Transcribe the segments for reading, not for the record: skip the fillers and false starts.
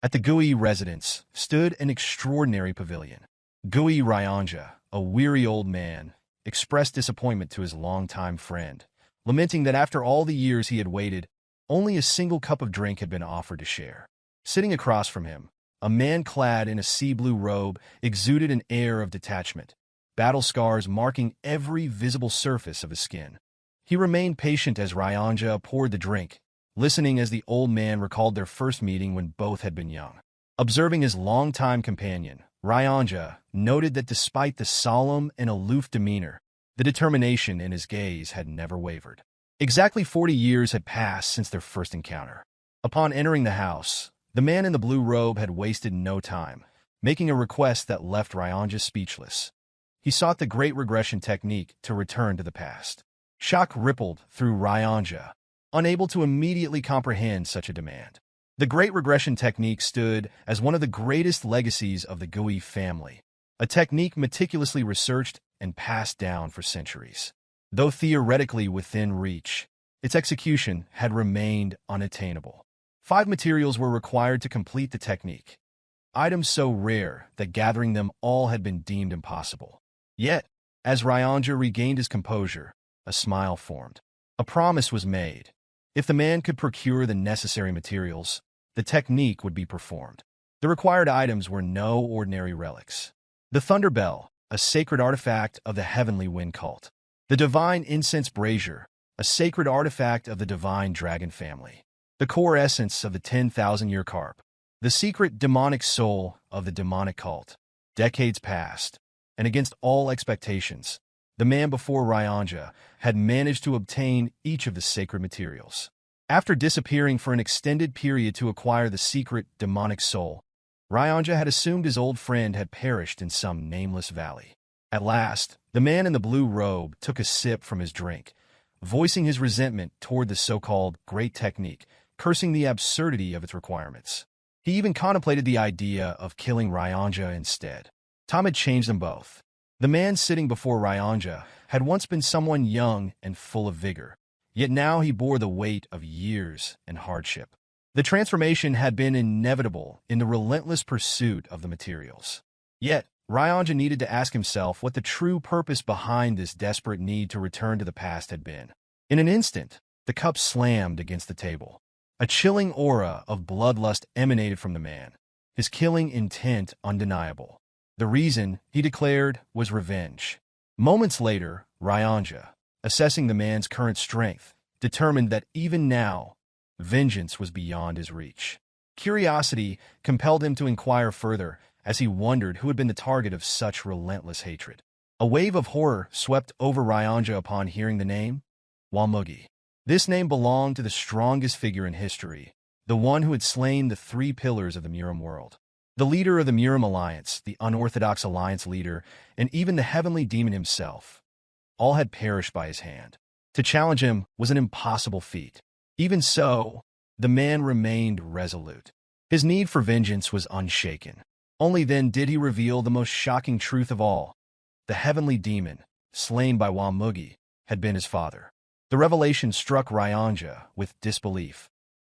At the Gui residence stood an extraordinary pavilion. Gui Ryanja, a weary old man, expressed disappointment to his longtime friend, lamenting that after all the years he had waited, only a single cup of drink had been offered to share. Sitting across from him, a man clad in a sea-blue robe exuded an air of detachment, battle scars marking every visible surface of his skin. He remained patient as Ryanja poured the drink, listening as the old man recalled their first meeting when both had been young. Observing his longtime companion, Ryanja noted that despite the solemn and aloof demeanor, the determination in his gaze had never wavered. Exactly 40 years had passed since their first encounter. Upon entering the house, the man in the blue robe had wasted no time, making a request that left Ryanja speechless. He sought the great regression technique to return to the past. Shock rippled through Ryanja, unable to immediately comprehend such a demand. The great regression technique stood as one of the greatest legacies of the Gui family, a technique meticulously researched and passed down for centuries. Though theoretically within reach, its execution had remained unattainable. 5 materials were required to complete the technique, items so rare that gathering them all had been deemed impossible. Yet, as Ryanja regained his composure, a smile formed. A promise was made. If the man could procure the necessary materials, the technique would be performed. The required items were no ordinary relics. The Thunder Bell, a sacred artifact of the Heavenly Wind cult. The Divine Incense Brazier, a sacred artifact of the Divine Dragon family. The core essence of the 10,000-year carp. The secret demonic soul of the demonic cult. Decades passed, and against all expectations, the man before Ryanja had managed to obtain each of the sacred materials. After disappearing for an extended period to acquire the secret demonic soul, Ryanja had assumed his old friend had perished in some nameless valley. At last, the man in the blue robe took a sip from his drink, voicing his resentment toward the so-called great technique, cursing the absurdity of its requirements. He even contemplated the idea of killing Ryanja instead. Time had changed them both. The man sitting before Ryanja had once been someone young and full of vigor, yet now he bore the weight of years and hardship. The transformation had been inevitable in the relentless pursuit of the materials. Yet, Ryanja needed to ask himself what the true purpose behind this desperate need to return to the past had been. In an instant, the cup slammed against the table. A chilling aura of bloodlust emanated from the man, his killing intent undeniable. The reason, he declared, was revenge. Moments later, Ryanja, assessing the man's current strength, determined that even now, vengeance was beyond his reach. Curiosity compelled him to inquire further as he wondered who had been the target of such relentless hatred. A wave of horror swept over Ryanja upon hearing the name, Mugeuk. This name belonged to the strongest figure in history, the one who had slain the 3 pillars of the Murim world. The leader of the Murim Alliance, the unorthodox alliance leader, and even the heavenly demon himself, all had perished by his hand. To challenge him was an impossible feat. Even so, the man remained resolute. His need for vengeance was unshaken. Only then did he reveal the most shocking truth of all. The heavenly demon, slain by Mugeuk, had been his father. The revelation struck Ryanja with disbelief,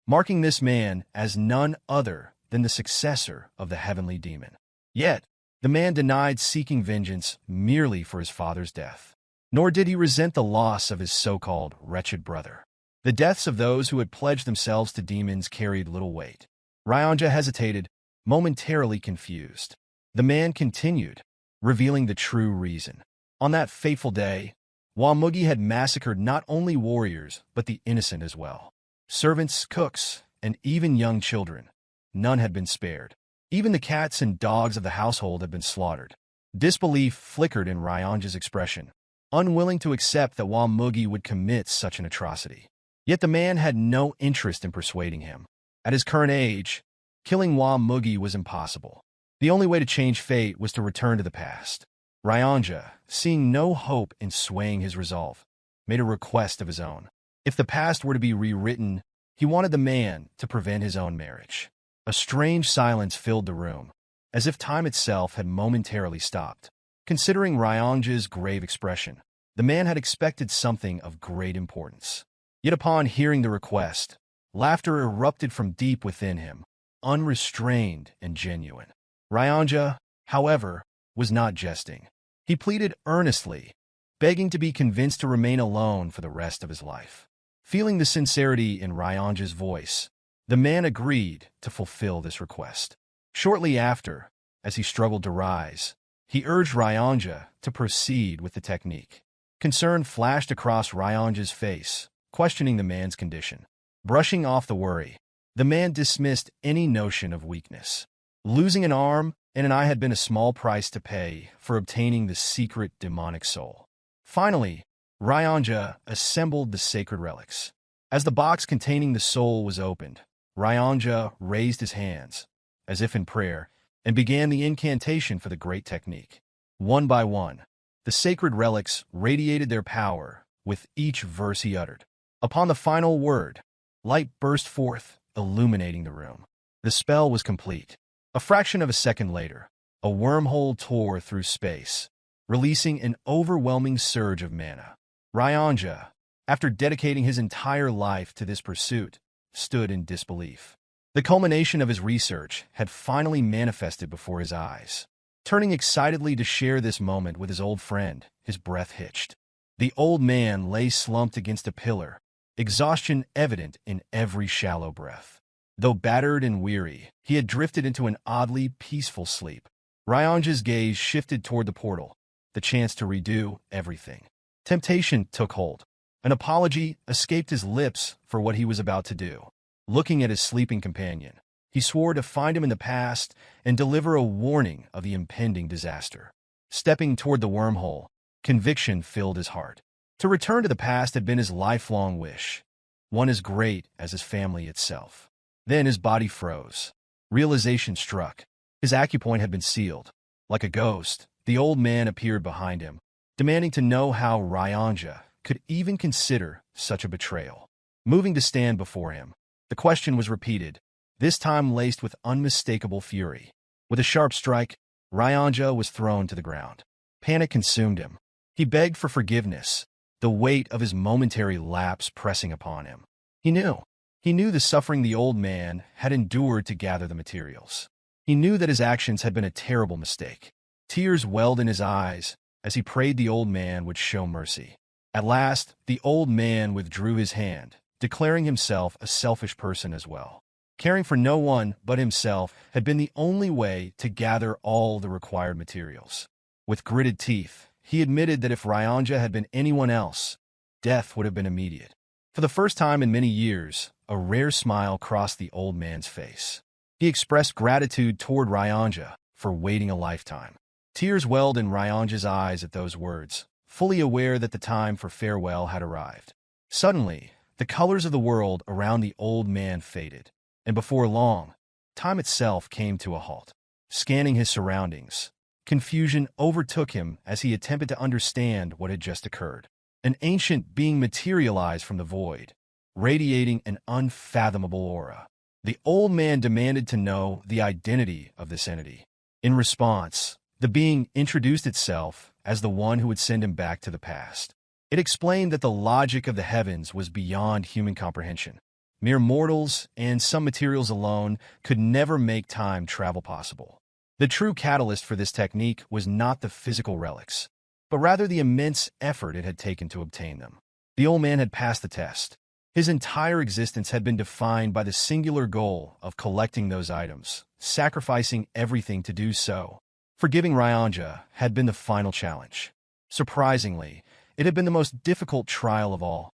marking this man as none other than the successor of the heavenly demon. Yet, the man denied seeking vengeance merely for his father's death. Nor did he resent the loss of his so-called wretched brother. The deaths of those who had pledged themselves to demons carried little weight. Ryanja hesitated, momentarily confused. The man continued, revealing the true reason. On that fateful day, Mugeuk had massacred not only warriors, but the innocent as well. Servants, cooks, and even young children. None had been spared. Even the cats and dogs of the household had been slaughtered. Disbelief flickered in Ryanja's expression, unwilling to accept that Mugeuk would commit such an atrocity. Yet the man had no interest in persuading him. At his current age, killing Mugeuk was impossible. The only way to change fate was to return to the past. Ryanja, seeing no hope in swaying his resolve, made a request of his own. If the past were to be rewritten, he wanted the man to prevent his own marriage. A strange silence filled the room, as if time itself had momentarily stopped. Considering Ryanja's grave expression, the man had expected something of great importance. Yet upon hearing the request, laughter erupted from deep within him. unrestrained and genuine. Ryanja, however, was not jesting. He pleaded earnestly, begging to be convinced to remain alone for the rest of his life. Feeling the sincerity in Ryanja's voice, the man agreed to fulfill this request. Shortly after, as he struggled to rise, he urged Ryanja to proceed with the technique. Concern flashed across Ryanja's face, questioning the man's condition. Brushing off the worry, the man dismissed any notion of weakness. Losing an arm and an eye had been a small price to pay for obtaining the secret demonic soul. Finally, Ryanja assembled the sacred relics. As the box containing the soul was opened, Ryanja raised his hands, as if in prayer, and began the incantation for the great technique. One by one, the sacred relics radiated their power with each verse he uttered. Upon the final word, light burst forth, illuminating the room. The spell was complete. A fraction of a second later, a wormhole tore through space, releasing an overwhelming surge of mana. Ryanja, after dedicating his entire life to this pursuit, stood in disbelief. The culmination of his research had finally manifested before his eyes. Turning excitedly to share this moment with his old friend, his breath hitched. The old man lay slumped against a pillar, exhaustion evident in every shallow breath. Though battered and weary, he had drifted into an oddly peaceful sleep. Ryanja's gaze shifted toward the portal, the chance to redo everything. Temptation took hold. An apology escaped his lips for what he was about to do. Looking at his sleeping companion, he swore to find him in the past and deliver a warning of the impending disaster. Stepping toward the wormhole, conviction filled his heart. To return to the past had been his lifelong wish, one as great as his family itself. Then his body froze. Realization struck. His acupoint had been sealed. Like a ghost, the old man appeared behind him, demanding to know how Ryanja could even consider such a betrayal. Moving to stand before him, the question was repeated, this time laced with unmistakable fury. With a sharp strike, Ryanja was thrown to the ground. Panic consumed him. He begged for forgiveness, the weight of his momentary lapse pressing upon him. He knew the suffering the old man had endured to gather the materials. He knew that his actions had been a terrible mistake. Tears welled in his eyes as he prayed the old man would show mercy. At last, the old man withdrew his hand, declaring himself a selfish person as well. Caring for no one but himself had been the only way to gather all the required materials. With gritted teeth, he admitted that if Ryanja had been anyone else, death would have been immediate. For the first time in many years, a rare smile crossed the old man's face. He expressed gratitude toward Ryanja for waiting a lifetime. Tears welled in Ryanja's eyes at those words, fully aware that the time for farewell had arrived. Suddenly, the colors of the world around the old man faded, and before long, time itself came to a halt. Scanning his surroundings, confusion overtook him as he attempted to understand what had just occurred. An ancient being materialized from the void, radiating an unfathomable aura. The old man demanded to know the identity of this entity. In response, the being introduced itself as the one who would send him back to the past. It explained that the logic of the heavens was beyond human comprehension. Mere mortals and some materials alone could never make time travel possible. The true catalyst for this technique was not the physical relics, but rather the immense effort it had taken to obtain them. The old man had passed the test. His entire existence had been defined by the singular goal of collecting those items, sacrificing everything to do so. Forgiving Ryanja had been the final challenge. Surprisingly, it had been the most difficult trial of all,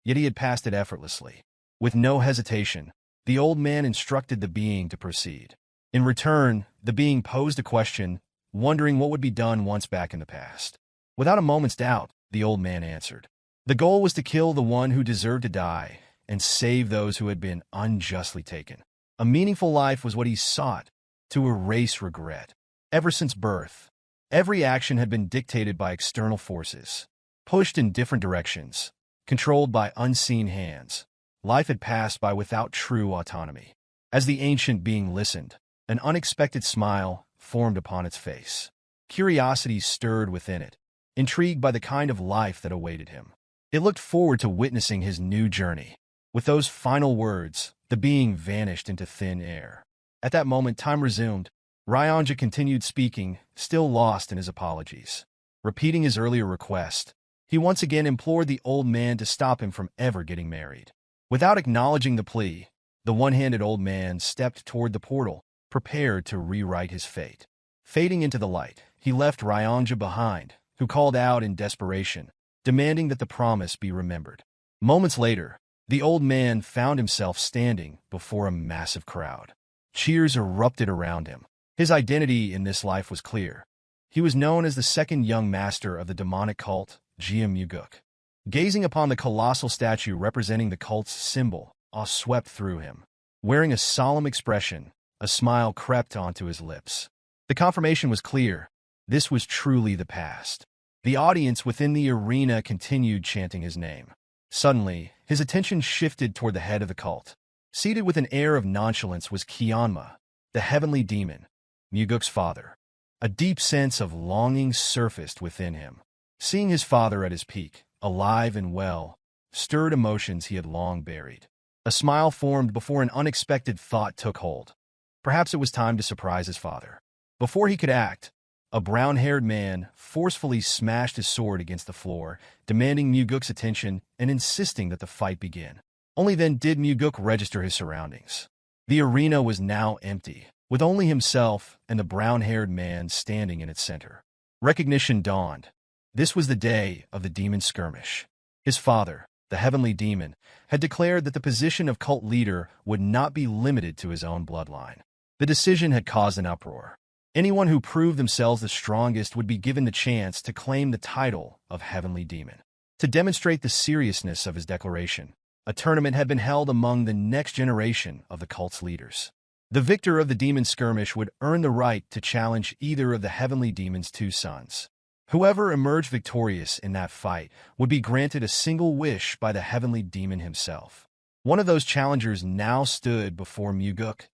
yet he had passed it effortlessly. With no hesitation, the old man instructed the being to proceed. In return, the being posed a question, wondering what would be done once back in the past. Without a moment's doubt, the old man answered. The goal was to kill the one who deserved to die and save those who had been unjustly taken. A meaningful life was what he sought, to erase regret. Ever since birth, every action had been dictated by external forces, pushed in different directions, controlled by unseen hands. Life had passed by without true autonomy. As the ancient being listened, an unexpected smile formed upon its face. Curiosity stirred within it, intrigued by the kind of life that awaited him. It looked forward to witnessing his new journey. With those final words, the being vanished into thin air. At that moment, time resumed. Ryanja continued speaking, still lost in his apologies. Repeating his earlier request, he once again implored the old man to stop him from ever getting married. Without acknowledging the plea, the one-handed old man stepped toward the portal, prepared to rewrite his fate. Fading into the light, he left Ryanja behind, who called out in desperation, demanding that the promise be remembered. Moments later, the old man found himself standing before a massive crowd. Cheers erupted around him. His identity in this life was clear. He was known as the second young master of the demonic cult, Geom Mugeuk. Gazing upon the colossal statue representing the cult's symbol, awe swept through him. Wearing a solemn expression, a smile crept onto his lips. The confirmation was clear. This was truly the past. The audience within the arena continued chanting his name. Suddenly, his attention shifted toward the head of the cult. Seated with an air of nonchalance was Kyanma, the heavenly demon, Mugeuk's father. A deep sense of longing surfaced within him. Seeing his father at his peak, alive and well, stirred emotions he had long buried. A smile formed before an unexpected thought took hold. Perhaps it was time to surprise his father. Before he could act, a brown-haired man forcefully smashed his sword against the floor, demanding Mugeuk's attention and insisting that the fight begin. Only then did Mugeuk register his surroundings. The arena was now empty, with only himself and the brown-haired man standing in its center. Recognition dawned. This was the day of the demon skirmish. His father, the heavenly demon, had declared that the position of cult leader would not be limited to his own bloodline. The decision had caused an uproar. Anyone who proved themselves the strongest would be given the chance to claim the title of heavenly demon. To demonstrate the seriousness of his declaration, a tournament had been held among the next generation of the cult's leaders. The victor of the demon skirmish would earn the right to challenge either of the heavenly demon's two sons. Whoever emerged victorious in that fight would be granted a single wish by the heavenly demon himself. One of those challengers now stood before Mugeuk,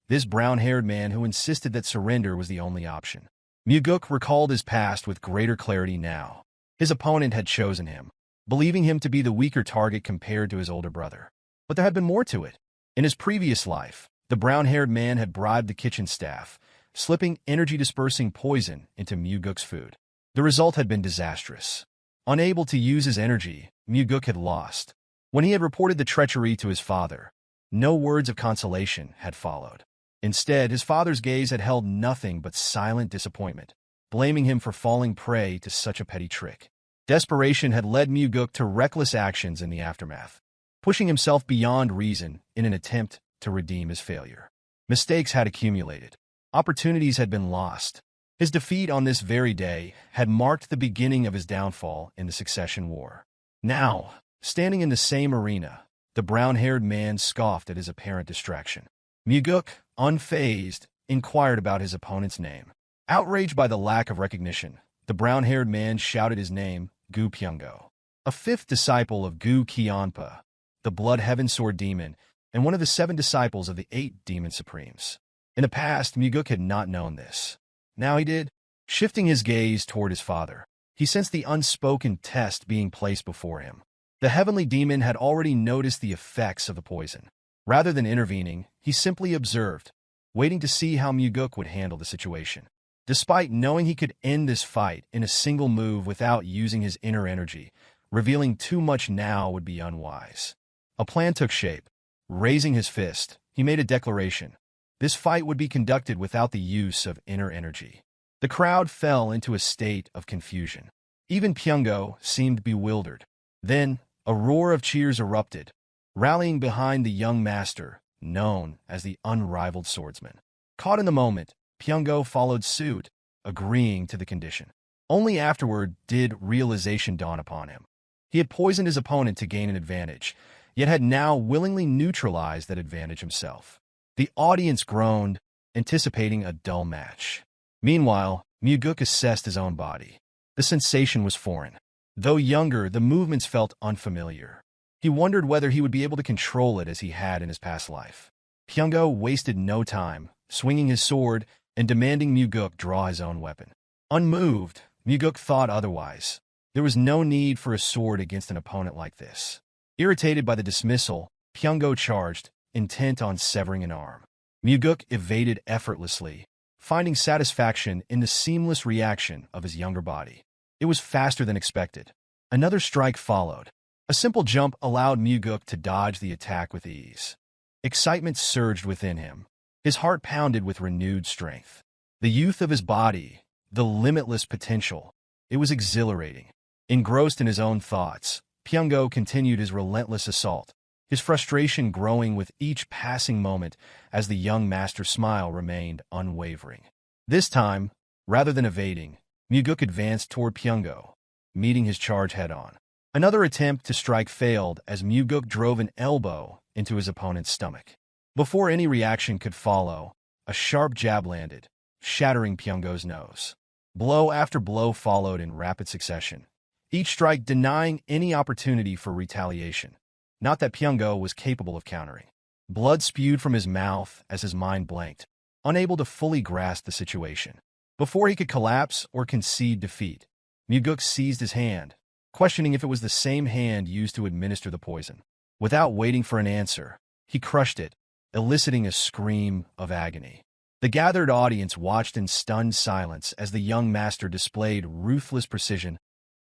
this brown-haired man who insisted that surrender was the only option. Mugeuk recalled his past with greater clarity now. His opponent had chosen him, believing him to be the weaker target compared to his older brother. But there had been more to it. In his previous life, the brown-haired man had bribed the kitchen staff, slipping energy-dispersing poison into Mugeuk's food. The result had been disastrous. Unable to use his energy, Mugeuk had lost. When he had reported the treachery to his father, no words of consolation had followed. Instead, his father's gaze had held nothing but silent disappointment, blaming him for falling prey to such a petty trick. Desperation had led Mugeuk to reckless actions in the aftermath, pushing himself beyond reason in an attempt to redeem his failure. Mistakes had accumulated. Opportunities had been lost. His defeat on this very day had marked the beginning of his downfall in the Succession War. Now, standing in the same arena, the brown-haired man scoffed at his apparent distraction. Mugeuk, unfazed, inquired about his opponent's name. Outraged by the lack of recognition, the brown-haired man shouted his name, Gu Pyungo, a fifth disciple of Gu Qianpa, the Blood Heaven Sword Demon, and one of the 7 disciples of the 8 Demon Supremes. In the past, Mugeuk had not known this. Now he did. Shifting his gaze toward his father, he sensed the unspoken test being placed before him. The heavenly demon had already noticed the effects of the poison. Rather than intervening, he simply observed, waiting to see how Mugeuk would handle the situation. Despite knowing he could end this fight in a single move without using his inner energy, revealing too much now would be unwise. A plan took shape. Raising his fist, he made a declaration. This fight would be conducted without the use of inner energy. The crowd fell into a state of confusion. Even Pyungo seemed bewildered. Then, a roar of cheers erupted, rallying behind the young master, known as the Unrivaled Swordsman. Caught in the moment, Pyungo followed suit, agreeing to the condition. Only afterward did realization dawn upon him. He had poisoned his opponent to gain an advantage, yet had now willingly neutralized that advantage himself. The audience groaned, anticipating a dull match. Meanwhile, Mugeuk assessed his own body. The sensation was foreign. Though younger, the movements felt unfamiliar. He wondered whether he would be able to control it as he had in his past life. Pyungo wasted no time, swinging his sword and demanding Mugeuk draw his own weapon. Unmoved, Mugeuk thought otherwise. There was no need for a sword against an opponent like this. Irritated by the dismissal, Pyungo charged, intent on severing an arm. Mugeuk evaded effortlessly, finding satisfaction in the seamless reaction of his younger body. It was faster than expected. Another strike followed. A simple jump allowed Mugeuk to dodge the attack with ease. Excitement surged within him. His heart pounded with renewed strength. The youth of his body, the limitless potential. It was exhilarating. Engrossed in his own thoughts, Pyongo continued his relentless assault, his frustration growing with each passing moment as the young master's smile remained unwavering. This time, rather than evading, Mugeuk advanced toward Pyongo, meeting his charge head-on. Another attempt to strike failed as Mugeuk drove an elbow into his opponent's stomach. Before any reaction could follow, a sharp jab landed, shattering Pyongo's nose. Blow after blow followed in rapid succession, each strike denying any opportunity for retaliation. Not that Pyongo was capable of countering. Blood spewed from his mouth as his mind blanked, unable to fully grasp the situation. Before he could collapse or concede defeat, Mugeuk seized his hand, questioning if it was the same hand used to administer the poison. Without waiting for an answer, he crushed it, eliciting a scream of agony. The gathered audience watched in stunned silence as the young master displayed ruthless precision,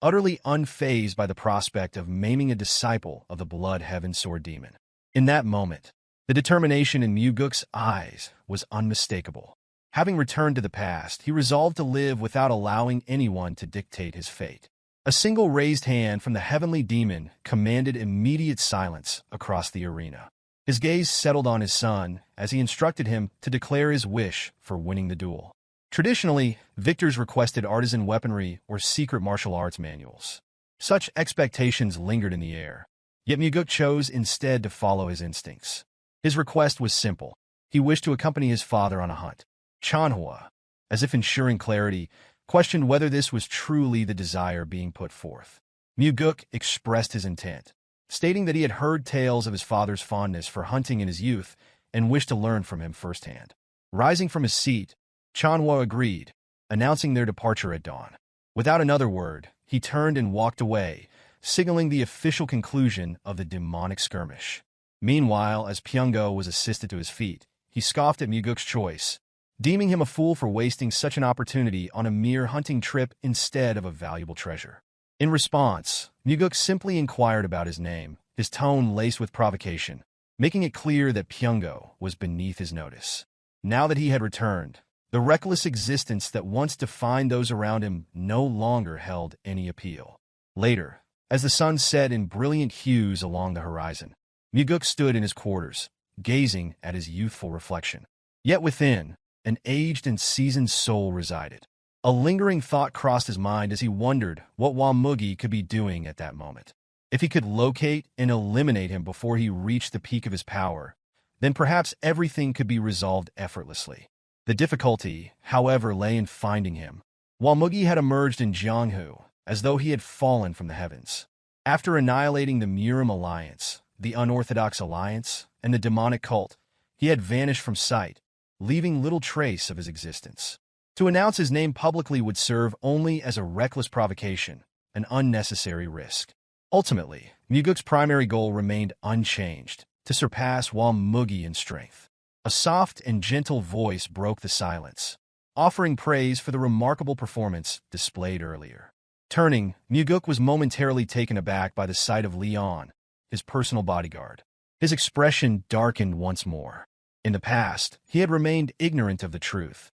utterly unfazed by the prospect of maiming a disciple of the Blood Heaven Sword Demon. In that moment, the determination in Mugeuk's eyes was unmistakable. Having returned to the past, he resolved to live without allowing anyone to dictate his fate. A single raised hand from the heavenly demon commanded immediate silence across the arena. His gaze settled on his son as he instructed him to declare his wish for winning the duel. Traditionally, victors requested artisan weaponry or secret martial arts manuals. Such expectations lingered in the air, yet Mugeuk chose instead to follow his instincts. His request was simple. He wished to accompany his father on a hunt. Manhua, as if ensuring clarity, questioned whether this was truly the desire being put forth. Mugeuk expressed his intent, stating that he had heard tales of his father's fondness for hunting in his youth and wished to learn from him firsthand. Rising from his seat, Manhua agreed, announcing their departure at dawn. Without another word, he turned and walked away, signaling the official conclusion of the demonic skirmish. Meanwhile, as Pyongo was assisted to his feet, he scoffed at Mugeuk's choice, deeming him a fool for wasting such an opportunity on a mere hunting trip instead of a valuable treasure. In response, Mugeuk simply inquired about his name, his tone laced with provocation, making it clear that Pyongo was beneath his notice. Now that he had returned, the reckless existence that once defined those around him no longer held any appeal. Later, as the sun set in brilliant hues along the horizon, Mugeuk stood in his quarters, gazing at his youthful reflection. Yet within, an aged and seasoned soul resided. A lingering thought crossed his mind as he wondered what Mugeuk could be doing at that moment. If he could locate and eliminate him before he reached the peak of his power, then perhaps everything could be resolved effortlessly. The difficulty, however, lay in finding him. Mugeuk had emerged in Jianghu, as though he had fallen from the heavens. After annihilating the Murim alliance, the unorthodox alliance, and the demonic cult, he had vanished from sight, leaving little trace of his existence. To announce his name publicly would serve only as a reckless provocation, an unnecessary risk. Ultimately, Mugeuk's primary goal remained unchanged, to surpass Mugeuk in strength. A soft and gentle voice broke the silence, offering praise for the remarkable performance displayed earlier. Turning, Mugeuk was momentarily taken aback by the sight of Leon, his personal bodyguard. His expression darkened once more. In the past, he had remained ignorant of the truth,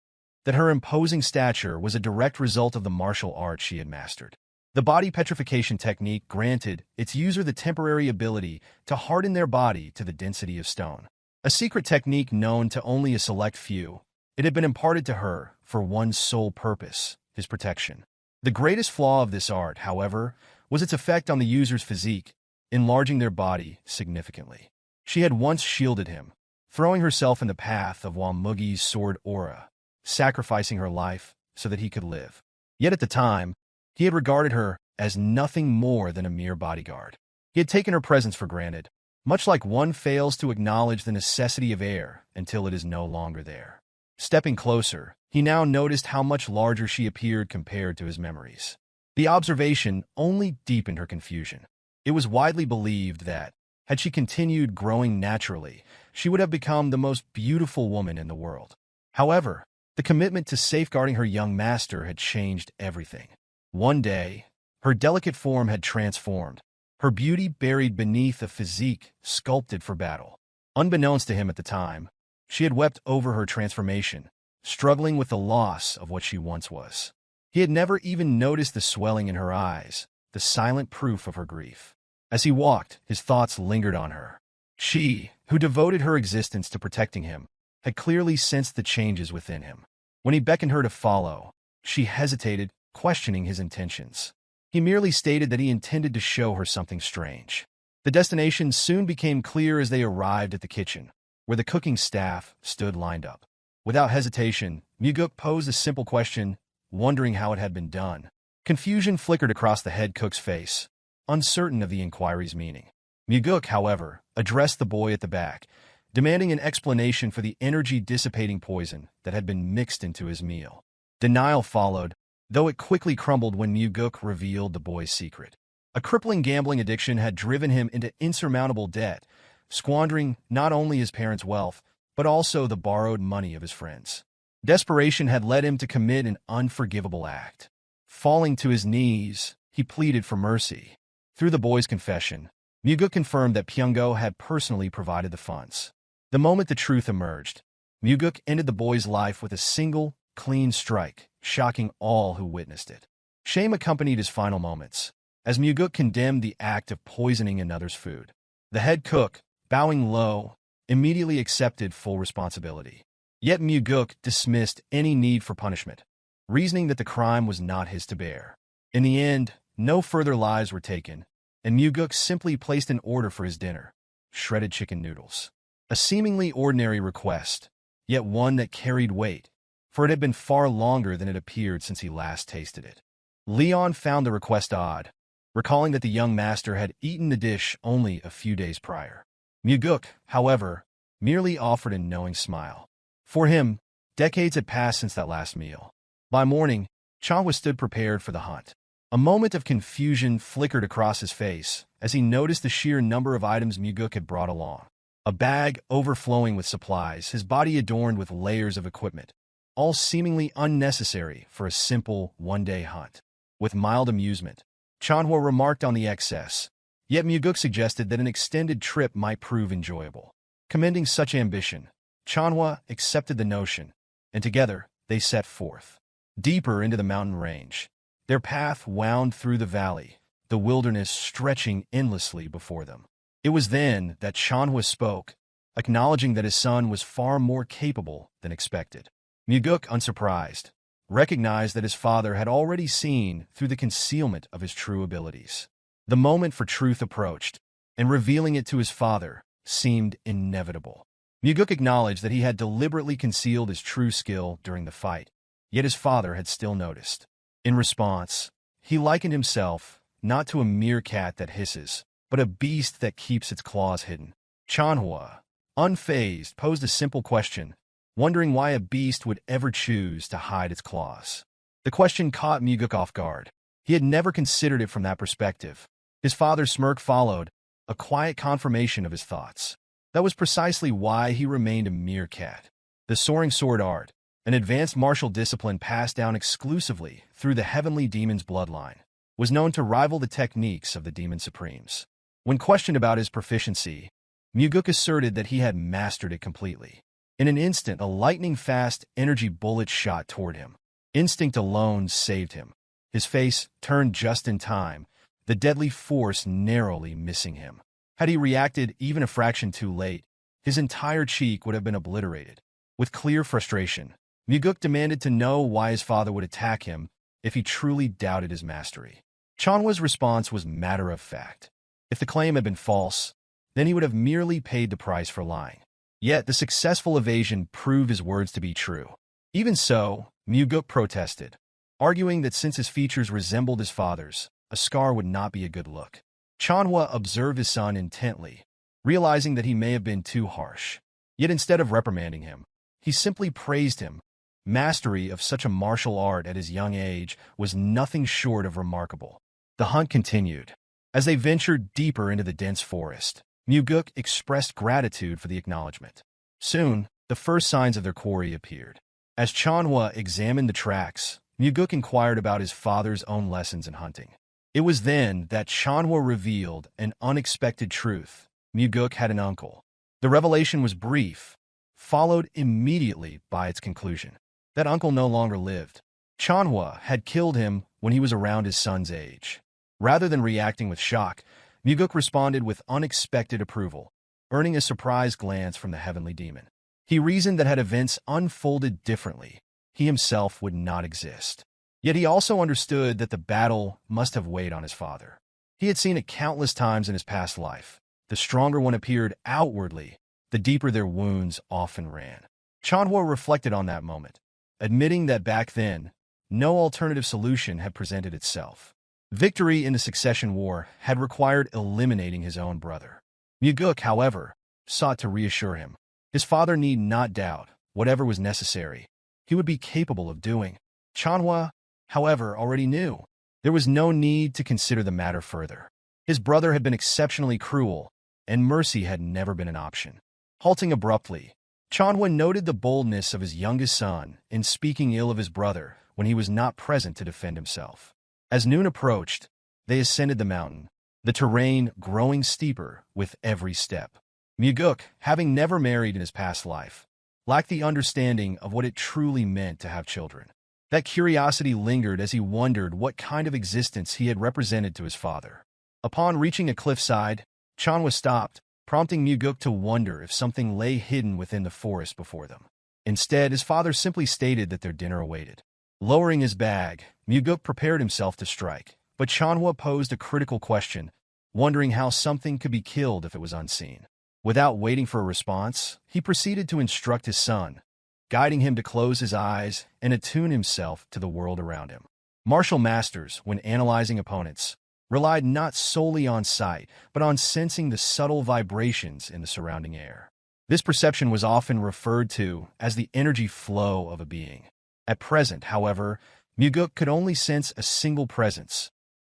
that her imposing stature was a direct result of the martial art she had mastered. The body petrification technique granted its user the temporary ability to harden their body to the density of stone. A secret technique known to only a select few, it had been imparted to her for one sole purpose, his protection. The greatest flaw of this art, however, was its effect on the user's physique, enlarging their body significantly. She had once shielded him, throwing herself in the path of Mugeuk's sword aura, sacrificing her life so that he could live. Yet at the time, he had regarded her as nothing more than a mere bodyguard. He had taken her presence for granted, much like one fails to acknowledge the necessity of air until it is no longer there. Stepping closer, he now noticed how much larger she appeared compared to his memories. The observation only deepened her confusion. It was widely believed that, had she continued growing naturally, she would have become the most beautiful woman in the world. However, the commitment to safeguarding her young master had changed everything. One day, her delicate form had transformed, her beauty buried beneath a physique sculpted for battle. Unbeknownst to him at the time, she had wept over her transformation, struggling with the loss of what she once was. He had never even noticed the swelling in her eyes, the silent proof of her grief. As he walked, his thoughts lingered on her. She, who devoted her existence to protecting him, had clearly sensed the changes within him. When he beckoned her to follow, she hesitated, questioning his intentions. He merely stated that he intended to show her something strange. The destination soon became clear as they arrived at the kitchen, where the cooking staff stood lined up. Without hesitation, Mugeuk posed a simple question, wondering how it had been done. Confusion flickered across the head cook's face, uncertain of the inquiry's meaning. Mugeuk, however, addressed the boy at the back, demanding an explanation for the energy-dissipating poison that had been mixed into his meal. Denial followed, though it quickly crumbled when Mugeuk revealed the boy's secret. A crippling gambling addiction had driven him into insurmountable debt, squandering not only his parents' wealth, but also the borrowed money of his friends. Desperation had led him to commit an unforgivable act. Falling to his knees, he pleaded for mercy. Through the boy's confession, Mugeuk confirmed that Pyongo had personally provided the funds. The moment the truth emerged, Mugeuk ended the boy's life with a single, clean strike, shocking all who witnessed it. Shame accompanied his final moments, as Mugeuk condemned the act of poisoning another's food. The head cook, bowing low, immediately accepted full responsibility. Yet Mugeuk dismissed any need for punishment, reasoning that the crime was not his to bear. In the end, no further lives were taken, and Mugeuk simply placed an order for his dinner: shredded chicken noodles. A seemingly ordinary request, yet one that carried weight, for it had been far longer than it appeared since he last tasted it. Leon found the request odd, recalling that the young master had eaten the dish only a few days prior. Mugeuk, however, merely offered a knowing smile. For him, decades had passed since that last meal. By morning, Chanhua stood prepared for the hunt. A moment of confusion flickered across his face as he noticed the sheer number of items Mugeuk had brought along. A bag overflowing with supplies, his body adorned with layers of equipment, all seemingly unnecessary for a simple one-day hunt. With mild amusement, Chanhua remarked on the excess, yet Mugeuk suggested that an extended trip might prove enjoyable. Commending such ambition, Chanhua accepted the notion, and together they set forth. Deeper into the mountain range, their path wound through the valley, the wilderness stretching endlessly before them. It was then that Chanhua spoke, acknowledging that his son was far more capable than expected. Mugeuk, unsurprised, recognized that his father had already seen through the concealment of his true abilities. The moment for truth approached, and revealing it to his father seemed inevitable. Mugeuk acknowledged that he had deliberately concealed his true skill during the fight, yet his father had still noticed. In response, he likened himself not to a meerkat that hisses, but a beast that keeps its claws hidden. Chanhua, unfazed, posed a simple question, wondering why a beast would ever choose to hide its claws. The question caught Mugeuk off guard. He had never considered it from that perspective. His father's smirk followed, a quiet confirmation of his thoughts. That was precisely why he remained a meerkat. The soaring sword art, an advanced martial discipline passed down exclusively through the heavenly demon's bloodline, was known to rival the techniques of the demon supremes. When questioned about his proficiency, Mugeuk asserted that he had mastered it completely. In an instant, a lightning-fast energy bullet shot toward him. Instinct alone saved him. His face turned just in time, the deadly force narrowly missing him. Had he reacted even a fraction too late, his entire cheek would have been obliterated. With clear frustration, Mugeuk demanded to know why his father would attack him if he truly doubted his mastery. Chanhua's response was matter-of-fact. If the claim had been false, then he would have merely paid the price for lying. Yet the successful evasion proved his words to be true. Even so, Mugeuk protested, arguing that since his features resembled his father's, a scar would not be a good look. Chanhua observed his son intently, realizing that he may have been too harsh. Yet instead of reprimanding him, he simply praised him. Mastery of such a martial art at his young age was nothing short of remarkable. The hunt continued. As they ventured deeper into the dense forest, Mugeuk expressed gratitude for the acknowledgement. Soon, the first signs of their quarry appeared. As Chanhua examined the tracks, Mugeuk inquired about his father's own lessons in hunting. It was then that Chanhua revealed an unexpected truth. Mugeuk had an uncle. The revelation was brief, followed immediately by its conclusion. That uncle no longer lived. Chanhua had killed him when he was around his son's age. Rather than reacting with shock, Mugeuk responded with unexpected approval, earning a surprised glance from the heavenly demon. He reasoned that had events unfolded differently, he himself would not exist. Yet he also understood that the battle must have weighed on his father. He had seen it countless times in his past life. The stronger one appeared outwardly, the deeper their wounds often ran. Chanhua reflected on that moment, admitting that back then, no alternative solution had presented itself. Victory in the succession war had required eliminating his own brother. Mugeuk, however, sought to reassure him. His father need not doubt whatever was necessary. He would be capable of doing. Chanhua, however, already knew. There was no need to consider the matter further. His brother had been exceptionally cruel, and mercy had never been an option. Halting abruptly, Chanhua noted the boldness of his youngest son in speaking ill of his brother when he was not present to defend himself. As noon approached, they ascended the mountain, the terrain growing steeper with every step. Mugeuk, having never married in his past life, lacked the understanding of what it truly meant to have children. That curiosity lingered as he wondered what kind of existence he had represented to his father. Upon reaching a cliffside, Chanhua stopped, prompting Mugeuk to wonder if something lay hidden within the forest before them. Instead, his father simply stated that their dinner awaited. Lowering his bag, Mugeuk prepared himself to strike, but Chanhua posed a critical question, wondering how something could be killed if it was unseen. Without waiting for a response, he proceeded to instruct his son, guiding him to close his eyes and attune himself to the world around him. Martial masters, when analyzing opponents, relied not solely on sight, but on sensing the subtle vibrations in the surrounding air. This perception was often referred to as the energy flow of a being. At present, however, Mugeuk could only sense a single presence,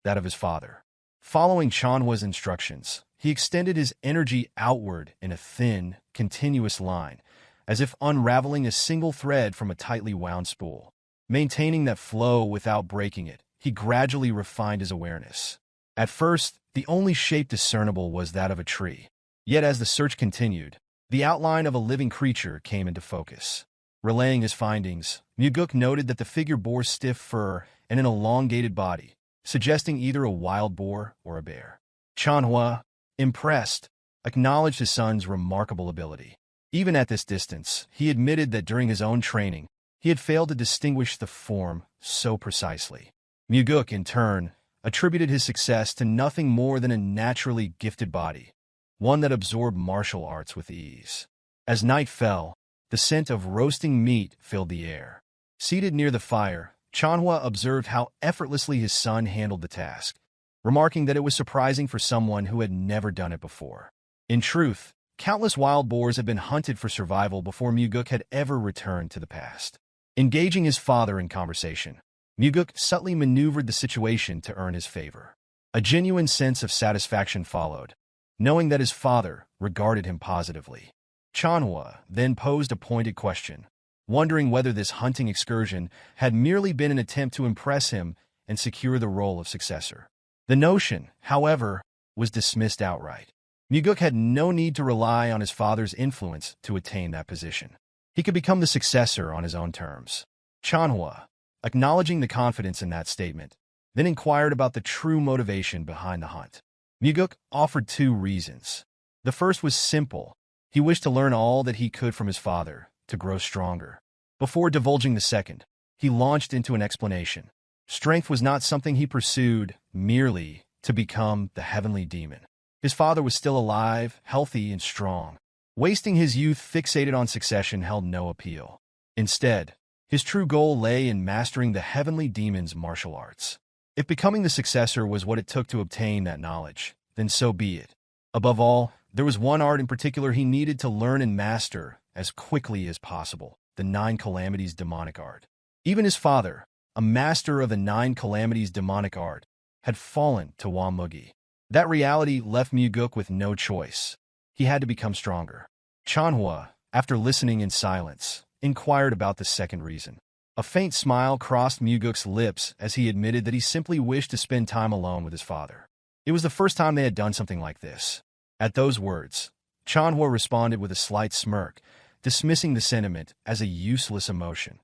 that of his father. Following Chanhua's instructions, he extended his energy outward in a thin, continuous line, as if unraveling a single thread from a tightly wound spool. Maintaining that flow without breaking it, he gradually refined his awareness. At first, the only shape discernible was that of a tree. Yet as the search continued, the outline of a living creature came into focus. Relaying his findings, Mugeuk noted that the figure bore stiff fur and an elongated body, suggesting either a wild boar or a bear. Chanhua, impressed, acknowledged his son's remarkable ability. Even at this distance, he admitted that during his own training, he had failed to distinguish the form so precisely. Mugeuk, in turn, attributed his success to nothing more than a naturally gifted body, one that absorbed martial arts with ease. As night fell, the scent of roasting meat filled the air. Seated near the fire, Chanhua observed how effortlessly his son handled the task, remarking that it was surprising for someone who had never done it before. In truth, countless wild boars had been hunted for survival before Mugeuk had ever returned to the past. Engaging his father in conversation, Mugeuk subtly maneuvered the situation to earn his favor. A genuine sense of satisfaction followed, knowing that his father regarded him positively. Chanhua then posed a pointed question, wondering whether this hunting excursion had merely been an attempt to impress him and secure the role of successor. The notion, however, was dismissed outright. Mugeuk had no need to rely on his father's influence to attain that position. He could become the successor on his own terms. Chanhua, acknowledging the confidence in that statement, then inquired about the true motivation behind the hunt. Mugeuk offered two reasons. The first was simple. He wished to learn all that he could from his father, to grow stronger. Before divulging the second, he launched into an explanation. Strength was not something he pursued merely to become the heavenly demon. His father was still alive, healthy, and strong. Wasting his youth fixated on succession held no appeal. Instead, his true goal lay in mastering the heavenly demon's martial arts. If becoming the successor was what it took to obtain that knowledge, then so be it. Above all, there was one art in particular he needed to learn and master as quickly as possible, the Nine Calamities demonic art. Even his father, a master of the Nine Calamities demonic art, had fallen to Mugeuk. That reality left Mugeuk with no choice. He had to become stronger. Chanhua, after listening in silence, inquired about the second reason. A faint smile crossed Mugeuk's lips as he admitted that he simply wished to spend time alone with his father. It was the first time they had done something like this. At those words, Chanhua responded with a slight smirk, dismissing the sentiment as a useless emotion,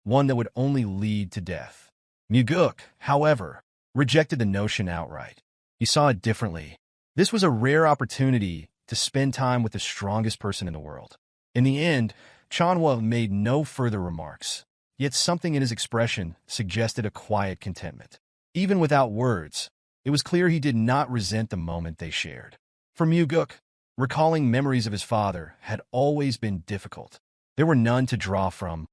one that would only lead to death. Mugeuk, however, rejected the notion outright. He saw it differently. This was a rare opportunity to spend time with the strongest person in the world. In the end, Chanhua made no further remarks, yet something in his expression suggested a quiet contentment. Even without words, it was clear he did not resent the moment they shared. For Mugeuk, recalling memories of his father had always been difficult. There were none to draw from,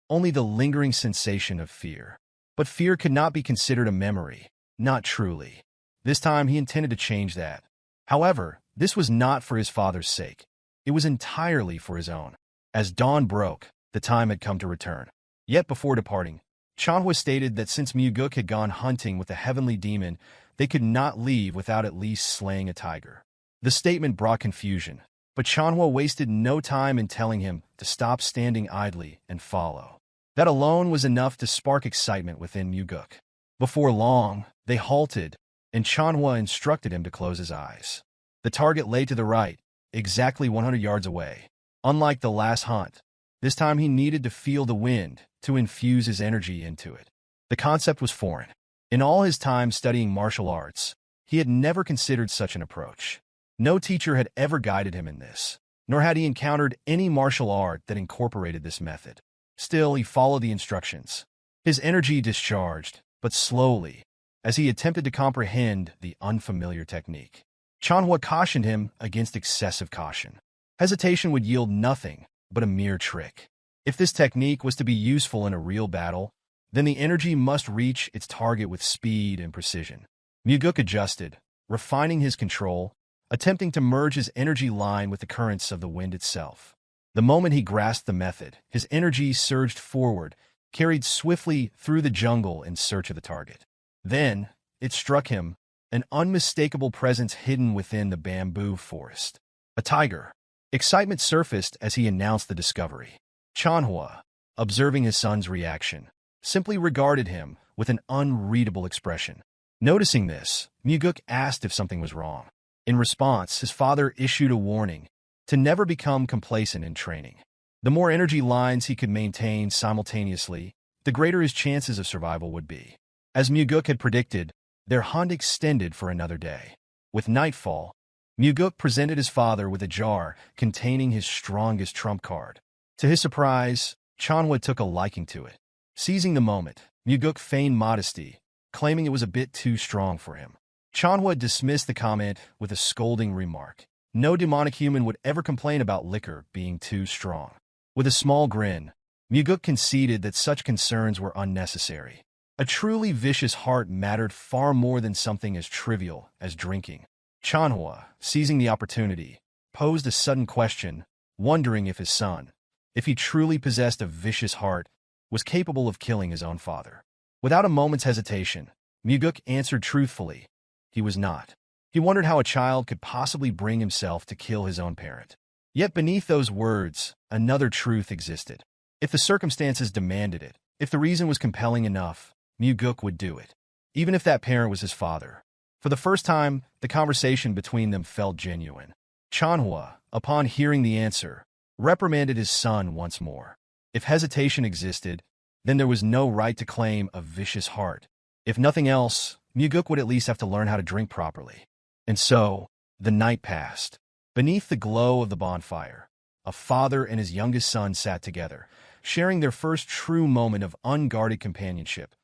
only the lingering sensation of fear. But fear could not be considered a memory, not truly. This time he intended to change that. However, this was not for his father's sake. It was entirely for his own. As dawn broke, the time had come to return. Yet before departing, Chanhua stated that since Mugeuk had gone hunting with the heavenly demon, they could not leave without at least slaying a tiger. The statement brought confusion, but Chanhua wasted no time in telling him to stop standing idly and follow. That alone was enough to spark excitement within Mugeuk. Before long, they halted, and Chanhua instructed him to close his eyes. The target lay to the right, exactly 100 yards away. Unlike the last hunt, this time he needed to feel the wind to infuse his energy into it. The concept was foreign. In all his time studying martial arts, he had never considered such an approach. No teacher had ever guided him in this, nor had he encountered any martial art that incorporated this method. Still, he followed the instructions. His energy discharged, but slowly, as he attempted to comprehend the unfamiliar technique. Chanhua cautioned him against excessive caution. Hesitation would yield nothing but a mere trick. If this technique was to be useful in a real battle, then the energy must reach its target with speed and precision. Mugeuk adjusted, refining his control, attempting to merge his energy line with the currents of the wind itself. The moment he grasped the method, his energy surged forward, carried swiftly through the jungle in search of the target. Then, it struck him, an unmistakable presence hidden within the bamboo forest. A tiger. Excitement surfaced as he announced the discovery. Chanhua, observing his son's reaction, simply regarded him with an unreadable expression. Noticing this, Mugeuk asked if something was wrong. In response, his father issued a warning to never become complacent in training. The more energy lines he could maintain simultaneously, the greater his chances of survival would be. As Mugeuk had predicted, their hunt extended for another day. With nightfall, Mugeuk presented his father with a jar containing his strongest trump card. To his surprise, Chanhua took a liking to it. Seizing the moment, Mugeuk feigned modesty, claiming it was a bit too strong for him. Chanhua dismissed the comment with a scolding remark. No demonic human would ever complain about liquor being too strong. With a small grin, Mugeuk conceded that such concerns were unnecessary. A truly vicious heart mattered far more than something as trivial as drinking. Chanhua, seizing the opportunity, posed a sudden question, wondering if his son, if he truly possessed a vicious heart, was capable of killing his own father. Without a moment's hesitation, Mugeuk answered truthfully, he was not. He wondered how a child could possibly bring himself to kill his own parent. Yet beneath those words, another truth existed. If the circumstances demanded it, if the reason was compelling enough, Mugeuk would do it, even if that parent was his father. For the first time, the conversation between them felt genuine. Chanhua, upon hearing the answer, reprimanded his son once more. If hesitation existed, then there was no right to claim a vicious heart. If nothing else, Mugeuk would at least have to learn how to drink properly. And so, the night passed. Beneath the glow of the bonfire, a father and his youngest son sat together, sharing their first true moment of unguarded companionship.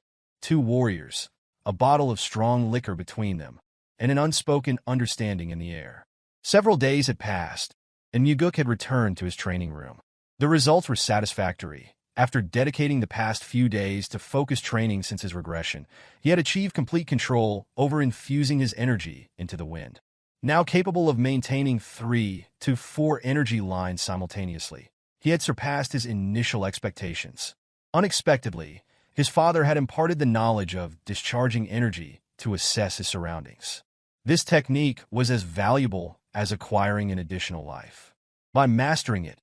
Two warriors, a bottle of strong liquor between them, and an unspoken understanding in the air. Several days had passed, and Mugeuk had returned to his training room. The results were satisfactory. After dedicating the past few days to focused training since his regression, he had achieved complete control over infusing his energy into the wind. Now capable of maintaining 3 to 4 energy lines simultaneously, he had surpassed his initial expectations. Unexpectedly, his father had imparted the knowledge of discharging energy to assess his surroundings. This technique was as valuable as acquiring an additional life. By mastering it,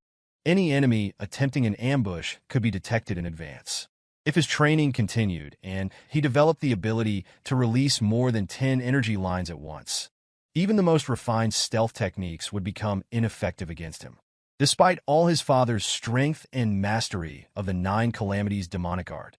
any enemy attempting an ambush could be detected in advance. If his training continued and he developed the ability to release more than 10 energy lines at once, even the most refined stealth techniques would become ineffective against him. Despite all his father's strength and mastery of the 9 Calamities demonic art,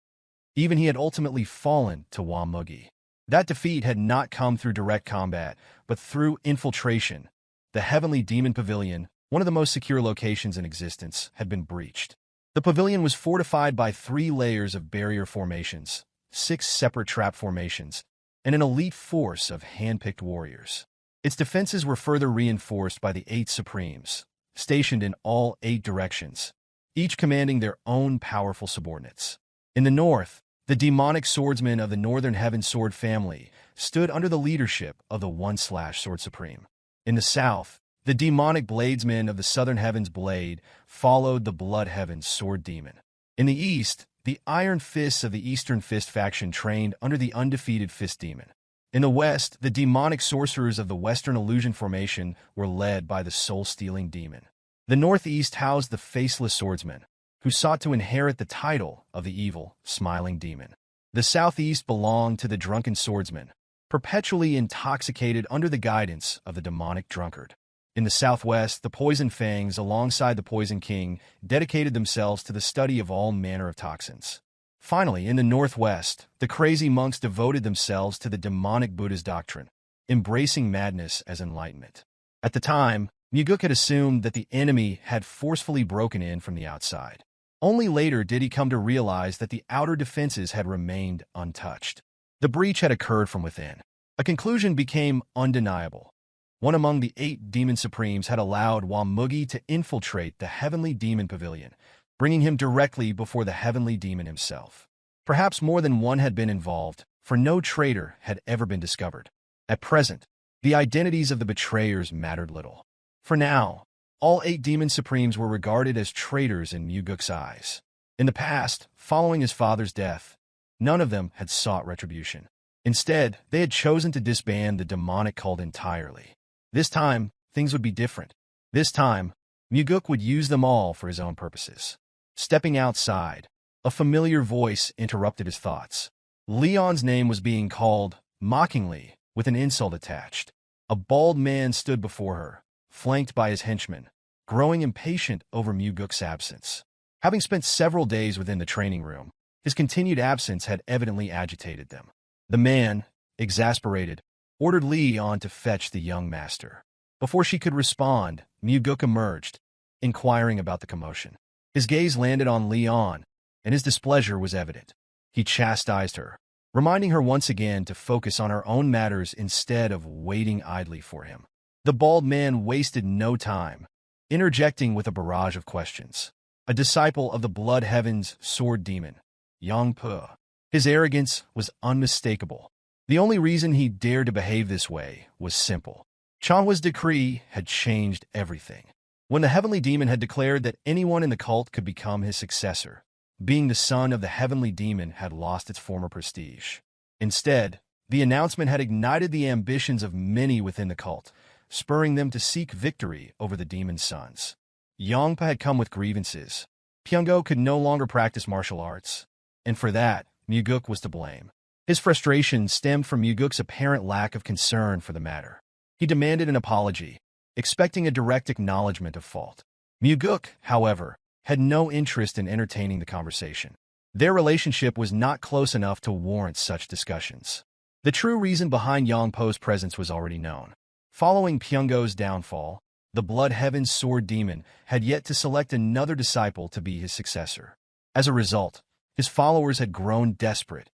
even he had ultimately fallen to Mugeuk. That defeat had not come through direct combat, but through infiltration. The Heavenly Demon Pavilion, one of the most secure locations in existence, had been breached. The pavilion was fortified by 3 layers of barrier formations, 6 separate trap formations, and an elite force of hand-picked warriors. Its defenses were further reinforced by the 8 Supremes, stationed in all 8 directions, each commanding their own powerful subordinates. In the north, the demonic swordsmen of the Northern Heaven Sword family stood under the leadership of the One-Sword Supreme. In the south, the demonic bladesmen of the Southern Heavens Blade followed the Blood Heaven's Sword Demon. In the east, the Iron Fists of the Eastern Fist faction trained under the undefeated Fist Demon. In the west, the demonic sorcerers of the Western Illusion Formation were led by the Soul-Stealing Demon. The northeast housed the Faceless Swordsman, who sought to inherit the title of the evil, Smiling Demon. The southeast belonged to the Drunken Swordsman, perpetually intoxicated under the guidance of the demonic drunkard. In the southwest, the Poison Fangs, alongside the Poison King, dedicated themselves to the study of all manner of toxins. Finally, in the northwest, the Crazy Monks devoted themselves to the demonic Buddha's doctrine, embracing madness as enlightenment. At the time, Mugeuk had assumed that the enemy had forcefully broken in from the outside. Only later did he come to realize that the outer defenses had remained untouched. The breach had occurred from within. A conclusion became undeniable. One among the 8 Demon Supremes had allowed Mugeuk to infiltrate the Heavenly Demon Pavilion, bringing him directly before the Heavenly Demon himself. Perhaps more than one had been involved, for no traitor had ever been discovered. At present, the identities of the betrayers mattered little. For now, all 8 Demon Supremes were regarded as traitors in Mugeuk's eyes. In the past, following his father's death, none of them had sought retribution. Instead, they had chosen to disband the demonic cult entirely. This time, things would be different. This time, Mugeuk would use them all for his own purposes. Stepping outside, a familiar voice interrupted his thoughts. Leon's name was being called, mockingly, with an insult attached. A bald man stood before her, flanked by his henchmen, growing impatient over Mugeuk's absence. Having spent several days within the training room, his continued absence had evidently agitated them. The man, exasperated, ordered Leon to fetch the young master. Before she could respond, Mugeuk emerged, inquiring about the commotion. His gaze landed on Leon, and his displeasure was evident. He chastised her, reminding her once again to focus on her own matters instead of waiting idly for him. The bald man wasted no time, interjecting with a barrage of questions. A disciple of the Blood Heaven's Sword Demon, Yangpu. His arrogance was unmistakable. The only reason he dared to behave this way was simple. Chanhua's decree had changed everything. When the Heavenly Demon had declared that anyone in the cult could become his successor, being the son of the Heavenly Demon had lost its former prestige. Instead, the announcement had ignited the ambitions of many within the cult, spurring them to seek victory over the demon's sons. Yangpa had come with grievances. Pyongo could no longer practice martial arts, and for that, Mugeuk was to blame. His frustration stemmed from Mugeuk's apparent lack of concern for the matter. He demanded an apology, expecting a direct acknowledgement of fault. Mugeuk, however, had no interest in entertaining the conversation. Their relationship was not close enough to warrant such discussions. The true reason behind Yangpo's presence was already known. Following Pyongo's downfall, the Blood Heaven's Sword Demon had yet to select another disciple to be his successor. As a result, his followers had grown desperate,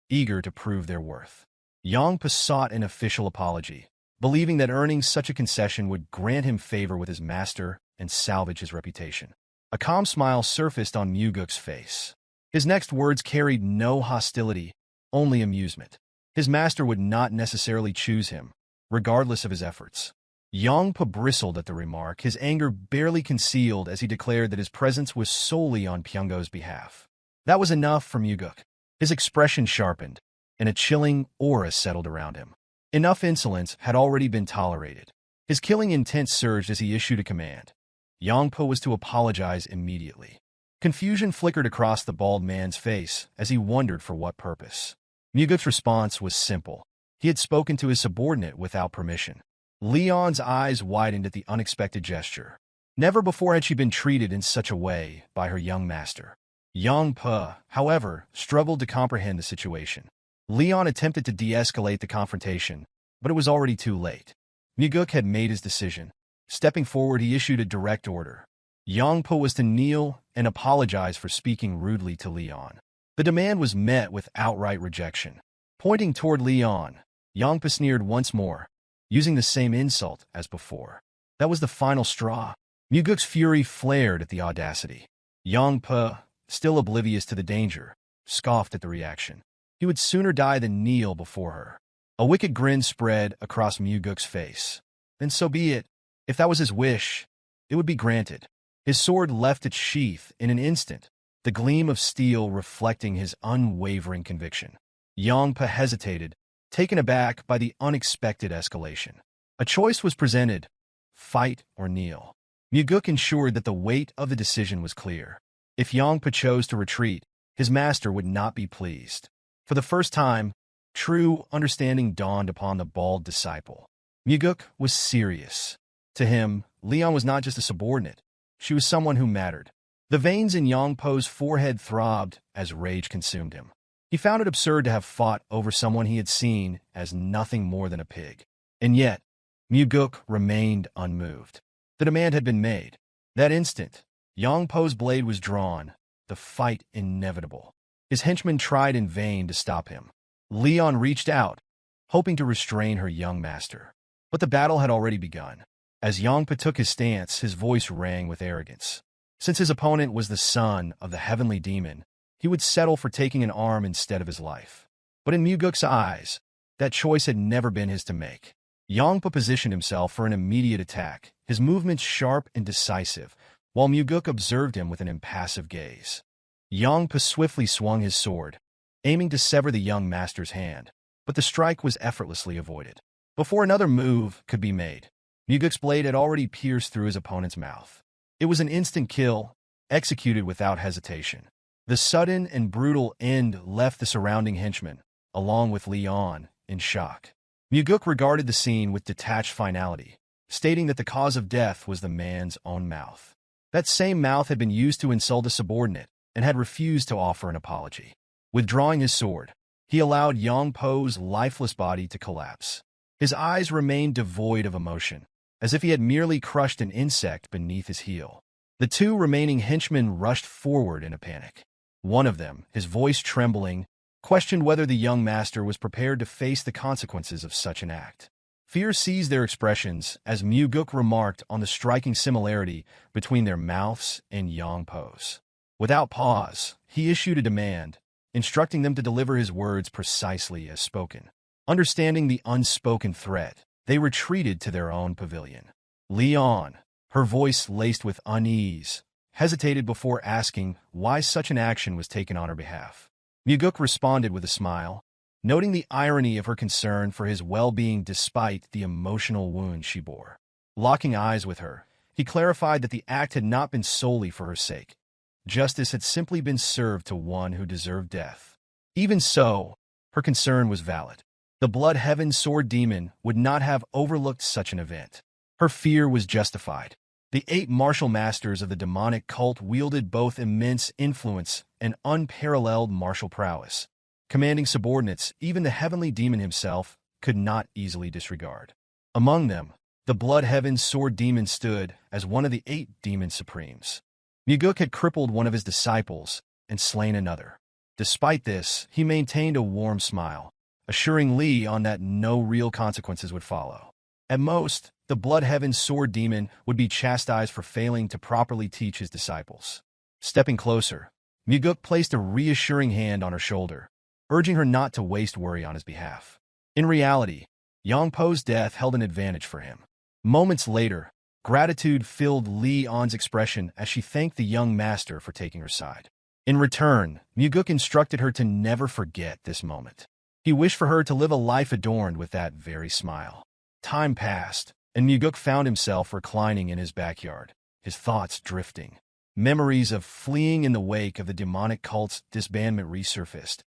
eager to prove their worth. Yangpa sought an official apology, believing that earning such a concession would grant him favor with his master and salvage his reputation. A calm smile surfaced on Mugeuk's face. His next words carried no hostility, only amusement. His master would not necessarily choose him, regardless of his efforts. Yangpa bristled at the remark, his anger barely concealed as he declared that his presence was solely on Pyongo's behalf. That was enough for Mugeuk. His expression sharpened, and a chilling aura settled around him. Enough insolence had already been tolerated. His killing intent surged as he issued a command. Yongpo was to apologize immediately. Confusion flickered across the bald man's face as he wondered for what purpose. Mugeuk's response was simple. He had spoken to his subordinate without permission. Leon's eyes widened at the unexpected gesture. Never before had she been treated in such a way by her young master. Yongpo, however, struggled to comprehend the situation. Leon attempted to de-escalate the confrontation, but it was already too late. Mugeuk had made his decision. Stepping forward, he issued a direct order. Yongpo was to kneel and apologize for speaking rudely to Leon. The demand was met with outright rejection. Pointing toward Leon, Yongpo sneered once more, using the same insult as before. That was the final straw. Mugeuk's fury flared at the audacity. Yongpo, still oblivious to the danger, scoffed at the reaction. He would sooner die than kneel before her. A wicked grin spread across Mugeuk's face. Then so be it. If that was his wish, it would be granted. His sword left its sheath in an instant, the gleam of steel reflecting his unwavering conviction. Yongpo hesitated, taken aback by the unexpected escalation. A choice was presented: fight or kneel. Mugeuk ensured that the weight of the decision was clear. If Yongpo chose to retreat, his master would not be pleased. For the first time, true understanding dawned upon the bald disciple. Mugeuk was serious. To him, Leon was not just a subordinate. She was someone who mattered. The veins in Yongpo's forehead throbbed as rage consumed him. He found it absurd to have fought over someone he had seen as nothing more than a pig. And yet, Mugeuk remained unmoved. The demand had been made. That instant, Yongpo's blade was drawn, the fight inevitable. His henchmen tried in vain to stop him. Leon reached out, hoping to restrain her young master. But the battle had already begun. As Yongpo took his stance, his voice rang with arrogance. Since his opponent was the son of the heavenly demon, he would settle for taking an arm instead of his life. But in Mugeuk's eyes, that choice had never been his to make. Yongpo positioned himself for an immediate attack, his movements sharp and decisive, while Mugeuk observed him with an impassive gaze. Yongpo swiftly swung his sword, aiming to sever the young master's hand, but the strike was effortlessly avoided. Before another move could be made, Mugeuk's blade had already pierced through his opponent's mouth. It was an instant kill, executed without hesitation. The sudden and brutal end left the surrounding henchmen, along with Leon, in shock. Mugeuk regarded the scene with detached finality, stating that the cause of death was the man's own mouth. That same mouth had been used to insult a subordinate and had refused to offer an apology. Withdrawing his sword, he allowed Yongpo's lifeless body to collapse. His eyes remained devoid of emotion, as if he had merely crushed an insect beneath his heel. The two remaining henchmen rushed forward in a panic. One of them, his voice trembling, questioned whether the young master was prepared to face the consequences of such an act. Fear seized their expressions as Mugeuk remarked on the striking similarity between their mouths and Yongpo's. Without pause, he issued a demand, instructing them to deliver his words precisely as spoken. Understanding the unspoken threat, they retreated to their own pavilion. Leon, her voice laced with unease, hesitated before asking why such an action was taken on her behalf. Mugeuk responded with a smile, noting the irony of her concern for his well-being despite the emotional wound she bore. Locking eyes with her, he clarified that the act had not been solely for her sake. Justice had simply been served to one who deserved death. Even so, her concern was valid. The Blood Heaven Sword Demon would not have overlooked such an event. Her fear was justified. The 8 martial masters of the demonic cult wielded both immense influence and unparalleled martial prowess. Commanding subordinates, even the heavenly demon himself, could not easily disregard. Among them, the Blood Heaven Sword Demon stood as one of the 8 demon supremes. Mugeuk had crippled one of his disciples and slain another. Despite this, he maintained a warm smile, assuring Leon that no real consequences would follow. At most, the Blood Heaven Sword Demon would be chastised for failing to properly teach his disciples. Stepping closer, Mugeuk placed a reassuring hand on her shoulder, urging her not to waste worry on his behalf. In reality, Yongpo's death held an advantage for him. Moments later, gratitude filled Leon's expression as she thanked the young master for taking her side. In return, Mugeuk instructed her to never forget this moment. He wished for her to live a life adorned with that very smile. Time passed, and Mugeuk found himself reclining in his backyard, his thoughts drifting. Memories of fleeing in the wake of the demonic cult's disbandment resurfaced,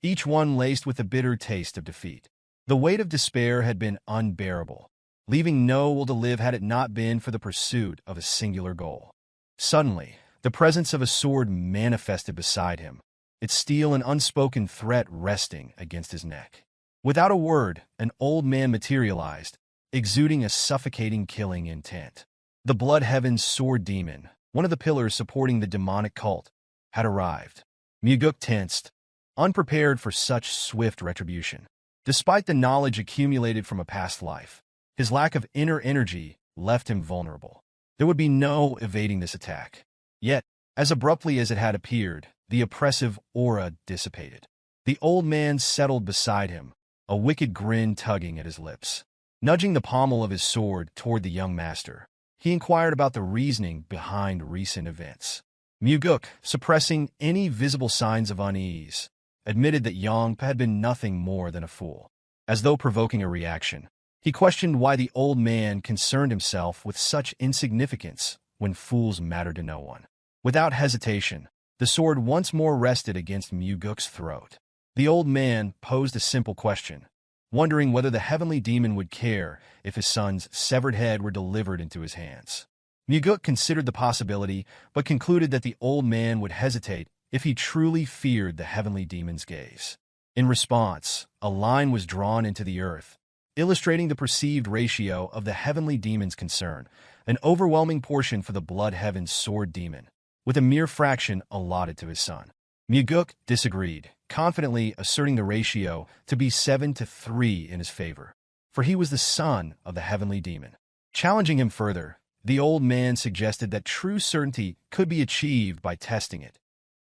each one laced with a bitter taste of defeat. The weight of despair had been unbearable, leaving no will to live had it not been for the pursuit of a singular goal. Suddenly, the presence of a sword manifested beside him, its steel an unspoken threat resting against his neck. Without a word, an old man materialized, exuding a suffocating killing intent. The Blood Heaven's sword demon, one of the pillars supporting the demonic cult, had arrived. Mugeuk tensed, unprepared for such swift retribution. Despite the knowledge accumulated from a past life, his lack of inner energy left him vulnerable. There would be no evading this attack. Yet, as abruptly as it had appeared, the oppressive aura dissipated. The old man settled beside him, a wicked grin tugging at his lips. Nudging the pommel of his sword toward the young master, he inquired about the reasoning behind recent events. Mugeuk, suppressing any visible signs of unease, admitted that Yongpa had been nothing more than a fool. As though provoking a reaction, he questioned why the old man concerned himself with such insignificance when fools mattered to no one. Without hesitation, the sword once more rested against Mugeuk's throat. The old man posed a simple question, wondering whether the heavenly demon would care if his son's severed head were delivered into his hands. Mugeuk considered the possibility, but concluded that the old man would hesitate if he truly feared the heavenly demon's gaze. In response, a line was drawn into the earth, illustrating the perceived ratio of the heavenly demon's concern, an overwhelming portion for the Blood Heaven's sword demon, with a mere fraction allotted to his son. Mugeuk disagreed, confidently asserting the ratio to be 7-3 in his favor, for he was the son of the heavenly demon. Challenging him further, the old man suggested that true certainty could be achieved by testing it,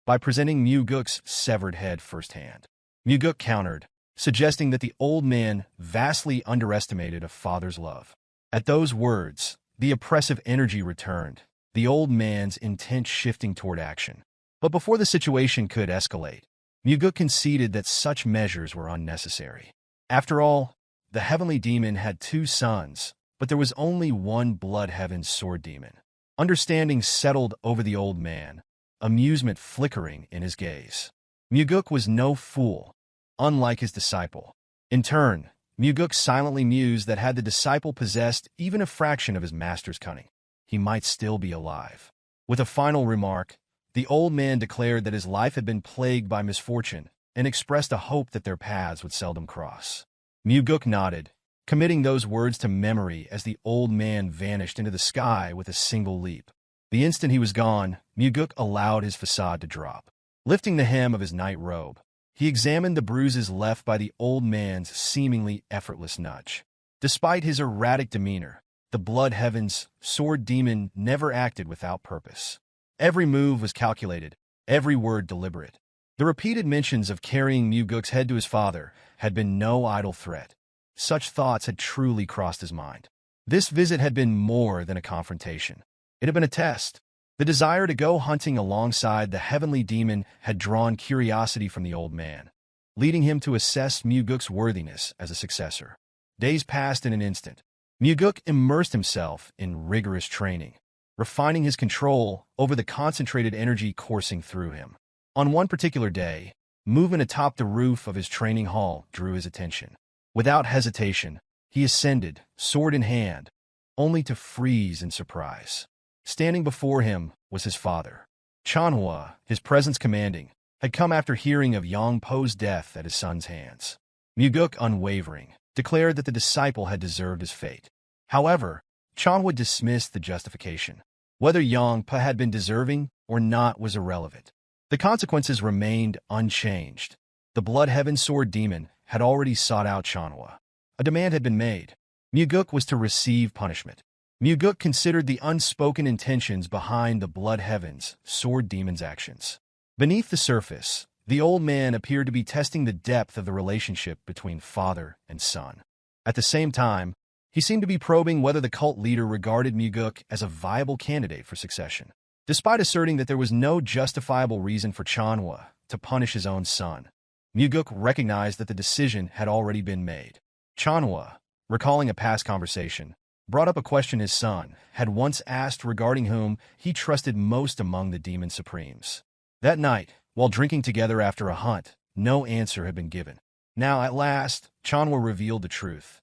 by presenting Mugeuk's severed head firsthand. Mugeuk countered, suggesting that the old man vastly underestimated a father's love. At those words, the oppressive energy returned, the old man's intent shifting toward action. But before the situation could escalate, Mugeuk conceded that such measures were unnecessary. After all, the heavenly demon had 2 sons, but there was only one Blood Heaven's sword demon. Understanding settled over the old man, amusement flickering in his gaze. Mugeuk was no fool, unlike his disciple. In turn, Mugeuk silently mused that had the disciple possessed even a fraction of his master's cunning, he might still be alive. With a final remark, the old man declared that his life had been plagued by misfortune and expressed a hope that their paths would seldom cross. Mugeuk nodded, committing those words to memory as the old man vanished into the sky with a single leap. The instant he was gone, Mugeuk allowed his facade to drop. Lifting the hem of his night robe, he examined the bruises left by the old man's seemingly effortless nudge. Despite his erratic demeanor, the Blood Heaven's sword demon never acted without purpose. Every move was calculated, every word deliberate. The repeated mentions of carrying Mugeuk's head to his father had been no idle threat. Such thoughts had truly crossed his mind. This visit had been more than a confrontation. It had been a test. The desire to go hunting alongside the heavenly demon had drawn curiosity from the old man, leading him to assess Mugeuk's worthiness as a successor. Days passed in an instant. Mugeuk immersed himself in rigorous training, refining his control over the concentrated energy coursing through him. On one particular day, movement atop the roof of his training hall drew his attention. Without hesitation, he ascended, sword in hand, only to freeze in surprise. Standing before him was his father. Manhua, his presence commanding, had come after hearing of Yongpo's death at his son's hands. Mugeuk, unwavering, declared that the disciple had deserved his fate. However, Manhua dismissed the justification. Whether Yongpo had been deserving or not was irrelevant. The consequences remained unchanged. The Blood Heaven sword demon had already sought out Manhua. A demand had been made. Mugeuk was to receive punishment. Mugeuk considered the unspoken intentions behind the Blood Heaven's sword demon's actions. Beneath the surface, the old man appeared to be testing the depth of the relationship between father and son. At the same time, he seemed to be probing whether the cult leader regarded Mugeuk as a viable candidate for succession. Despite asserting that there was no justifiable reason for Manhua to punish his own son, Mugeuk recognized that the decision had already been made. Chanhua, recalling a past conversation, brought up a question his son had once asked regarding whom he trusted most among the demon supremes. That night, while drinking together after a hunt, no answer had been given. Now, at last, Chanhua revealed the truth.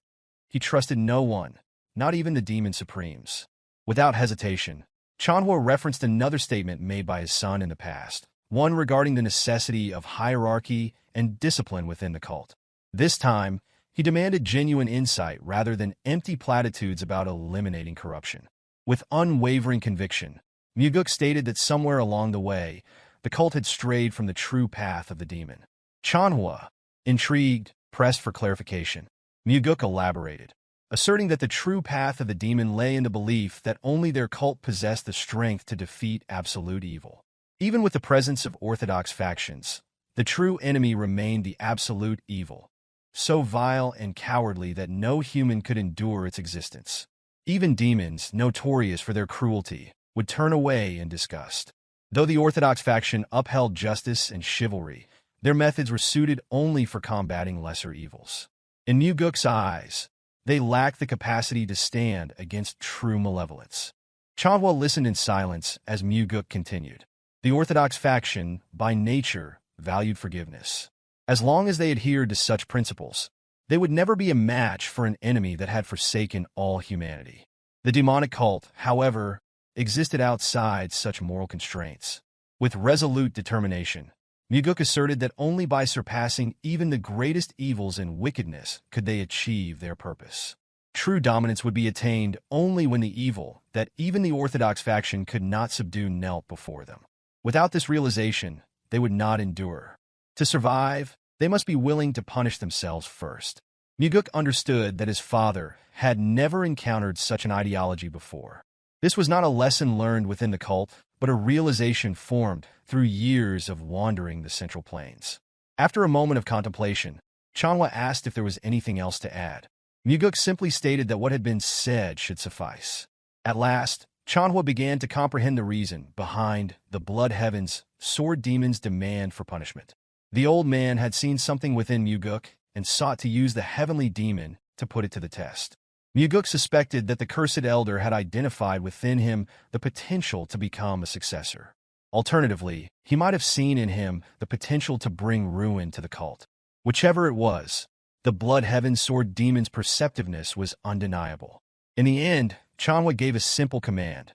He trusted no one, not even the demon supremes. Without hesitation, Chanhua referenced another statement made by his son in the past, one regarding the necessity of hierarchy and discipline within the cult. This time, he demanded genuine insight rather than empty platitudes about eliminating corruption. With unwavering conviction, Mugeuk stated that somewhere along the way, the cult had strayed from the true path of the demon. Chanhua, intrigued, pressed for clarification. Mugeuk elaborated, asserting that the true path of the demon lay in the belief that only their cult possessed the strength to defeat absolute evil. Even with the presence of orthodox factions, the true enemy remained the absolute evil, so vile and cowardly that no human could endure its existence. Even demons, notorious for their cruelty, would turn away in disgust. Though the orthodox faction upheld justice and chivalry, their methods were suited only for combating lesser evils. In Mugeuk's eyes, they lacked the capacity to stand against true malevolence. Chanhua listened in silence as Mugeuk continued. The orthodox faction, by nature, valued forgiveness. As long as they adhered to such principles, they would never be a match for an enemy that had forsaken all humanity. The demonic cult, however, existed outside such moral constraints. With resolute determination, Mugeuk asserted that only by surpassing even the greatest evils and wickedness could they achieve their purpose. True dominance would be attained only when the evil that even the orthodox faction could not subdue knelt before them. Without this realization, they would not endure. To survive, they must be willing to punish themselves first. Mugeuk understood that his father had never encountered such an ideology before. This was not a lesson learned within the cult, but a realization formed through years of wandering the Central Plains. After a moment of contemplation, Chanhua asked if there was anything else to add. Mugeuk simply stated that what had been said should suffice. At last, Chanhua began to comprehend the reason behind the Blood Heaven's sword demon's demand for punishment. The old man had seen something within Mugeuk and sought to use the heavenly demon to put it to the test. Mugeuk suspected that the cursed elder had identified within him the potential to become a successor. Alternatively, he might have seen in him the potential to bring ruin to the cult. Whichever it was, the Blood Heaven sword demon's perceptiveness was undeniable. In the end, Chanhua gave a simple command.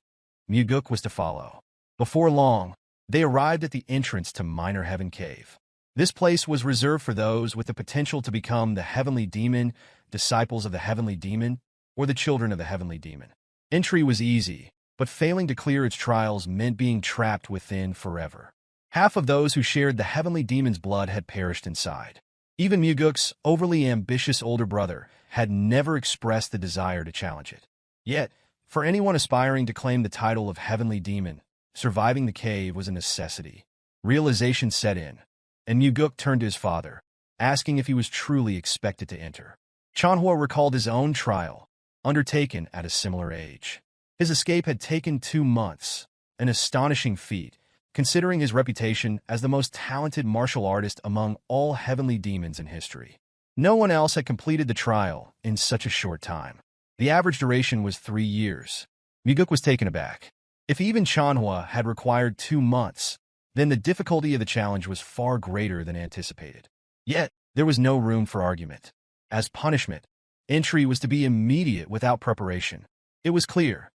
Mugeuk was to follow. Before long, they arrived at the entrance to Minor Heaven Cave. This place was reserved for those with the potential to become the Heavenly Demon, disciples of the Heavenly Demon, or the children of the Heavenly Demon. Entry was easy, but failing to clear its trials meant being trapped within forever. Half of those who shared the Heavenly Demon's blood had perished inside. Even Mugeuk's overly ambitious older brother had never expressed the desire to challenge it. Yet, for anyone aspiring to claim the title of Heavenly Demon, surviving the cave was a necessity. Realization set in, and Mugeuk turned to his father, asking if he was truly expected to enter. Chanhua recalled his own trial, undertaken at a similar age. His escape had taken 2 months, an astonishing feat, considering his reputation as the most talented martial artist among all heavenly demons in history. No one else had completed the trial in such a short time. The average duration was 3 years. Mugeuk was taken aback. If even Chanhua had required 2 months, then the difficulty of the challenge was far greater than anticipated. Yet, there was no room for argument. As punishment, entry was to be immediate without preparation. It was clear.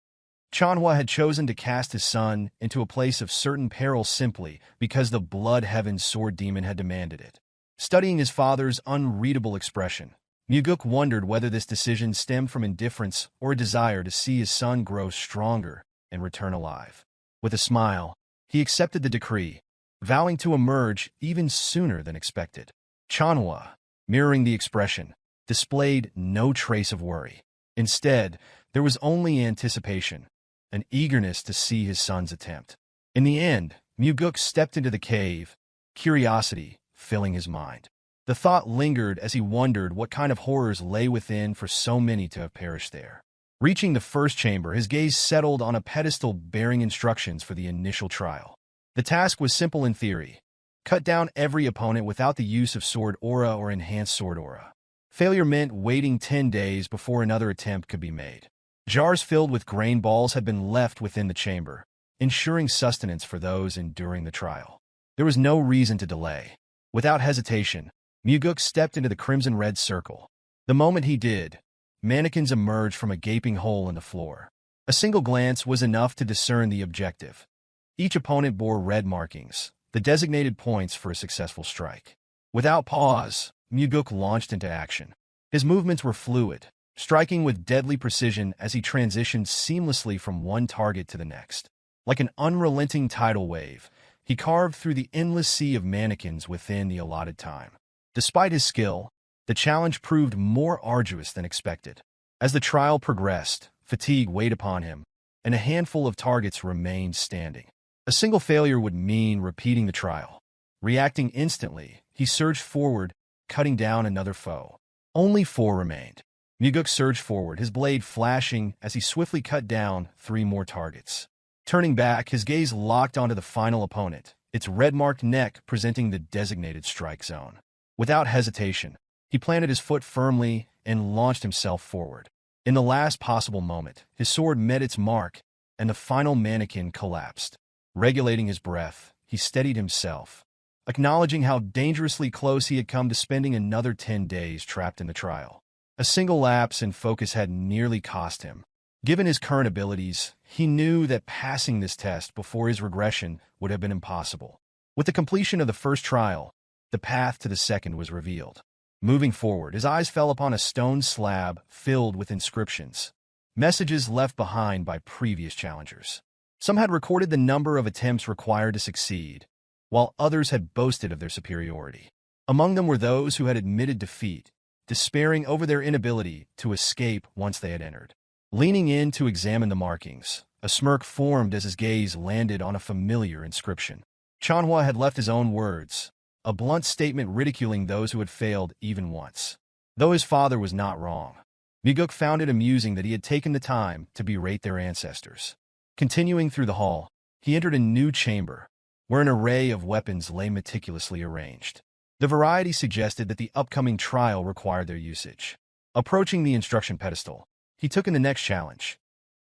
Chanhua had chosen to cast his son into a place of certain peril simply because the Blood Heaven sword demon had demanded it. Studying his father's unreadable expression, Mugeuk wondered whether this decision stemmed from indifference or a desire to see his son grow stronger and return alive. With a smile, he accepted the decree, vowing to emerge even sooner than expected. Chanhua, mirroring the expression, displayed no trace of worry. Instead, there was only anticipation, an eagerness to see his son's attempt. In the end, Mugeuk stepped into the cave, curiosity filling his mind. The thought lingered as he wondered what kind of horrors lay within for so many to have perished there. Reaching the first chamber, his gaze settled on a pedestal bearing instructions for the initial trial. The task was simple in theory. cut down every opponent without the use of sword aura or enhanced sword aura. Failure meant waiting 10 days before another attempt could be made. Jars filled with grain balls had been left within the chamber, ensuring sustenance for those enduring the trial. There was no reason to delay. Without hesitation, Mugeuk stepped into the crimson-red circle. The moment he did, mannequins emerged from a gaping hole in the floor. A single glance was enough to discern the objective. Each opponent bore red markings, the designated points for a successful strike. Without pause, Mugeuk launched into action. His movements were fluid, striking with deadly precision as he transitioned seamlessly from one target to the next. Like an unrelenting tidal wave, he carved through the endless sea of mannequins within the allotted time. Despite his skill, the challenge proved more arduous than expected. As the trial progressed, fatigue weighed upon him, and a handful of targets remained standing. A single failure would mean repeating the trial. Reacting instantly, he surged forward, cutting down another foe. Only 4 remained. Mugeuk surged forward, his blade flashing as he swiftly cut down 3 more targets. Turning back, his gaze locked onto the final opponent, its red-marked neck presenting the designated strike zone. Without hesitation, he planted his foot firmly and launched himself forward. In the last possible moment, his sword met its mark, and the final mannequin collapsed. Regulating his breath, he steadied himself, acknowledging how dangerously close he had come to spending another 10 days trapped in the trial. A single lapse in focus had nearly cost him. Given his current abilities, he knew that passing this test before his regression would have been impossible. With the completion of the first trial, the path to the second was revealed. Moving forward, his eyes fell upon a stone slab filled with inscriptions, messages left behind by previous challengers. Some had recorded the number of attempts required to succeed, while others had boasted of their superiority. Among them were those who had admitted defeat, despairing over their inability to escape once they had entered. Leaning in to examine the markings, a smirk formed as his gaze landed on a familiar inscription. Chanhua had left his own words, a blunt statement ridiculing those who had failed even once. Though his father was not wrong, Mugeuk found it amusing that he had taken the time to berate their ancestors. Continuing through the hall, he entered a new chamber, where an array of weapons lay meticulously arranged. The variety suggested that the upcoming trial required their usage. Approaching the instruction pedestal, he took in the next challenge.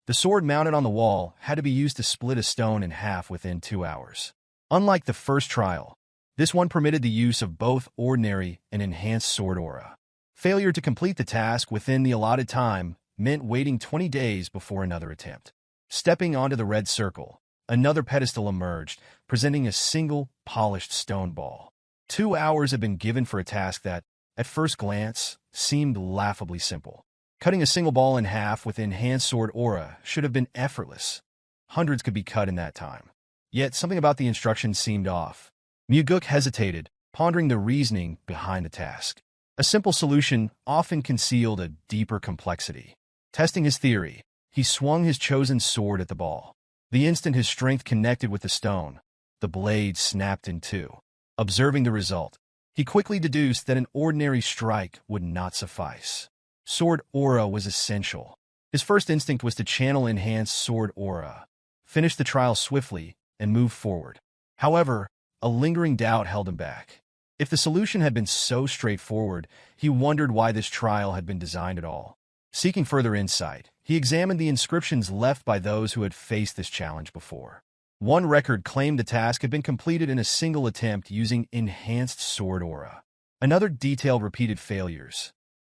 The sword mounted on the wall had to be used to split a stone in half within 2 hours. Unlike the first trial, this one permitted the use of both ordinary and enhanced sword aura. Failure to complete the task within the allotted time meant waiting 20 days before another attempt. Stepping onto the red circle, another pedestal emerged, presenting a single, polished stone ball. 2 hours had been given for a task that, at first glance, seemed laughably simple. Cutting a single ball in half with enhanced sword aura should have been effortless. Hundreds could be cut in that time. Yet something about the instructions seemed off. Mugeuk hesitated, pondering the reasoning behind the task. A simple solution often concealed a deeper complexity. Testing his theory, he swung his chosen sword at the ball. The instant his strength connected with the stone, the blade snapped in two. Observing the result, he quickly deduced that an ordinary strike would not suffice. Sword aura was essential. His first instinct was to channel enhanced sword aura, finish the trial swiftly, and move forward. However, a lingering doubt held him back. If the solution had been so straightforward, he wondered why this trial had been designed at all. Seeking further insight, he examined the inscriptions left by those who had faced this challenge before. One record claimed the task had been completed in a single attempt using enhanced sword aura. Another detailed repeated failures.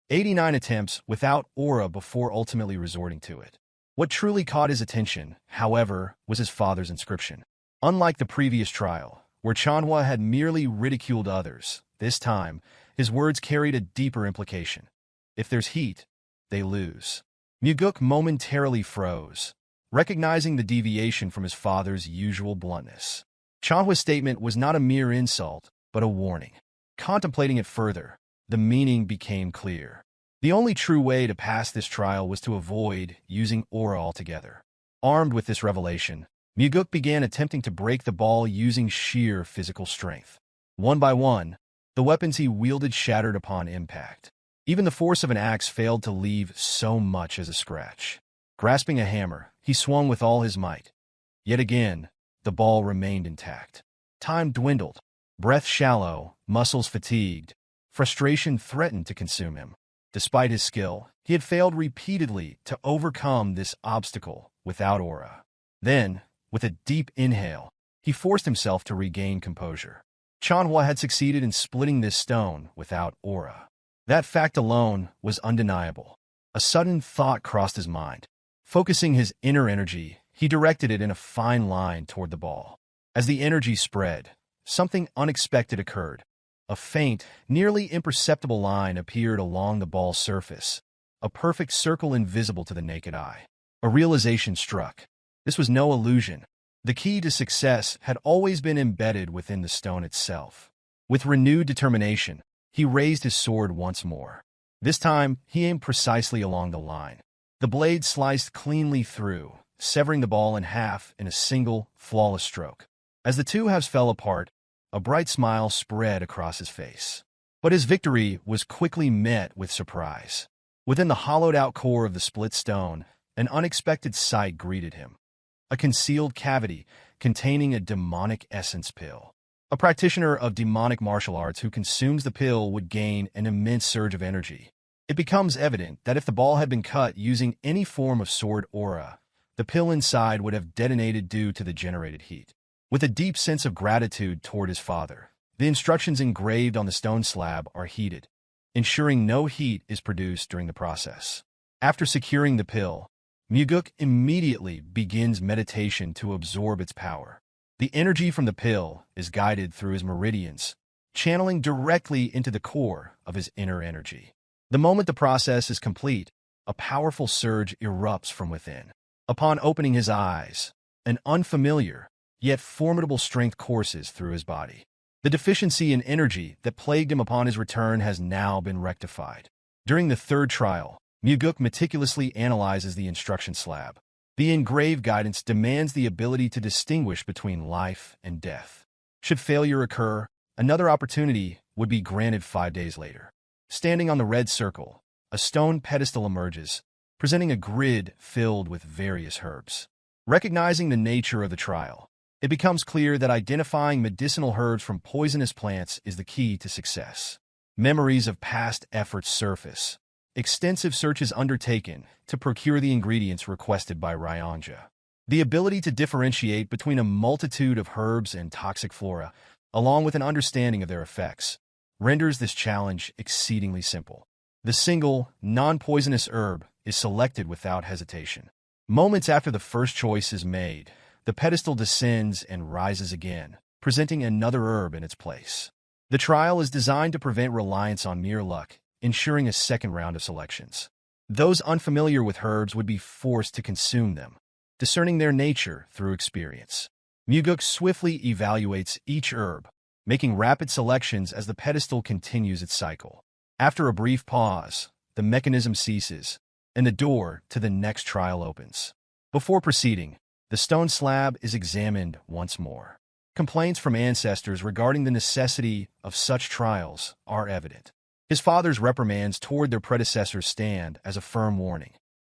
89 attempts without aura before ultimately resorting to it. What truly caught his attention, however, was his father's inscription. Unlike the previous trial, where Chanhua had merely ridiculed others, this time, his words carried a deeper implication. If there's heat, they lose. Mugeuk momentarily froze, recognizing the deviation from his father's usual bluntness. Chanhua's statement was not a mere insult, but a warning. Contemplating it further, the meaning became clear. The only true way to pass this trial was to avoid using aura altogether. Armed with this revelation, Mugeuk began attempting to break the ball using sheer physical strength. One by one, the weapons he wielded shattered upon impact. Even the force of an axe failed to leave so much as a scratch. Grasping a hammer, he swung with all his might. Yet again, the ball remained intact. Time dwindled, Breath shallow, muscles fatigued, frustration threatened to consume him. Despite his skill, he had failed repeatedly to overcome this obstacle without aura. Then, with a deep inhale, he forced himself to regain composure. Manhwa had succeeded in splitting this stone without aura. That fact alone was undeniable. A sudden thought crossed his mind. Focusing his inner energy, he directed it in a fine line toward the ball. As the energy spread, something unexpected occurred. A faint, nearly imperceptible line appeared along the ball's surface, a perfect circle invisible to the naked eye. A realization struck. This was no illusion. The key to success had always been embedded within the stone itself. With renewed determination, he raised his sword once more. This time, he aimed precisely along the line. The blade sliced cleanly through, severing the ball in half in a single, flawless stroke. As the two halves fell apart, a bright smile spread across his face. But his victory was quickly met with surprise. Within the hollowed-out core of the split stone, an unexpected sight greeted him. A concealed cavity containing a demonic essence pill. A practitioner of demonic martial arts who consumes the pill would gain an immense surge of energy. It becomes evident that if the ball had been cut using any form of sword aura, the pill inside would have detonated due to the generated heat. With a deep sense of gratitude toward his father, the instructions engraved on the stone slab are heated, ensuring no heat is produced during the process. After securing the pill, Mugeuk immediately begins meditation to absorb its power. The energy from the pill is guided through his meridians, channeling directly into the core of his inner energy. The moment the process is complete, a powerful surge erupts from within. Upon opening his eyes, an unfamiliar, yet formidable strength courses through his body. The deficiency in energy that plagued him upon his return has now been rectified. During the third trial, Mugeuk meticulously analyzes the instruction slab. The engraved guidance demands the ability to distinguish between life and death. Should failure occur, another opportunity would be granted 5 days later. Standing on the red circle, a stone pedestal emerges, presenting a grid filled with various herbs. Recognizing the nature of the trial, it becomes clear that identifying medicinal herbs from poisonous plants is the key to success. Memories of past efforts surface. Extensive searches undertaken to procure the ingredients requested by Ryanja. The ability to differentiate between a multitude of herbs and toxic flora, along with an understanding of their effects, renders this challenge exceedingly simple. The single, non-poisonous herb is selected without hesitation. Moments after the first choice is made, the pedestal descends and rises again, presenting another herb in its place. The trial is designed to prevent reliance on mere luck, ensuring a second round of selections. Those unfamiliar with herbs would be forced to consume them, discerning their nature through experience. Mugeuk swiftly evaluates each herb, making rapid selections as the pedestal continues its cycle. After a brief pause, the mechanism ceases, and the door to the next trial opens. Before proceeding, the stone slab is examined once more. Complaints from ancestors regarding the necessity of such trials are evident. His father's reprimands toward their predecessors stand as a firm warning.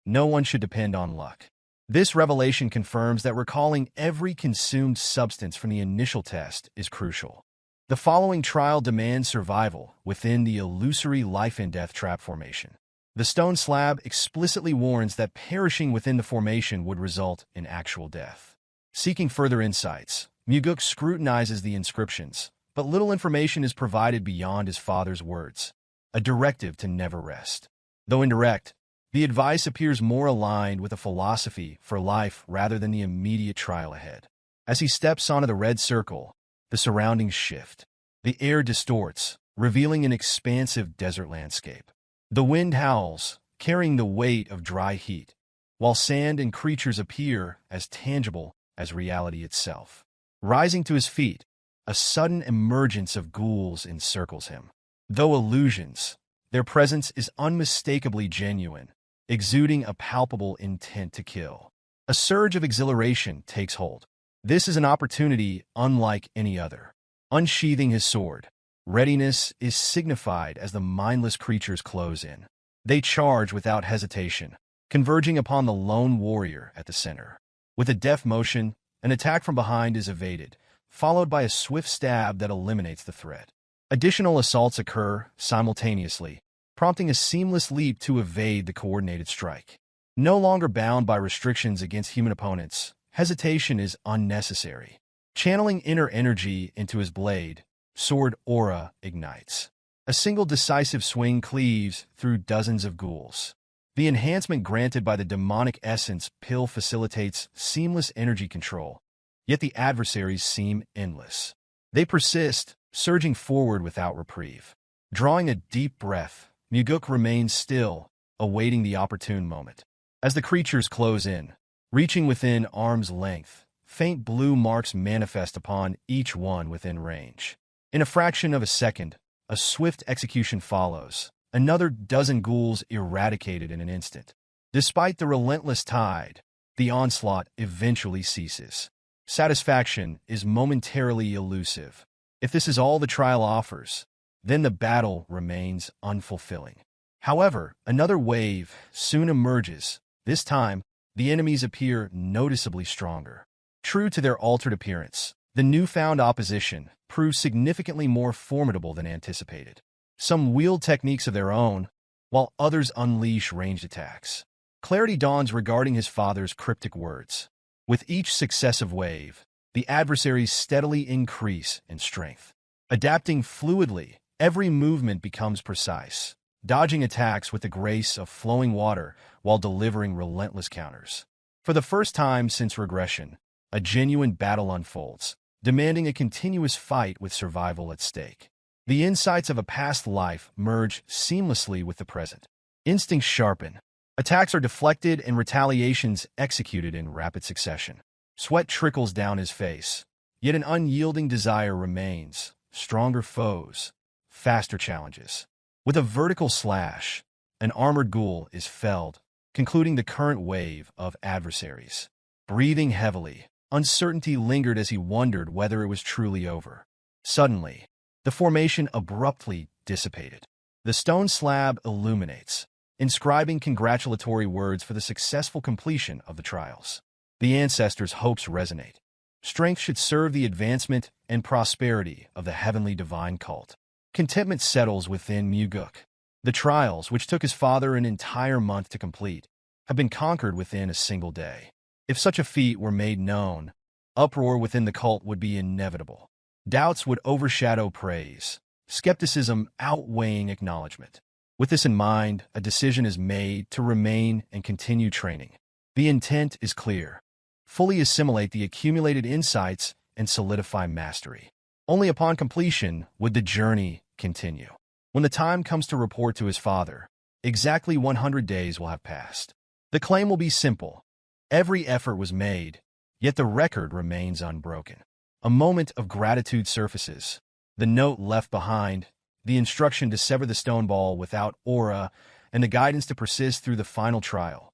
No one should depend on luck. This revelation confirms that recalling every consumed substance from the initial test is crucial. The following trial demands survival within the illusory life-and-death trap formation. The stone slab explicitly warns that perishing within the formation would result in actual death. Seeking further insights, Mugeuk scrutinizes the inscriptions, but little information is provided beyond his father's words. A directive to never rest. Though indirect, the advice appears more aligned with a philosophy for life rather than the immediate trial ahead. As he steps onto the red circle, the surroundings shift. The air distorts, revealing an expansive desert landscape. The wind howls, carrying the weight of dry heat, while sand and creatures appear as tangible as reality itself. Rising to his feet, a sudden emergence of ghouls encircles him. Though illusions, their presence is unmistakably genuine, exuding a palpable intent to kill. A surge of exhilaration takes hold. This is an opportunity unlike any other. Unsheathing his sword, readiness is signified as the mindless creatures close in. They charge without hesitation, converging upon the lone warrior at the center. With a deft motion, an attack from behind is evaded, followed by a swift stab that eliminates the threat. Additional assaults occur simultaneously, prompting a seamless leap to evade the coordinated strike. No longer bound by restrictions against human opponents, hesitation is unnecessary. Channeling inner energy into his blade, sword aura ignites. A single decisive swing cleaves through dozens of ghouls. The enhancement granted by the demonic essence pill facilitates seamless energy control, yet the adversaries seem endless. They persist, surging forward without reprieve. Drawing a deep breath, Mugeuk remains still, awaiting the opportune moment. As the creatures close in, reaching within arm's length, faint blue marks manifest upon each one within range. In a fraction of a second, a swift execution follows, another dozen ghouls eradicated in an instant. Despite the relentless tide, the onslaught eventually ceases. Satisfaction is momentarily elusive. If this is all the trial offers, then the battle remains unfulfilling. However, another wave soon emerges. This time, the enemies appear noticeably stronger. True to their altered appearance, the newfound opposition proves significantly more formidable than anticipated. Some wield techniques of their own, while others unleash ranged attacks. Clarity dawns regarding his father's cryptic words. With each successive wave, the adversaries steadily increase in strength. Adapting fluidly, every movement becomes precise, dodging attacks with the grace of flowing water while delivering relentless counters. For the first time since Regression, a genuine battle unfolds, demanding a continuous fight with survival at stake. The insights of a past life merge seamlessly with the present. Instincts sharpen. Attacks are deflected and retaliations executed in rapid succession. Sweat trickles down his face, yet an unyielding desire remains. Stronger foes, faster challenges. With a vertical slash, an armored ghoul is felled, concluding the current wave of adversaries. Breathing heavily, uncertainty lingered as he wondered whether it was truly over. Suddenly, the formation abruptly dissipated. The stone slab illuminates, inscribing congratulatory words for the successful completion of the trials. The ancestors' hopes resonate. Strength should serve the advancement and prosperity of the heavenly divine cult. Contentment settles within Mugeuk. The trials, which took his father an entire month to complete, have been conquered within a single day. If such a feat were made known, uproar within the cult would be inevitable. Doubts would overshadow praise, skepticism outweighing acknowledgement. With this in mind, a decision is made to remain and continue training. The intent is clear. Fully assimilate the accumulated insights and solidify mastery. Only upon completion would the journey continue. When the time comes to report to his father, exactly 100 days will have passed. The claim will be simple. Every effort was made, yet the record remains unbroken. A moment of gratitude surfaces. The note left behind, the instruction to sever the stone ball without aura, and the guidance to persist through the final trial.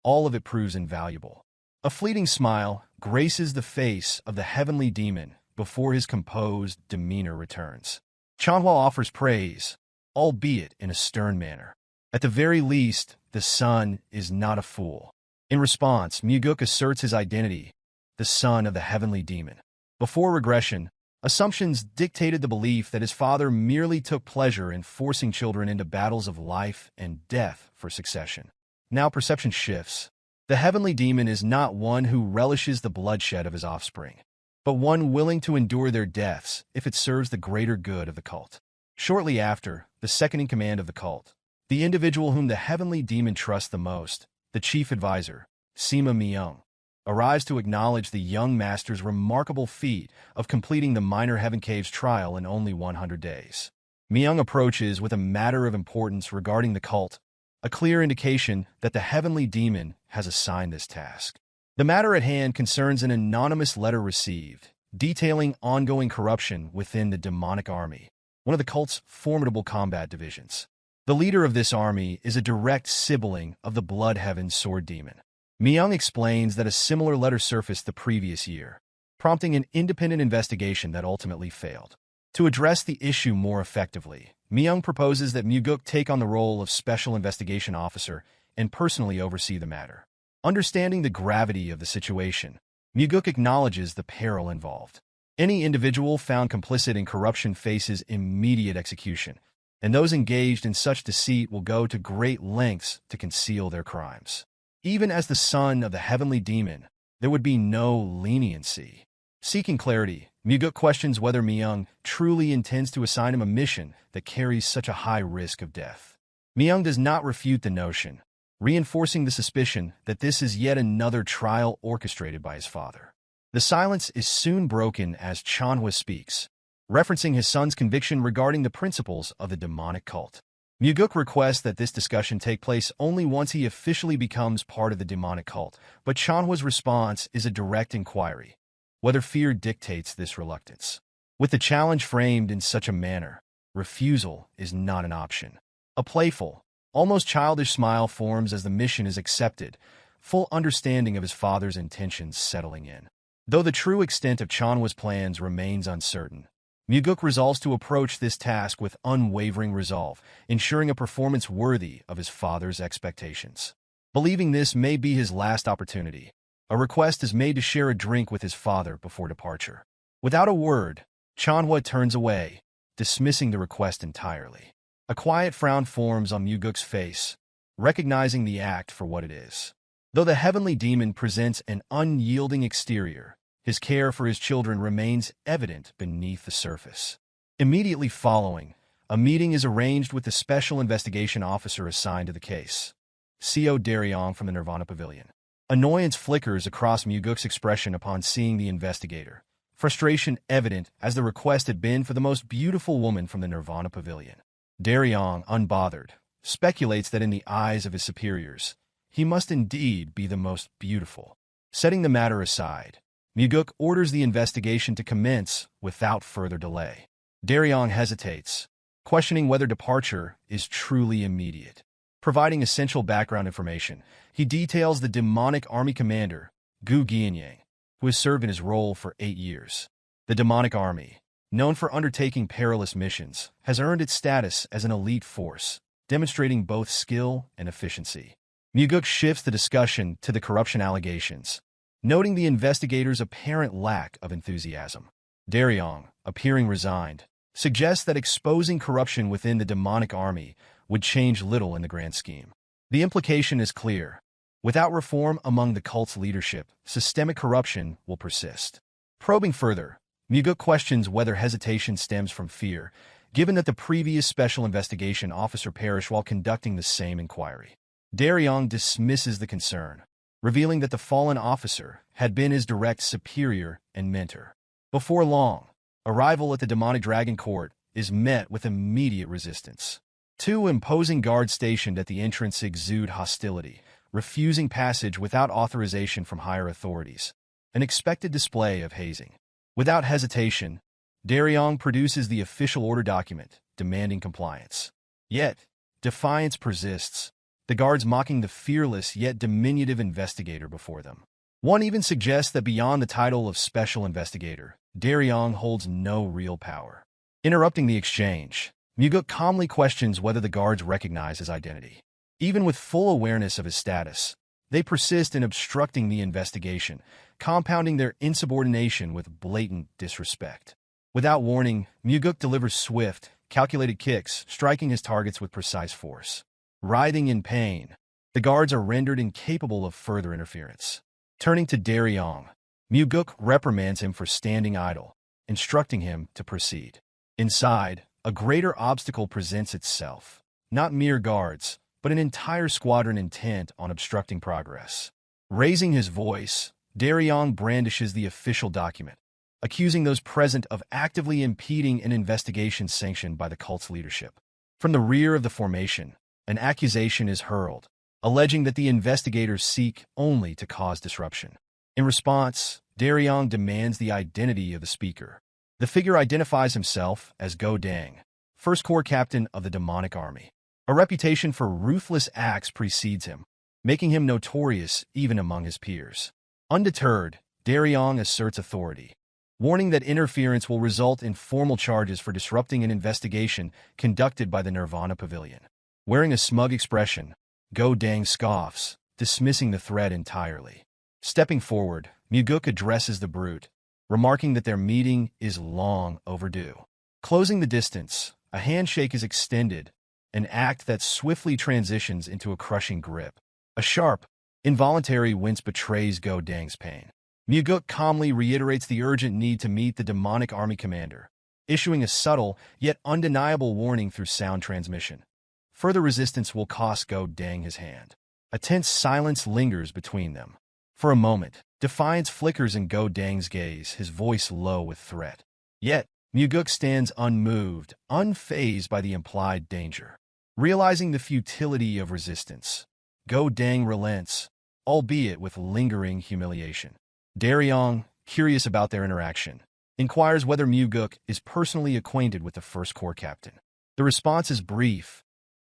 All of it proves invaluable. A fleeting smile graces the face of the heavenly demon before his composed demeanor returns. Chanhua offers praise, albeit in a stern manner. At the very least, the son is not a fool. In response, Mugeuk asserts his identity, the son of the heavenly demon. Before Regression, assumptions dictated the belief that his father merely took pleasure in forcing children into battles of life and death for succession. Now perception shifts. The heavenly demon is not one who relishes the bloodshed of his offspring, but one willing to endure their deaths if it serves the greater good of the cult. Shortly after, the second-in-command of the cult, the individual whom the heavenly demon trusts the most, the chief advisor, Sima Myung, arrives to acknowledge the young master's remarkable feat of completing the Minor Heaven Caves trial in only 100 days. Myung approaches with a matter of importance regarding the cult, a clear indication that the heavenly demon has assigned this task. The matter at hand concerns an anonymous letter received, detailing ongoing corruption within the demonic army, one of the cult's formidable combat divisions. The leader of this army is a direct sibling of the Bloodheaven sword demon. Myung explains that a similar letter surfaced the previous year, prompting an independent investigation that ultimately failed. To address the issue more effectively, Myung proposes that Mugeuk take on the role of Special Investigation Officer and personally oversee the matter. Understanding the gravity of the situation, Mugeuk acknowledges the peril involved. Any individual found complicit in corruption faces immediate execution, and those engaged in such deceit will go to great lengths to conceal their crimes. Even as the son of the heavenly demon, there would be no leniency. Seeking clarity, Mugeuk questions whether Myung truly intends to assign him a mission that carries such a high risk of death. Myung does not refute the notion, reinforcing the suspicion that this is yet another trial orchestrated by his father. The silence is soon broken as Chanhua speaks, referencing his son's conviction regarding the principles of the demonic cult. Mugeuk requests that this discussion take place only once he officially becomes part of the demonic cult, but Chanhua's response is a direct inquiry, whether fear dictates this reluctance. With the challenge framed in such a manner, refusal is not an option. A playful, almost childish smile forms as the mission is accepted, full understanding of his father's intentions settling in. Though the true extent of Chanhua's plans remains uncertain, Mugeuk resolves to approach this task with unwavering resolve, ensuring a performance worthy of his father's expectations. Believing this may be his last opportunity, a request is made to share a drink with his father before departure. Without a word, Chanhua turns away, dismissing the request entirely. A quiet frown forms on Mugeuk's face, recognizing the act for what it is. Though the heavenly demon presents an unyielding exterior, his care for his children remains evident beneath the surface. Immediately following, a meeting is arranged with the special investigation officer assigned to the case, Co. Daryong from the Nirvana Pavilion. Annoyance flickers across Mugeuk's expression upon seeing the investigator, frustration evident as the request had been for the most beautiful woman from the Nirvana Pavilion. Daryong, unbothered, speculates that in the eyes of his superiors, he must indeed be the most beautiful. Setting the matter aside, Mugeuk orders the investigation to commence without further delay. Daryong hesitates, questioning whether departure is truly immediate. Providing essential background information, he details the demonic army commander, Gu Gianyang, who has served in his role for 8 years. The demonic army, known for undertaking perilous missions, has earned its status as an elite force, demonstrating both skill and efficiency. Mugeuk shifts the discussion to the corruption allegations, noting the investigators' apparent lack of enthusiasm. Daryong, appearing resigned, suggests that exposing corruption within the demonic army would change little in the grand scheme. The implication is clear. Without reform among the cult's leadership, systemic corruption will persist. Probing further, Mugeuk questions whether hesitation stems from fear, given that the previous special investigation officer perished while conducting the same inquiry. Daryong dismisses the concern, revealing that the fallen officer had been his direct superior and mentor. Before long, arrival at the demonic dragon court is met with immediate resistance. 2 imposing guards stationed at the entrance exude hostility, refusing passage without authorization from higher authorities, an expected display of hazing. Without hesitation, Daryong produces the official order document, demanding compliance. Yet, defiance persists, the guards mocking the fearless yet diminutive investigator before them. One even suggests that beyond the title of special investigator, Daryong holds no real power. Interrupting the exchange, Mugeuk calmly questions whether the guards recognize his identity. Even with full awareness of his status, they persist in obstructing the investigation, compounding their insubordination with blatant disrespect. Without warning, Mugeuk delivers swift, calculated kicks, striking his targets with precise force. Writhing in pain, the guards are rendered incapable of further interference. Turning to Daryong, Mugeuk reprimands him for standing idle, instructing him to proceed. Inside, a greater obstacle presents itself. Not mere guards, but an entire squadron intent on obstructing progress. Raising his voice, Daryong brandishes the official document, accusing those present of actively impeding an investigation sanctioned by the cult's leadership. From the rear of the formation, an accusation is hurled, alleging that the investigators seek only to cause disruption. In response, Daryong demands the identity of the speaker. The figure identifies himself as Go Dang, First Corps Captain of the Demonic Army. A reputation for ruthless acts precedes him, making him notorious even among his peers. Undeterred, Daryong asserts authority, warning that interference will result in formal charges for disrupting an investigation conducted by the Nirvana Pavilion. Wearing a smug expression, Go Dang scoffs, dismissing the threat entirely. Stepping forward, Mugeuk addresses the brute, remarking that their meeting is long overdue. Closing the distance, a handshake is extended, an act that swiftly transitions into a crushing grip. A sharp, involuntary wince betrays Go Dang's pain. Mugeuk calmly reiterates the urgent need to meet the demonic army commander, issuing a subtle yet undeniable warning through sound transmission. Further resistance will cost Go Dang his hand. A tense silence lingers between them. For a moment, defiance flickers in Go Dang's gaze, his voice low with threat. Yet, Mugeuk stands unmoved, unfazed by the implied danger. Realizing the futility of resistance, Go Dang relents, albeit with lingering humiliation. Daryong, curious about their interaction, inquires whether Mugeuk is personally acquainted with the first corps captain. The response is brief.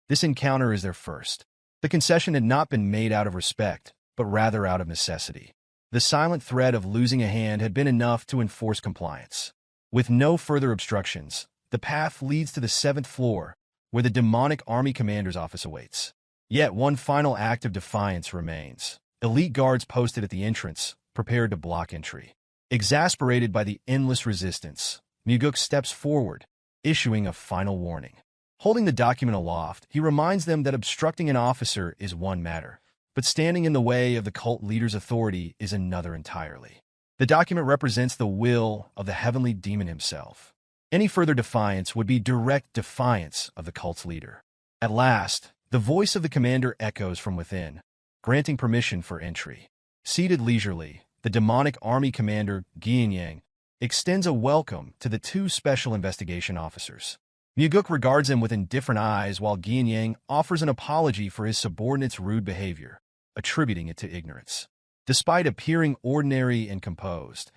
This encounter is their first. The concession had not been made out of respect, but rather out of necessity. The silent threat of losing a hand had been enough to enforce compliance. With no further obstructions, the path leads to the 7th floor, where the demonic army commander's office awaits. Yet one final act of defiance remains. Elite guards posted at the entrance, prepared to block entry. Exasperated by the endless resistance, Mugeuk steps forward, issuing a final warning. Holding the document aloft, he reminds them that obstructing an officer is one matter, but standing in the way of the cult leader's authority is another entirely. The document represents the will of the heavenly demon himself. Any further defiance would be direct defiance of the cult's leader. At last, the voice of the commander echoes from within, granting permission for entry. Seated leisurely, the demonic army commander, Geom, extends a welcome to the 2 special investigation officers. Mugeuk regards him with indifferent eyes while Geom offers an apology for his subordinate's rude behavior, attributing it to ignorance. Despite appearing ordinary and composed,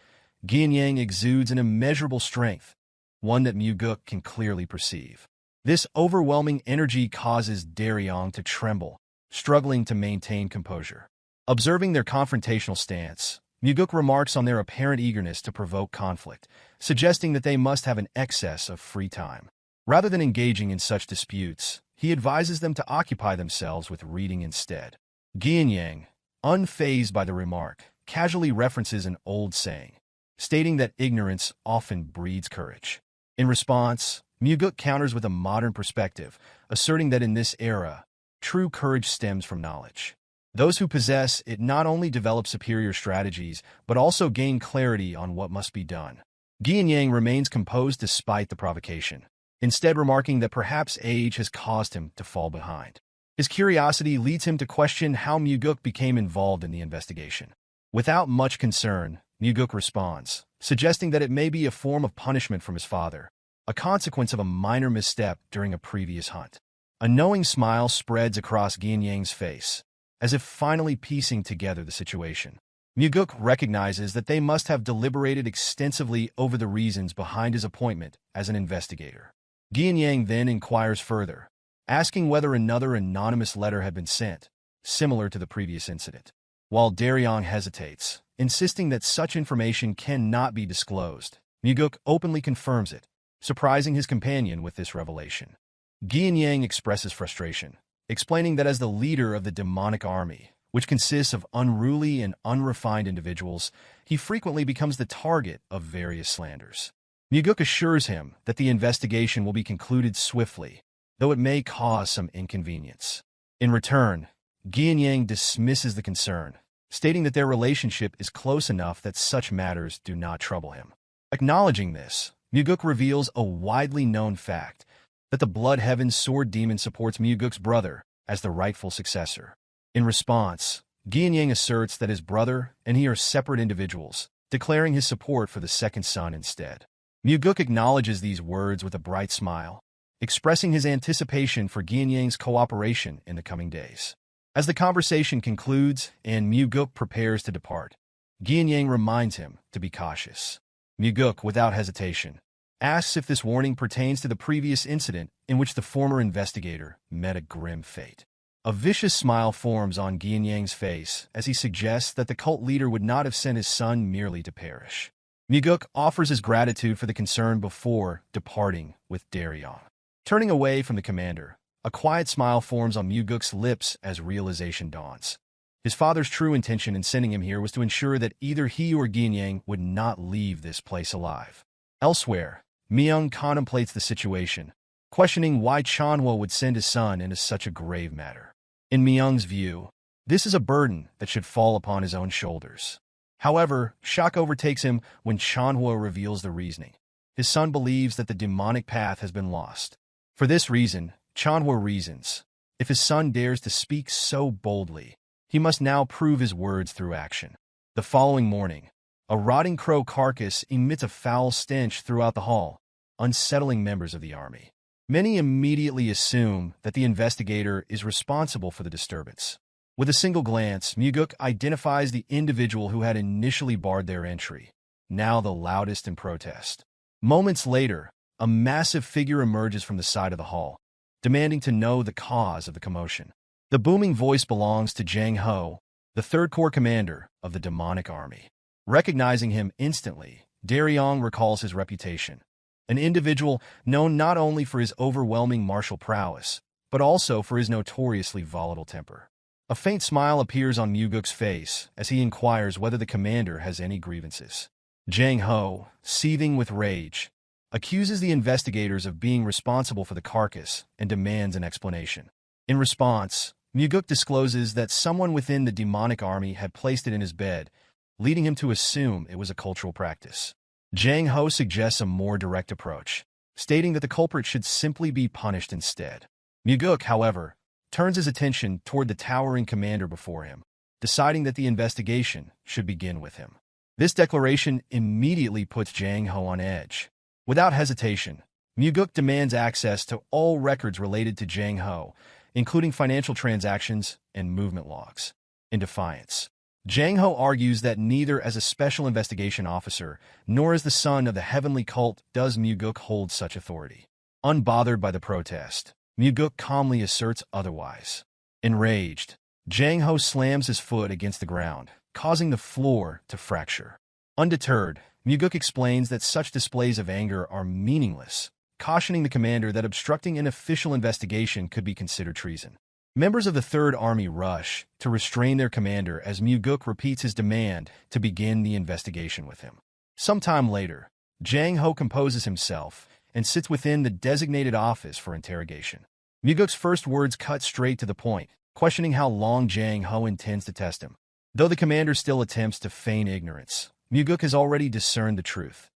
Geom exudes an immeasurable strength, one that Mugeuk can clearly perceive. This overwhelming energy causes Daryong to tremble, struggling to maintain composure. Observing their confrontational stance, Mugeuk remarks on their apparent eagerness to provoke conflict, suggesting that they must have an excess of free time. Rather than engaging in such disputes, he advises them to occupy themselves with reading instead. Geom, unfazed by the remark, casually references an old saying, stating that ignorance often breeds courage. In response, Mugeuk counters with a modern perspective, asserting that in this era, true courage stems from knowledge. Those who possess it not only develop superior strategies, but also gain clarity on what must be done. Geom remains composed despite the provocation, instead remarking that perhaps age has caused him to fall behind. His curiosity leads him to question how Mugeuk became involved in the investigation. Without much concern, Mugeuk responds, suggesting that it may be a form of punishment from his father, a consequence of a minor misstep during a previous hunt. A knowing smile spreads across Geom's face, as if finally piecing together the situation. Mugeuk recognizes that they must have deliberated extensively over the reasons behind his appointment as an investigator. Geom then inquires further, asking whether another anonymous letter had been sent, similar to the previous incident. While Daryong hesitates, insisting that such information cannot be disclosed, Mugeuk openly confirms it, surprising his companion with this revelation. Geom expresses frustration, explaining that as the leader of the demonic army, which consists of unruly and unrefined individuals, he frequently becomes the target of various slanders. Mugeuk assures him that the investigation will be concluded swiftly, though it may cause some inconvenience. In return, Geom dismisses the concern, stating that their relationship is close enough that such matters do not trouble him. Acknowledging this, Mugeuk reveals a widely known fact, that the Blood Heaven Sword Demon supports Mugeuk's brother as the rightful successor. In response, Geom asserts that his brother and he are separate individuals, declaring his support for the second son instead. Mugeuk acknowledges these words with a bright smile, expressing his anticipation for Geom's cooperation in the coming days. As the conversation concludes and Mugeuk prepares to depart, Geom reminds him to be cautious. Mugeuk, without hesitation, asks if this warning pertains to the previous incident in which the former investigator met a grim fate. A vicious smile forms on Geom's face as he suggests that the cult leader would not have sent his son merely to perish. Mugeuk offers his gratitude for the concern before departing with Daryong. Turning away from the commander, a quiet smile forms on Mugeuk's lips as realization dawns. His father's true intention in sending him here was to ensure that either he or Ginyang would not leave this place alive. Elsewhere, Myung contemplates the situation, questioning why Chanhua would send his son into such a grave matter. In Myung's view, this is a burden that should fall upon his own shoulders. However, shock overtakes him when Chanhua reveals the reasoning. His son believes that the demonic path has been lost. For this reason, Chanhua reasons, if his son dares to speak so boldly, he must now prove his words through action. The following morning, a rotting crow carcass emits a foul stench throughout the hall, unsettling members of the army. Many immediately assume that the investigator is responsible for the disturbance. With a single glance, Mugeuk identifies the individual who had initially barred their entry, now the loudest in protest. Moments later, a massive figure emerges from the side of the hall, demanding to know the cause of the commotion. The booming voice belongs to Jang Ho, the Third Corps commander of the demonic army. Recognizing him instantly, Daryong recalls his reputation, an individual known not only for his overwhelming martial prowess, but also for his notoriously volatile temper. A faint smile appears on Mugeuk's face as he inquires whether the commander has any grievances. Jang Ho, seething with rage, accuses the investigators of being responsible for the carcass and demands an explanation. In response, Mugeuk discloses that someone within the demonic army had placed it in his bed, leading him to assume it was a cultural practice. Jang Ho suggests a more direct approach, stating that the culprit should simply be punished instead. Mugeuk, however, turns his attention toward the towering commander before him, deciding that the investigation should begin with him. This declaration immediately puts Jang Ho on edge. Without hesitation, Mugeuk demands access to all records related to Jang Ho, including financial transactions and movement logs. In defiance, Jang Ho argues that neither as a special investigation officer nor as the son of the heavenly cult does Mugeuk hold such authority. Unbothered by the protest, Mugeuk calmly asserts otherwise. Enraged, Jang Ho slams his foot against the ground, causing the floor to fracture. Undeterred, Mugeuk explains that such displays of anger are meaningless, cautioning the commander that obstructing an official investigation could be considered treason. Members of the Third Army rush to restrain their commander as Mugeuk repeats his demand to begin the investigation with him. Sometime later, Jang Ho composes himself and sits within the designated office for interrogation. Mugeuk's first words cut straight to the point, questioning how long Jang Ho intends to test him. Though the commander still attempts to feign ignorance, Mugeuk has already discerned the truth.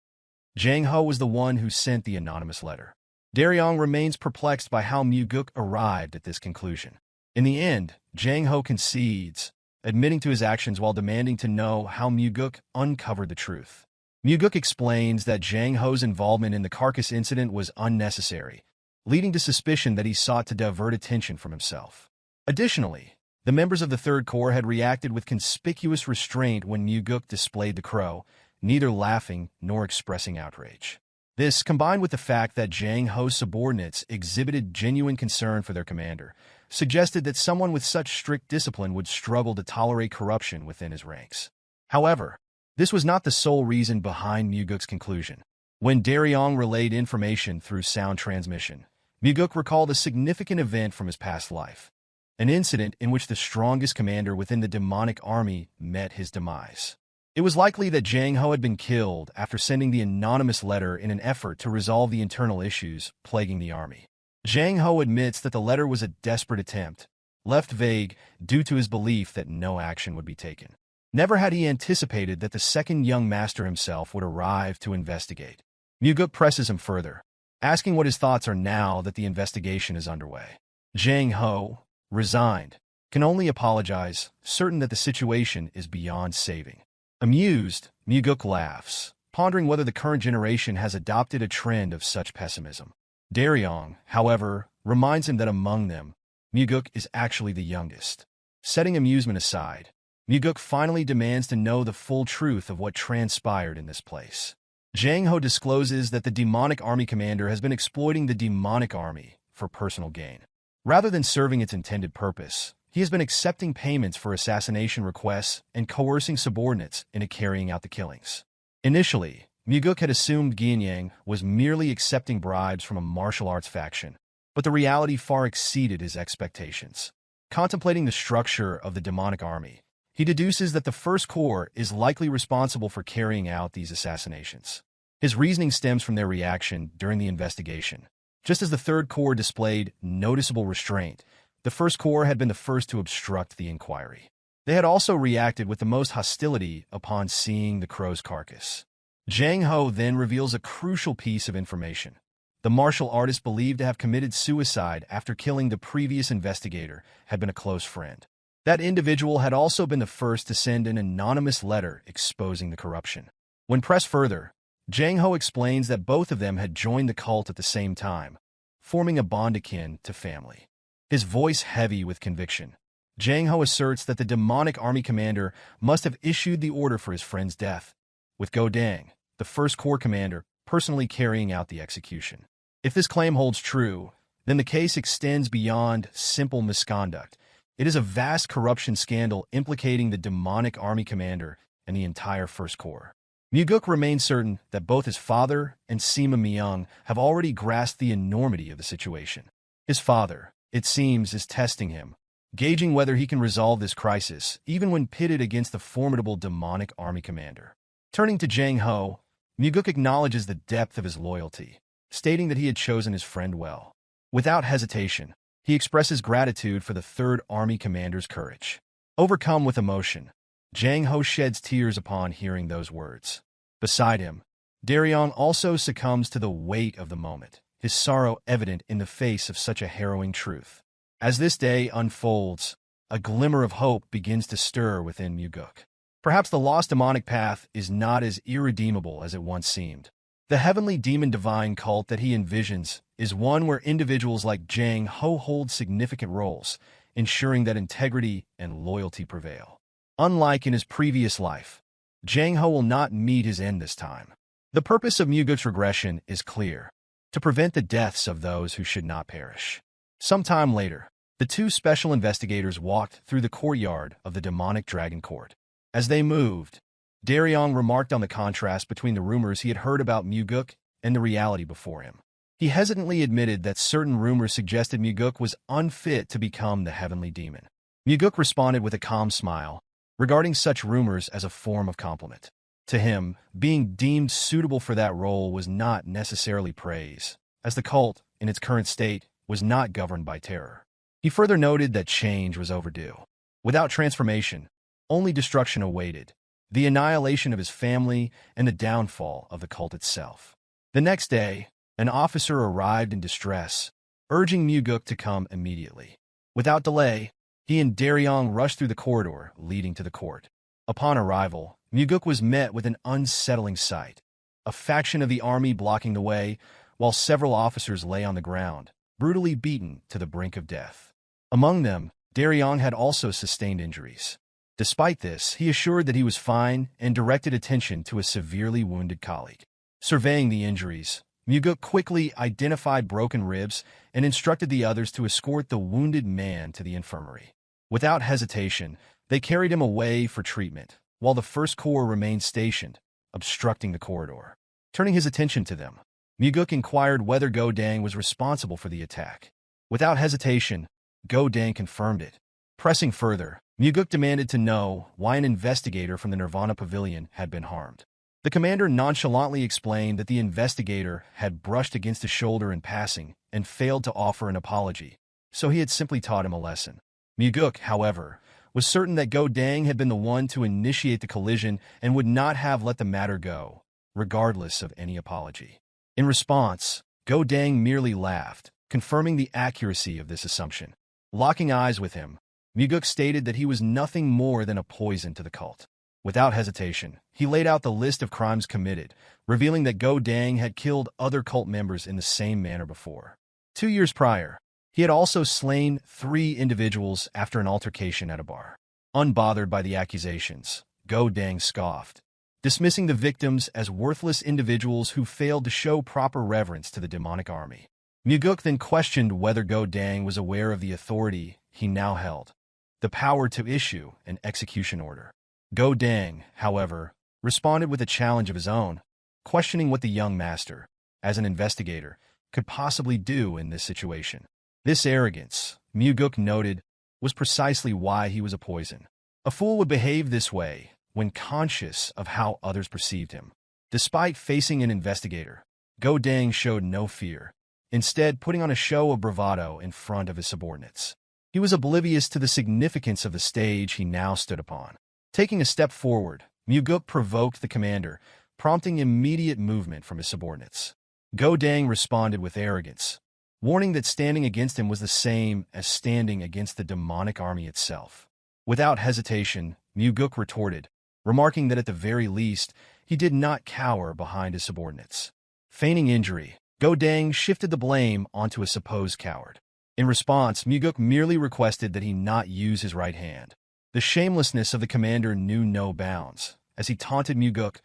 Jang Ho was the one who sent the anonymous letter. Daryong remains perplexed by how Mugeuk arrived at this conclusion. In the end, Jang Ho concedes, admitting to his actions while demanding to know how Mugeuk uncovered the truth. Mugeuk explains that Jang Ho's involvement in the carcass incident was unnecessary, leading to suspicion that he sought to divert attention from himself. Additionally, the members of the Third Corps had reacted with conspicuous restraint when Mugeuk displayed the crow, neither laughing nor expressing outrage. This, combined with the fact that Jang Ho's subordinates exhibited genuine concern for their commander, suggested that someone with such strict discipline would struggle to tolerate corruption within his ranks. However, this was not the sole reason behind Mugeuk's conclusion. When Daryong relayed information through sound transmission, Mugeuk recalled a significant event from his past life, an incident in which the strongest commander within the demonic army met his demise. It was likely that Jang Ho had been killed after sending the anonymous letter in an effort to resolve the internal issues plaguing the army. Jang Ho admits that the letter was a desperate attempt, left vague due to his belief that no action would be taken. Never had he anticipated that the second young master himself would arrive to investigate. Mugeuk presses him further, asking what his thoughts are now that the investigation is underway. Jang Ho, resigned, can only apologize, certain that the situation is beyond saving. Amused, Mugeuk laughs, pondering whether the current generation has adopted a trend of such pessimism. Daryong, however, reminds him that among them, Mugeuk is actually the youngest. Setting amusement aside, Mugeuk finally demands to know the full truth of what transpired in this place. Jang Ho discloses that the demonic army commander has been exploiting the demonic army for personal gain. Rather than serving its intended purpose, he has been accepting payments for assassination requests and coercing subordinates into carrying out the killings. Initially, Mugeuk had assumed Ginyang was merely accepting bribes from a martial arts faction, but the reality far exceeded his expectations. Contemplating the structure of the demonic army, he deduces that the First Corps is likely responsible for carrying out these assassinations. His reasoning stems from their reaction during the investigation. Just as the Third Corps displayed noticeable restraint, the First Corps had been the first to obstruct the inquiry. They had also reacted with the most hostility upon seeing the crow's carcass. Jang Ho then reveals a crucial piece of information. The martial artist believed to have committed suicide after killing the previous investigator had been a close friend. That individual had also been the first to send an anonymous letter exposing the corruption. When pressed further, Jang Ho explains that both of them had joined the cult at the same time, forming a bond akin to family. His voice heavy with conviction, Jang Ho asserts that the demonic army commander must have issued the order for his friend's death, with Go Dang, the First Corps commander, personally carrying out the execution. If this claim holds true, then the case extends beyond simple misconduct. It is a vast corruption scandal implicating the demonic army commander and the entire First Corps. Mugeuk remains certain that both his father and Sima Myung have already grasped the enormity of the situation. His father, it seems, is testing him, gauging whether he can resolve this crisis, even when pitted against the formidable demonic army commander. Turning to Jang Ho, Mugeuk acknowledges the depth of his loyalty, stating that he had chosen his friend well. Without hesitation, he expresses gratitude for the Third Army commander's courage. Overcome with emotion, Jang Ho sheds tears upon hearing those words. Beside him, Daryong also succumbs to the weight of the moment, his sorrow evident in the face of such a harrowing truth. As this day unfolds, a glimmer of hope begins to stir within Mugeuk. Perhaps the lost demonic path is not as irredeemable as it once seemed. The heavenly demon-divine cult that he envisions is one where individuals like Jang Ho hold significant roles, ensuring that integrity and loyalty prevail. Unlike in his previous life, Jang Ho will not meet his end this time. The purpose of Mugeuk's regression is clear: to prevent the deaths of those who should not perish. Sometime later, the two special investigators walked through the courtyard of the demonic dragon court. As they moved, Daryong remarked on the contrast between the rumors he had heard about Mugeuk and the reality before him. He hesitantly admitted that certain rumors suggested Mugeuk was unfit to become the heavenly demon. Mugeuk responded with a calm smile, regarding such rumors as a form of compliment. To him, being deemed suitable for that role was not necessarily praise, as the cult, in its current state, was not governed by terror. He further noted that change was overdue. Without transformation, only destruction awaited, the annihilation of his family and the downfall of the cult itself. The next day, an officer arrived in distress, urging Mugeuk to come immediately. Without delay, he and Daryong rushed through the corridor leading to the court. Upon arrival, Mugeuk was met with an unsettling sight: a faction of the army blocking the way, while several officers lay on the ground, brutally beaten to the brink of death. Among them, Daryong had also sustained injuries. Despite this, he assured that he was fine and directed attention to a severely wounded colleague. Surveying the injuries, Mugeuk quickly identified broken ribs and instructed the others to escort the wounded man to the infirmary. Without hesitation, they carried him away for treatment, while the First Corps remained stationed, obstructing the corridor. Turning his attention to them, Mugeuk inquired whether Go Dang was responsible for the attack. Without hesitation, Go Dang confirmed it. Pressing further, Mugeuk demanded to know why an investigator from the Nirvana Pavilion had been harmed. The commander nonchalantly explained that the investigator had brushed against his shoulder in passing and failed to offer an apology, so he had simply taught him a lesson. Mugeuk, however, was certain that Go Dang had been the one to initiate the collision and would not have let the matter go, regardless of any apology. In response, Go Dang merely laughed, confirming the accuracy of this assumption. Locking eyes with him, Mugeuk stated that he was nothing more than a poison to the cult. Without hesitation, he laid out the list of crimes committed, revealing that Go Dang had killed other cult members in the same manner before. 2 years prior, he had also slain 3 individuals after an altercation at a bar. Unbothered by the accusations, Go Dang scoffed, dismissing the victims as worthless individuals who failed to show proper reverence to the demonic army. Mugeuk then questioned whether Go Dang was aware of the authority he now held, the power to issue an execution order. Go Dang, however, responded with a challenge of his own, questioning what the young master, as an investigator, could possibly do in this situation. This arrogance, Mugeuk noted, was precisely why he was a poison. A fool would behave this way when conscious of how others perceived him. Despite facing an investigator, Go Dang showed no fear, instead putting on a show of bravado in front of his subordinates. He was oblivious to the significance of the stage he now stood upon. Taking a step forward, Mugeuk provoked the commander, prompting immediate movement from his subordinates. Go Dang responded with arrogance, warning that standing against him was the same as standing against the demonic army itself. Without hesitation, Mugeuk retorted, remarking that at the very least, he did not cower behind his subordinates. Feigning injury, Go Dang shifted the blame onto a supposed coward. In response, Mugeuk merely requested that he not use his right hand. The shamelessness of the commander knew no bounds, as he taunted Mugeuk,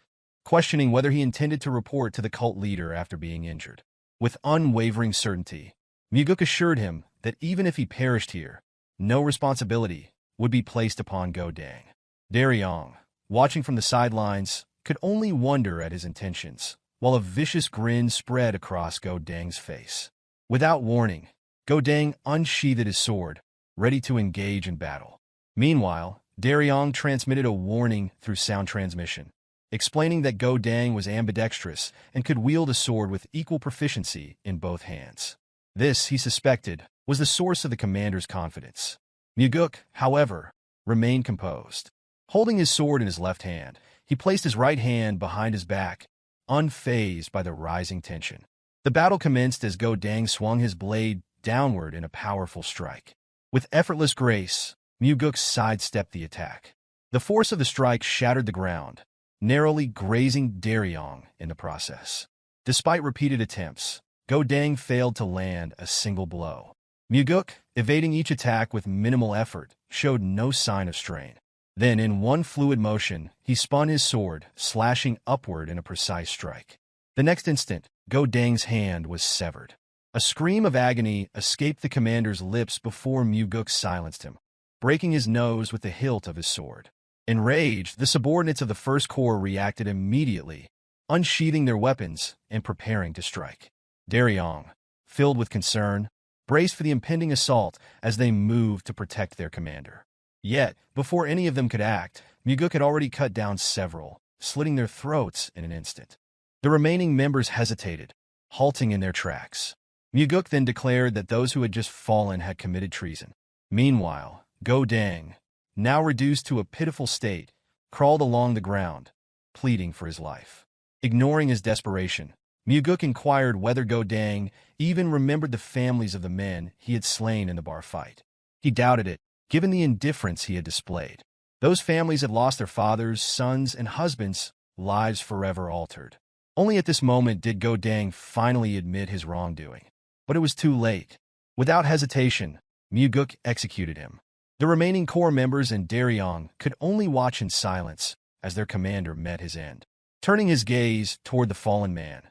questioning whether he intended to report to the cult leader after being injured. With unwavering certainty, Mugeuk assured him that even if he perished here, no responsibility would be placed upon Go Dang. Daryong, watching from the sidelines, could only wonder at his intentions, while a vicious grin spread across Go Dang's face. Without warning, Go Dang unsheathed his sword, ready to engage in battle. Meanwhile, Daryong transmitted a warning through sound transmission, explaining that Go Dang was ambidextrous and could wield a sword with equal proficiency in both hands. This, he suspected, was the source of the commander's confidence. Mugeuk, however, remained composed. Holding his sword in his left hand, he placed his right hand behind his back, unfazed by the rising tension. The battle commenced as Go Dang swung his blade downward in a powerful strike. With effortless grace, Mugeuk sidestepped the attack. The force of the strike shattered the ground, narrowly grazing Daryong in the process. Despite repeated attempts, Go Dang failed to land a single blow. Mugeuk, evading each attack with minimal effort, showed no sign of strain. Then, in one fluid motion, he spun his sword, slashing upward in a precise strike. The next instant, Go Dang's hand was severed. A scream of agony escaped the commander's lips before Mugeuk silenced him, breaking his nose with the hilt of his sword. Enraged, the subordinates of the First Corps reacted immediately, unsheathing their weapons and preparing to strike. Daryong, filled with concern, braced for the impending assault as they moved to protect their commander. Yet, before any of them could act, Mugeuk had already cut down several, slitting their throats in an instant. The remaining members hesitated, halting in their tracks. Mugeuk then declared that those who had just fallen had committed treason. Meanwhile, Go Dang, now reduced to a pitiful state, crawled along the ground, pleading for his life. Ignoring his desperation, Mugeuk inquired whether Go Dang even remembered the families of the men he had slain in the bar fight. He doubted it, given the indifference he had displayed. Those families had lost their fathers, sons, and husbands, lives forever altered. Only at this moment did Go Dang finally admit his wrongdoing. But it was too late. Without hesitation, Mugeuk executed him. The remaining Corps members and Daryong could only watch in silence as their commander met his end. Turning his gaze toward the fallen man,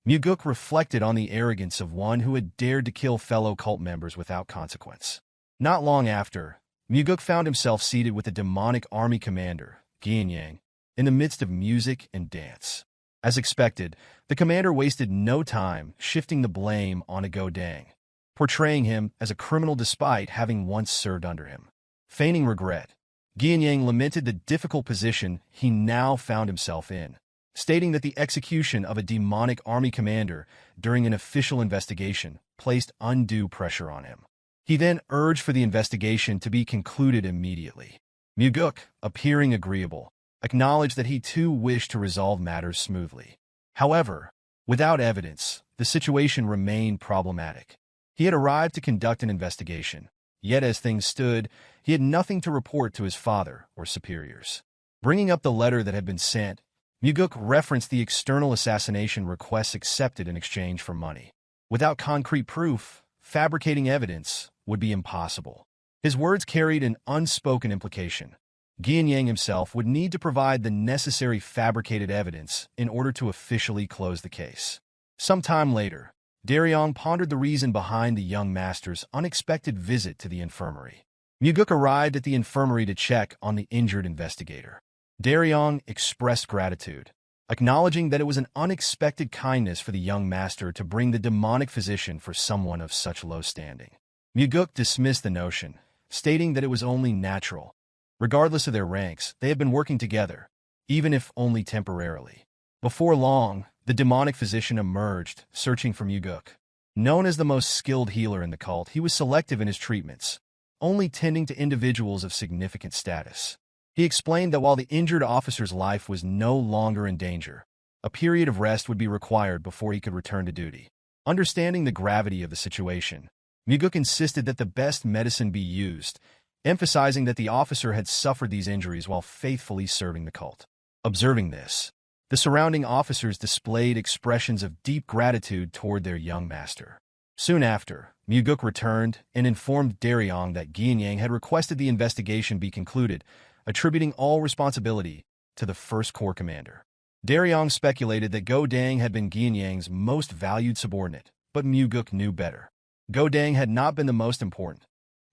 Mugeuk reflected on the arrogance of one who had dared to kill fellow cult members without consequence. Not long after, Mugeuk found himself seated with the demonic army commander, Geom, in the midst of music and dance. As expected, the commander wasted no time shifting the blame on Go Dang, portraying him as a criminal despite having once served under him. Feigning regret, Geom lamented the difficult position he now found himself in, stating that the execution of a demonic army commander during an official investigation placed undue pressure on him. He then urged for the investigation to be concluded immediately. Mugeuk, appearing agreeable, acknowledged that he too wished to resolve matters smoothly. However, without evidence, the situation remained problematic. He had arrived to conduct an investigation, yet as things stood, he had nothing to report to his father or superiors. Bringing up the letter that had been sent, Mugeuk referenced the external assassination requests accepted in exchange for money. Without concrete proof, fabricating evidence would be impossible. His words carried an unspoken implication. Geom himself would need to provide the necessary fabricated evidence in order to officially close the case. Some time later, Daryong pondered the reason behind the young master's unexpected visit to the infirmary. Mugeuk arrived at the infirmary to check on the injured investigator. Daryong expressed gratitude, acknowledging that it was an unexpected kindness for the young master to bring the demonic physician for someone of such low standing. Mugeuk dismissed the notion, stating that it was only natural. Regardless of their ranks, they had been working together, even if only temporarily. Before long, the demonic physician emerged, searching for Mugeuk. Known as the most skilled healer in the cult, he was selective in his treatments, only tending to individuals of significant status. He explained that while the injured officer's life was no longer in danger, a period of rest would be required before he could return to duty. Understanding the gravity of the situation, Mugeuk insisted that the best medicine be used, emphasizing that the officer had suffered these injuries while faithfully serving the cult. Observing this, the surrounding officers displayed expressions of deep gratitude toward their young master. Soon after, Mugeuk returned and informed Daryong that Geom had requested the investigation be concluded, attributing all responsibility to the First Corps commander. Daryong speculated that Go Dang had been Geom's most valued subordinate, but Mugeuk knew better. Go Dang had not been the most important,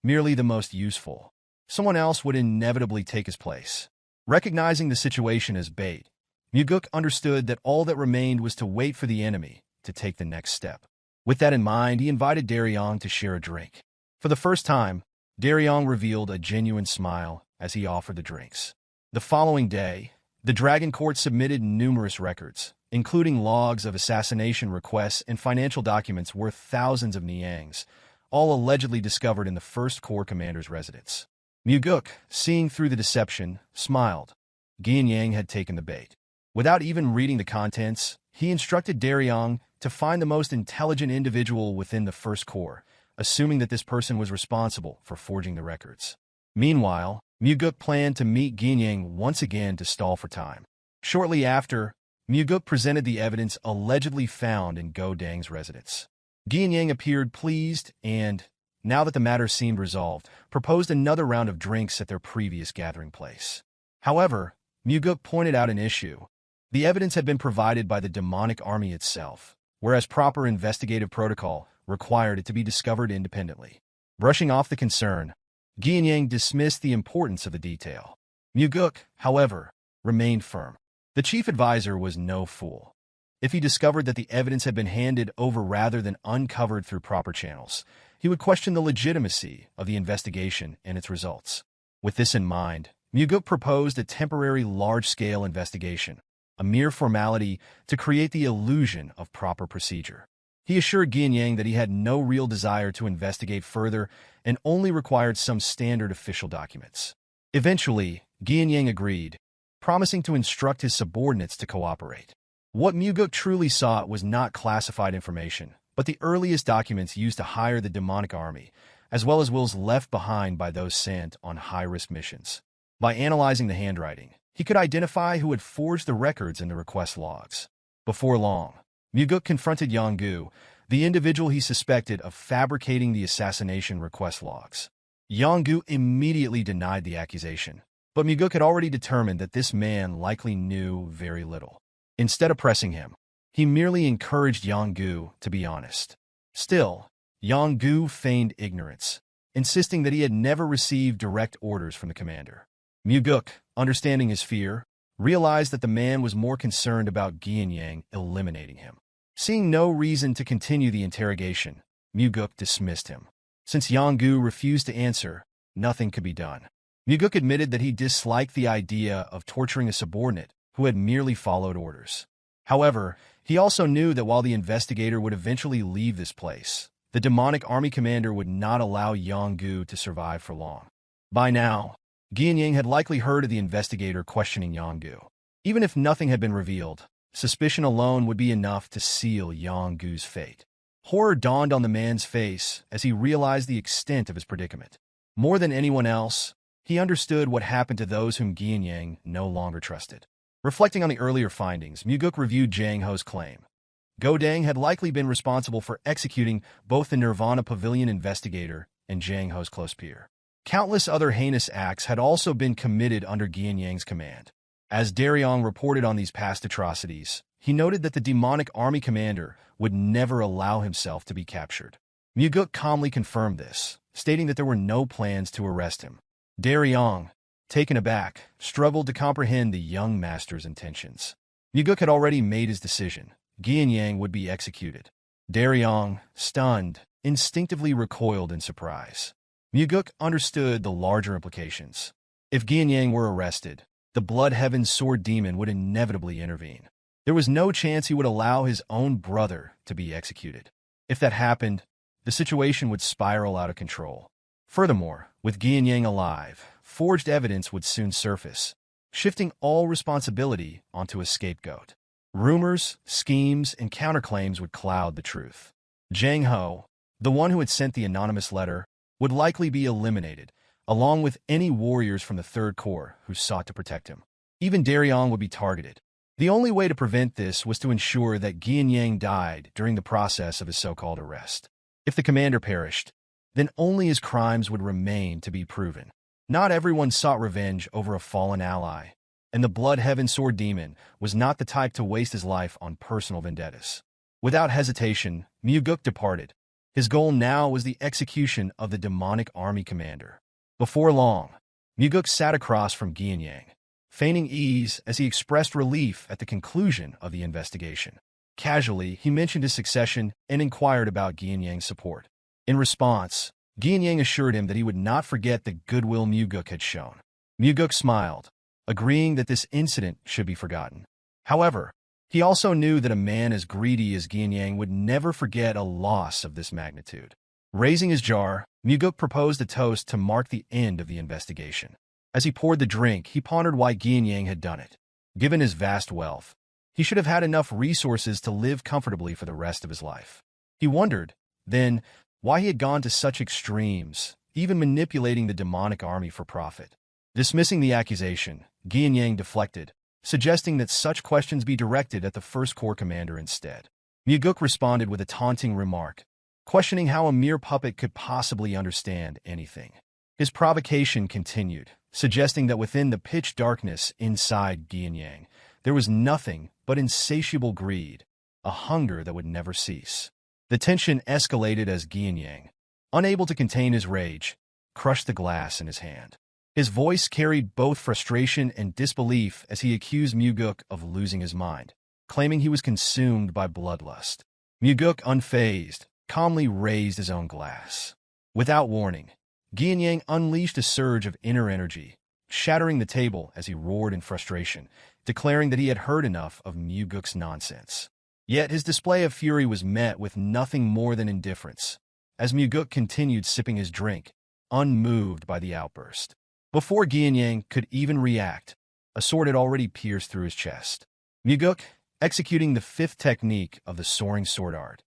merely the most useful. Someone else would inevitably take his place. Recognizing the situation as bait, Mugeuk understood that all that remained was to wait for the enemy to take the next step. With that in mind, he invited Daryong to share a drink. For the first time, Daryong revealed a genuine smile as he offered the drinks. The following day, the Dragon Court submitted numerous records, including logs of assassination requests and financial documents worth thousands of niangs, all allegedly discovered in the First Corps commander's residence. Mugeuk, seeing through the deception, smiled. Geom had taken the bait. Without even reading the contents, he instructed Daryong to find the most intelligent individual within the First Corps, assuming that this person was responsible for forging the records. Meanwhile, Mugeuk planned to meet Geom once again to stall for time. Shortly after, Mugeuk presented the evidence allegedly found in Go Dang's residence. Geom appeared pleased and, now that the matter seemed resolved, proposed another round of drinks at their previous gathering place. However, Mugeuk pointed out an issue. The evidence had been provided by the demonic army itself, whereas proper investigative protocol required it to be discovered independently. Brushing off the concern, Geom dismissed the importance of the detail. Mugeuk, however, remained firm. The chief advisor was no fool. If he discovered that the evidence had been handed over rather than uncovered through proper channels, he would question the legitimacy of the investigation and its results. With this in mind, Mugeuk proposed a temporary large-scale investigation, a mere formality to create the illusion of proper procedure. He assured Geom that he had no real desire to investigate further and only required some standard official documents. Eventually, Geom agreed, promising to instruct his subordinates to cooperate. What Mugeuk truly sought was not classified information, but the earliest documents used to hire the demonic army, as well as wills left behind by those sent on high-risk missions. By analyzing the handwriting, he could identify who had forged the records in the request logs. Before long, Mugeuk confronted Yonggu, the individual he suspected of fabricating the assassination request logs. Yonggu immediately denied the accusation, but Mugeuk had already determined that this man likely knew very little. Instead of pressing him, he merely encouraged Yonggu to be honest. Still, Yonggu feigned ignorance, insisting that he had never received direct orders from the commander. Mugeuk, understanding his fear, realized that the man was more concerned about Geom eliminating him. Seeing no reason to continue the interrogation, Mugeuk dismissed him. Since Yonggu refused to answer, nothing could be done. Mugeuk admitted that he disliked the idea of torturing a subordinate who had merely followed orders. However, he also knew that while the investigator would eventually leave this place, the demonic army commander would not allow Yonggu to survive for long. By now, Geom had likely heard of the investigator questioning Yonggu. Even if nothing had been revealed, suspicion alone would be enough to seal Yonggu's fate. Horror dawned on the man's face as he realized the extent of his predicament. More than anyone else, he understood what happened to those whom Geom no longer trusted. Reflecting on the earlier findings, Mugeuk reviewed Jang Ho's claim. Go Dang had likely been responsible for executing both the Nirvana Pavilion investigator and Jang Ho's close peer. Countless other heinous acts had also been committed under Geom's command. As Daryong reported on these past atrocities, he noted that the demonic army commander would never allow himself to be captured. Mugeuk calmly confirmed this, stating that there were no plans to arrest him. Daryong, taken aback, struggled to comprehend the young master's intentions. Mugeuk had already made his decision. Geom would be executed. Daryong, stunned, instinctively recoiled in surprise. Mugeuk understood the larger implications. If Gianyang were arrested, the Blood Heaven's sword demon would inevitably intervene. There was no chance he would allow his own brother to be executed. If that happened, the situation would spiral out of control. Furthermore, with Gianyang alive, forged evidence would soon surface, shifting all responsibility onto a scapegoat. Rumors, schemes, and counterclaims would cloud the truth. Zhang Ho, the one who had sent the anonymous letter, would likely be eliminated, along with any warriors from the Third Corps who sought to protect him. Even Darion would be targeted. The only way to prevent this was to ensure that Gianyang died during the process of his so-called arrest. If the commander perished, then only his crimes would remain to be proven. Not everyone sought revenge over a fallen ally, and the Blood Heaven Sword Demon was not the type to waste his life on personal vendettas. Without hesitation, Mugeuk departed. His goal now was the execution of the demonic army commander. Before long, Mugeuk sat across from Gianyang, feigning ease as he expressed relief at the conclusion of the investigation. Casually, he mentioned his succession and inquired about Gianyang's support. In response, Gianyang assured him that he would not forget the goodwill Mugeuk had shown. Mugeuk smiled, agreeing that this incident should be forgotten. However, he also knew that a man as greedy as Gianyang would never forget a loss of this magnitude. Raising his jar, Mugeuk proposed a toast to mark the end of the investigation. As he poured the drink, he pondered why Gianyang had done it. Given his vast wealth, he should have had enough resources to live comfortably for the rest of his life. He wondered, then, why he had gone to such extremes, even manipulating the demonic army for profit. Dismissing the accusation, Gianyang deflected, suggesting that such questions be directed at the First Corps commander instead. Mugeuk responded with a taunting remark, questioning how a mere puppet could possibly understand anything. His provocation continued, suggesting that within the pitch darkness inside Gianyang, there was nothing but insatiable greed, a hunger that would never cease. The tension escalated as Gianyang, unable to contain his rage, crushed the glass in his hand. His voice carried both frustration and disbelief as he accused Mugeuk of losing his mind, claiming he was consumed by bloodlust. Mugeuk, unfazed, calmly raised his own glass. Without warning, Gianyang unleashed a surge of inner energy, shattering the table as he roared in frustration, declaring that he had heard enough of Mugeuk's nonsense. Yet his display of fury was met with nothing more than indifference, as Mugeuk continued sipping his drink, unmoved by the outburst. Before Gianyang could even react, a sword had already pierced through his chest. Mugeuk, executing the fifth technique of the soaring sword art,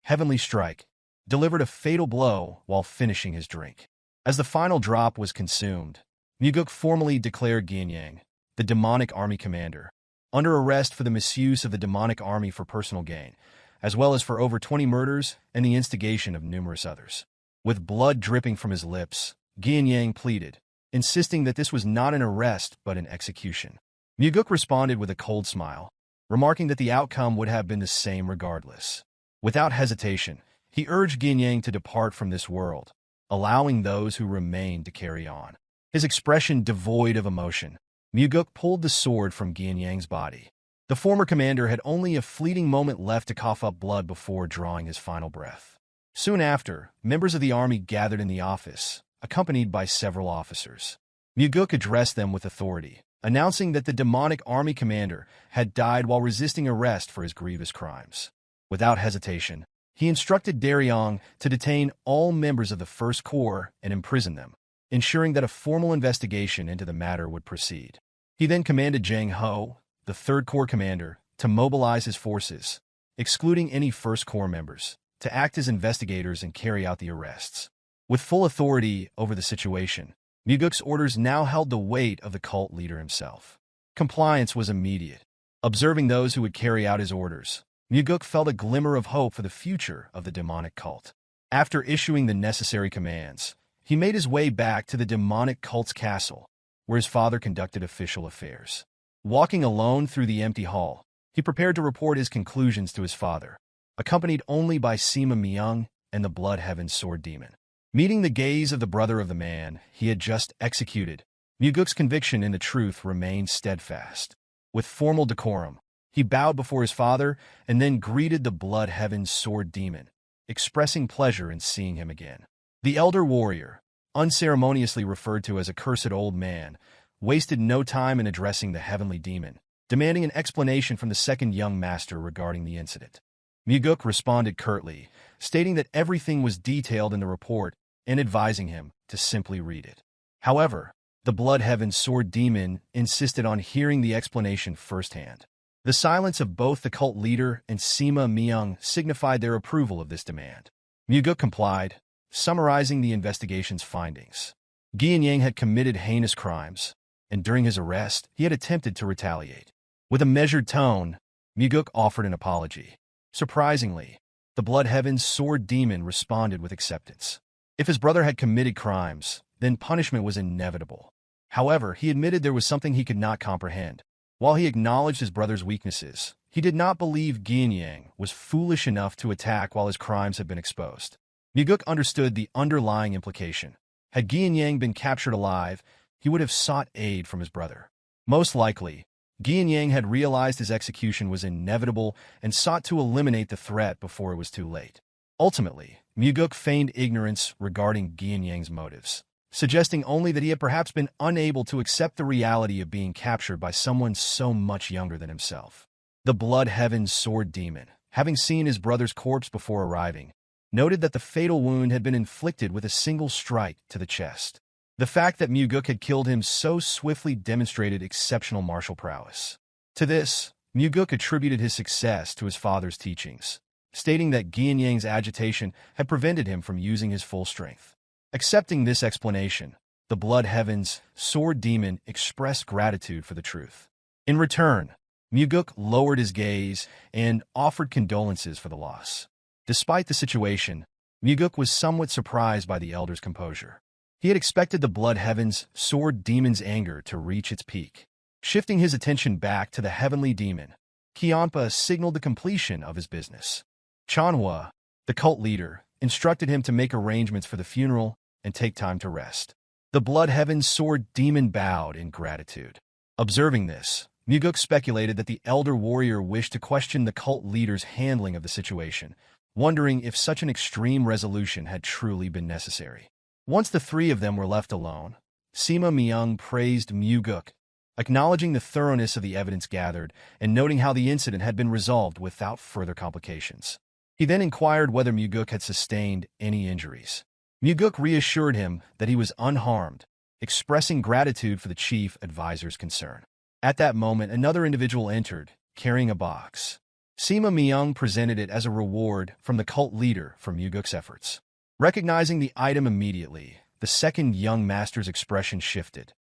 Heavenly Strike, delivered a fatal blow while finishing his drink. As the final drop was consumed, Mugeuk formally declared Gianyang, the demonic army commander, under arrest for the misuse of the demonic army for personal gain, as well as for over 20 murders and the instigation of numerous others. With blood dripping from his lips, Gianyang pleaded, insisting that this was not an arrest but an execution. Mugeuk responded with a cold smile, remarking that the outcome would have been the same regardless. Without hesitation, he urged Gianyang to depart from this world, allowing those who remained to carry on. His expression devoid of emotion, Mugeuk pulled the sword from Gianyang's body. The former commander had only a fleeting moment left to cough up blood before drawing his final breath. Soon after, members of the army gathered in the office, accompanied by several officers. Mugeuk addressed them with authority, announcing that the demonic army commander had died while resisting arrest for his grievous crimes. Without hesitation, he instructed Darion to detain all members of the First Corps and imprison them, ensuring that a formal investigation into the matter would proceed. He then commanded Zhang Ho, the Third Corps commander, to mobilize his forces, excluding any First Corps members, to act as investigators and carry out the arrests. With full authority over the situation, Mugeuk's orders now held the weight of the cult leader himself. Compliance was immediate. Observing those who would carry out his orders, Mugeuk felt a glimmer of hope for the future of the demonic cult. After issuing the necessary commands, he made his way back to the demonic cult's castle, where his father conducted official affairs. Walking alone through the empty hall, he prepared to report his conclusions to his father, accompanied only by Sima Myung and the Blood Heaven Sword Demon. Meeting the gaze of the brother of the man he had just executed, Mugeuk's conviction in the truth remained steadfast. With formal decorum, he bowed before his father and then greeted the Blood Heaven Sword Demon, expressing pleasure in seeing him again. The elder warrior, unceremoniously referred to as a cursed old man, wasted no time in addressing the heavenly demon, demanding an explanation from the second young master regarding the incident. Mugeuk responded curtly, stating that everything was detailed in the report and advising him to simply read it. However, the Blood Heaven Sword Demon insisted on hearing the explanation firsthand. The silence of both the cult leader and Sima Myung signified their approval of this demand. Mugeuk complied, summarizing the investigation's findings. Yang had committed heinous crimes, and during his arrest, he had attempted to retaliate. With a measured tone, Mugeuk offered an apology. Surprisingly, the Blood Heaven's Sword Demon responded with acceptance. If his brother had committed crimes, then punishment was inevitable. However, he admitted there was something he could not comprehend. While he acknowledged his brother's weaknesses, he did not believe Yang was foolish enough to attack while his crimes had been exposed. Mugeuk understood the underlying implication. Had Yang been captured alive, he would have sought aid from his brother. Most likely, Yang had realized his execution was inevitable and sought to eliminate the threat before it was too late. Ultimately, Mugeuk feigned ignorance regarding Yang's motives, suggesting only that he had perhaps been unable to accept the reality of being captured by someone so much younger than himself. The Blood Heaven's Sword Demon, having seen his brother's corpse before arriving, noted that the fatal wound had been inflicted with a single strike to the chest. The fact that Mugeuk had killed him so swiftly demonstrated exceptional martial prowess. To this, Mugeuk attributed his success to his father's teachings, stating that Yang's agitation had prevented him from using his full strength. Accepting this explanation, the Blood Heaven's Sword Demon expressed gratitude for the truth. In return, Mugeuk lowered his gaze and offered condolences for the loss. Despite the situation, Mugeuk was somewhat surprised by the elder's composure. He had expected the Blood Heaven's Sword Demon's anger to reach its peak. Shifting his attention back to the heavenly demon, Kionpa signaled the completion of his business. Chanhua, the cult leader, instructed him to make arrangements for the funeral and take time to rest. The Blood Heaven's Sword Demon bowed in gratitude. Observing this, Mugeuk speculated that the elder warrior wished to question the cult leader's handling of the situation, wondering if such an extreme resolution had truly been necessary. Once the three of them were left alone, Sima Myung praised Mugeuk, acknowledging the thoroughness of the evidence gathered and noting how the incident had been resolved without further complications. He then inquired whether Mugeuk had sustained any injuries. Mugeuk reassured him that he was unharmed, expressing gratitude for the chief advisor's concern. At that moment, another individual entered, carrying a box. Sima Myung presented it as a reward from the cult leader for Mugeuk's efforts. Recognizing the item immediately, the second young master's expression shifted.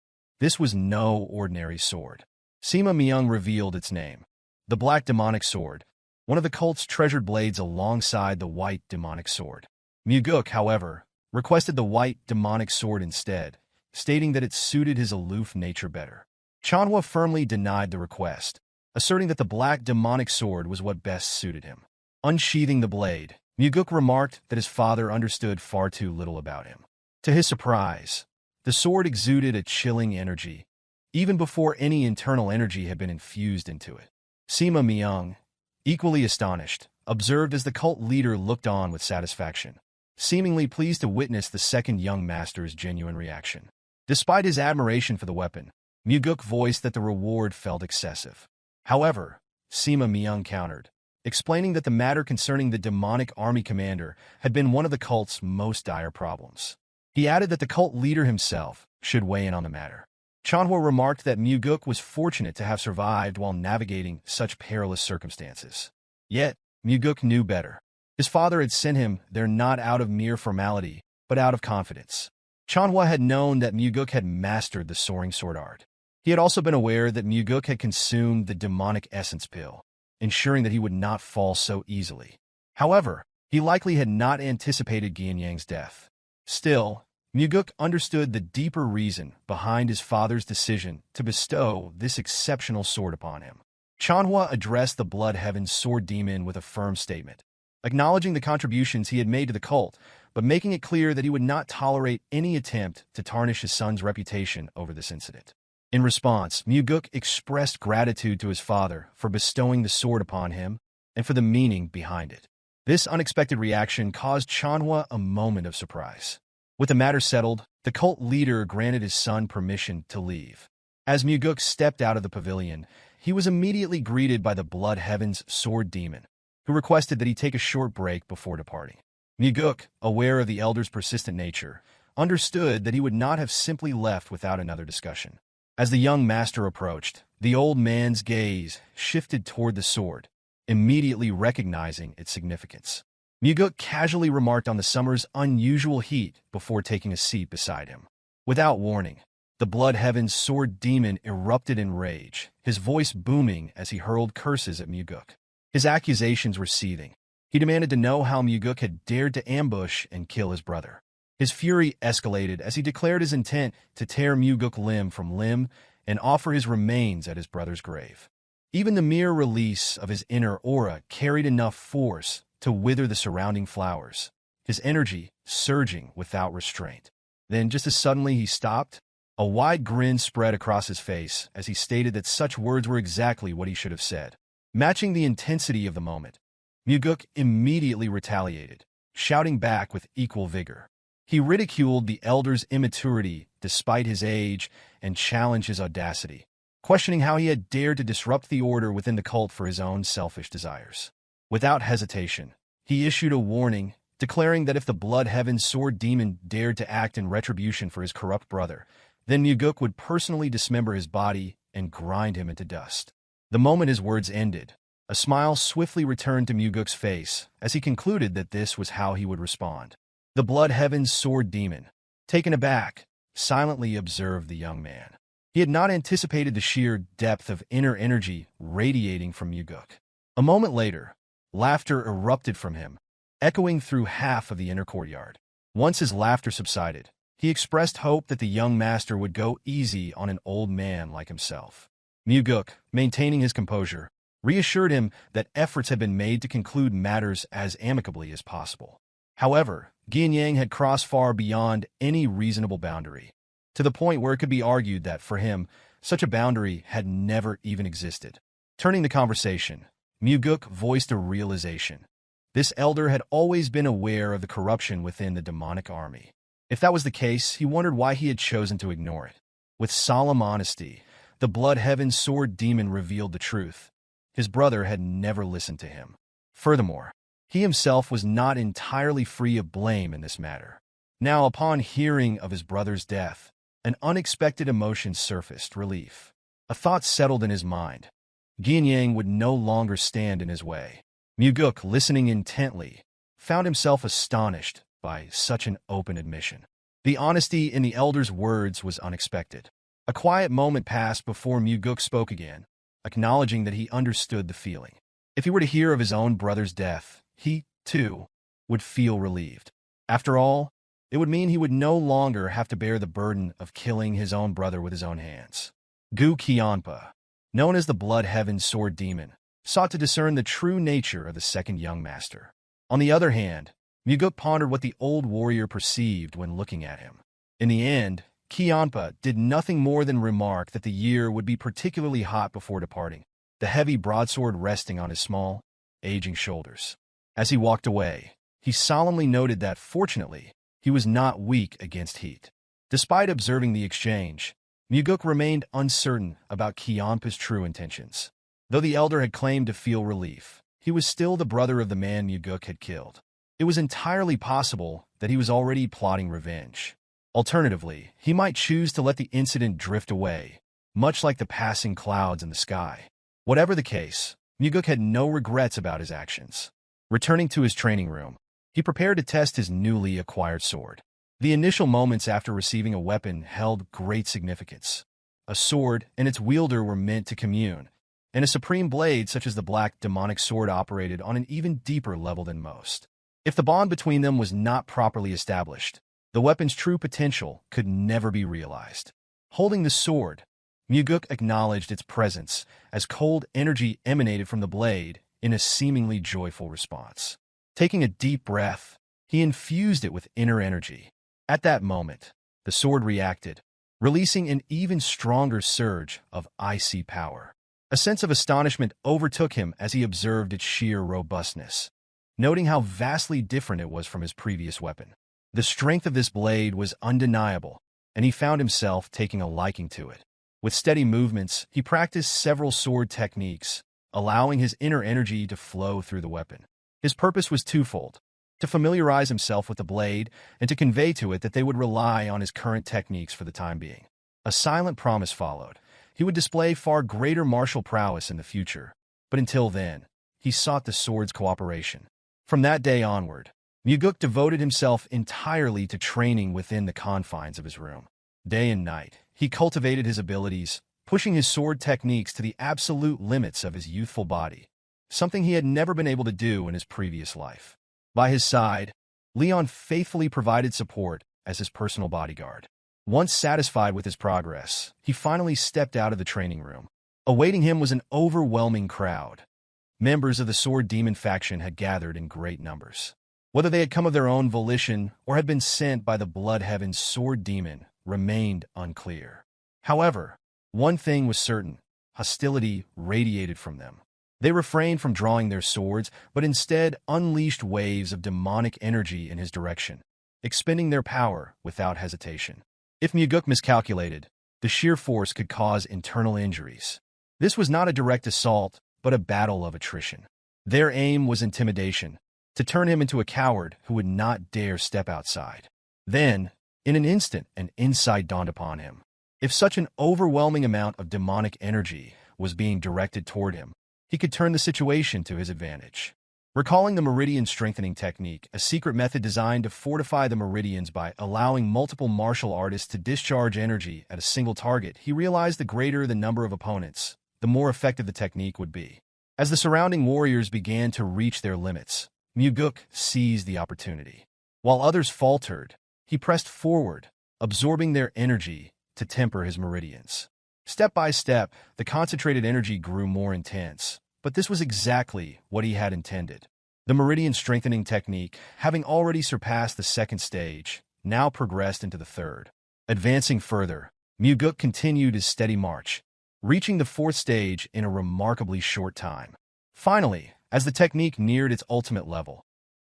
This was no ordinary sword. Sima Myung revealed its name, the Black Demonic Sword, one of the cult's treasured blades alongside the White Demonic Sword. Mugeuk, however, requested the White Demonic Sword instead, stating that it suited his aloof nature better. Chanhua firmly denied the request, asserting that the Black Demonic Sword was what best suited him. Unsheathing the blade, Mugeuk remarked that his father understood far too little about him. To his surprise, the sword exuded a chilling energy, even before any internal energy had been infused into it. Sima Myung, equally astonished, observed as the cult leader looked on with satisfaction, seemingly pleased to witness the second young master's genuine reaction. Despite his admiration for the weapon, Mugeuk voiced that the reward felt excessive. However, Sima Myung countered, explaining that the matter concerning the demonic army commander had been one of the cult's most dire problems. He added that the cult leader himself should weigh in on the matter. Chanhua remarked that Mugeuk was fortunate to have survived while navigating such perilous circumstances. Yet, Mugeuk knew better. His father had sent him there not out of mere formality, but out of confidence. Chanhua had known that Mugeuk had mastered the soaring sword art. He had also been aware that Mugeuk had consumed the demonic essence pill, ensuring that he would not fall so easily. However, he likely had not anticipated Yang's death. Still, Mugeuk understood the deeper reason behind his father's decision to bestow this exceptional sword upon him. Chanhua addressed the Blood Heaven's Sword Demon with a firm statement, acknowledging the contributions he had made to the cult, but making it clear that he would not tolerate any attempt to tarnish his son's reputation over this incident. In response, Mugeuk expressed gratitude to his father for bestowing the sword upon him and for the meaning behind it. This unexpected reaction caused Chanhua a moment of surprise. With the matter settled, the cult leader granted his son permission to leave. As Mugeuk stepped out of the pavilion, he was immediately greeted by the Blood Heaven's sword demon, who requested that he take a short break before departing. Mugeuk, aware of the elder's persistent nature, understood that he would not have simply left without another discussion. As the young master approached, the old man's gaze shifted toward the sword, immediately recognizing its significance. Mugeuk casually remarked on the summer's unusual heat before taking a seat beside him. Without warning, the Blood Heaven's sword demon erupted in rage, his voice booming as he hurled curses at Mugeuk. His accusations were seething. He demanded to know how Mugeuk had dared to ambush and kill his brother. His fury escalated as he declared his intent to tear Mugeuk limb from limb and offer his remains at his brother's grave. Even the mere release of his inner aura carried enough force to wither the surrounding flowers, his energy surging without restraint. Then, just as suddenly he stopped, a wide grin spread across his face as he stated that such words were exactly what he should have said. Matching the intensity of the moment, Mugeuk immediately retaliated, shouting back with equal vigor. He ridiculed the elder's immaturity despite his age and challenged his audacity, questioning how he had dared to disrupt the order within the cult for his own selfish desires. Without hesitation, he issued a warning, declaring that if the Blood Heaven's sword demon dared to act in retribution for his corrupt brother, then Mugeuk would personally dismember his body and grind him into dust. The moment his words ended, a smile swiftly returned to Mugeuk's face as he concluded that this was how he would respond. The Blood Heaven's sword demon, taken aback, silently observed the young man. He had not anticipated the sheer depth of inner energy radiating from Mugeuk. A moment later, laughter erupted from him, echoing through half of the inner courtyard. Once his laughter subsided, he expressed hope that the young master would go easy on an old man like himself. Mugeuk, maintaining his composure, reassured him that efforts had been made to conclude matters as amicably as possible. However, Geom had crossed far beyond any reasonable boundary, to the point where it could be argued that, for him, such a boundary had never even existed. Turning the conversation, Mugeuk voiced a realization. This elder had always been aware of the corruption within the demonic army. If that was the case, he wondered why he had chosen to ignore it. With solemn honesty, the Blood Heaven's sword demon revealed the truth. His brother had never listened to him. Furthermore, he himself was not entirely free of blame in this matter. Now, upon hearing of his brother's death, an unexpected emotion surfaced: relief. A thought settled in his mind. Geom would no longer stand in his way. Mugeuk, listening intently, found himself astonished by such an open admission. The honesty in the elder's words was unexpected. A quiet moment passed before Mugeuk spoke again, acknowledging that he understood the feeling. If he were to hear of his own brother's death, he, too, would feel relieved. After all, it would mean he would no longer have to bear the burden of killing his own brother with his own hands. Gu Qianpa, known as the Blood Heaven's sword demon, sought to discern the true nature of the second young master. On the other hand, Mugeuk pondered what the old warrior perceived when looking at him. In the end, Qianpa did nothing more than remark that the year would be particularly hot before departing, the heavy broadsword resting on his small, aging shoulders. As he walked away, he solemnly noted that, fortunately, he was not weak against heat. Despite observing the exchange, Mugeuk remained uncertain about Qianpa's true intentions. Though the elder had claimed to feel relief, he was still the brother of the man Mugeuk had killed. It was entirely possible that he was already plotting revenge. Alternatively, he might choose to let the incident drift away, much like the passing clouds in the sky. Whatever the case, Mugeuk had no regrets about his actions. Returning to his training room, he prepared to test his newly acquired sword. The initial moments after receiving a weapon held great significance. A sword and its wielder were meant to commune, and a supreme blade such as the black demonic sword operated on an even deeper level than most. If the bond between them was not properly established, the weapon's true potential could never be realized. Holding the sword, Mugeuk acknowledged its presence as cold energy emanated from the blade in a seemingly joyful response. Taking a deep breath, he infused it with inner energy. At that moment, the sword reacted, releasing an even stronger surge of icy power. A sense of astonishment overtook him as he observed its sheer robustness, noting how vastly different it was from his previous weapon. The strength of this blade was undeniable, and he found himself taking a liking to it. With steady movements, he practiced several sword techniques, allowing his inner energy to flow through the weapon. His purpose was twofold: to familiarize himself with the blade and to convey to it that they would rely on his current techniques for the time being. A silent promise followed. He would display far greater martial prowess in the future, but until then, he sought the sword's cooperation. From that day onward, Mugeuk devoted himself entirely to training within the confines of his room. Day and night, he cultivated his abilities, pushing his sword techniques to the absolute limits of his youthful body, something he had never been able to do in his previous life. By his side, Leon faithfully provided support as his personal bodyguard. Once satisfied with his progress, he finally stepped out of the training room. Awaiting him was an overwhelming crowd. Members of the Sword Demon faction had gathered in great numbers. Whether they had come of their own volition or had been sent by the Bloodheaven's Sword Demon remained unclear. However, one thing was certain: hostility radiated from them. They refrained from drawing their swords, but instead unleashed waves of demonic energy in his direction, expending their power without hesitation. If Mugeuk miscalculated, the sheer force could cause internal injuries. This was not a direct assault, but a battle of attrition. Their aim was intimidation, to turn him into a coward who would not dare step outside. Then, in an instant, an insight dawned upon him. If such an overwhelming amount of demonic energy was being directed toward him, he could turn the situation to his advantage. Recalling the meridian strengthening technique, a secret method designed to fortify the meridians by allowing multiple martial artists to discharge energy at a single target, he realized the greater the number of opponents, the more effective the technique would be. As the surrounding warriors began to reach their limits, Mugeuk seized the opportunity. While others faltered, he pressed forward, absorbing their energy to temper his meridians. Step by step, the concentrated energy grew more intense, but this was exactly what he had intended. The meridian strengthening technique, having already surpassed the second stage, now progressed into the third. Advancing further, Mugeuk continued his steady march, reaching the fourth stage in a remarkably short time. Finally, as the technique neared its ultimate level,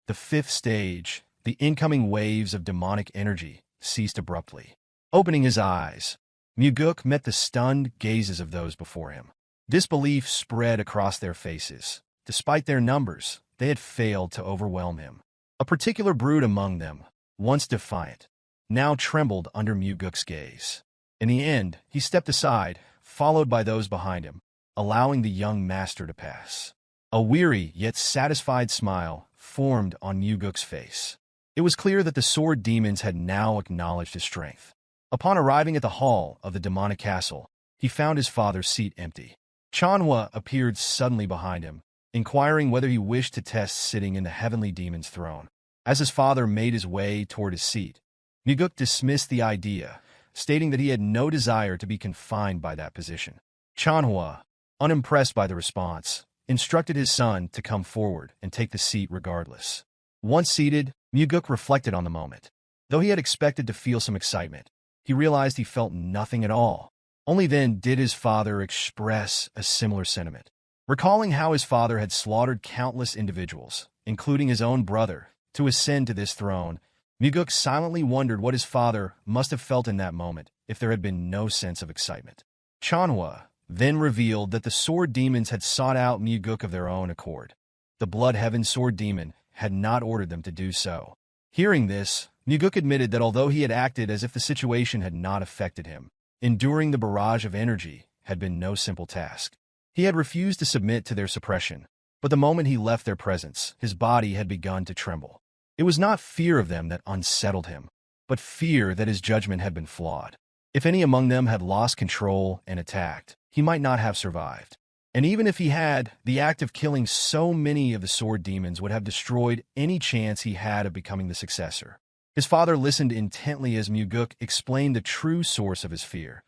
the fifth stage, the incoming waves of demonic energy ceased abruptly. Opening his eyes, Mugeuk met the stunned gazes of those before him. Disbelief spread across their faces. Despite their numbers, they had failed to overwhelm him. A particular brood among them, once defiant, now trembled under Mugeuk's gaze. In the end, he stepped aside, followed by those behind him, allowing the young master to pass. A weary yet satisfied smile formed on Mugeuk's face. It was clear that the sword demons had now acknowledged his strength. Upon arriving at the hall of the demonic castle, he found his father's seat empty. Chanhua appeared suddenly behind him, inquiring whether he wished to test sitting in the heavenly demon's throne. As his father made his way toward his seat, Mugeuk dismissed the idea, stating that he had no desire to be confined by that position. Chanhua, unimpressed by the response, instructed his son to come forward and take the seat regardless. Once seated, Mugeuk reflected on the moment. Though he had expected to feel some excitement, he realized he felt nothing at all. Only then did his father express a similar sentiment. Recalling how his father had slaughtered countless individuals, including his own brother, to ascend to this throne, Mugeuk silently wondered what his father must have felt in that moment if there had been no sense of excitement. Chanhua then revealed that the sword demons had sought out Mugeuk of their own accord. The Bloodheaven sword demon had not ordered them to do so. Hearing this, Mugeuk admitted that although he had acted as if the situation had not affected him, enduring the barrage of energy had been no simple task. He had refused to submit to their suppression, but the moment he left their presence, his body had begun to tremble. It was not fear of them that unsettled him, but fear that his judgment had been flawed. If any among them had lost control and attacked, he might not have survived. And even if he had, the act of killing so many of the sword demons would have destroyed any chance he had of becoming the successor. His father listened intently as Mugeuk explained the true source of his fear: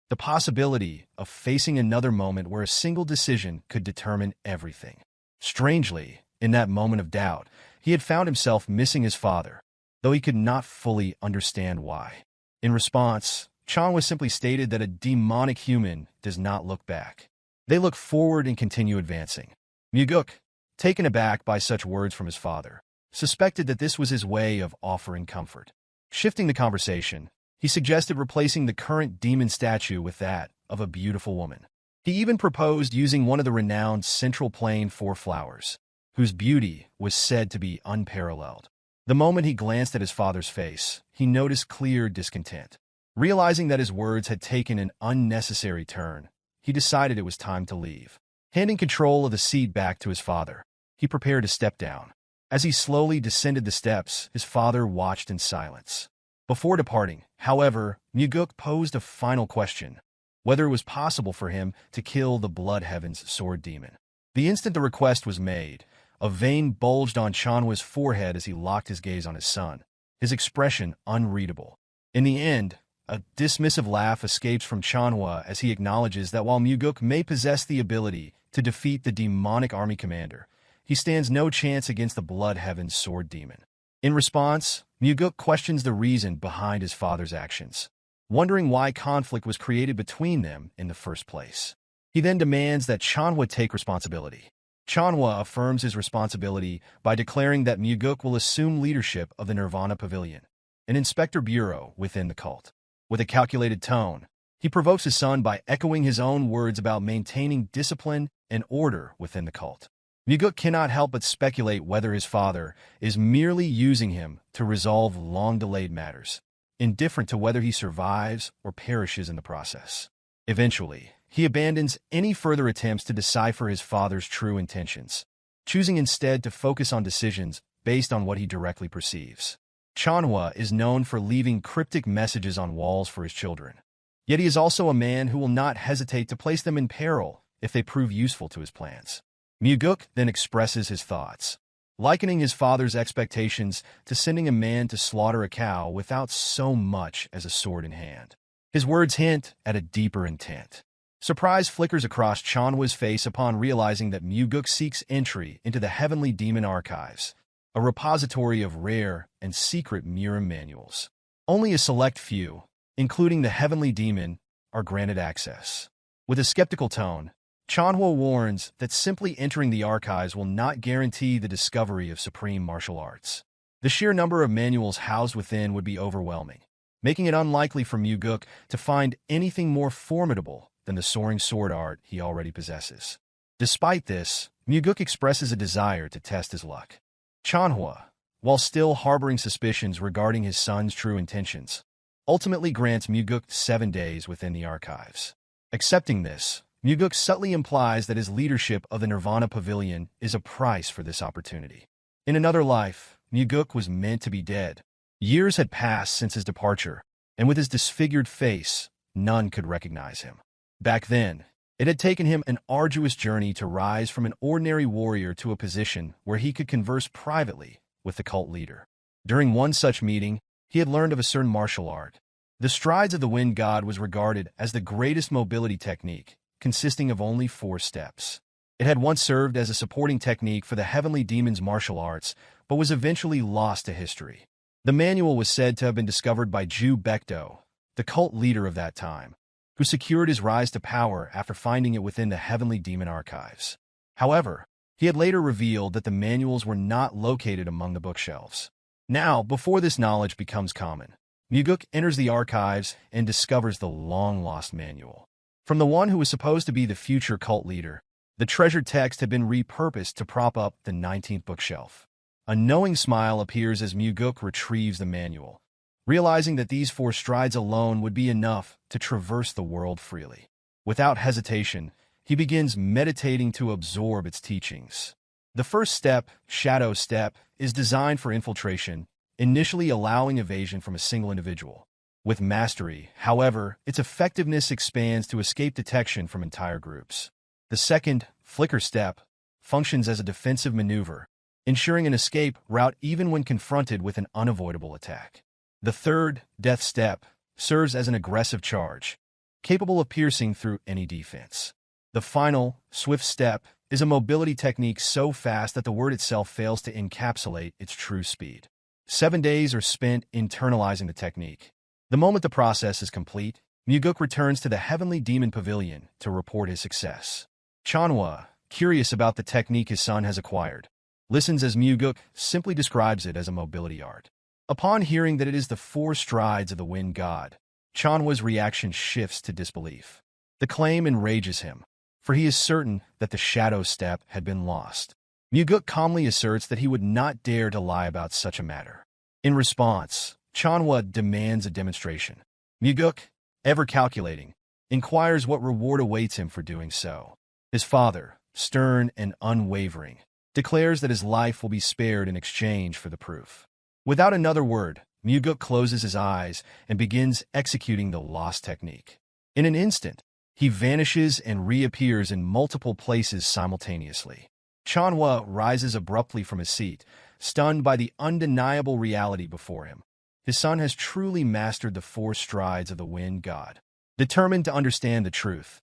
the possibility of facing another moment where a single decision could determine everything. Strangely, in that moment of doubt, he had found himself missing his father, though he could not fully understand why. In response, Chanhua simply stated that a demonic human does not look back. They look forward and continue advancing. Mugeuk, taken aback by such words from his father, suspected that this was his way of offering comfort. Shifting the conversation, he suggested replacing the current demon statue with that of a beautiful woman. He even proposed using one of the renowned Central Plain Four Flowers, whose beauty was said to be unparalleled. The moment he glanced at his father's face, he noticed clear discontent. Realizing that his words had taken an unnecessary turn, he decided it was time to leave. Handing control of the seat back to his father, he prepared to step down. As he slowly descended the steps, his father watched in silence. Before departing, however, Mugeuk posed a final question: whether it was possible for him to kill the Blood Heaven's sword demon. The instant the request was made, a vein bulged on Chanhwa's forehead as he locked his gaze on his son, his expression unreadable. In the end, a dismissive laugh escapes from Chanhwa as he acknowledges that while Mugeuk may possess the ability to defeat the demonic army commander, he stands no chance against the Blood Heaven's sword demon. In response, Mugeuk questions the reason behind his father's actions, wondering why conflict was created between them in the first place. He then demands that Chanhwa take responsibility. Chanhwa affirms his responsibility by declaring that Mugeuk will assume leadership of the Nirvana Pavilion, an inspector bureau within the cult. With a calculated tone, he provokes his son by echoing his own words about maintaining discipline and order within the cult. Mugeuk cannot help but speculate whether his father is merely using him to resolve long-delayed matters, indifferent to whether he survives or perishes in the process. Eventually, he abandons any further attempts to decipher his father's true intentions, choosing instead to focus on decisions based on what he directly perceives. Chanhwa is known for leaving cryptic messages on walls for his children. Yet he is also a man who will not hesitate to place them in peril if they prove useful to his plans. Mugeuk then expresses his thoughts, likening his father's expectations to sending a man to slaughter a cow without so much as a sword in hand. His words hint at a deeper intent. Surprise flickers across Chanhwa's face upon realizing that Mugeuk seeks entry into the Heavenly Demon Archives, a repository of rare and secret Murim manuals. Only a select few, including the Heavenly Demon, are granted access. With a skeptical tone, Chanhwa warns that simply entering the archives will not guarantee the discovery of supreme martial arts. The sheer number of manuals housed within would be overwhelming, making it unlikely for Mugeuk to find anything more formidable than the soaring sword art he already possesses. Despite this, Mugeuk expresses a desire to test his luck. Chanhwa, while still harboring suspicions regarding his son's true intentions, ultimately grants Mugeuk 7 days within the archives. Accepting this, Mugeuk subtly implies that his leadership of the Nirvana Pavilion is a price for this opportunity. In another life, Mugeuk was meant to be dead. Years had passed since his departure, and with his disfigured face, none could recognize him. Back then, it had taken him an arduous journey to rise from an ordinary warrior to a position where he could converse privately with the cult leader. During one such meeting, he had learned of a certain martial art. The Strides of the Wind God was regarded as the greatest mobility technique, consisting of only 4 steps. It had once served as a supporting technique for the Heavenly Demon's martial arts, but was eventually lost to history. The manual was said to have been discovered by Ju Baekdo, the cult leader of that time, who secured his rise to power after finding it within the Heavenly Demon Archives. However, he had later revealed that the manuals were not located among the bookshelves. Now, before this knowledge becomes common, Mugeuk enters the archives and discovers the long-lost manual. From the one who was supposed to be the future cult leader, the treasured text had been repurposed to prop up the 19th bookshelf. A knowing smile appears as Mugeuk retrieves the manual, realizing that these 4 strides alone would be enough to traverse the world freely. Without hesitation, he begins meditating to absorb its teachings. The first step, Shadow Step, is designed for infiltration, initially allowing evasion from a single individual. With mastery, however, its effectiveness expands to escape detection from entire groups. The second, Flicker Step, functions as a defensive maneuver, ensuring an escape route even when confronted with an unavoidable attack. The third, Death Step, serves as an aggressive charge, capable of piercing through any defense. The final, Swift Step, is a mobility technique so fast that the word itself fails to encapsulate its true speed. 7 days are spent internalizing the technique. The moment the process is complete, Mugeuk returns to the Heavenly Demon Pavilion to report his success. Chanhwa, curious about the technique his son has acquired, listens as Mugeuk simply describes it as a mobility art. Upon hearing that it is the 4 strides of the wind god, Chanhwa's reaction shifts to disbelief. The claim enrages him, for he is certain that the shadow step had been lost. Mugeuk calmly asserts that he would not dare to lie about such a matter. In response, Chanhwa demands a demonstration. Mugeuk, ever calculating, inquires what reward awaits him for doing so. His father, stern and unwavering, declares that his life will be spared in exchange for the proof. Without another word, Mugeuk closes his eyes and begins executing the lost technique. In an instant, he vanishes and reappears in multiple places simultaneously. Chanhwa rises abruptly from his seat, stunned by the undeniable reality before him. His son has truly mastered the 4 strides of the wind god. Determined to understand the truth,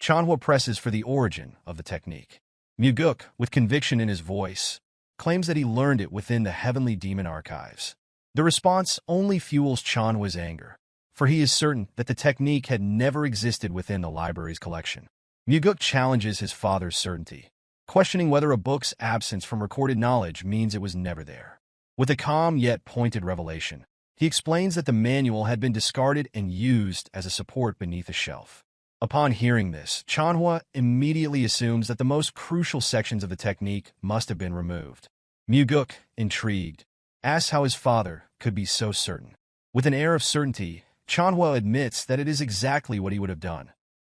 Chanhwa presses for the origin of the technique. Mugeuk, with conviction in his voice, claims that he learned it within the heavenly demon archives. The response only fuels Chanhwa's anger, for he is certain that the technique had never existed within the library's collection. Mugeuk challenges his father's certainty, questioning whether a book's absence from recorded knowledge means it was never there. With a calm yet pointed revelation, he explains that the manual had been discarded and used as a support beneath a shelf. Upon hearing this, Chanhwa immediately assumes that the most crucial sections of the technique must have been removed. Mugeuk, intrigued, asks how his father could be so certain. With an air of certainty, Chanhwa admits that it is exactly what he would have done,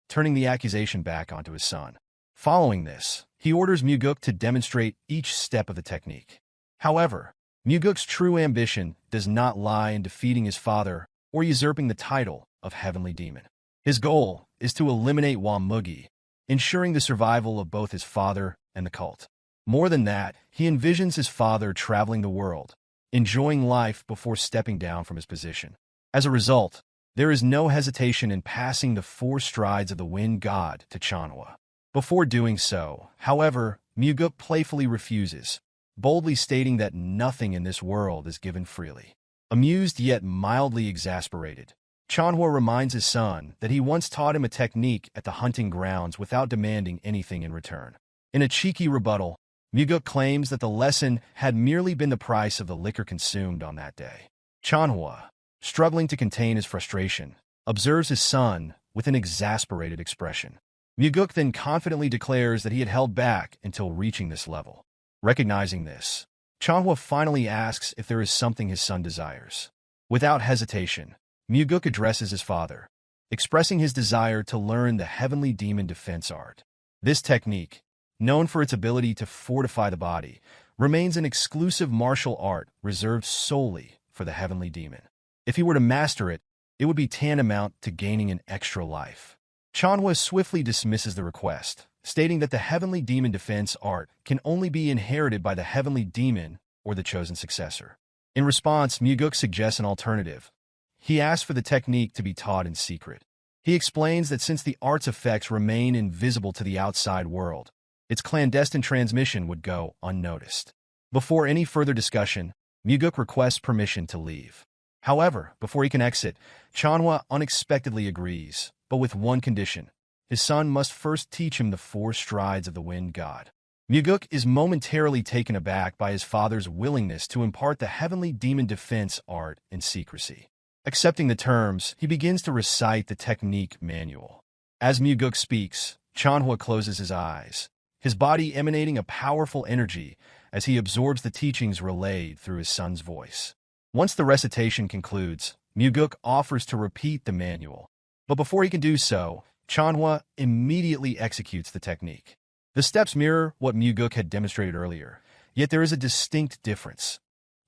turning the accusation back onto his son. Following this, he orders Mugeuk to demonstrate each step of the technique. However, Mugeuk's true ambition does not lie in defeating his father or usurping the title of Heavenly Demon. His goal is to eliminate Mugeuk, ensuring the survival of both his father and the cult. More than that, he envisions his father traveling the world, enjoying life before stepping down from his position. As a result, there is no hesitation in passing the 4 strides of the wind god to Chanhwa. Before doing so, however, Mugeuk playfully refuses, boldly stating that nothing in this world is given freely. Amused yet mildly exasperated, Chanhwa reminds his son that he once taught him a technique at the hunting grounds without demanding anything in return. In a cheeky rebuttal, Mugeuk claims that the lesson had merely been the price of the liquor consumed on that day. Chanhwa, struggling to contain his frustration, observes his son with an exasperated expression. Mugeuk then confidently declares that he had held back until reaching this level. Recognizing this, Chanhwa finally asks if there is something his son desires. Without hesitation, Mugeuk addresses his father, expressing his desire to learn the Heavenly Demon defense art. This technique, known for its ability to fortify the body, remains an exclusive martial art reserved solely for the Heavenly Demon. If he were to master it, it would be tantamount to gaining an extra life. Chanhwa swiftly dismisses the request, stating that the Heavenly Demon defense art can only be inherited by the Heavenly Demon or the chosen successor. In response, Mugeuk suggests an alternative. He asks for the technique to be taught in secret. He explains that since the art's effects remain invisible to the outside world, its clandestine transmission would go unnoticed. Before any further discussion, Mugeuk requests permission to leave. However, before he can exit, Chanhwa unexpectedly agrees, but with one condition. His son must first teach him the 4 strides of the wind god. Mugeuk is momentarily taken aback by his father's willingness to impart the Heavenly Demon defense art in secrecy. Accepting the terms, he begins to recite the technique manual. As Mugeuk speaks, Chanhwa closes his eyes, his body emanating a powerful energy as he absorbs the teachings relayed through his son's voice. Once the recitation concludes, Mugeuk offers to repeat the manual. But before he can do so, Chanhwa immediately executes the technique. The steps mirror what Mugeuk had demonstrated earlier, yet there is a distinct difference.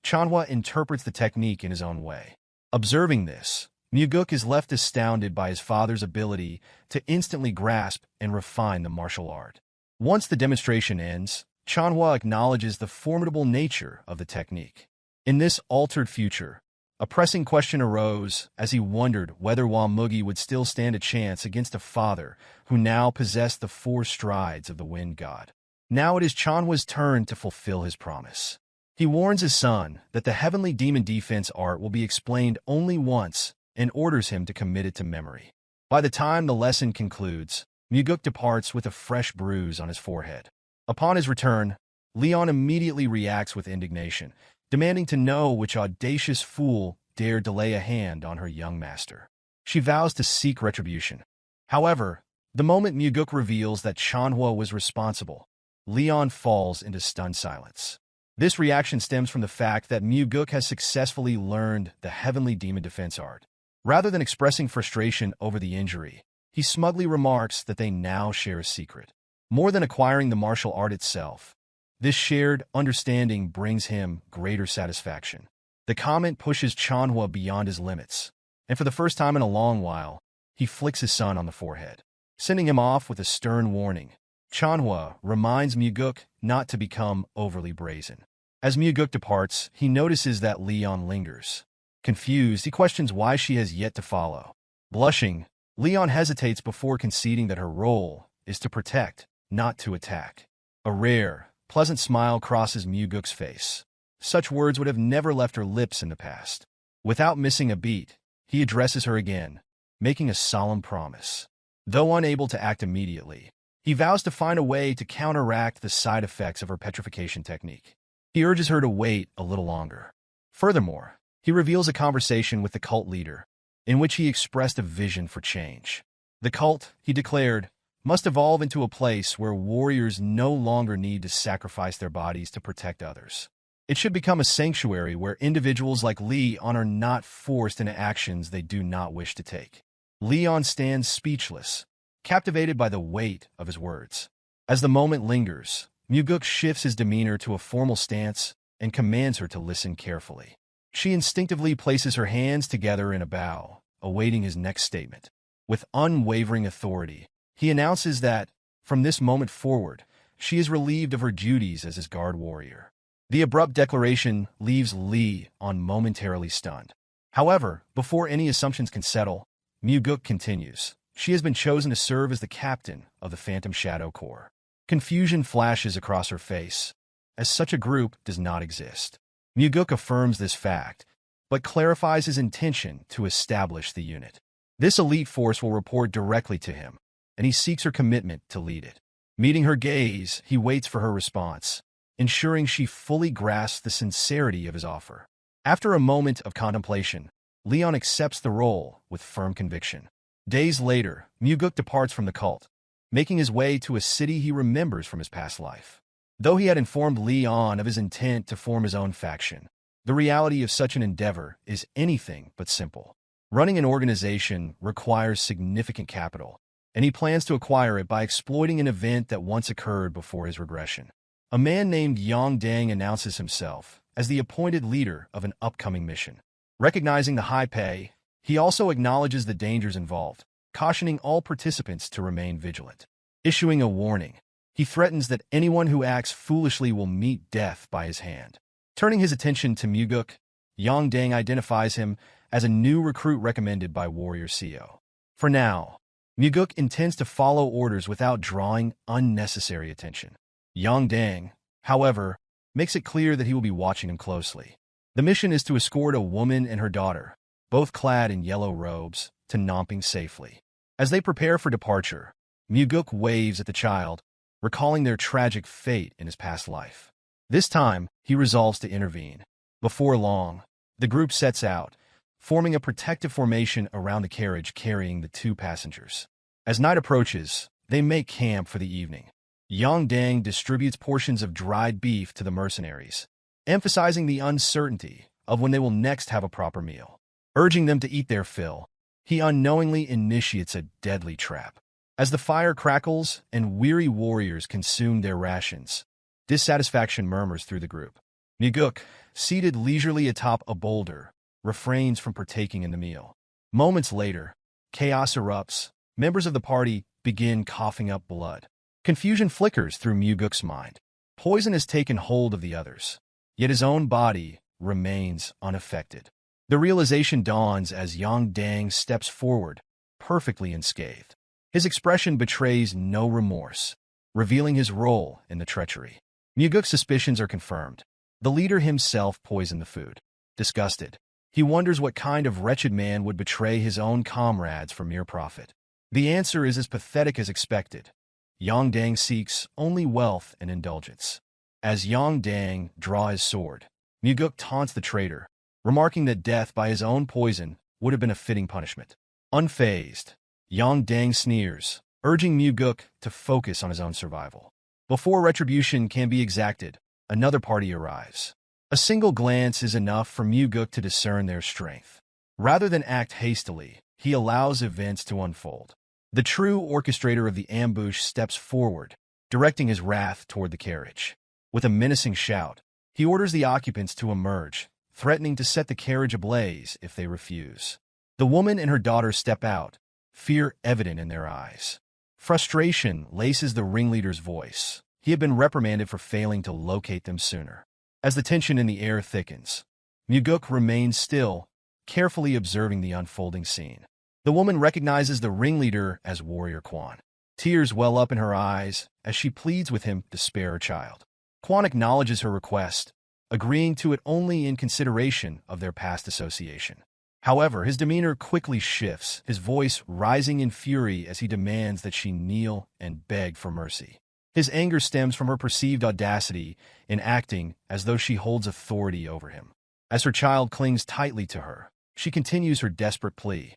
Chanhwa interprets the technique in his own way. Observing this, Mugeuk is left astounded by his father's ability to instantly grasp and refine the martial art. Once the demonstration ends, Chanhwa acknowledges the formidable nature of the technique. In this altered future, a pressing question arose as he wondered whether Mugeuk would still stand a chance against a father who now possessed the 4 strides of the wind god. Now it is Chanhwa's turn to fulfill his promise. He warns his son that the Heavenly Demon defense art will be explained only once and orders him to commit it to memory. By the time the lesson concludes, Mugeuk departs with a fresh bruise on his forehead. Upon his return, Leon immediately reacts with indignation, demanding to know which audacious fool dared to lay a hand on her young master. She vows to seek retribution. However, the moment Mugeuk reveals that Chanhua was responsible, Leon falls into stunned silence. This reaction stems from the fact that Mugeuk has successfully learned the Heavenly Demon Defense art. Rather than expressing frustration over the injury, he smugly remarks that they now share a secret. More than acquiring the martial art itself, this shared understanding brings him greater satisfaction. The comet pushes Chanhua beyond his limits, and for the first time in a long while, he flicks his son on the forehead, sending him off with a stern warning. Chanhua reminds Mugeuk not to become overly brazen. As Mugeuk departs, he notices that Leon lingers. Confused, he questions why she has yet to follow. Blushing, Leon hesitates before conceding that her role is to protect, not to attack. A rare, pleasant smile crosses Mugeuk's face. Such words would have never left her lips in the past. Without missing a beat, he addresses her again, making a solemn promise. Though unable to act immediately, he vows to find a way to counteract the side effects of her petrification technique. He urges her to wait a little longer. Furthermore, he reveals a conversation with the cult leader, in which he expressed a vision for change. The cult, he declared, must evolve into a place where warriors no longer need to sacrifice their bodies to protect others. It should become a sanctuary where individuals like Leon are not forced into actions they do not wish to take. Leon stands speechless, captivated by the weight of his words. As the moment lingers, Mugeuk shifts his demeanor to a formal stance and commands her to listen carefully. She instinctively places her hands together in a bow, awaiting his next statement. With unwavering authority, he announces that, from this moment forward, she is relieved of her duties as his guard warrior. The abrupt declaration leaves Leon momentarily stunned. However, before any assumptions can settle, Mugeuk continues. She has been chosen to serve as the captain of the Phantom Shadow Corps. Confusion flashes across her face, as such a group does not exist. Mugeuk affirms this fact, but clarifies his intention to establish the unit. This elite force will report directly to him, and he seeks her commitment to lead it. Meeting her gaze, he waits for her response, ensuring she fully grasps the sincerity of his offer. After a moment of contemplation, Leon accepts the role with firm conviction. Days later, Mugeuk departs from the cult, making his way to a city he remembers from his past life. Though he had informed Leon of his intent to form his own faction, the reality of such an endeavor is anything but simple. Running an organization requires significant capital, and he plans to acquire it by exploiting an event that once occurred before his regression. A man named Yang Dang announces himself as the appointed leader of an upcoming mission. Recognizing the high pay, he also acknowledges the dangers involved, cautioning all participants to remain vigilant. Issuing a warning, he threatens that anyone who acts foolishly will meet death by his hand. Turning his attention to Mugeuk, Yang Dang identifies him as a new recruit recommended by Warrior CO. For now, Mugeuk intends to follow orders without drawing unnecessary attention. Yang Dang, however, makes it clear that he will be watching him closely. The mission is to escort a woman and her daughter, both clad in yellow robes, to Namping safely. As they prepare for departure, Mugeuk waves at the child, recalling their tragic fate in his past life. This time, he resolves to intervene. Before long, the group sets out, forming a protective formation around the carriage carrying the two passengers. As night approaches, they make camp for the evening. Yang Dang distributes portions of dried beef to the mercenaries, emphasizing the uncertainty of when they will next have a proper meal. Urging them to eat their fill, he unknowingly initiates a deadly trap. As the fire crackles and weary warriors consume their rations, dissatisfaction murmurs through the group. Mugeuk, seated leisurely atop a boulder, refrains from partaking in the meal. Moments later, chaos erupts. Members of the party begin coughing up blood. Confusion flickers through Mugeuk's mind. Poison has taken hold of the others, yet his own body remains unaffected. The realization dawns as Yang Dang steps forward, perfectly unscathed. His expression betrays no remorse, revealing his role in the treachery. Mugeuk's suspicions are confirmed. The leader himself poisoned the food. Disgusted, he wonders what kind of wretched man would betray his own comrades for mere profit. The answer is as pathetic as expected. Yang Dang seeks only wealth and indulgence. As Yang Dang draw his sword, Mugeuk taunts the traitor, remarking that death by his own poison would have been a fitting punishment. Unfazed, Yang Dang sneers, urging Mugeuk to focus on his own survival. Before retribution can be exacted, another party arrives. A single glance is enough for Mugeuk to discern their strength. Rather than act hastily, he allows events to unfold. The true orchestrator of the ambush steps forward, directing his wrath toward the carriage. With a menacing shout, he orders the occupants to emerge, threatening to set the carriage ablaze if they refuse. The woman and her daughter step out, fear evident in their eyes. Frustration laces the ringleader's voice. He had been reprimanded for failing to locate them sooner. As the tension in the air thickens, Mugeuk remains still, carefully observing the unfolding scene. The woman recognizes the ringleader as Warrior Quan. Tears well up in her eyes as she pleads with him to spare her child. Quan acknowledges her request, agreeing to it only in consideration of their past association. However, his demeanor quickly shifts, his voice rising in fury as he demands that she kneel and beg for mercy. His anger stems from her perceived audacity in acting as though she holds authority over him. As her child clings tightly to her, she continues her desperate plea,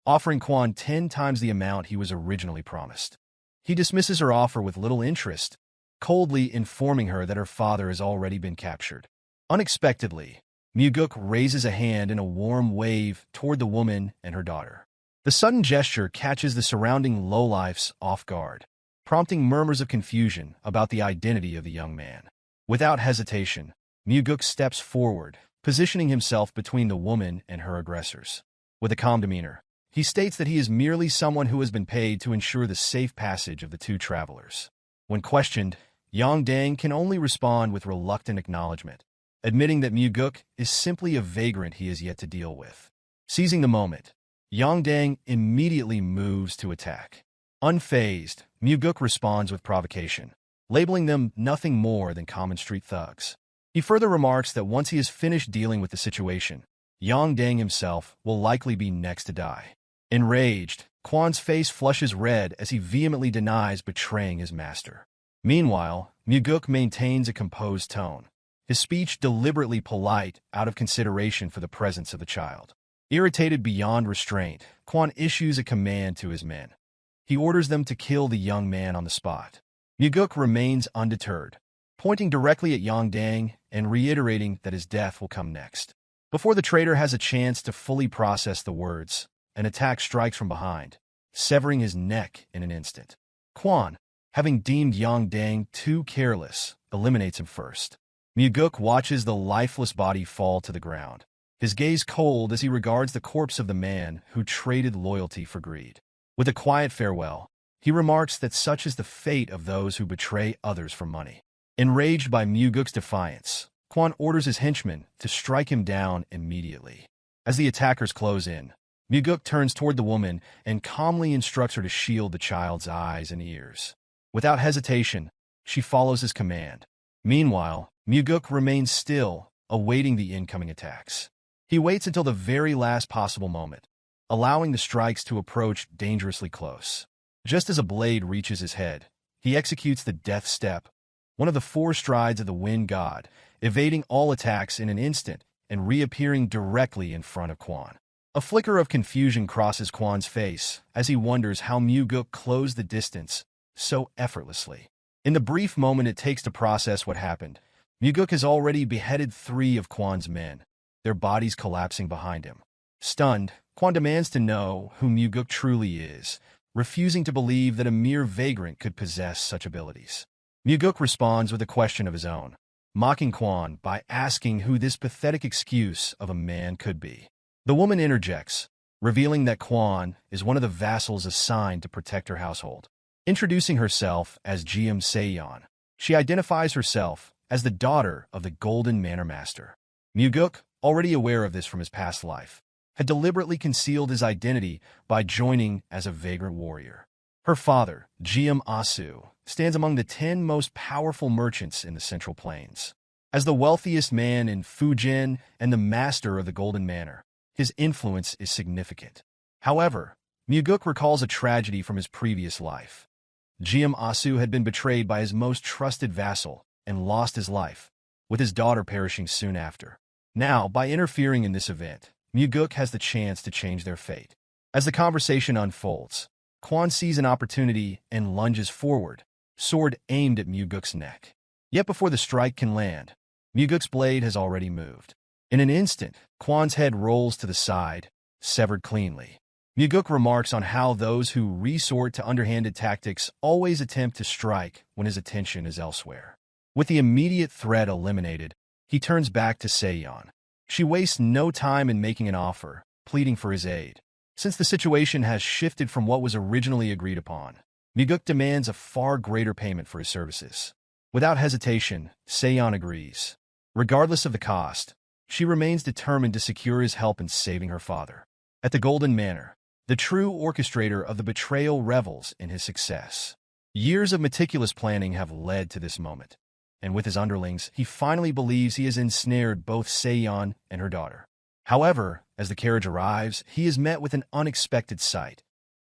offering Quan 10 times the amount he was originally promised. He dismisses her offer with little interest, coldly informing her that her father has already been captured. Unexpectedly, Mugeuk raises a hand in a warm wave toward the woman and her daughter. The sudden gesture catches the surrounding lowlifes off guard, prompting murmurs of confusion about the identity of the young man. Without hesitation, Mugeuk steps forward, positioning himself between the woman and her aggressors. With a calm demeanor, he states that he is merely someone who has been paid to ensure the safe passage of the two travelers. When questioned, Yang Dang can only respond with reluctant acknowledgement, admitting that Mugeuk is simply a vagrant he has yet to deal with. Seizing the moment, Yang Dang immediately moves to attack. Unfazed, Mugeuk responds with provocation, labeling them nothing more than common street thugs. He further remarks that once he is finished dealing with the situation, Yang Dang himself will likely be next to die. Enraged, Quan's face flushes red as he vehemently denies betraying his master. Meanwhile, Mugeuk maintains a composed tone, his speech deliberately polite out of consideration for the presence of the child. Irritated beyond restraint, Quan issues a command to his men. He orders them to kill the young man on the spot. Mugeuk remains undeterred, pointing directly at Yang Dang and reiterating that his death will come next. Before the traitor has a chance to fully process the words, an attack strikes from behind, severing his neck in an instant. Quan, having deemed Yang Dang too careless, eliminates him first. Mugeuk watches the lifeless body fall to the ground, his gaze cold as he regards the corpse of the man who traded loyalty for greed. With a quiet farewell, he remarks that such is the fate of those who betray others for money. Enraged by Mugeuk's defiance, Quan orders his henchmen to strike him down immediately. As the attackers close in, Mugeuk turns toward the woman and calmly instructs her to shield the child's eyes and ears. Without hesitation, she follows his command. Meanwhile, Mugeuk remains still, awaiting the incoming attacks. He waits until the very last possible moment, allowing the strikes to approach dangerously close. Just as a blade reaches his head, he executes the death step, one of the 4 strides of the wind god, evading all attacks in an instant and reappearing directly in front of Quan. A flicker of confusion crosses Quan's face as he wonders how Mugeuk closed the distance so effortlessly. In the brief moment it takes to process what happened, Mugeuk has already beheaded 3 of Quan's men, their bodies collapsing behind him. Stunned, Quan demands to know who Mugeuk truly is, refusing to believe that a mere vagrant could possess such abilities. Mugeuk responds with a question of his own, mocking Quan by asking who this pathetic excuse of a man could be. The woman interjects, revealing that Quan is one of the vassals assigned to protect her household. Introducing herself as Geom Seyon, she identifies herself as the daughter of the Golden Manor Master. Mugeuk, already aware of this from his past life, had deliberately concealed his identity by joining as a vagrant warrior. Her father, Geom Asu, stands among the 10 most powerful merchants in the Central Plains. As the wealthiest man in Fujian and the master of the Golden Manor, his influence is significant. However, Mugeuk recalls a tragedy from his previous life. Geom Asu had been betrayed by his most trusted vassal, and lost his life, with his daughter perishing soon after. Now, by interfering in this event, Mugeuk has the chance to change their fate. As the conversation unfolds, Quan sees an opportunity and lunges forward, sword aimed at Mugeuk's neck. Yet before the strike can land, Mugeuk's blade has already moved. In an instant, Quan's head rolls to the side, severed cleanly. Mugeuk remarks on how those who resort to underhanded tactics always attempt to strike when his attention is elsewhere. With the immediate threat eliminated, he turns back to Seiyon. She wastes no time in making an offer, pleading for his aid. Since the situation has shifted from what was originally agreed upon, Mugeuk demands a far greater payment for his services. Without hesitation, Seiyon agrees. Regardless of the cost, she remains determined to secure his help in saving her father. At the Golden Manor, the true orchestrator of the betrayal revels in his success. Years of meticulous planning have led to this moment, and with his underlings, he finally believes he has ensnared both Seiyon and her daughter. However, as the carriage arrives, he is met with an unexpected sight.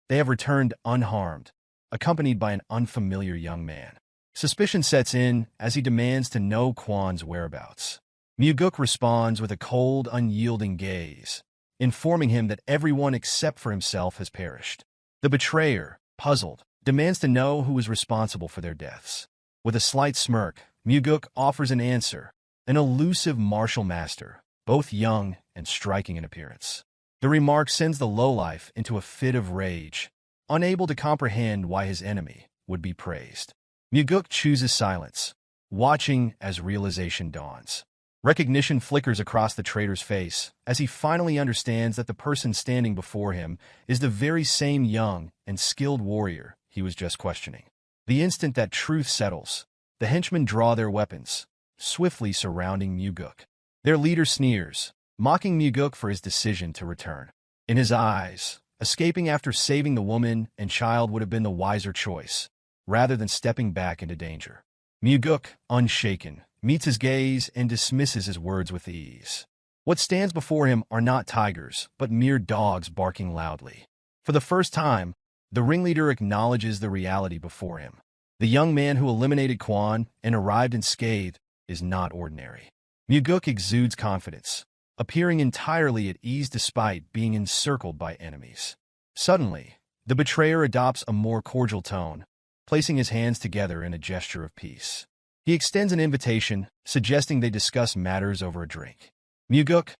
They have returned unharmed, accompanied by an unfamiliar young man. Suspicion sets in as he demands to know Quan's whereabouts. Mugeuk responds with a cold, unyielding gaze, informing him that everyone except for himself has perished. The betrayer, puzzled, demands to know who is responsible for their deaths. With a slight smirk, Mugeuk offers an answer, an elusive martial master, both young and striking in appearance. The remark sends the lowlife into a fit of rage, unable to comprehend why his enemy would be praised. Mugeuk chooses silence, watching as realization dawns. Recognition flickers across the traitor's face as he finally understands that the person standing before him is the very same young and skilled warrior he was just questioning. The instant that truth settles, the henchmen draw their weapons, swiftly surrounding Mugeuk. Their leader sneers, mocking Mugeuk for his decision to return. In his eyes, escaping after saving the woman and child would have been the wiser choice, rather than stepping back into danger. Mugeuk, unshaken, meets his gaze and dismisses his words with ease. What stands before him are not tigers, but mere dogs barking loudly. For the first time, the ringleader acknowledges the reality before him. The young man who eliminated Quan and arrived unscathed is not ordinary. Mugeuk exudes confidence, appearing entirely at ease despite being encircled by enemies. Suddenly, the betrayer adopts a more cordial tone, placing his hands together in a gesture of peace. He extends an invitation, suggesting they discuss matters over a drink. Mugeuk,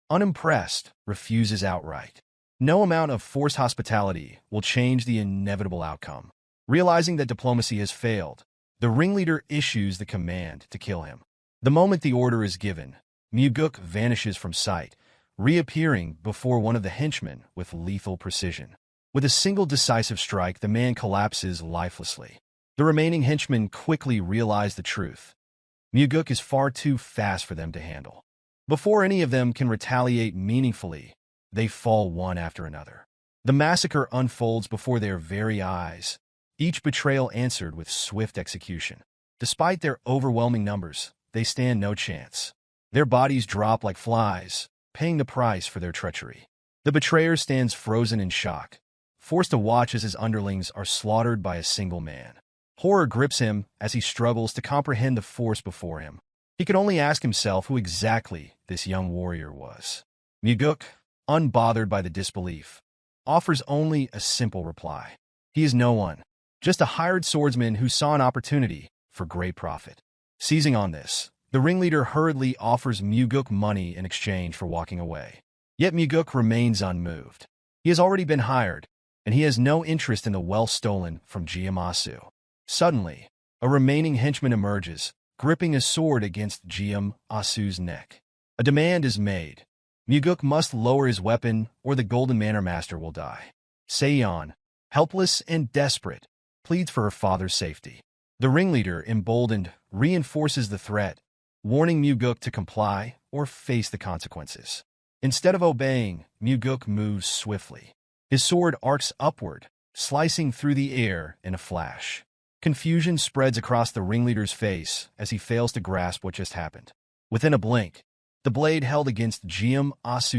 unimpressed, refuses outright. No amount of forced hospitality will change the inevitable outcome. Realizing that diplomacy has failed, the ringleader issues the command to kill him. The moment the order is given, Mugeuk vanishes from sight, reappearing before one of the henchmen with lethal precision. With a single decisive strike, the man collapses lifelessly. The remaining henchmen quickly realize the truth. Mugeuk is far too fast for them to handle. Before any of them can retaliate meaningfully, they fall one after another. The massacre unfolds before their very eyes, each betrayal answered with swift execution. Despite their overwhelming numbers, they stand no chance. Their bodies drop like flies, paying the price for their treachery. The betrayer stands frozen in shock, forced to watch as his underlings are slaughtered by a single man. Horror grips him as he struggles to comprehend the force before him. He could only ask himself who exactly this young warrior was. Mugeuk, unbothered by the disbelief, offers only a simple reply. He is no one, just a hired swordsman who saw an opportunity for great profit. Seizing on this, the ringleader hurriedly offers Mugeuk money in exchange for walking away. Yet Mugeuk remains unmoved. He has already been hired, and he has no interest in the wealth stolen from Geom. Suddenly, a remaining henchman emerges, gripping a sword against Geom's neck. A demand is made. Mugeuk must lower his weapon, or the Golden Manor Master will die. Seiyon, helpless and desperate, pleads for her father's safety. The ringleader, emboldened, reinforces the threat, warning Mugeuk to comply or face the consequences. Instead of obeying, Mugeuk moves swiftly. His sword arcs upward, slicing through the air in a flash. Confusion spreads across the ringleader's face as he fails to grasp what just happened. Within a blink, the blade held against Geom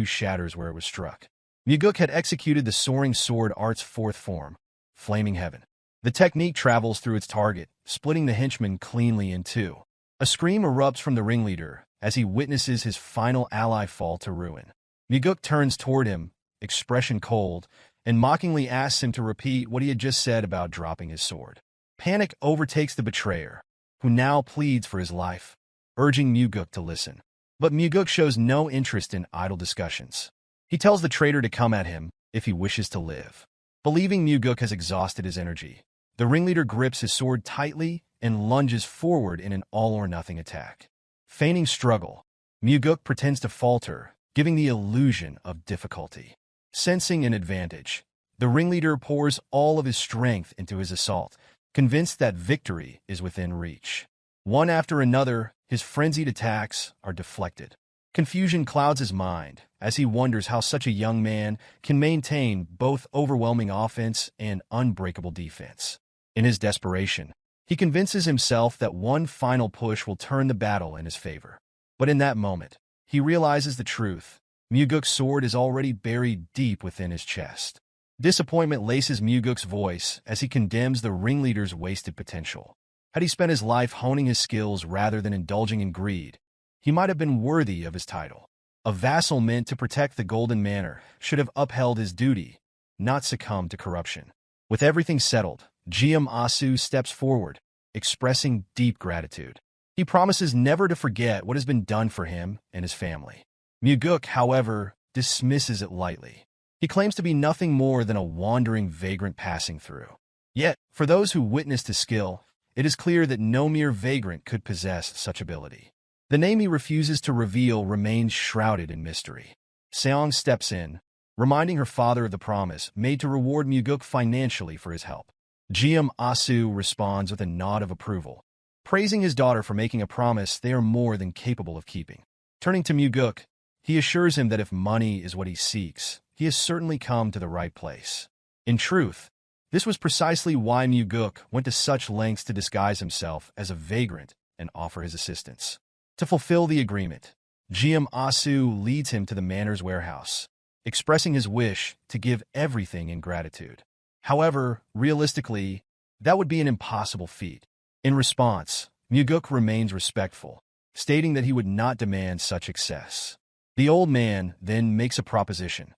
shatters where it was struck. Mugeuk had executed the soaring sword art's fourth form, Flaming Heaven. The technique travels through its target, splitting the henchman cleanly in two. A scream erupts from the ringleader as he witnesses his final ally fall to ruin. Mugeuk turns toward him, expression cold, and mockingly asks him to repeat what he had just said about dropping his sword. Panic overtakes the betrayer, who now pleads for his life, urging Mugeuk to listen. But Mugeuk shows no interest in idle discussions. He tells the traitor to come at him if he wishes to live. Believing Mugeuk has exhausted his energy, the ringleader grips his sword tightly and lunges forward in an all-or-nothing attack. Feigning struggle, Mugeuk pretends to falter, giving the illusion of difficulty. Sensing an advantage, the ringleader pours all of his strength into his assault, convinced that victory is within reach. One after another, his frenzied attacks are deflected. Confusion clouds his mind as he wonders how such a young man can maintain both overwhelming offense and unbreakable defense. In his desperation, he convinces himself that one final push will turn the battle in his favor. But in that moment, he realizes the truth. Mugeuk's sword is already buried deep within his chest. Disappointment laces Mugeuk's voice as he condemns the ringleader's wasted potential. Had he spent his life honing his skills rather than indulging in greed, he might have been worthy of his title. A vassal meant to protect the Golden Manor should have upheld his duty, not succumbed to corruption. With everything settled, Geom steps forward, expressing deep gratitude. He promises never to forget what has been done for him and his family. Mugeuk, however, dismisses it lightly. He claims to be nothing more than a wandering vagrant passing through. Yet, for those who witnessed his skill, it is clear that no mere vagrant could possess such ability. The name he refuses to reveal remains shrouded in mystery. Seong steps in, reminding her father of the promise made to reward Mugeuk financially for his help. Geom responds with a nod of approval, praising his daughter for making a promise they are more than capable of keeping. Turning to Mugeuk, he assures him that if money is what he seeks, he has certainly come to the right place. In truth, this was precisely why Mugeuk went to such lengths to disguise himself as a vagrant and offer his assistance. To fulfill the agreement, Geom leads him to the manor's warehouse, expressing his wish to give everything in gratitude. However, realistically, that would be an impossible feat. In response, Mugeuk remains respectful, stating that he would not demand such excess. The old man then makes a proposition.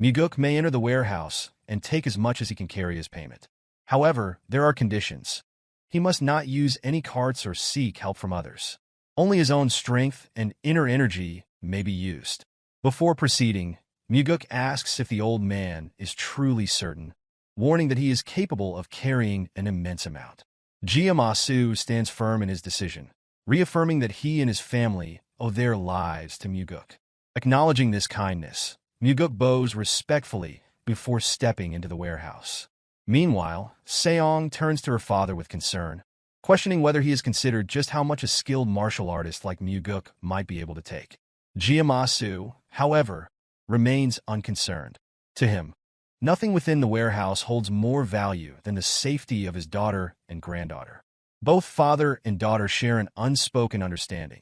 Mugeuk may enter the warehouse and take as much as he can carry as payment. However, there are conditions. He must not use any carts or seek help from others. Only his own strength and inner energy may be used. Before proceeding, Mugeuk asks if the old man is truly certain, warning that he is capable of carrying an immense amount. Geom stands firm in his decision, reaffirming that he and his family owe their lives to Mugeuk. Acknowledging this kindness, Mugeuk bows respectfully before stepping into the warehouse. Meanwhile, Seong turns to her father with concern, questioning whether he has considered just how much a skilled martial artist like Mugeuk might be able to take. Geom, however, remains unconcerned. To him, nothing within the warehouse holds more value than the safety of his daughter and granddaughter. Both father and daughter share an unspoken understanding.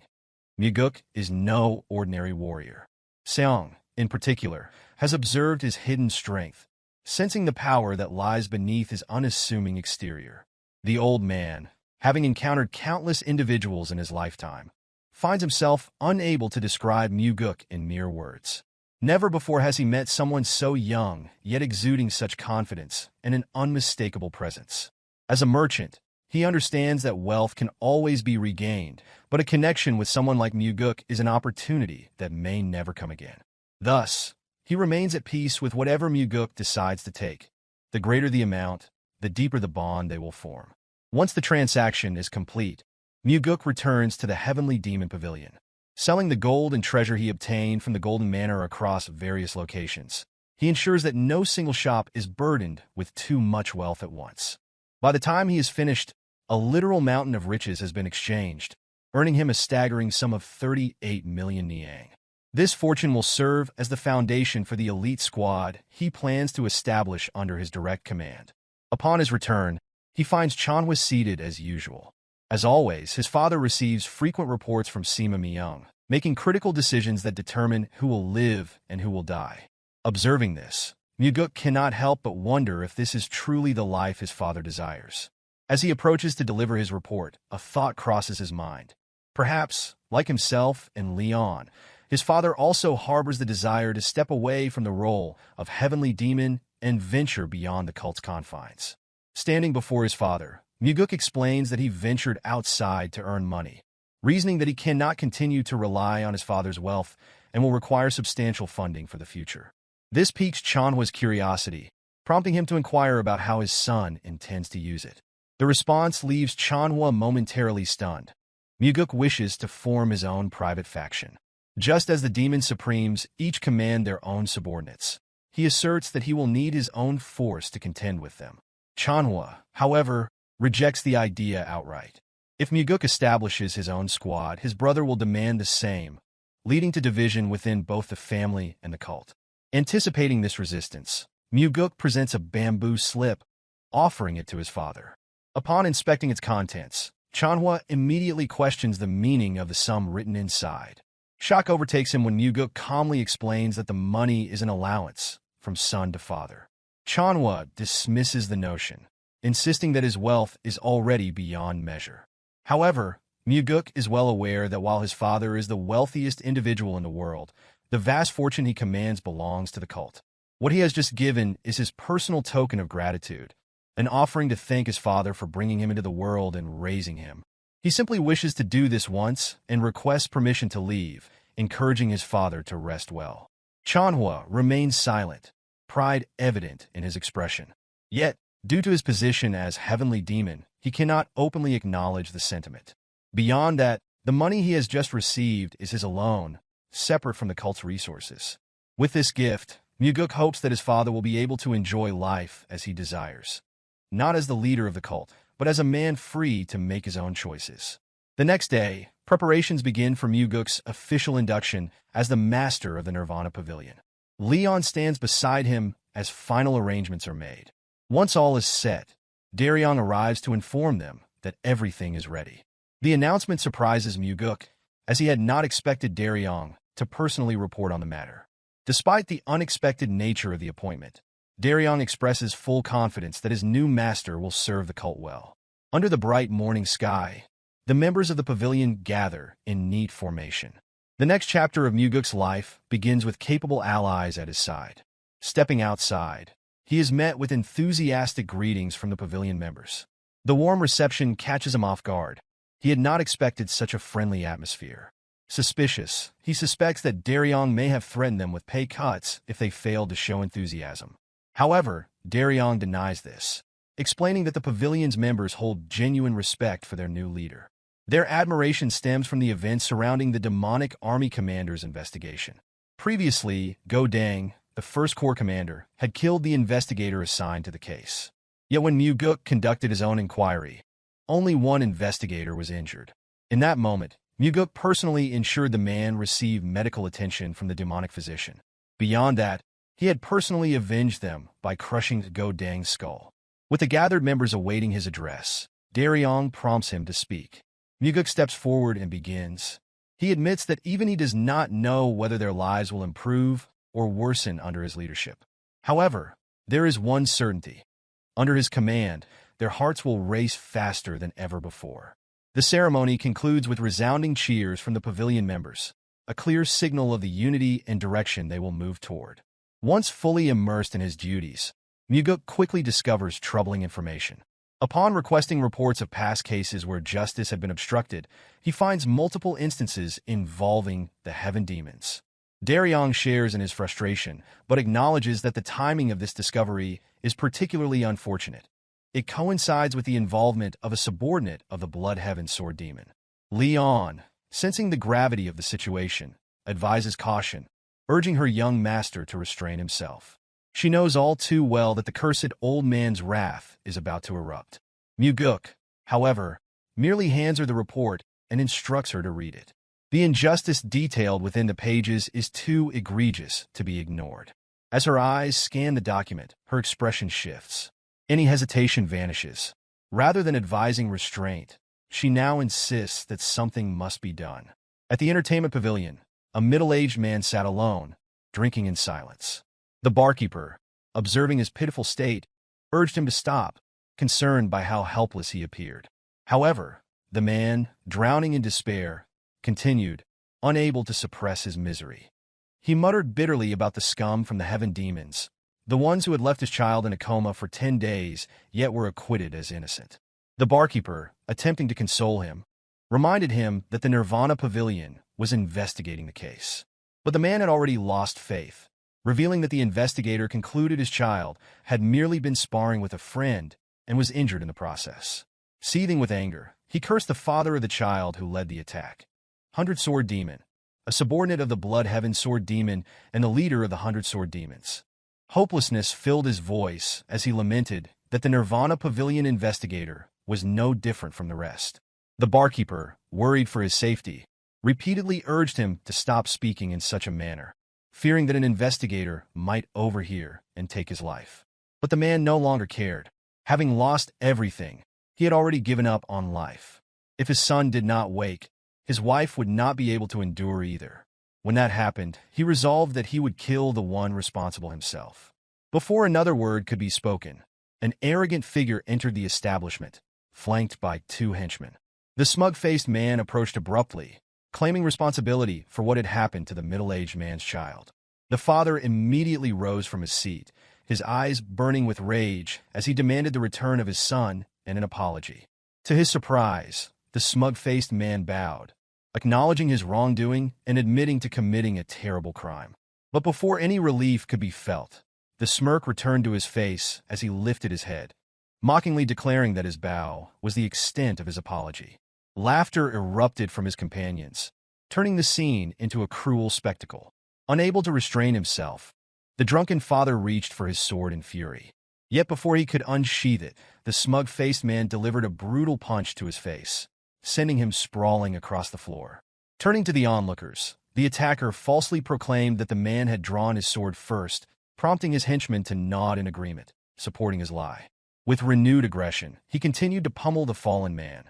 Mugeuk is no ordinary warrior. Seong, in particular, has observed his hidden strength, sensing the power that lies beneath his unassuming exterior. The old man, having encountered countless individuals in his lifetime, finds himself unable to describe Mugeuk in mere words. Never before has he met someone so young, yet exuding such confidence and an unmistakable presence. As a merchant, he understands that wealth can always be regained, but a connection with someone like Mugeuk is an opportunity that may never come again. Thus, he remains at peace with whatever Mugeuk decides to take. The greater the amount, the deeper the bond they will form. Once the transaction is complete, Mugeuk returns to the Heavenly Demon Pavilion, selling the gold and treasure he obtained from the Golden Manor across various locations. He ensures that no single shop is burdened with too much wealth at once. By the time he is finished, a literal mountain of riches has been exchanged, earning him a staggering sum of 38 million niang. This fortune will serve as the foundation for the elite squad he plans to establish under his direct command. Upon his return, he finds Chanhua seated as usual. As always, his father receives frequent reports from Sima Myung, making critical decisions that determine who will live and who will die. Observing this, Mugeuk cannot help but wonder if this is truly the life his father desires. As he approaches to deliver his report, a thought crosses his mind. Perhaps, like himself and Leon, his father also harbors the desire to step away from the role of heavenly demon and venture beyond the cult's confines. Standing before his father, Mugeuk explains that he ventured outside to earn money, reasoning that he cannot continue to rely on his father's wealth and will require substantial funding for the future. This piques Chanhwa's curiosity, prompting him to inquire about how his son intends to use it. The response leaves Chanhwa momentarily stunned. Mugeuk wishes to form his own private faction. Just as the Demon Supremes each command their own subordinates, he asserts that he will need his own force to contend with them. Chanhwa, however, rejects the idea outright. If Mugeuk establishes his own squad, his brother will demand the same, leading to division within both the family and the cult. Anticipating this resistance, Mugeuk presents a bamboo slip, offering it to his father. Upon inspecting its contents, Chanhwa immediately questions the meaning of the sum written inside. Shock overtakes him when Mugeuk calmly explains that the money is an allowance from son to father. Chanhwa dismisses the notion, insisting that his wealth is already beyond measure. However, Mugeuk is well aware that while his father is the wealthiest individual in the world, the vast fortune he commands belongs to the cult. What he has just given is his personal token of gratitude, an offering to thank his father for bringing him into the world and raising him. He simply wishes to do this once and requests permission to leave, encouraging his father to rest well. Chanhwa remains silent, pride evident in his expression. Yet, due to his position as heavenly demon, he cannot openly acknowledge the sentiment. Beyond that, the money he has just received is his alone, separate from the cult's resources. With this gift, Mugeuk hopes that his father will be able to enjoy life as he desires. Not as the leader of the cult, but as a man free to make his own choices. The next day, preparations begin for Mugeuk's official induction as the master of the Nirvana Pavilion. Leon stands beside him as final arrangements are made. Once all is set, Daryong arrives to inform them that everything is ready. The announcement surprises Mugeuk, as he had not expected Daryong to personally report on the matter. Despite the unexpected nature of the appointment, Daryong expresses full confidence that his new master will serve the cult well. Under the bright morning sky, the members of the pavilion gather in neat formation. The next chapter of Mugeuk's life begins with capable allies at his side. Stepping outside, he is met with enthusiastic greetings from the pavilion members. The warm reception catches him off guard. He had not expected such a friendly atmosphere. Suspicious, he suspects that Daryong may have threatened them with pay cuts if they failed to show enthusiasm. However, Daryong denies this, explaining that the pavilion's members hold genuine respect for their new leader. Their admiration stems from the events surrounding the demonic army commander's investigation. Previously, Go Dang, the first corps commander, had killed the investigator assigned to the case. Yet when Mugeuk conducted his own inquiry, only one investigator was injured. In that moment, Mugeuk personally ensured the man received medical attention from the demonic physician. Beyond that, he had personally avenged them by crushing Go Dang's skull. With the gathered members awaiting his address, Daryong prompts him to speak. Mugeuk steps forward and begins. He admits that even he does not know whether their lives will improve or worsen under his leadership. However, there is one certainty. Under his command, their hearts will race faster than ever before. The ceremony concludes with resounding cheers from the pavilion members, a clear signal of the unity and direction they will move toward. Once fully immersed in his duties, Mugeuk quickly discovers troubling information. Upon requesting reports of past cases where justice had been obstructed, he finds multiple instances involving the heaven demons. Daryong shares in his frustration, but acknowledges that the timing of this discovery is particularly unfortunate. It coincides with the involvement of a subordinate of the Blood Heaven Sword Demon. Leon, sensing the gravity of the situation, advises caution, urging her young master to restrain himself. She knows all too well that the cursed old man's wrath is about to erupt. Mugeuk, however, merely hands her the report and instructs her to read it. The injustice detailed within the pages is too egregious to be ignored. As her eyes scan the document, her expression shifts. Any hesitation vanishes. Rather than advising restraint, she now insists that something must be done. At the entertainment pavilion, a middle-aged man sat alone, drinking in silence. The barkeeper, observing his pitiful state, urged him to stop, concerned by how helpless he appeared. However, the man, drowning in despair, continued, unable to suppress his misery. He muttered bitterly about the scum from the heaven demons, the ones who had left his child in a coma for 10 days, yet were acquitted as innocent. The barkeeper, attempting to console him, reminded him that the Nirvana Pavilion was investigating the case. But the man had already lost faith, revealing that the investigator concluded his child had merely been sparring with a friend and was injured in the process. Seething with anger, he cursed the father of the child who led the attack. 100-Sword Demon, a subordinate of the Blood Heaven Sword Demon and the leader of the 100-Sword Demons. Hopelessness filled his voice as he lamented that the Nirvana Pavilion investigator was no different from the rest. The barkeeper, worried for his safety, repeatedly urged him to stop speaking in such a manner, fearing that an investigator might overhear and take his life. But the man no longer cared. Having lost everything, he had already given up on life. If his son did not wake, his wife would not be able to endure either. When that happened, he resolved that he would kill the one responsible himself. Before another word could be spoken, an arrogant figure entered the establishment, flanked by 2 henchmen. The smug-faced man approached abruptly, claiming responsibility for what had happened to the middle-aged man's child. The father immediately rose from his seat, his eyes burning with rage as he demanded the return of his son and an apology. To his surprise, the smug-faced man bowed, acknowledging his wrongdoing and admitting to committing a terrible crime. But before any relief could be felt, the smirk returned to his face as he lifted his head, mockingly declaring that his bow was the extent of his apology. Laughter erupted from his companions, turning the scene into a cruel spectacle. Unable to restrain himself, the drunken father reached for his sword in fury. Yet before he could unsheath it, the smug-faced man delivered a brutal punch to his face, sending him sprawling across the floor. Turning to the onlookers, the attacker falsely proclaimed that the man had drawn his sword first, prompting his henchmen to nod in agreement, supporting his lie. With renewed aggression, he continued to pummel the fallen man,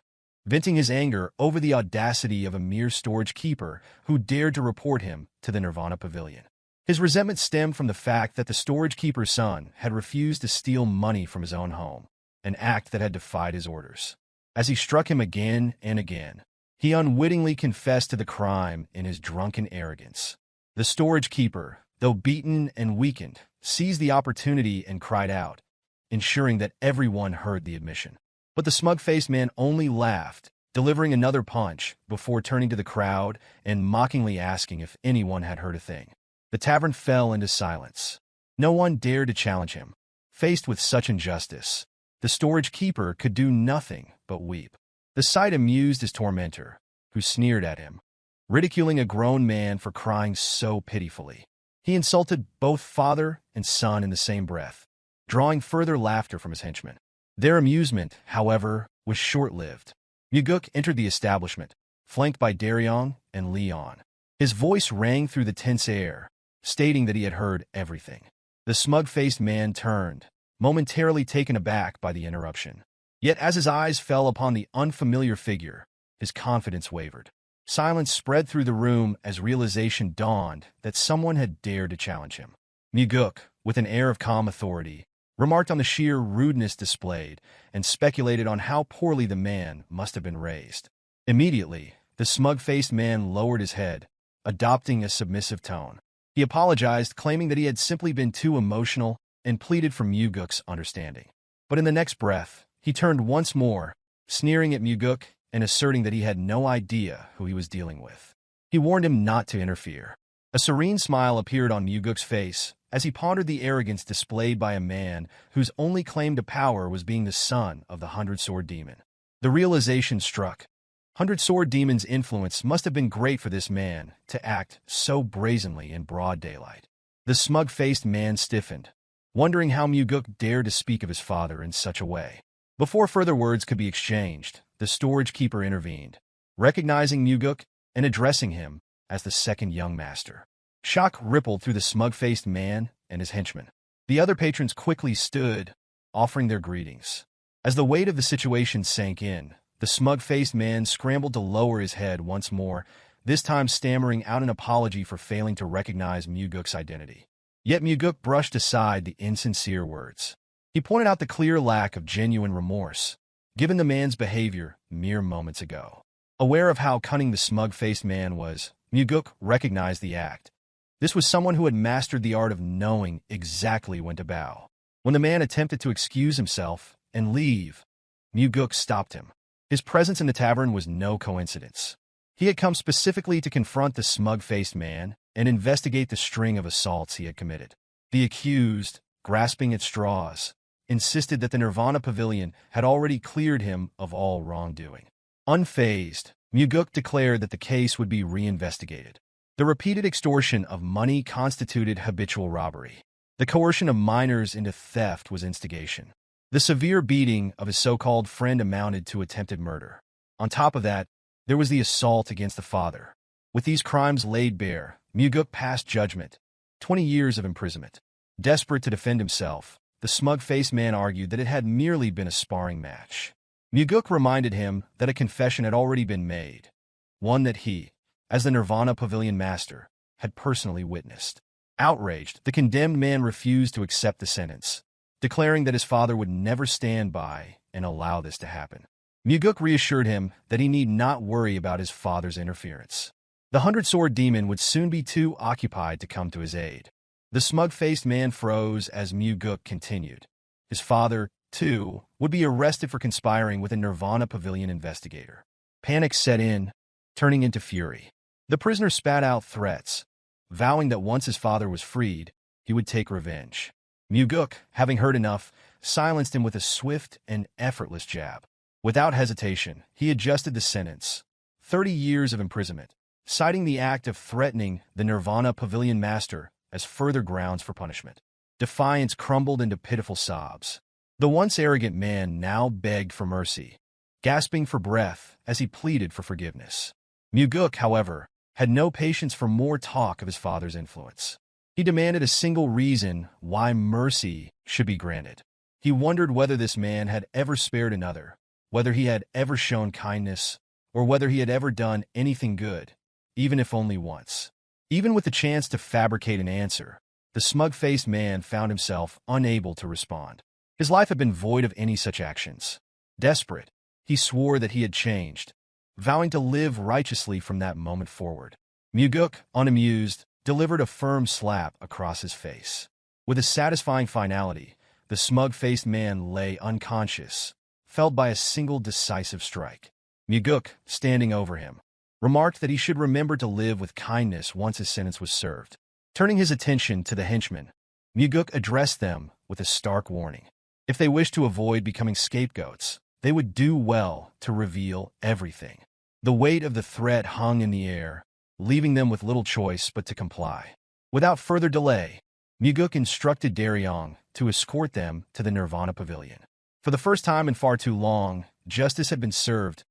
venting his anger over the audacity of a mere storage keeper who dared to report him to the Nirvana Pavilion. His resentment stemmed from the fact that the storage keeper's son had refused to steal money from his own home, an act that had defied his orders. As he struck him again and again, he unwittingly confessed to the crime in his drunken arrogance. The storage keeper, though beaten and weakened, seized the opportunity and cried out, ensuring that everyone heard the admission. But the smug-faced man only laughed, delivering another punch before turning to the crowd and mockingly asking if anyone had heard a thing. The tavern fell into silence. No one dared to challenge him. Faced with such injustice, the storage keeper could do nothing but weep. The sight amused his tormentor, who sneered at him, ridiculing a grown man for crying so pitifully. He insulted both father and son in the same breath, drawing further laughter from his henchmen. Their amusement, however, was short-lived. Mugeuk entered the establishment, flanked by Daryong and Leon. His voice rang through the tense air, stating that he had heard everything. The smug-faced man turned, momentarily taken aback by the interruption. Yet as his eyes fell upon the unfamiliar figure, his confidence wavered. Silence spread through the room as realization dawned that someone had dared to challenge him. Mugeuk, with an air of calm authority, remarked on the sheer rudeness displayed and speculated on how poorly the man must have been raised. Immediately, the smug-faced man lowered his head, adopting a submissive tone. He apologized, claiming that he had simply been too emotional and pleaded for Mugeuk's understanding. But in the next breath, he turned once more, sneering at Mugeuk and asserting that he had no idea who he was dealing with. He warned him not to interfere. A serene smile appeared on Mugeuk's face as he pondered the arrogance displayed by a man whose only claim to power was being the son of the 100-Sword Demon. The realization struck. 100-Sword Demon's influence must have been great for this man to act so brazenly in broad daylight. The smug-faced man stiffened, wondering how Mugeuk dared to speak of his father in such a way. Before further words could be exchanged, the storage keeper intervened, recognizing Mugeuk and addressing him as the second young master. Shock rippled through the smug-faced man and his henchmen. The other patrons quickly stood, offering their greetings. As the weight of the situation sank in, the smug-faced man scrambled to lower his head once more, this time stammering out an apology for failing to recognize Mugeuk's identity. Yet Mugeuk brushed aside the insincere words. He pointed out the clear lack of genuine remorse, given the man's behavior mere moments ago. Aware of how cunning the smug-faced man was, Mugeuk recognized the act. This was someone who had mastered the art of knowing exactly when to bow. When the man attempted to excuse himself and leave, Mugeuk stopped him. His presence in the tavern was no coincidence. He had come specifically to confront the smug-faced man and investigate the string of assaults he had committed. The accused, grasping at straws, insisted that the Nirvana Pavilion had already cleared him of all wrongdoing. Unfazed, Mugeuk declared that the case would be reinvestigated. The repeated extortion of money constituted habitual robbery. The coercion of minors into theft was instigation. The severe beating of his so-called friend amounted to attempted murder. On top of that, there was the assault against the father. With these crimes laid bare, Mugeuk passed judgment, 20 years of imprisonment. Desperate to defend himself, the smug-faced man argued that it had merely been a sparring match. Mugeuk reminded him that a confession had already been made, one that he, as the Nirvana Pavilion master, had personally witnessed. Outraged, the condemned man refused to accept the sentence, declaring that his father would never stand by and allow this to happen. Mugeuk reassured him that he need not worry about his father's interference. The 100-sword demon would soon be too occupied to come to his aid. The smug-faced man froze as Mugeuk continued. His father, too, would be arrested for conspiring with a Nirvana Pavilion investigator. Panic set in, turning into fury. The prisoner spat out threats, vowing that once his father was freed, he would take revenge. Mugeuk, having heard enough, silenced him with a swift and effortless jab. Without hesitation, he adjusted the sentence, 30 years of imprisonment, citing the act of threatening the Nirvana Pavilion master as further grounds for punishment. Defiance crumbled into pitiful sobs. The once arrogant man now begged for mercy, gasping for breath as he pleaded for forgiveness. Mugeuk, however, had no patience for more talk of his father's influence. He demanded a single reason why mercy should be granted. He wondered whether this man had ever spared another, whether he had ever shown kindness, or whether he had ever done anything good, even if only once. Even with the chance to fabricate an answer, the smug-faced man found himself unable to respond. His life had been void of any such actions. Desperate, he swore that he had changed, vowing to live righteously from that moment forward. Mugeuk, unamused, delivered a firm slap across his face. With a satisfying finality, the smug-faced man lay unconscious, felled by a single decisive strike. Mugeuk, standing over him, remarked that he should remember to live with kindness once his sentence was served. Turning his attention to the henchmen, Mugeuk addressed them with a stark warning. If they wished to avoid becoming scapegoats, they would do well to reveal everything. The weight of the threat hung in the air, leaving them with little choice but to comply. Without further delay, Mugeuk instructed Daryong to escort them to the Nirvana Pavilion. For the first time in far too long, justice had been served,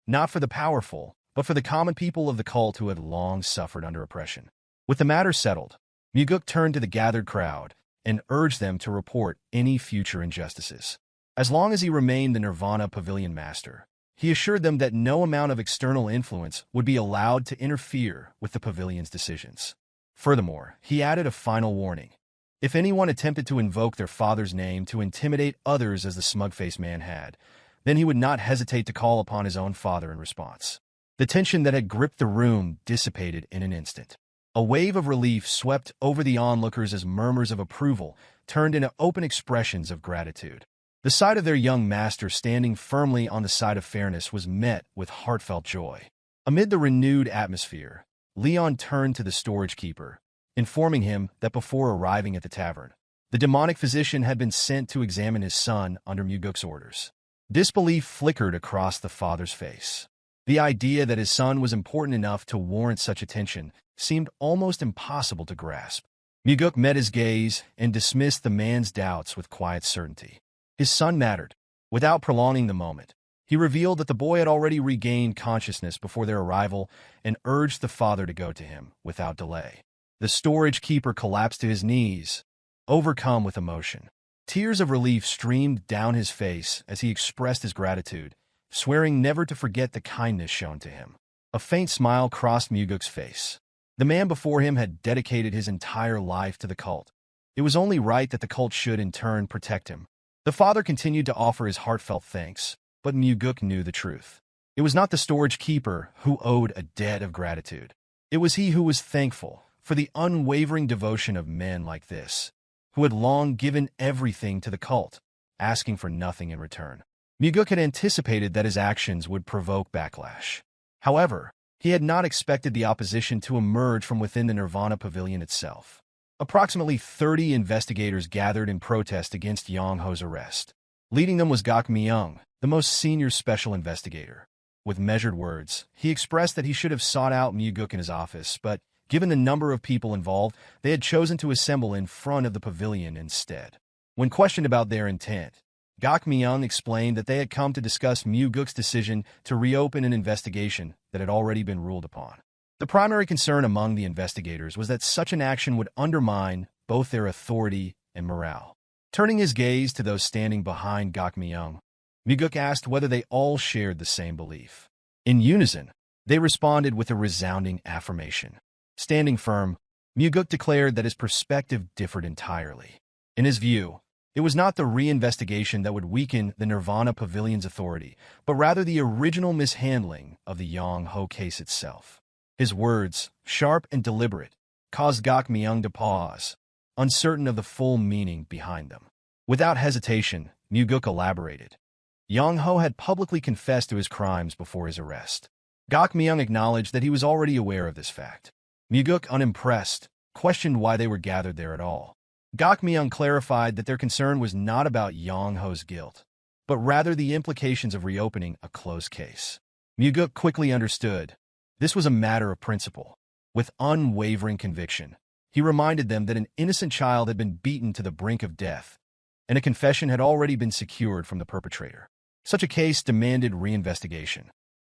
not for the powerful, but for the common people of the cult who had long suffered under oppression. With the matter settled, Mugeuk turned to the gathered crowd and urged them to report any future injustices. As long as he remained the Nirvana Pavilion master, he assured them that no amount of external influence would be allowed to interfere with the pavilion's decisions. Furthermore, he added a final warning. If anyone attempted to invoke their father's name to intimidate others as the smug-faced man had, then he would not hesitate to call upon his own father in response. The tension that had gripped the room dissipated in an instant. A wave of relief swept over the onlookers as murmurs of approval turned into open expressions of gratitude. The sight of their young master standing firmly on the side of fairness was met with heartfelt joy. Amid the renewed atmosphere, Leon turned to the storage keeper, informing him that before arriving at the tavern, the demonic physician had been sent to examine his son under Mugeuk's orders. Disbelief flickered across the father's face. The idea that his son was important enough to warrant such attention seemed almost impossible to grasp. Mugeuk met his gaze and dismissed the man's doubts with quiet certainty. His son mattered. Without prolonging the moment, he revealed that the boy had already regained consciousness before their arrival and urged the father to go to him without delay. The storage keeper collapsed to his knees, overcome with emotion. Tears of relief streamed down his face as he expressed his gratitude, swearing never to forget the kindness shown to him. A faint smile crossed Mugeuk's face. The man before him had dedicated his entire life to the cult. It was only right that the cult should, in turn, protect him. The father continued to offer his heartfelt thanks, but Mugeuk knew the truth. It was not the storage keeper who owed a debt of gratitude. It was he who was thankful for the unwavering devotion of men like this, who had long given everything to the cult, asking for nothing in return. Mugeuk had anticipated that his actions would provoke backlash. However, he had not expected the opposition to emerge from within the Nirvana Pavilion itself. Approximately 30 investigators gathered in protest against Yang Ho's arrest. Leading them was Gok Myung, the most senior special investigator. With measured words, he expressed that he should have sought out Mugeuk in his office, but given the number of people involved, they had chosen to assemble in front of the pavilion instead. When questioned about their intent, Gok Myung explained that they had come to discuss Mugeuk's decision to reopen an investigation that had already been ruled upon. The primary concern among the investigators was that such an action would undermine both their authority and morale. Turning his gaze to those standing behind Gok Myung, Mugeuk asked whether they all shared the same belief. In unison, they responded with a resounding affirmation. Standing firm, Mugeuk declared that his perspective differed entirely. In his view, it was not the reinvestigation that would weaken the Nirvana Pavilion's authority, but rather the original mishandling of the Yang Ho case itself. His words, sharp and deliberate, caused Gok Myung to pause, uncertain of the full meaning behind them. Without hesitation, Mugeuk elaborated. Yang Ho had publicly confessed to his crimes before his arrest. Gok Myung acknowledged that he was already aware of this fact. Mugeuk, unimpressed, questioned why they were gathered there at all. Gok Myung clarified that their concern was not about Yang Ho's guilt, but rather the implications of reopening a closed case. Mugeuk quickly understood. This was a matter of principle. With unwavering conviction, he reminded them that an innocent child had been beaten to the brink of death, and a confession had already been secured from the perpetrator. Such a case demanded reinvestigation.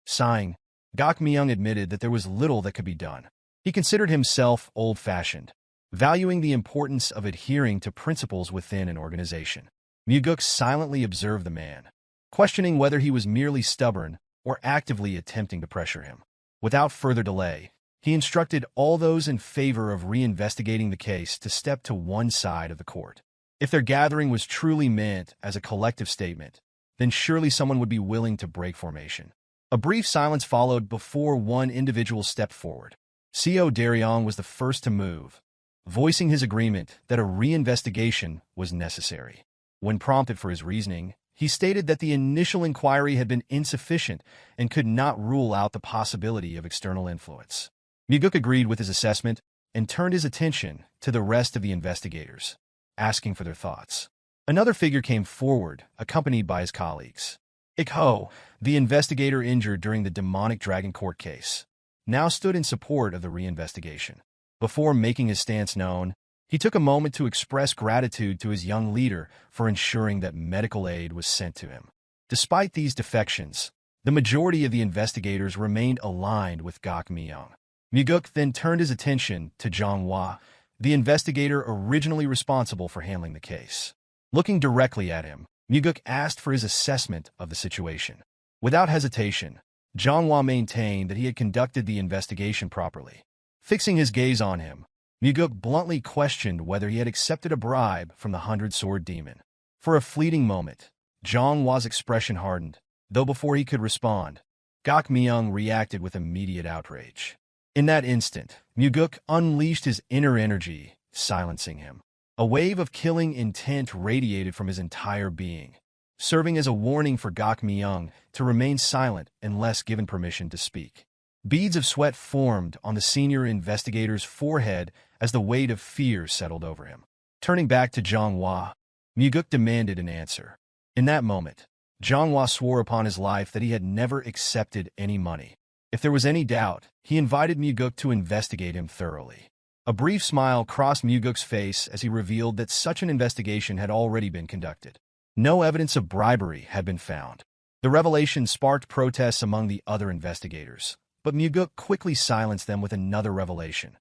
Sighing, Gok Myung admitted that there was little that could be done. He considered himself old-fashioned, valuing the importance of adhering to principles within an organization. Mugeuk silently observed the man, questioning whether he was merely stubborn or actively attempting to pressure him. Without further delay, he instructed all those in favor of reinvestigating the case to step to one side of the court. If their gathering was truly meant as a collective statement, then surely someone would be willing to break formation. A brief silence followed before one individual stepped forward. Co Daryong was the first to move, voicing his agreement that a reinvestigation was necessary. When prompted for his reasoning, he stated that the initial inquiry had been insufficient and could not rule out the possibility of external influence. Mugeuk agreed with his assessment and turned his attention to the rest of the investigators, asking for their thoughts. Another figure came forward, accompanied by his colleagues. Echhi, the investigator injured during the demonic dragon court case, now stood in support of the reinvestigation. Before making his stance known, he took a moment to express gratitude to his young leader for ensuring that medical aid was sent to him. Despite these defections, the majority of the investigators remained aligned with Gok Myung. Mugeuk then turned his attention to Zhang Hua, the investigator originally responsible for handling the case. Looking directly at him, Mugeuk asked for his assessment of the situation. Without hesitation, Zhang Hua maintained that he had conducted the investigation properly. Fixing his gaze on him, Mugeuk bluntly questioned whether he had accepted a bribe from the 100-sword demon. For a fleeting moment, Zhang Hua's expression hardened, though before he could respond, Gok Myung reacted with immediate outrage. In that instant, Mugeuk unleashed his inner energy, silencing him. A wave of killing intent radiated from his entire being, serving as a warning for Gok Myung to remain silent unless given permission to speak. Beads of sweat formed on the senior investigator's forehead as the weight of fear settled over him. Turning back to Zhang Hua, Mugeuk demanded an answer. In that moment, Zhang Hua swore upon his life that he had never accepted any money. If there was any doubt, he invited Mugeuk to investigate him thoroughly. A brief smile crossed Mugeuk's face as he revealed that such an investigation had already been conducted. No evidence of bribery had been found. The revelation sparked protests among the other investigators, but Mugeuk quickly silenced them with another revelation.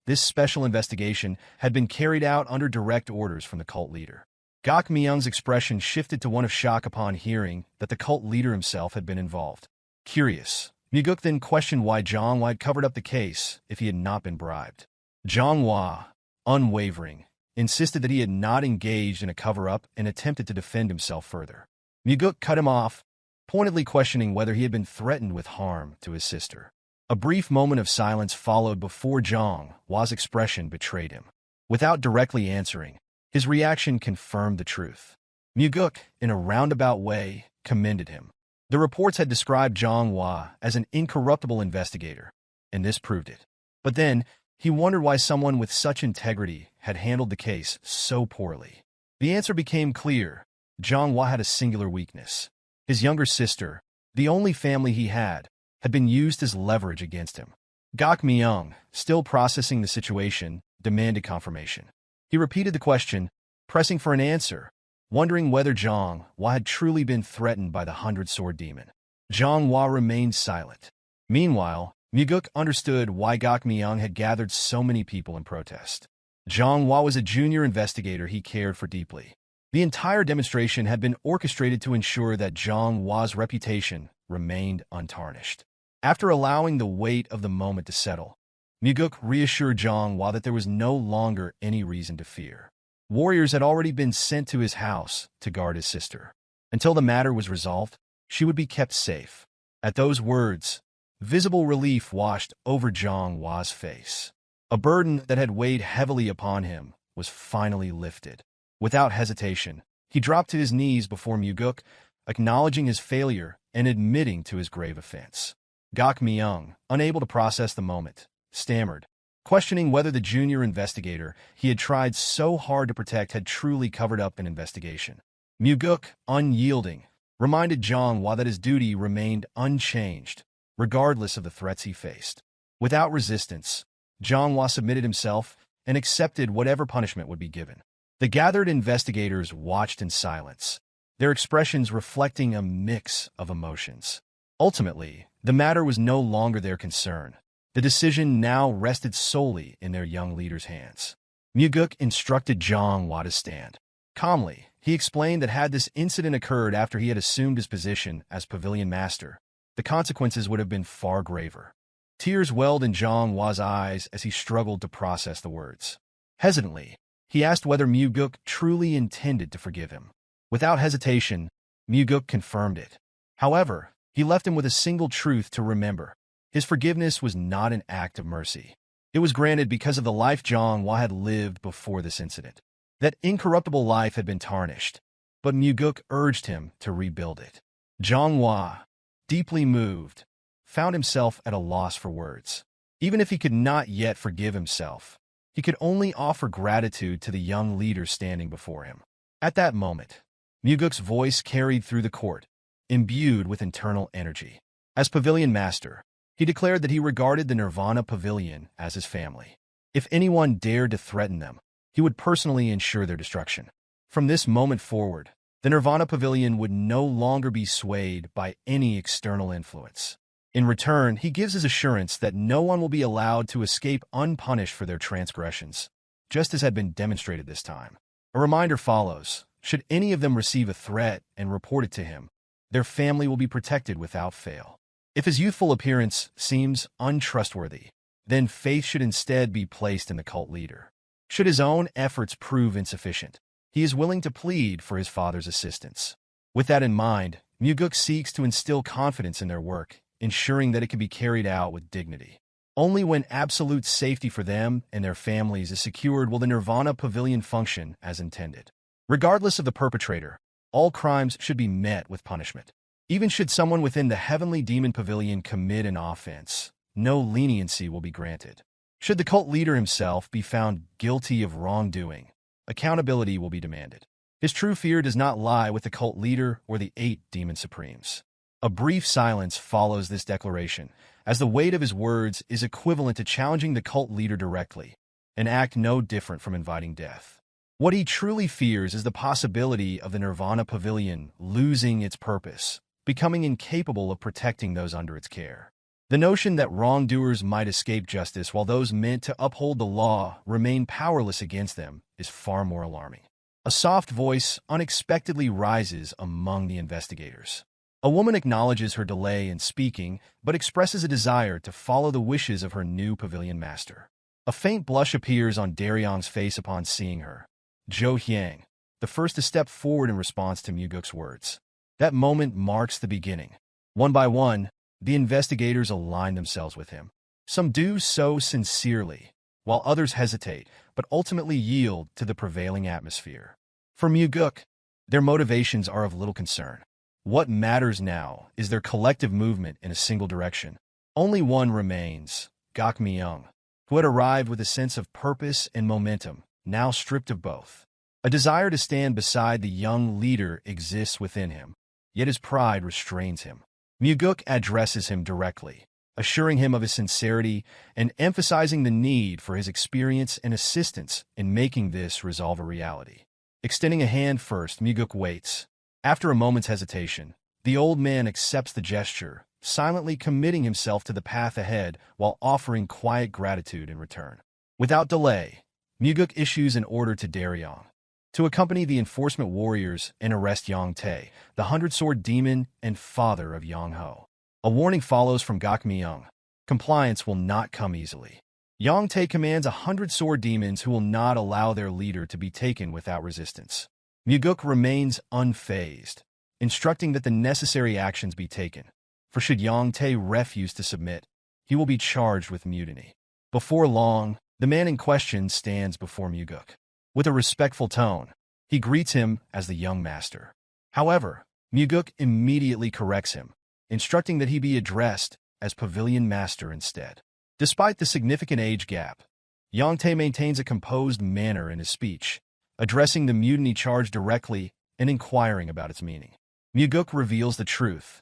This special investigation had been carried out under direct orders from the cult leader. Gok Myung's expression shifted to one of shock upon hearing that the cult leader himself had been involved. Curious, Mugeuk then questioned why Zhang Hua had covered up the case if he had not been bribed. Zhang Hua, unwavering, insisted that he had not engaged in a cover-up and attempted to defend himself further. Mugeuk cut him off, pointedly questioning whether he had been threatened with harm to his sister. A brief moment of silence followed before Zhang Hua's expression betrayed him. Without directly answering, his reaction confirmed the truth. Mugeuk, in a roundabout way, commended him. The reports had described Zhang Hua as an incorruptible investigator, and this proved it. But then, he wondered why someone with such integrity had handled the case so poorly. The answer became clear. Zhang Hua had a singular weakness. His younger sister, the only family he had been used as leverage against him. Gok Myung, still processing the situation, demanded confirmation. He repeated the question, pressing for an answer, wondering whether Zhang Hua had truly been threatened by the 100-sword demon. Zhang Hua remained silent. Meanwhile, Mugeuk understood why Gok Myung had gathered so many people in protest. Zhang Hua was a junior investigator he cared for deeply. The entire demonstration had been orchestrated to ensure that Zhang Hua's reputation remained untarnished. After allowing the weight of the moment to settle, Mugeuk reassured Zhang Hua that there was no longer any reason to fear. Warriors had already been sent to his house to guard his sister. Until the matter was resolved, she would be kept safe. At those words, visible relief washed over Zhang Hua's face. A burden that had weighed heavily upon him was finally lifted. Without hesitation, he dropped to his knees before Mugeuk, acknowledging his failure and admitting to his grave offense. Gok Myung, unable to process the moment, stammered, questioning whether the junior investigator he had tried so hard to protect had truly covered up an investigation. Mugeuk, unyielding, reminded Zhang Hua that his duty remained unchanged, regardless of the threats he faced. Without resistance, Zhang Hua submitted himself and accepted whatever punishment would be given. The gathered investigators watched in silence, their expressions reflecting a mix of emotions. Ultimately, the matter was no longer their concern. The decision now rested solely in their young leader's hands. Mugeuk instructed Zhang Hua to stand. Calmly, he explained that had this incident occurred after he had assumed his position as pavilion master, the consequences would have been far graver. Tears welled in Zhang Hua's eyes as he struggled to process the words. Hesitantly, he asked whether Mugeuk truly intended to forgive him. Without hesitation, Mugeuk confirmed it. However, he left him with a single truth to remember. His forgiveness was not an act of mercy. It was granted because of the life Zhang Hua had lived before this incident. That incorruptible life had been tarnished, but Mugeuk urged him to rebuild it. Zhang Hua, deeply moved, found himself at a loss for words. Even if he could not yet forgive himself, he could only offer gratitude to the young leader standing before him. At that moment, Mugeuk's voice carried through the court, imbued with internal energy. As pavilion master, he declared that he regarded the Nirvana Pavilion as his family. If anyone dared to threaten them, he would personally ensure their destruction. From this moment forward, the Nirvana Pavilion would no longer be swayed by any external influence. In return, he gives his assurance that no one will be allowed to escape unpunished for their transgressions, just as had been demonstrated this time. A reminder follows. Should any of them receive a threat and report it to him, their family will be protected without fail. If his youthful appearance seems untrustworthy, then faith should instead be placed in the cult leader. Should his own efforts prove insufficient, he is willing to plead for his father's assistance. With that in mind, Mugeuk seeks to instill confidence in their work, ensuring that it can be carried out with dignity. Only when absolute safety for them and their families is secured will the Nirvana Pavilion function as intended. Regardless of the perpetrator, all crimes should be met with punishment. Even should someone within the Heavenly Demon Pavilion commit an offense, no leniency will be granted. Should the cult leader himself be found guilty of wrongdoing, accountability will be demanded. His true fear does not lie with the cult leader or the 8 demon supremes. A brief silence follows this declaration, as the weight of his words is equivalent to challenging the cult leader directly, an act no different from inviting death. What he truly fears is the possibility of the Nirvana Pavilion losing its purpose, becoming incapable of protecting those under its care. The notion that wrongdoers might escape justice while those meant to uphold the law remain powerless against them is far more alarming. A soft voice unexpectedly rises among the investigators. A woman acknowledges her delay in speaking, but expresses a desire to follow the wishes of her new pavilion master. A faint blush appears on Daryong's face upon seeing her. Zhou Hyang, the first to step forward in response to Mugeuk's words. That moment marks the beginning. One by one, the investigators align themselves with him. Some do so sincerely, while others hesitate, but ultimately yield to the prevailing atmosphere. For Mugeuk, their motivations are of little concern. What matters now is their collective movement in a single direction. Only one remains, Gakmyeong, who had arrived with a sense of purpose and momentum, now stripped of both. A desire to stand beside the young leader exists within him, yet his pride restrains him. Mugeuk addresses him directly, assuring him of his sincerity and emphasizing the need for his experience and assistance in making this resolve a reality. Extending a hand first, Mugeuk waits. After a moment's hesitation, the old man accepts the gesture, silently committing himself to the path ahead while offering quiet gratitude in return. Without delay, Mugeuk issues an order to Daryong to accompany the enforcement warriors and arrest Yang Tae, the 100-sword demon and father of Yang Ho. A warning follows from Gakmyeong. Compliance will not come easily. Yang Tae commands 100-sword demons who will not allow their leader to be taken without resistance. Mugeuk remains unfazed, instructing that the necessary actions be taken, for should Yang Tae refuse to submit, he will be charged with mutiny. Before long, the man in question stands before Mugeuk. With a respectful tone, he greets him as the young master. However, Mugeuk immediately corrects him, instructing that he be addressed as pavilion master instead. Despite the significant age gap, Yang Tae maintains a composed manner in his speech, addressing the mutiny charge directly and inquiring about its meaning. Mugeuk reveals the truth.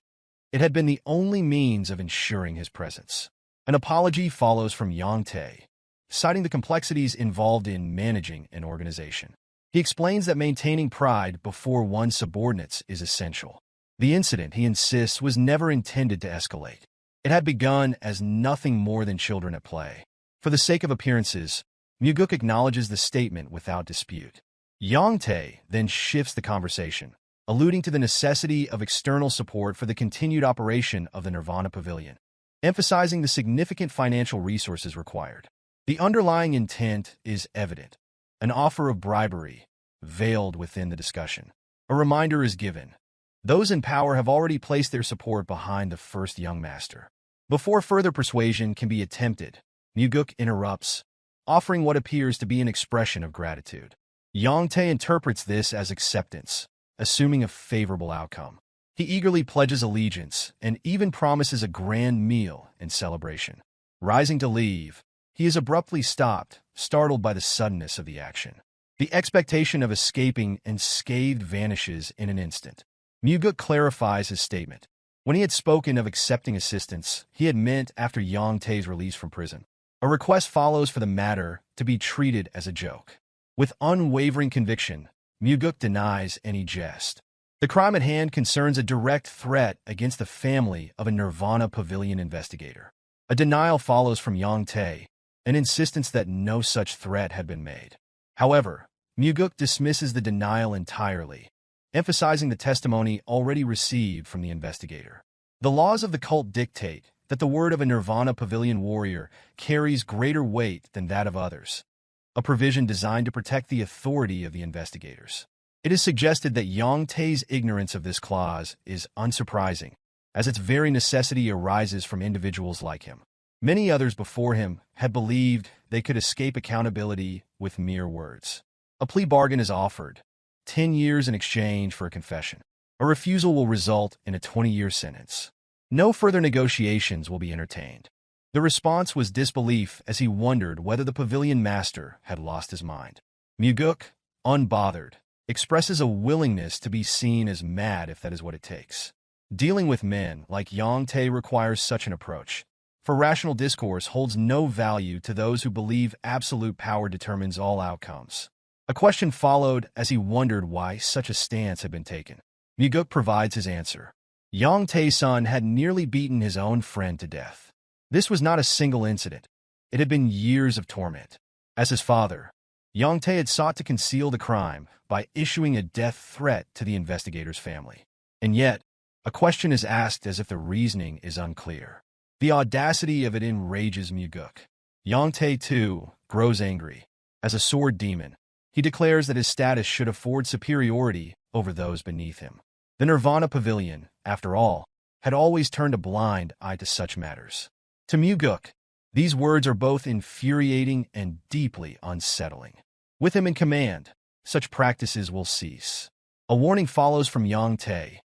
It had been the only means of ensuring his presence. An apology follows from Yang Tae, citing the complexities involved in managing an organization. He explains that maintaining pride before one's subordinates is essential. The incident, he insists, was never intended to escalate. It had begun as nothing more than children at play. For the sake of appearances, Mugeuk acknowledges the statement without dispute. Yang Tae then shifts the conversation, alluding to the necessity of external support for the continued operation of the Nirvana Pavilion, emphasizing the significant financial resources required. The underlying intent is evident, an offer of bribery, veiled within the discussion. A reminder is given. Those in power have already placed their support behind the first young master. Before further persuasion can be attempted, Mugeuk interrupts, offering what appears to be an expression of gratitude. Yang Tae interprets this as acceptance, assuming a favorable outcome. He eagerly pledges allegiance and even promises a grand meal in celebration. Rising to leave, he is abruptly stopped, startled by the suddenness of the action. The expectation of escaping unscathed vanishes in an instant. Mugeuk clarifies his statement. When he had spoken of accepting assistance, he had meant after Yang Tae's release from prison. A request follows for the matter to be treated as a joke. With unwavering conviction, Mugeuk denies any jest. The crime at hand concerns a direct threat against the family of a Nirvana Pavilion investigator. A denial follows from Yang Tae, an insistence that no such threat had been made. However, Mugeuk dismisses the denial entirely, emphasizing the testimony already received from the investigator. The laws of the cult dictate that the word of a Nirvana Pavilion warrior carries greater weight than that of others, a provision designed to protect the authority of the investigators. It is suggested that Yang Tae's ignorance of this clause is unsurprising, as its very necessity arises from individuals like him. Many others before him had believed they could escape accountability with mere words. A plea bargain is offered, 10 years in exchange for a confession. A refusal will result in a 20-year sentence. No further negotiations will be entertained. The response was disbelief as he wondered whether the pavilion master had lost his mind. Mugeuk, unbothered, expresses a willingness to be seen as mad if that is what it takes. Dealing with men like Yang Tae requires such an approach, for rational discourse holds no value to those who believe absolute power determines all outcomes. A question followed as he wondered why such a stance had been taken. Mugeuk provides his answer. Yang Tae's son had nearly beaten his own friend to death. This was not a single incident. It had been years of torment. As his father, Yang Tae had sought to conceal the crime by issuing a death threat to the investigator's family. And yet, a question is asked as if the reasoning is unclear. The audacity of it enrages Mugeuk. Yang Tae, too, grows angry. As a sword demon, he declares that his status should afford superiority over those beneath him. The Nirvana Pavilion, after all, had always turned a blind eye to such matters. To Mugeuk, these words are both infuriating and deeply unsettling. With him in command, such practices will cease. A warning follows from Yang Te.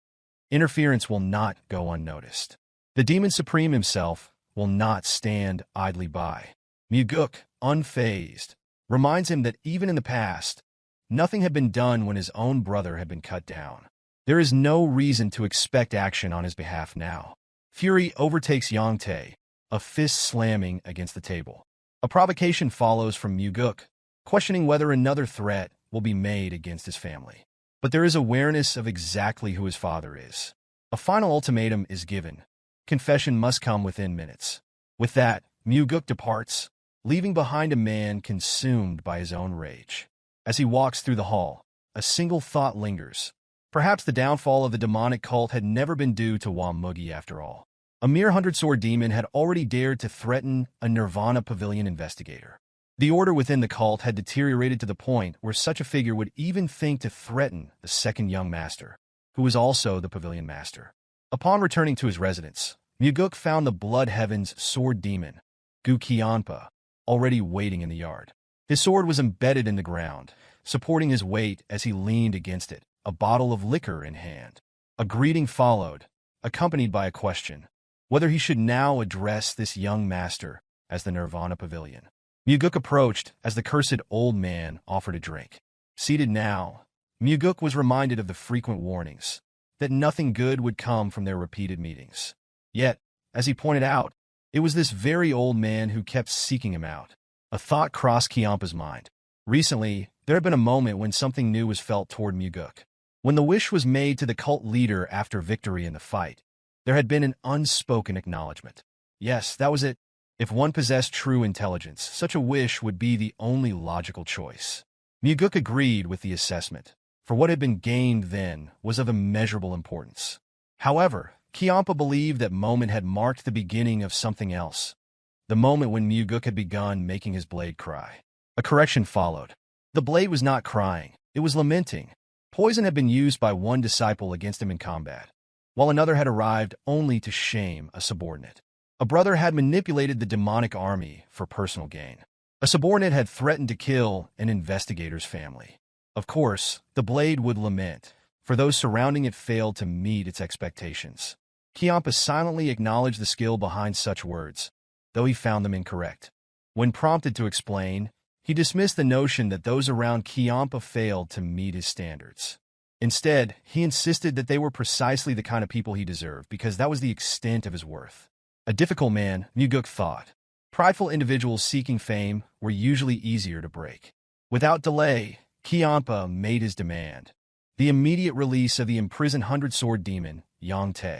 Interference will not go unnoticed. The Demon Supreme himself will not stand idly by. Mugeuk, unfazed, reminds him that even in the past, nothing had been done when his own brother had been cut down. There is no reason to expect action on his behalf now. Fury overtakes Yang Te, a fist slamming against the table. A provocation follows from Mugeuk, questioning whether another threat will be made against his family. But there is awareness of exactly who his father is. A final ultimatum is given. Confession must come within minutes. With that, Mugeuk departs, leaving behind a man consumed by his own rage. As he walks through the hall, a single thought lingers. Perhaps the downfall of the demonic cult had never been due to Mugeuk after all. A mere 100-sword demon had already dared to threaten a Nirvana Pavilion investigator. The order within the cult had deteriorated to the point where such a figure would even think to threaten the second young master, who was also the pavilion master. Upon returning to his residence, Mugeuk found the Blood Heaven's sword demon, Guqianpa, already waiting in the yard. His sword was embedded in the ground, supporting his weight as he leaned against it, a bottle of liquor in hand. A greeting followed, accompanied by a question, whether he should now address this young master as the Nirvana Pavilion. Mugeuk approached as the cursed old man offered a drink. Seated now, Mugeuk was reminded of the frequent warnings that nothing good would come from their repeated meetings. Yet, as he pointed out, it was this very old man who kept seeking him out. A thought crossed Qiampa's mind. Recently, there had been a moment when something new was felt toward Mugeuk. When the wish was made to the cult leader after victory in the fight, there had been an unspoken acknowledgement. Yes, that was it. If one possessed true intelligence, such a wish would be the only logical choice. Mugeuk agreed with the assessment, for what had been gained then was of immeasurable importance. However, Qiampa believed that moment had marked the beginning of something else, the moment when Mugeuk had begun making his blade cry. A correction followed. The blade was not crying, it was lamenting. Poison had been used by one disciple against him in combat, while another had arrived only to shame a subordinate. A brother had manipulated the demonic army for personal gain. A subordinate had threatened to kill an investigator's family. Of course, the blade would lament, for those surrounding it failed to meet its expectations. Qiampa silently acknowledged the skill behind such words, though he found them incorrect. When prompted to explain, he dismissed the notion that those around Qiampa failed to meet his standards. Instead, he insisted that they were precisely the kind of people he deserved because that was the extent of his worth. A difficult man, Mugeuk thought. Prideful individuals seeking fame were usually easier to break. Without delay, Qiampa made his demand. The immediate release of the imprisoned 100-sword demon, Yang Te.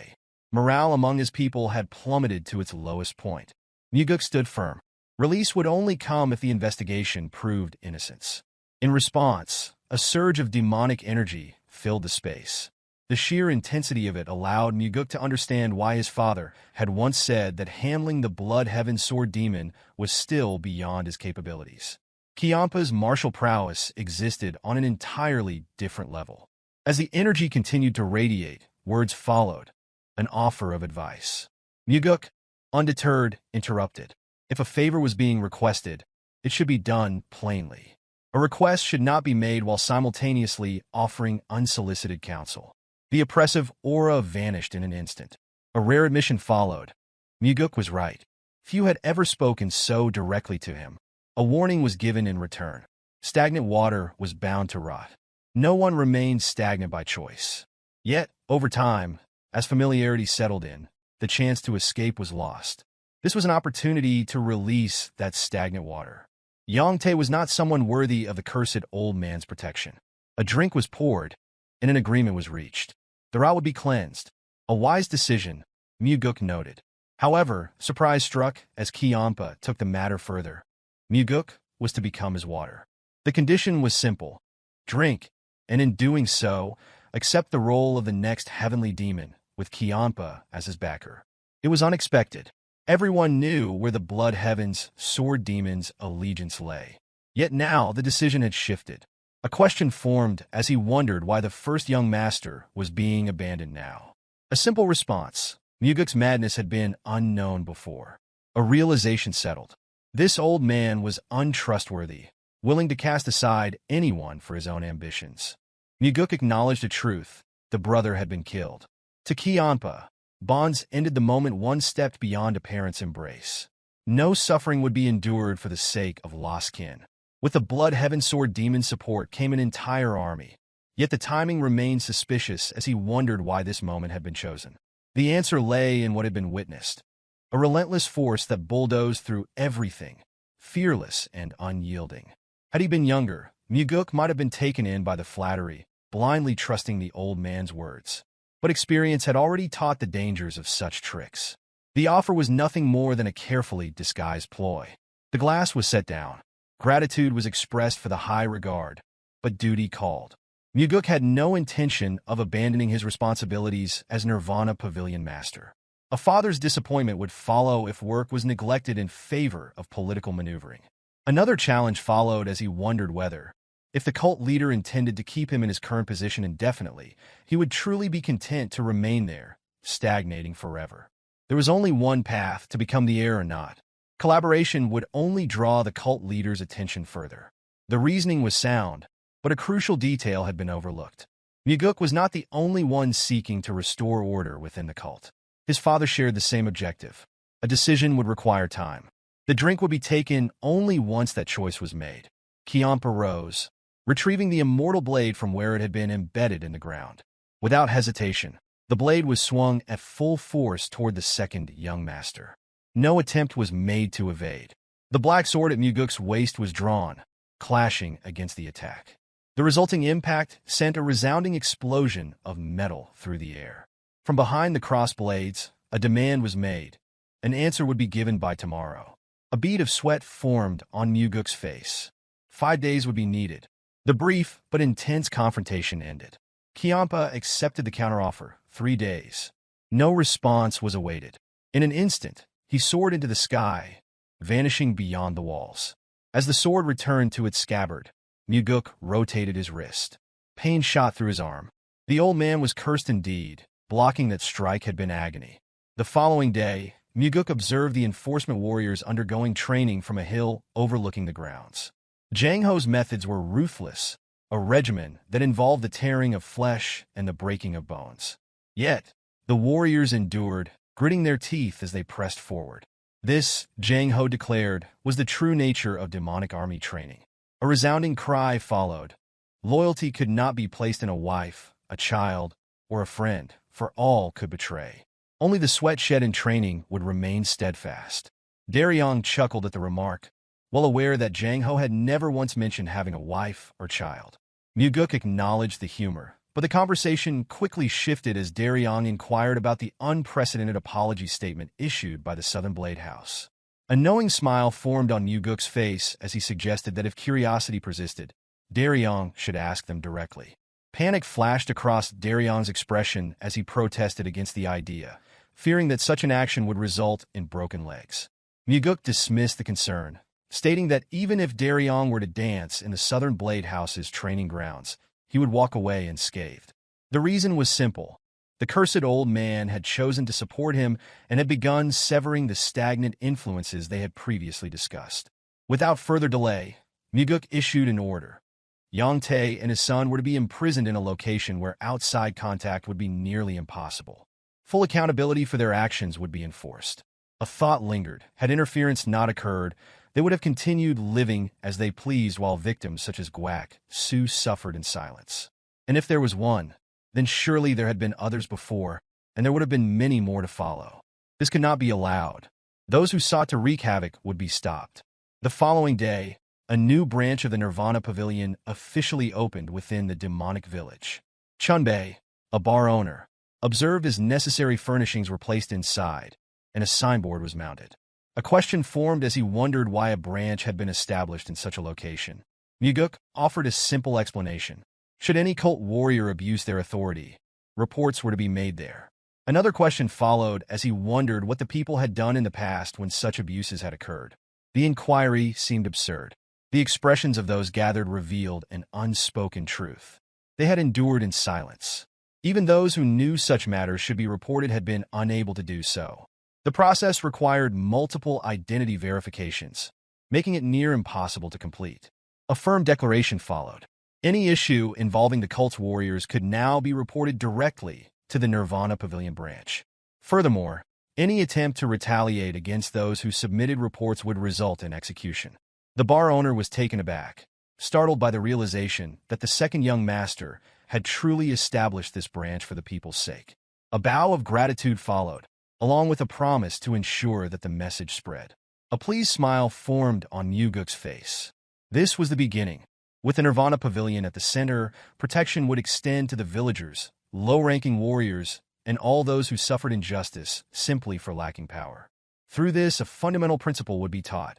Morale among his people had plummeted to its lowest point. Mugeuk stood firm. Release would only come if the investigation proved innocence. In response, a surge of demonic energy filled the space. The sheer intensity of it allowed Mugeuk to understand why his father had once said that handling the Blood Heaven sword demon was still beyond his capabilities. Qiampa's martial prowess existed on an entirely different level. As the energy continued to radiate, words followed, an offer of advice. Mugeuk, undeterred, interrupted. If a favor was being requested, it should be done plainly. A request should not be made while simultaneously offering unsolicited counsel. The oppressive aura vanished in an instant. A rare admission followed. Mugeuk was right. Few had ever spoken so directly to him. A warning was given in return. Stagnant water was bound to rot. No one remained stagnant by choice. Yet, over time, as familiarity settled in, the chance to escape was lost. This was an opportunity to release that stagnant water. Yang Te was not someone worthy of the cursed old man's protection. A drink was poured, and an agreement was reached. The route would be cleansed. A wise decision, Mugeuk noted. However, surprise struck as Qiampa took the matter further. Mugeuk was to become his water. The condition was simple. Drink, and in doing so, accept the role of the next heavenly demon, with Qiampa as his backer. It was unexpected. Everyone knew where the Blood Heaven's sword demon's allegiance lay. Yet now the decision had shifted. A question formed as he wondered why the first young master was being abandoned now. A simple response: Mugeuk's madness had been unknown before. A realization settled. This old man was untrustworthy, willing to cast aside anyone for his own ambitions. Mugeuk acknowledged a truth: the brother had been killed. To Kianpa, bonds ended the moment one stepped beyond a parent's embrace. No suffering would be endured for the sake of lost kin. With the Blood Heaven Sword Demon support came an entire army. Yet the timing remained suspicious as he wondered why this moment had been chosen. The answer lay in what had been witnessed. A relentless force that bulldozed through everything, fearless and unyielding. Had he been younger, Mugeuk might have been taken in by the flattery, blindly trusting the old man's words. But experience had already taught the dangers of such tricks. The offer was nothing more than a carefully disguised ploy. The glass was set down. Gratitude was expressed for the high regard, but duty called. Mugeuk had no intention of abandoning his responsibilities as Nirvana Pavilion Master. A father's disappointment would follow if work was neglected in favor of political maneuvering. Another challenge followed as he wondered whether, if the cult leader intended to keep him in his current position indefinitely, he would truly be content to remain there, stagnating forever. There was only one path: to become the heir or not. Collaboration would only draw the cult leader's attention further. The reasoning was sound, but a crucial detail had been overlooked. Mugeuk was not the only one seeking to restore order within the cult. His father shared the same objective. A decision would require time. The drink would be taken only once that choice was made. Kianpa rose, retrieving the immortal blade from where it had been embedded in the ground. Without hesitation, the blade was swung at full force toward the second young master. No attempt was made to evade. The black sword at Mugeuk's waist was drawn, clashing against the attack. The resulting impact sent a resounding explosion of metal through the air. From behind the crossed blades, a demand was made. An answer would be given by tomorrow. A bead of sweat formed on Mugeuk's face. 5 days would be needed. The brief but intense confrontation ended. Kianpa accepted the counteroffer: 3 days. No response was awaited. In an instant, he soared into the sky, vanishing beyond the walls. As the sword returned to its scabbard, Mugeuk rotated his wrist. Pain shot through his arm. The old man was cursed indeed. Blocking that strike had been agony. The following day, Mugeuk observed the enforcement warriors undergoing training from a hill overlooking the grounds. Jang Ho's methods were ruthless, a regimen that involved the tearing of flesh and the breaking of bones. Yet, the warriors endured, gritting their teeth as they pressed forward. This, Jang Ho declared, was the true nature of demonic army training. A resounding cry followed. Loyalty could not be placed in a wife, a child, or a friend, for all could betray. Only the sweat shed in training would remain steadfast. Daryong chuckled at the remark, well aware that Jang Ho had never once mentioned having a wife or child. Mugeuk acknowledged the humor, but the conversation quickly shifted as Daryong inquired about the unprecedented apology statement issued by the Southern Blade House. A knowing smile formed on Mugeuk's face as he suggested that if curiosity persisted, Daryong should ask them directly. Panic flashed across Daryong's expression as he protested against the idea, fearing that such an action would result in broken legs. Mugeuk dismissed the concern, stating that even if Daryong were to dance in the Southern Blade House's training grounds, he would walk away unscathed. The reason was simple. The cursed old man had chosen to support him and had begun severing the stagnant influences they had previously discussed. Without further delay, Mugeuk issued an order. Yang Tae and his son were to be imprisoned in a location where outside contact would be nearly impossible. Full accountability for their actions would be enforced. A thought lingered. Had interference not occurred, they would have continued living as they pleased while victims such as Guak, Su suffered in silence. And if there was one, then surely there had been others before, and there would have been many more to follow. This could not be allowed. Those who sought to wreak havoc would be stopped. The following day, a new branch of the Nirvana Pavilion officially opened within the demonic village. Chunbei, a bar owner, observed as necessary furnishings were placed inside, and a signboard was mounted. A question formed as he wondered why a branch had been established in such a location. Mugeuk offered a simple explanation. Should any cult warrior abuse their authority, reports were to be made there. Another question followed as he wondered what the people had done in the past when such abuses had occurred. The inquiry seemed absurd. The expressions of those gathered revealed an unspoken truth. They had endured in silence. Even those who knew such matters should be reported had been unable to do so. The process required multiple identity verifications, making it near impossible to complete. A firm declaration followed. Any issue involving the cult's warriors could now be reported directly to the Nirvana Pavilion branch. Furthermore, any attempt to retaliate against those who submitted reports would result in execution. The bar owner was taken aback, startled by the realization that the second young master had truly established this branch for the people's sake. A bow of gratitude followed, along with a promise to ensure that the message spread. A pleased smile formed on Mugeuk's face. This was the beginning. With the Nirvana Pavilion at the center, protection would extend to the villagers, low-ranking warriors, and all those who suffered injustice simply for lacking power. Through this, a fundamental principle would be taught.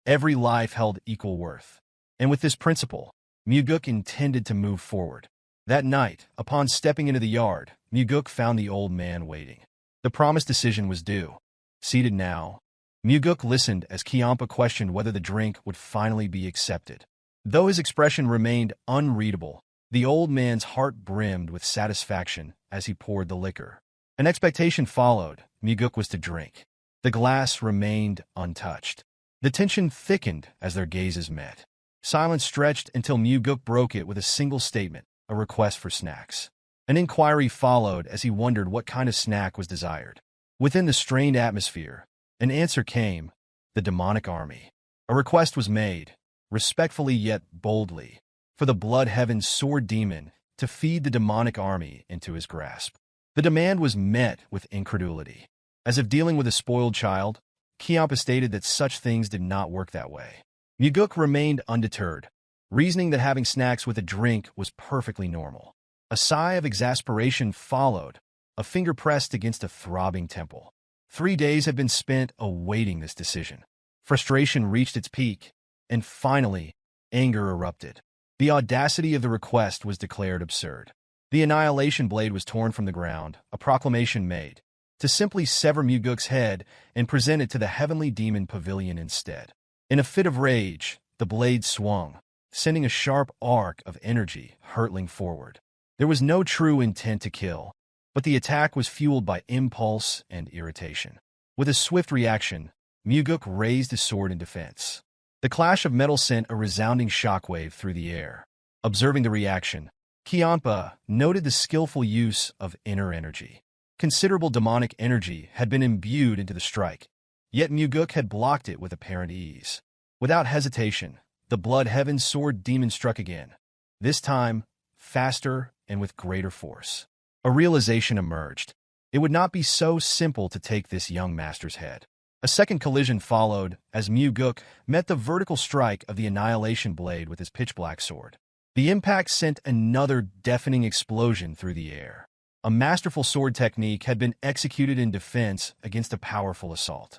Every life held equal worth. And with this principle, Mugeuk intended to move forward. That night, upon stepping into the yard, Mugeuk found the old man waiting. The promised decision was due. Seated now, Mugeuk listened as Kiampa questioned whether the drink would finally be accepted. Though his expression remained unreadable, the old man's heart brimmed with satisfaction as he poured the liquor. An expectation followed. Mugeuk was to drink. The glass remained untouched. The tension thickened as their gazes met. Silence stretched until Mugeuk broke it with a single statement, a request for snacks. An inquiry followed as he wondered what kind of snack was desired. Within the strained atmosphere, an answer came: the demonic army. A request was made, respectfully yet boldly, for the Blood Heaven Sword Demon to feed the demonic army into his grasp. The demand was met with incredulity. As if dealing with a spoiled child, Kiampa stated that such things did not work that way. Mugeuk remained undeterred, reasoning that having snacks with a drink was perfectly normal. A sigh of exasperation followed, a finger pressed against a throbbing temple. 3 days had been spent awaiting this decision. Frustration reached its peak, and finally, anger erupted. The audacity of the request was declared absurd. The Annihilation Blade was torn from the ground, a proclamation made, to simply sever Mugeuk's head and present it to the Heavenly Demon Pavilion instead. In a fit of rage, the blade swung, sending a sharp arc of energy hurtling forward. There was no true intent to kill, but the attack was fueled by impulse and irritation. With a swift reaction, Mugeuk raised his sword in defense. The clash of metal sent a resounding shockwave through the air. Observing the reaction, Kiampa noted the skillful use of inner energy. Considerable demonic energy had been imbued into the strike, yet Mugeuk had blocked it with apparent ease. Without hesitation, the Blood Heaven Sword Demon struck again, this time faster and with greater force. A realization emerged. It would not be so simple to take this young master's head. A second collision followed as Mugeuk met the vertical strike of the Annihilation Blade with his pitch-black sword. The impact sent another deafening explosion through the air. A masterful sword technique had been executed in defense against a powerful assault.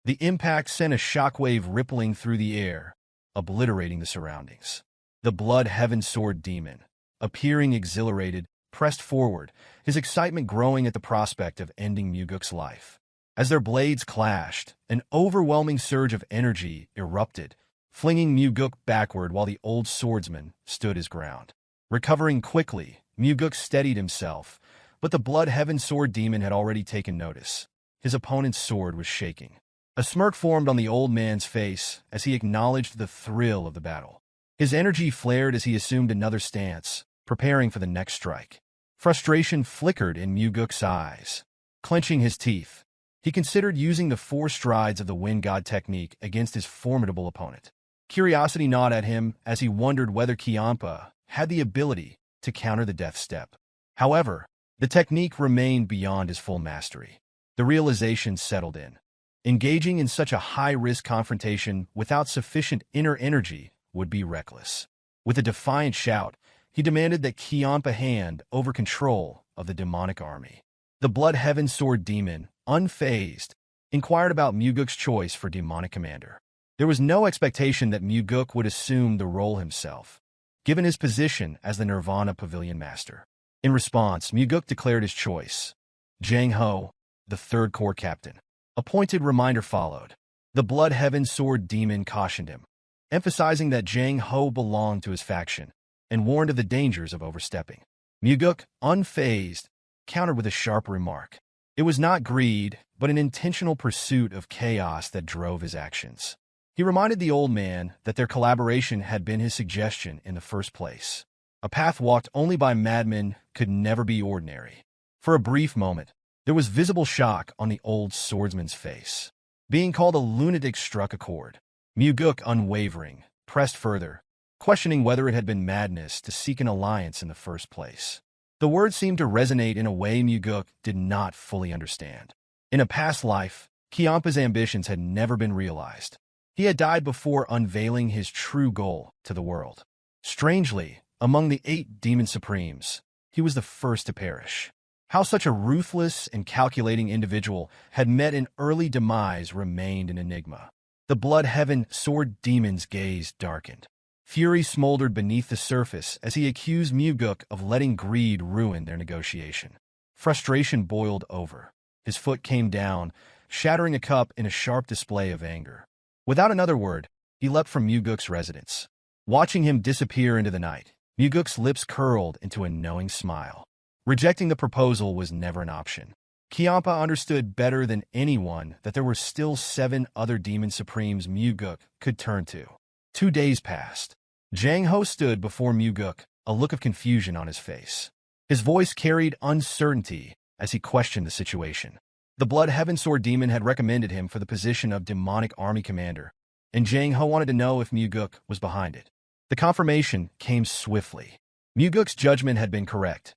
The impact sent a shockwave rippling through the air, obliterating the surroundings. The Blood Heaven Sword Demon, appearing exhilarated, pressed forward, his excitement growing at the prospect of ending Mugeuk's life. As their blades clashed, an overwhelming surge of energy erupted, flinging Mugeuk backward while the old swordsman stood his ground. Recovering quickly, Mugeuk steadied himself, but the Blood Heaven Sword Demon had already taken notice. His opponent's sword was shaking. A smirk formed on the old man's face as he acknowledged the thrill of the battle. His energy flared as he assumed another stance, preparing for the next strike. Frustration flickered in Mugeuk's eyes. Clenching his teeth, he considered using the 4 strides of the Wind God technique against his formidable opponent. Curiosity gnawed at him as he wondered whether Kiampa had the ability to counter the death step. However, the technique remained beyond his full mastery. The realization settled in. Engaging in such a high-risk confrontation without sufficient inner energy would be reckless. With a defiant shout, he demanded that Kiampa hand over control of the demonic army. The Blood Heaven Sword Demon, unfazed, inquired about Mugeuk's choice for demonic commander. There was no expectation that Mugeuk would assume the role himself, given his position as the Nirvana Pavilion Master. In response, Mugeuk declared his choice. Jang Ho, the 3rd Corps Captain. A pointed reminder followed. The Blood Heaven Sword Demon cautioned him. emphasizing that Jang Ho belonged to his faction, and warned of the dangers of overstepping. Mugeuk, unfazed, countered with a sharp remark. It was not greed, but an intentional pursuit of chaos that drove his actions. He reminded the old man that their collaboration had been his suggestion in the first place. A path walked only by madmen could never be ordinary. For a brief moment, there was visible shock on the old swordsman's face. Being called a lunatic struck a chord. Mugeuk, unwavering, pressed further, questioning whether it had been madness to seek an alliance in the first place. The words seemed to resonate in a way Mugeuk did not fully understand. In a past life, Kiampa's ambitions had never been realized. He had died before unveiling his true goal to the world. Strangely, among the 8 demon supremes, he was the first to perish. How such a ruthless and calculating individual had met an early demise remained an enigma. The Blood Heaven Sword Demon's gaze darkened. Fury smoldered beneath the surface as he accused Mugeuk of letting greed ruin their negotiation. Frustration boiled over. His foot came down, shattering a cup in a sharp display of anger. Without another word, he leapt from Mugeuk's residence. Watching him disappear into the night, Mugeuk's lips curled into a knowing smile. Rejecting the proposal was never an option. Kiampa understood better than anyone that there were still 7 other demon supremes Mugeuk could turn to. 2 days passed. Jang Ho stood before Mugeuk, a look of confusion on his face. His voice carried uncertainty as he questioned the situation. The Blood Heaven Sword Demon had recommended him for the position of demonic army commander, and Jang Ho wanted to know if Mugeuk was behind it. The confirmation came swiftly. Mugeuk's judgment had been correct.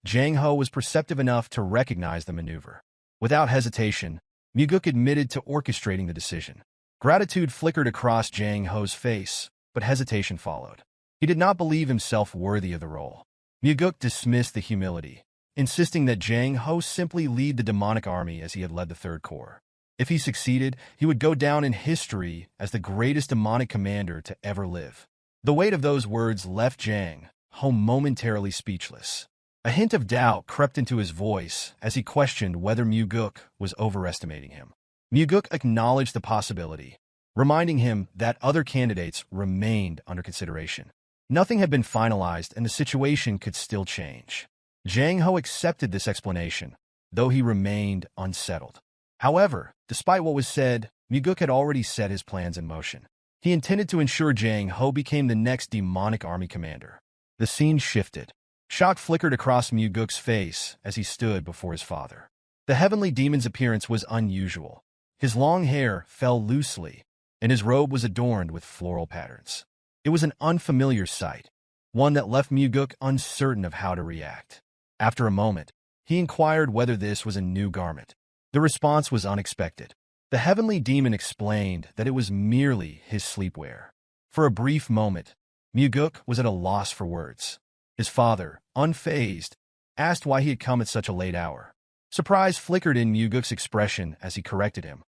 Jang Ho was perceptive enough to recognize the maneuver. Without hesitation, Mugeuk admitted to orchestrating the decision. Gratitude flickered across Jang Ho's face, but hesitation followed. He did not believe himself worthy of the role. Mugeuk dismissed the humility, insisting that Jang Ho simply lead the demonic army as he had led the Third Corps. If he succeeded, he would go down in history as the greatest demonic commander to ever live. The weight of those words left Jang Ho momentarily speechless. A hint of doubt crept into his voice as he questioned whether Mugeuk was overestimating him. Mugeuk acknowledged the possibility, reminding him that other candidates remained under consideration. Nothing had been finalized and the situation could still change. Jang Ho accepted this explanation, though he remained unsettled. However, despite what was said, Mugeuk had already set his plans in motion. He intended to ensure Jang Ho became the next demonic army commander. The scene shifted. Shock flickered across Mugeuk's face as he stood before his father. The heavenly demon's appearance was unusual. His long hair fell loosely, and his robe was adorned with floral patterns. It was an unfamiliar sight, one that left Mugeuk uncertain of how to react. After a moment, he inquired whether this was a new garment. The response was unexpected. The heavenly demon explained that it was merely his sleepwear. For a brief moment, Mugeuk was at a loss for words. His father, unfazed, asked why he had come at such a late hour. Surprise flickered in Mugeuk's expression as he corrected him.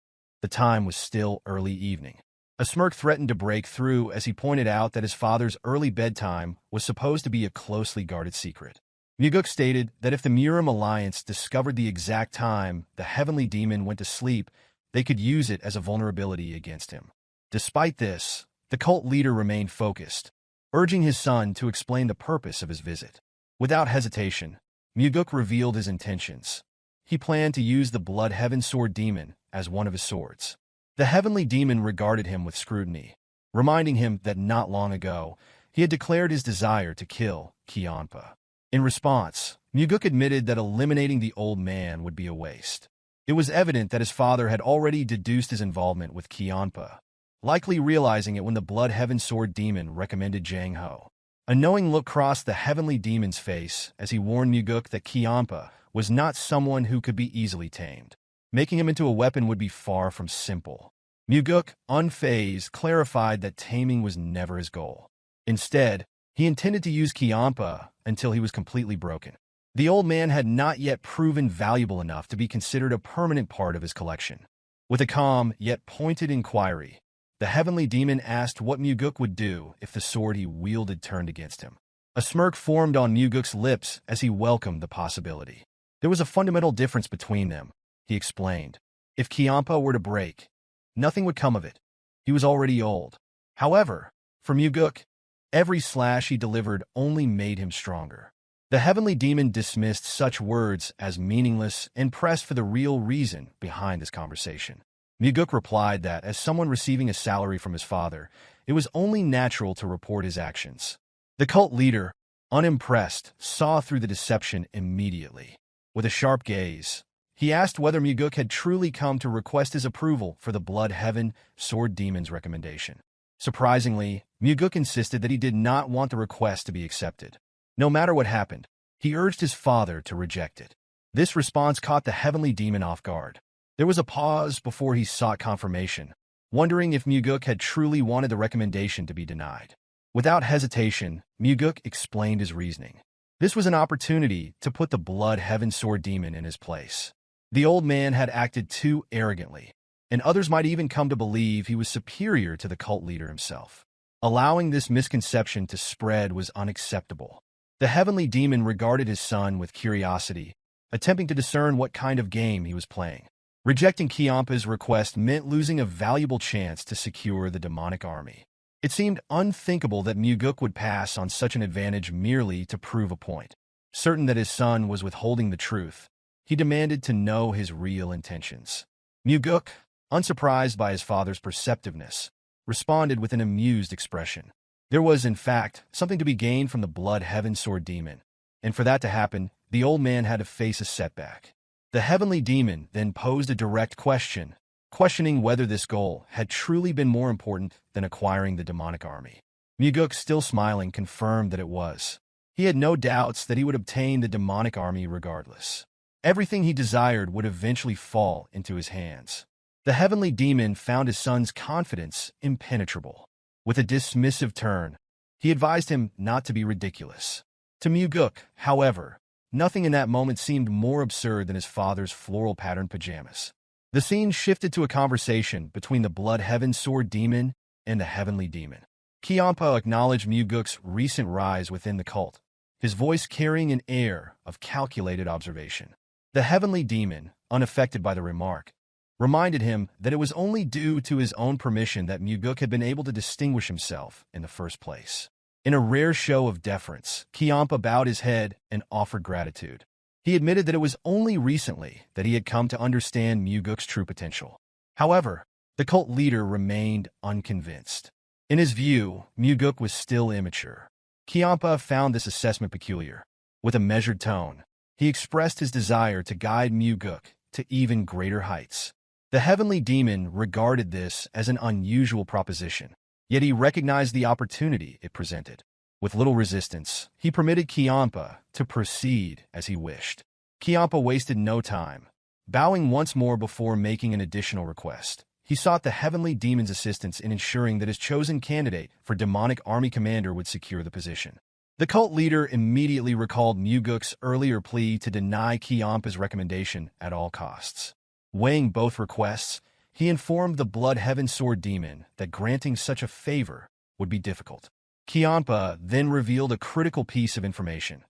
The time was still early evening. A smirk threatened to break through as he pointed out that his father's early bedtime was supposed to be a closely guarded secret. Mugeuk stated that if the Murim Alliance discovered the exact time the heavenly demon went to sleep, they could use it as a vulnerability against him. Despite this, the cult leader remained focused, urging his son to explain the purpose of his visit. Without hesitation, Mugeuk revealed his intentions. He planned to use the Blood Heaven Sword Demon as one of his swords. The heavenly demon regarded him with scrutiny, reminding him that not long ago, he had declared his desire to kill Kiampa. In response, Mugeuk admitted that eliminating the old man would be a waste. It was evident that his father had already deduced his involvement with Kiampa, likely realizing it when the Blood Heaven Sword Demon recommended Jang Ho. A knowing look crossed the heavenly demon's face as he warned Mugeuk that Kiampa was not someone who could be easily tamed. Making him into a weapon would be far from simple. Mugeuk, unfazed, clarified that taming was never his goal. Instead, he intended to use Kiampa until he was completely broken. The old man had not yet proven valuable enough to be considered a permanent part of his collection. With a calm yet pointed inquiry, the heavenly demon asked what Mugeuk would do if the sword he wielded turned against him. A smirk formed on Mugeuk's lips as he welcomed the possibility. There was a fundamental difference between them, he explained. If Kiampa were to break, nothing would come of it. He was already old. However, for Mugeuk, every slash he delivered only made him stronger. The heavenly demon dismissed such words as meaningless and pressed for the real reason behind this conversation. Mugeuk replied that, as someone receiving a salary from his father, it was only natural to report his actions. The cult leader, unimpressed, saw through the deception immediately. With a sharp gaze, he asked whether Mugeuk had truly come to request his approval for the Blood Heaven Sword Demon's recommendation. Surprisingly, Mugeuk insisted that he did not want the request to be accepted. No matter what happened, he urged his father to reject it. This response caught the heavenly demon off guard. There was a pause before he sought confirmation, wondering if Mugeuk had truly wanted the recommendation to be denied. Without hesitation, Mugeuk explained his reasoning. This was an opportunity to put the Blood Heaven Sword Demon in his place. The old man had acted too arrogantly, and others might even come to believe he was superior to the cult leader himself. Allowing this misconception to spread was unacceptable. The heavenly demon regarded his son with curiosity, attempting to discern what kind of game he was playing. Rejecting Kiampa's request meant losing a valuable chance to secure the demonic army. It seemed unthinkable that Mugeuk would pass on such an advantage merely to prove a point. Certain that his son was withholding the truth, he demanded to know his real intentions. Mugeuk, unsurprised by his father's perceptiveness, responded with an amused expression. There was, in fact, something to be gained from the Blood Heaven Sword Demon, and for that to happen, the old man had to face a setback. The heavenly demon then posed a direct question, questioning whether this goal had truly been more important than acquiring the demonic army. Mugeuk, still smiling, confirmed that it was. He had no doubts that he would obtain the demonic army regardless. Everything he desired would eventually fall into his hands. The heavenly demon found his son's confidence impenetrable. With a dismissive turn, he advised him not to be ridiculous. To Mugeuk, however, nothing in that moment seemed more absurd than his father's floral-patterned pajamas. The scene shifted to a conversation between the Blood Heaven Sword Demon and the heavenly demon. Kiampa acknowledged Mugeuk's recent rise within the cult, his voice carrying an air of calculated observation. The heavenly demon, unaffected by the remark, reminded him that it was only due to his own permission that Mugeuk had been able to distinguish himself in the first place. In a rare show of deference, Kiampa bowed his head and offered gratitude. He admitted that it was only recently that he had come to understand Mugeuk's true potential. However, the cult leader remained unconvinced. In his view, Mugeuk was still immature. Kiampa found this assessment peculiar. With a measured tone, he expressed his desire to guide Mugeuk to even greater heights. The heavenly demon regarded this as an unusual proposition, yet he recognized the opportunity it presented. With little resistance, he permitted Kiampa to proceed as he wished. Kiampa wasted no time. Bowing once more before making an additional request, he sought the heavenly demon's assistance in ensuring that his chosen candidate for demonic army commander would secure the position. The cult leader immediately recalled Mugeuk's earlier plea to deny Kiampa's recommendation at all costs. Weighing both requests, he informed the Blood Heaven Sword Demon that granting such a favor would be difficult. Kiampa then revealed a critical piece of information.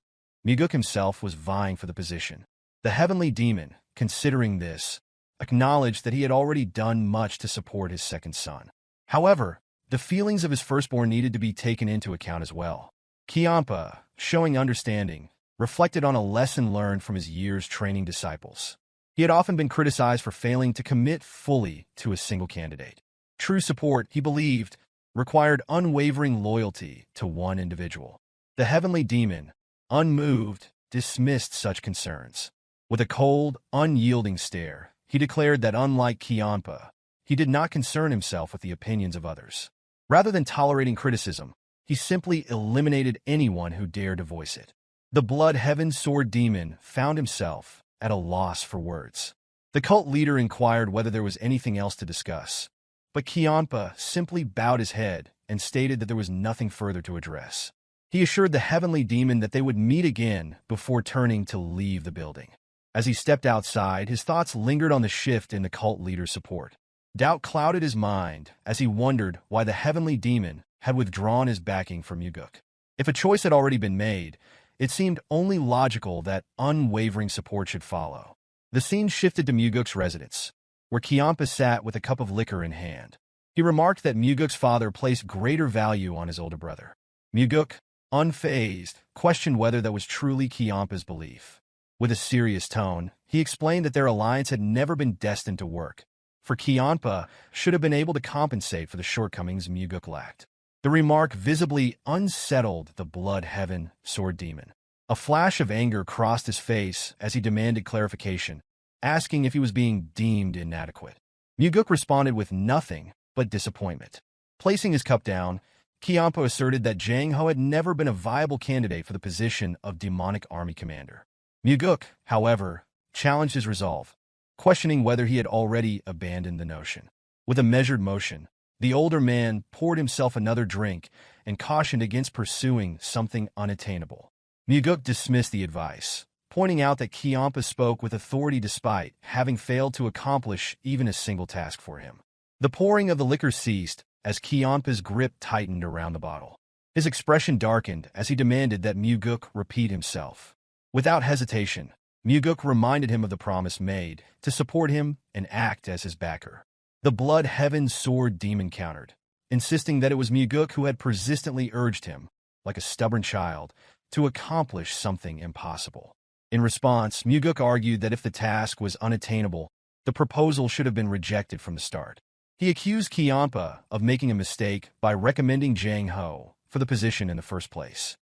Mugeuk himself was vying for the position. The heavenly demon, considering this, acknowledged that he had already done much to support his second son. However, the feelings of his firstborn needed to be taken into account as well. Kiampa, showing understanding, reflected on a lesson learned from his years training disciples. He had often been criticized for failing to commit fully to a single candidate. True support, he believed, required unwavering loyalty to one individual. The heavenly demon, unmoved, dismissed such concerns. With a cold, unyielding stare, he declared that unlike Kiampa, he did not concern himself with the opinions of others. Rather than tolerating criticism, he simply eliminated anyone who dared to voice it. The Blood Heaven Sword Demon found himself at a loss for words. The cult leader inquired whether there was anything else to discuss, but Kiampa simply bowed his head and stated that there was nothing further to address. He assured the heavenly demon that they would meet again before turning to leave the building. As he stepped outside, his thoughts lingered on the shift in the cult leader's support. Doubt clouded his mind as he wondered why the heavenly demon had withdrawn his backing for Mugeuk. If a choice had already been made, it seemed only logical that unwavering support should follow. The scene shifted to Mugeuk's residence, where Kiampa sat with a cup of liquor in hand. He remarked that Mugeuk's father placed greater value on his older brother. Mugeuk, unfazed, questioned whether that was truly Kiampa's belief. With a serious tone, he explained that their alliance had never been destined to work, for Kiampa should have been able to compensate for the shortcomings Mugeuk lacked. The remark visibly unsettled the blood heaven sword demon. A flash of anger crossed his face as he demanded clarification, asking if he was being deemed inadequate. Mugeuk responded with nothing but disappointment. Placing his cup down, Kiampa asserted that Jang Ho had never been a viable candidate for the position of demonic army commander. Mugeuk, however, challenged his resolve, questioning whether he had already abandoned the notion. With a measured motion, the older man poured himself another drink and cautioned against pursuing something unattainable. Mugeuk dismissed the advice, pointing out that Kiampa spoke with authority despite having failed to accomplish even a single task for him. The pouring of the liquor ceased as Kiampa's grip tightened around the bottle. His expression darkened as he demanded that Mugeuk repeat himself. Without hesitation, Mugeuk reminded him of the promise made to support him and act as his backer. The blood heaven sword demon countered, insisting that it was Mugeuk who had persistently urged him, like a stubborn child, to accomplish something impossible. In response, Mugeuk argued that if the task was unattainable, the proposal should have been rejected from the start. He accused Kiampa of making a mistake by recommending Jang Ho for the position in the first place.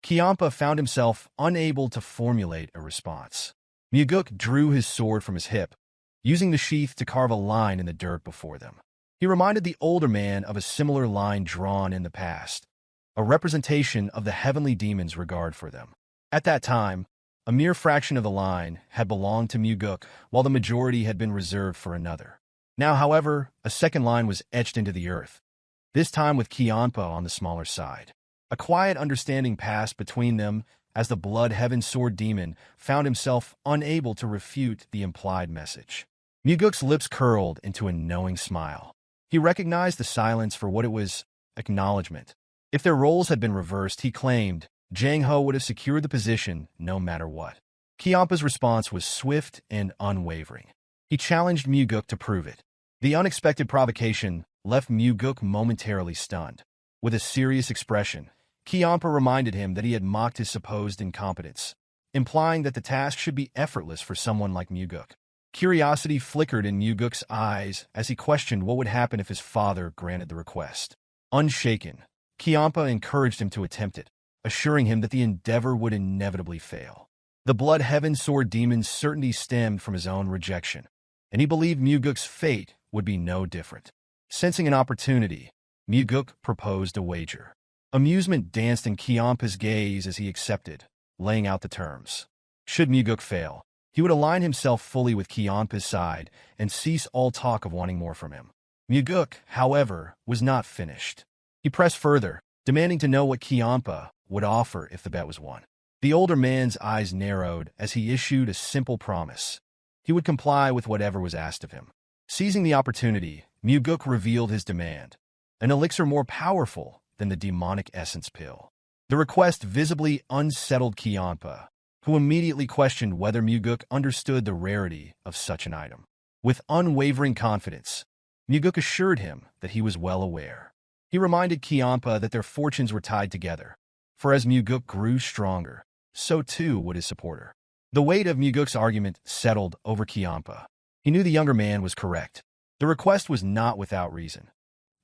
Kiampa found himself unable to formulate a response. Mugeuk drew his sword from his hip, using the sheath to carve a line in the dirt before them. He reminded the older man of a similar line drawn in the past, a representation of the heavenly demon's regard for them. At that time, a mere fraction of the line had belonged to Mugeuk, while the majority had been reserved for another. Now, however, a second line was etched into the earth, this time with Kiampa on the smaller side. A quiet understanding passed between them as the blood heaven sword demon found himself unable to refute the implied message. Mugeuk's lips curled into a knowing smile. He recognized the silence for what it was: acknowledgement. If their roles had been reversed, he claimed, Jang Ho would have secured the position no matter what. Kiampa's response was swift and unwavering. He challenged Mugeuk to prove it. The unexpected provocation left Mugeuk momentarily stunned. With a serious expression, Kiampa reminded him that he had mocked his supposed incompetence, implying that the task should be effortless for someone like Mugeuk. Curiosity flickered in Mugeuk's eyes as he questioned what would happen if his father granted the request. Unshaken, Kiampa encouraged him to attempt it, assuring him that the endeavor would inevitably fail. The blood heaven sword demon's certainty stemmed from his own rejection, and he believed Mugeuk's fate would be no different. Sensing an opportunity, Mugeuk proposed a wager. Amusement danced in Kiampa's gaze as he accepted, laying out the terms. Should Mugeuk fail, he would align himself fully with Kiampa's side and cease all talk of wanting more from him. Mugeuk, however, was not finished. He pressed further, demanding to know what Kiampa would offer if the bet was won. The older man's eyes narrowed as he issued a simple promise. He would comply with whatever was asked of him. Seizing the opportunity, Mugeuk revealed his demand: an elixir more powerful than the demonic essence pill. The request visibly unsettled Kiampa, who immediately questioned whether Mugeuk understood the rarity of such an item. With unwavering confidence, Mugeuk assured him that he was well aware. He reminded Kiampa that their fortunes were tied together, for as Mugeuk grew stronger, so too would his supporter. The weight of Mugeuk's argument settled over Kiampa. He knew the younger man was correct. The request was not without reason.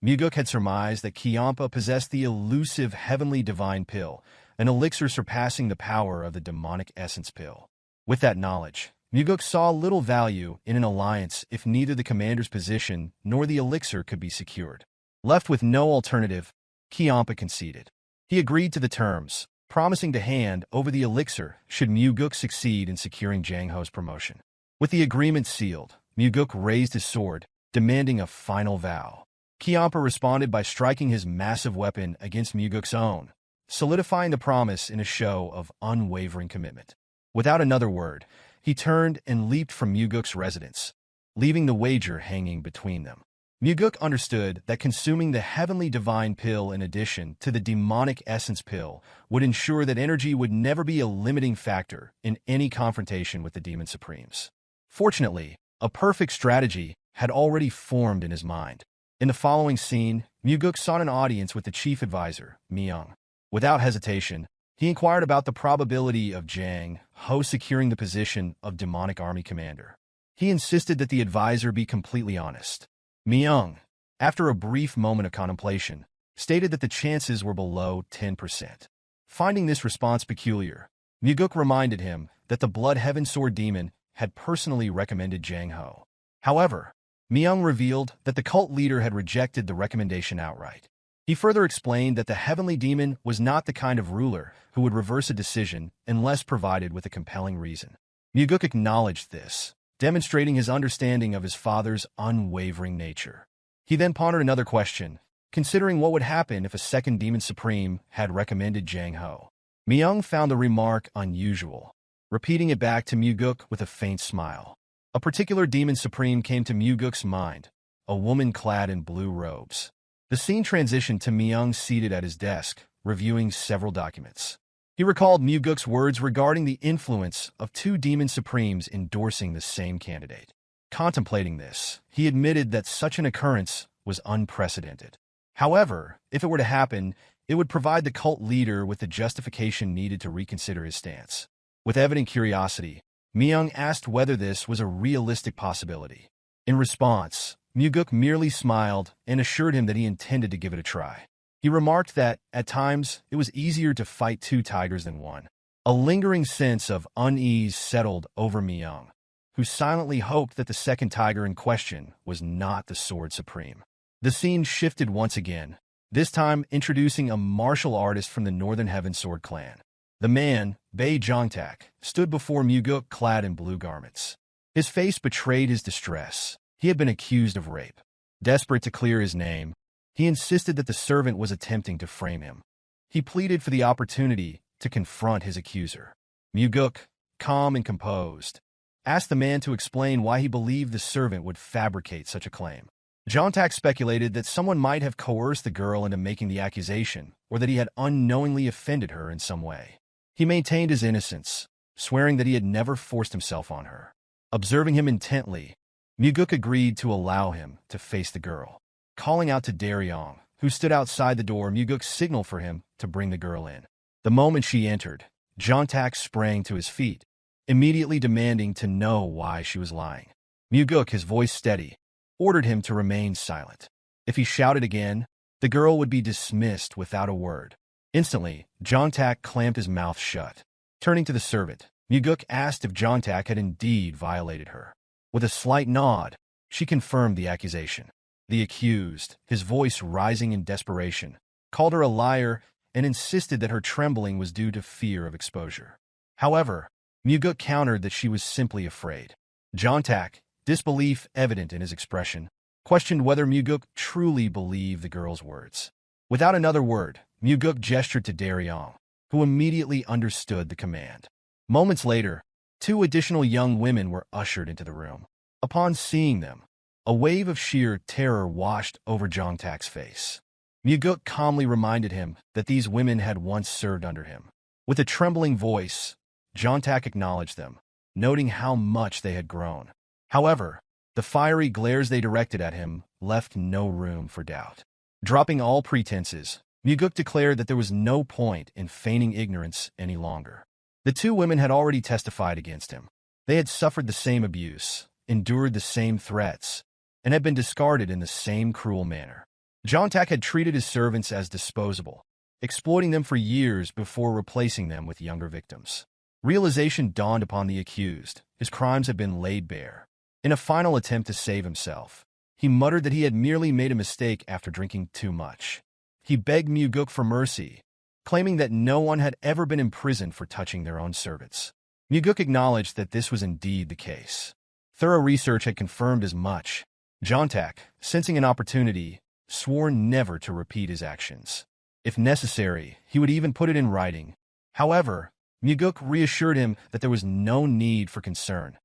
Mugeuk had surmised that Kiampa possessed the elusive heavenly divine pill, an elixir surpassing the power of the demonic essence pill. With that knowledge, Mugeuk saw little value in an alliance if neither the commander's position nor the elixir could be secured. Left with no alternative, Kiampa conceded. He agreed to the terms, promising to hand over the elixir should Mugeuk succeed in securing Jang Ho's promotion. With the agreement sealed, Mugeuk raised his sword, demanding a final vow. Kiampa responded by striking his massive weapon against Mugeuk's own, solidifying the promise in a show of unwavering commitment. Without another word, he turned and leaped from Mugeuk's residence, leaving the wager hanging between them. Mugeuk understood that consuming the heavenly divine pill in addition to the demonic essence pill would ensure that energy would never be a limiting factor in any confrontation with the Demon Supremes. Fortunately, a perfect strategy had already formed in his mind. In the following scene, Mugeuk sought an audience with the chief advisor, Myung. Without hesitation, he inquired about the probability of Jang Ho securing the position of demonic army commander. He insisted that the advisor be completely honest. Myung, after a brief moment of contemplation, stated that the chances were below 10%. Finding this response peculiar, Mugeuk reminded him that the Blood Heaven Sword Demon had personally recommended Jang Ho. However, Myung revealed that the cult leader had rejected the recommendation outright. He further explained that the Heavenly Demon was not the kind of ruler who would reverse a decision unless provided with a compelling reason. Mugeuk acknowledged this, demonstrating his understanding of his father's unwavering nature. He then pondered another question, considering what would happen if a second Demon Supreme had recommended Jang Ho. Myung found the remark unusual, repeating it back to Mugeuk with a faint smile. A particular Demon Supreme came to Mugeuk's mind, a woman clad in blue robes. The scene transitioned to Myung seated at his desk, reviewing several documents. He recalled Mugeuk's words regarding the influence of two Demon Supremes endorsing the same candidate. Contemplating this, he admitted that such an occurrence was unprecedented. However, if it were to happen, it would provide the cult leader with the justification needed to reconsider his stance. With evident curiosity, Myung asked whether this was a realistic possibility. In response, Mugeuk merely smiled and assured him that he intended to give it a try. He remarked that, at times, it was easier to fight two tigers than one. A lingering sense of unease settled over Myung, who silently hoped that the second tiger in question was not the Sword Supreme. The scene shifted once again, this time introducing a martial artist from the Northern Heaven Sword clan. The man, Bae Jongtak, stood before Mugeuk clad in blue garments. His face betrayed his distress. He had been accused of rape. Desperate to clear his name, he insisted that the servant was attempting to frame him. He pleaded for the opportunity to confront his accuser. Mugeuk, calm and composed, asked the man to explain why he believed the servant would fabricate such a claim. Jongtak speculated that someone might have coerced the girl into making the accusation, or that he had unknowingly offended her in some way. He maintained his innocence, swearing that he had never forced himself on her. Observing him intently, Mugeuk agreed to allow him to face the girl. Calling out to Daryong, who stood outside the door, Mugeuk signaled for him to bring the girl in. The moment she entered, Jongtak sprang to his feet, immediately demanding to know why she was lying. Mugeuk, his voice steady, ordered him to remain silent. If he shouted again, the girl would be dismissed without a word. Instantly, Jongtak clamped his mouth shut. Turning to the servant, Mugeuk asked if Jongtak had indeed violated her. With a slight nod, she confirmed the accusation. The accused, his voice rising in desperation, called her a liar and insisted that her trembling was due to fear of exposure. However, Mugeuk countered that she was simply afraid. Jongtak, disbelief evident in his expression, questioned whether Mugeuk truly believed the girl's words. Without another word, Mugeuk gestured to Daryong, who immediately understood the command. Moments later, two additional young women were ushered into the room. Upon seeing them, a wave of sheer terror washed over Jongtak's face. Mugeuk calmly reminded him that these women had once served under him. With a trembling voice, Jongtak acknowledged them, noting how much they had grown. However, the fiery glares they directed at him left no room for doubt. Dropping all pretenses, Mugeuk declared that there was no point in feigning ignorance any longer. The two women had already testified against him. They had suffered the same abuse, endured the same threats, and had been discarded in the same cruel manner. Jongtak had treated his servants as disposable, exploiting them for years before replacing them with younger victims. Realization dawned upon the accused. His crimes had been laid bare. In a final attempt to save himself, he muttered that he had merely made a mistake after drinking too much. He begged Mugeuk for mercy, claiming that no one had ever been imprisoned for touching their own servants. Mugeuk acknowledged that this was indeed the case. Thorough research had confirmed as much. Jongtak, sensing an opportunity, swore never to repeat his actions. If necessary, he would even put it in writing. However, Mugeuk reassured him that there was no need for concern.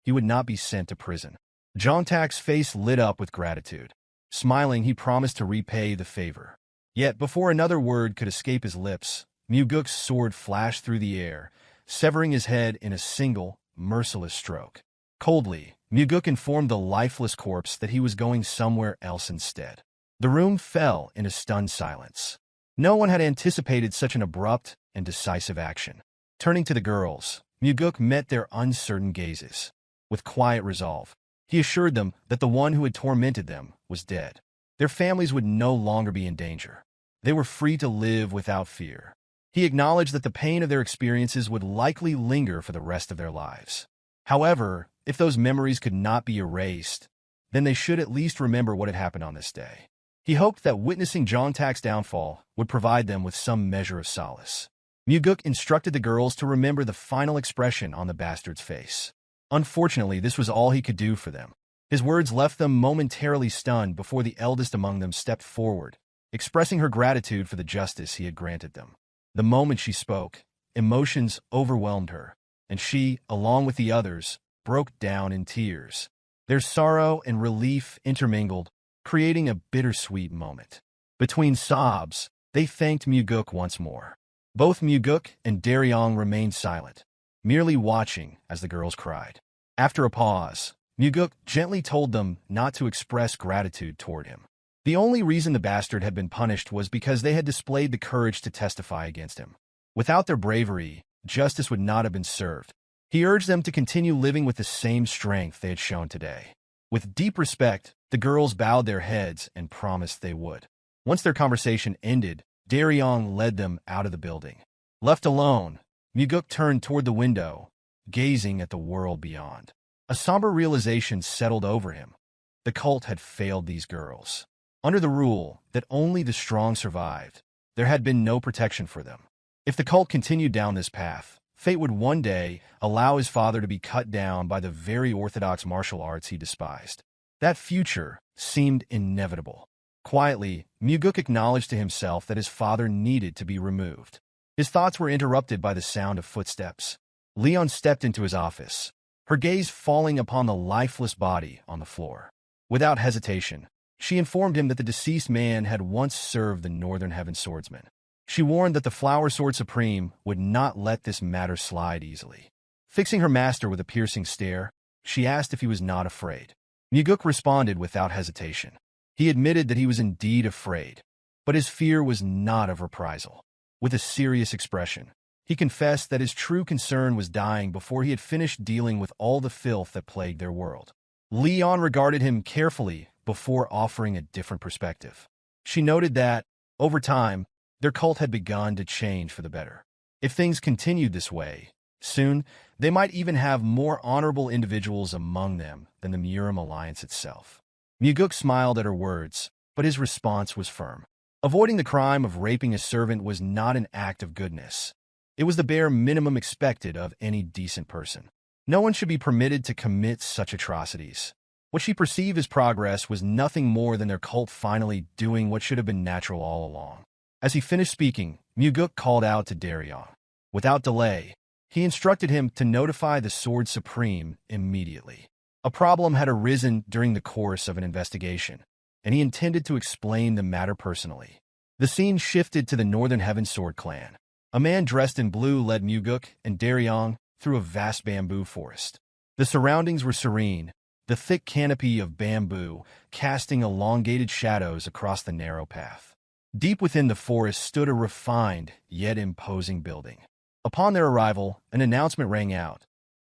He would not be sent to prison. Jongtak's face lit up with gratitude. Smiling, he promised to repay the favor. Yet before another word could escape his lips, Mugeuk's sword flashed through the air, severing his head in a single, merciless stroke. Coldly, Mugeuk informed the lifeless corpse that he was going somewhere else instead. The room fell in a stunned silence. No one had anticipated such an abrupt and decisive action. Turning to the girls, Mugeuk met their uncertain gazes. With quiet resolve, he assured them that the one who had tormented them was dead. Their families would no longer be in danger. They were free to live without fear. He acknowledged that the pain of their experiences would likely linger for the rest of their lives. However, if those memories could not be erased, then they should at least remember what had happened on this day. He hoped that witnessing Jongtak's downfall would provide them with some measure of solace. Mugeuk instructed the girls to remember the final expression on the bastard's face. Unfortunately, this was all he could do for them. His words left them momentarily stunned before the eldest among them stepped forward, expressing her gratitude for the justice he had granted them. The moment she spoke, emotions overwhelmed her, and she, along with the others, broke down in tears. Their sorrow and relief intermingled, creating a bittersweet moment. Between sobs, they thanked Mugeuk once more. Both Mugeuk and Daryong remained silent, merely watching as the girls cried. After a pause, Mugeuk gently told them not to express gratitude toward him. The only reason the bastard had been punished was because they had displayed the courage to testify against him. Without their bravery, justice would not have been served. He urged them to continue living with the same strength they had shown today. With deep respect, the girls bowed their heads and promised they would. Once their conversation ended, Daryong led them out of the building. Left alone, Mugeuk turned toward the window, gazing at the world beyond. A somber realization settled over him. The cult had failed these girls. Under the rule that only the strong survived, there had been no protection for them. If the cult continued down this path, fate would one day allow his father to be cut down by the very orthodox martial arts he despised. That future seemed inevitable. Quietly, Mugeuk acknowledged to himself that his father needed to be removed. His thoughts were interrupted by the sound of footsteps. Leon stepped into his office, her gaze falling upon the lifeless body on the floor. Without hesitation, she informed him that the deceased man had once served the Northern Heaven Swordsman. She warned that the Flower Sword Supreme would not let this matter slide easily. Fixing her master with a piercing stare, she asked if he was not afraid. Mugeuk responded without hesitation. He admitted that he was indeed afraid, but his fear was not of reprisal. With a serious expression, he confessed that his true concern was dying before he had finished dealing with all the filth that plagued their world. Leon regarded him carefully before offering a different perspective. She noted that, over time, their cult had begun to change for the better. If things continued this way, soon they might even have more honorable individuals among them than the Murim alliance itself. Mugeuk smiled at her words, but his response was firm. Avoiding the crime of raping a servant was not an act of goodness. It was the bare minimum expected of any decent person. No one should be permitted to commit such atrocities. What she perceived as progress was nothing more than their cult finally doing what should have been natural all along. As he finished speaking, Mugeuk called out to Daryong. Without delay, he instructed him to notify the Sword Supreme immediately. A problem had arisen during the course of an investigation, and he intended to explain the matter personally. The scene shifted to the Northern Heaven Sword clan. A man dressed in blue led Mugeuk and Daryong through a vast bamboo forest. The surroundings were serene, the thick canopy of bamboo casting elongated shadows across the narrow path. Deep within the forest stood a refined yet imposing building. Upon their arrival, an announcement rang out.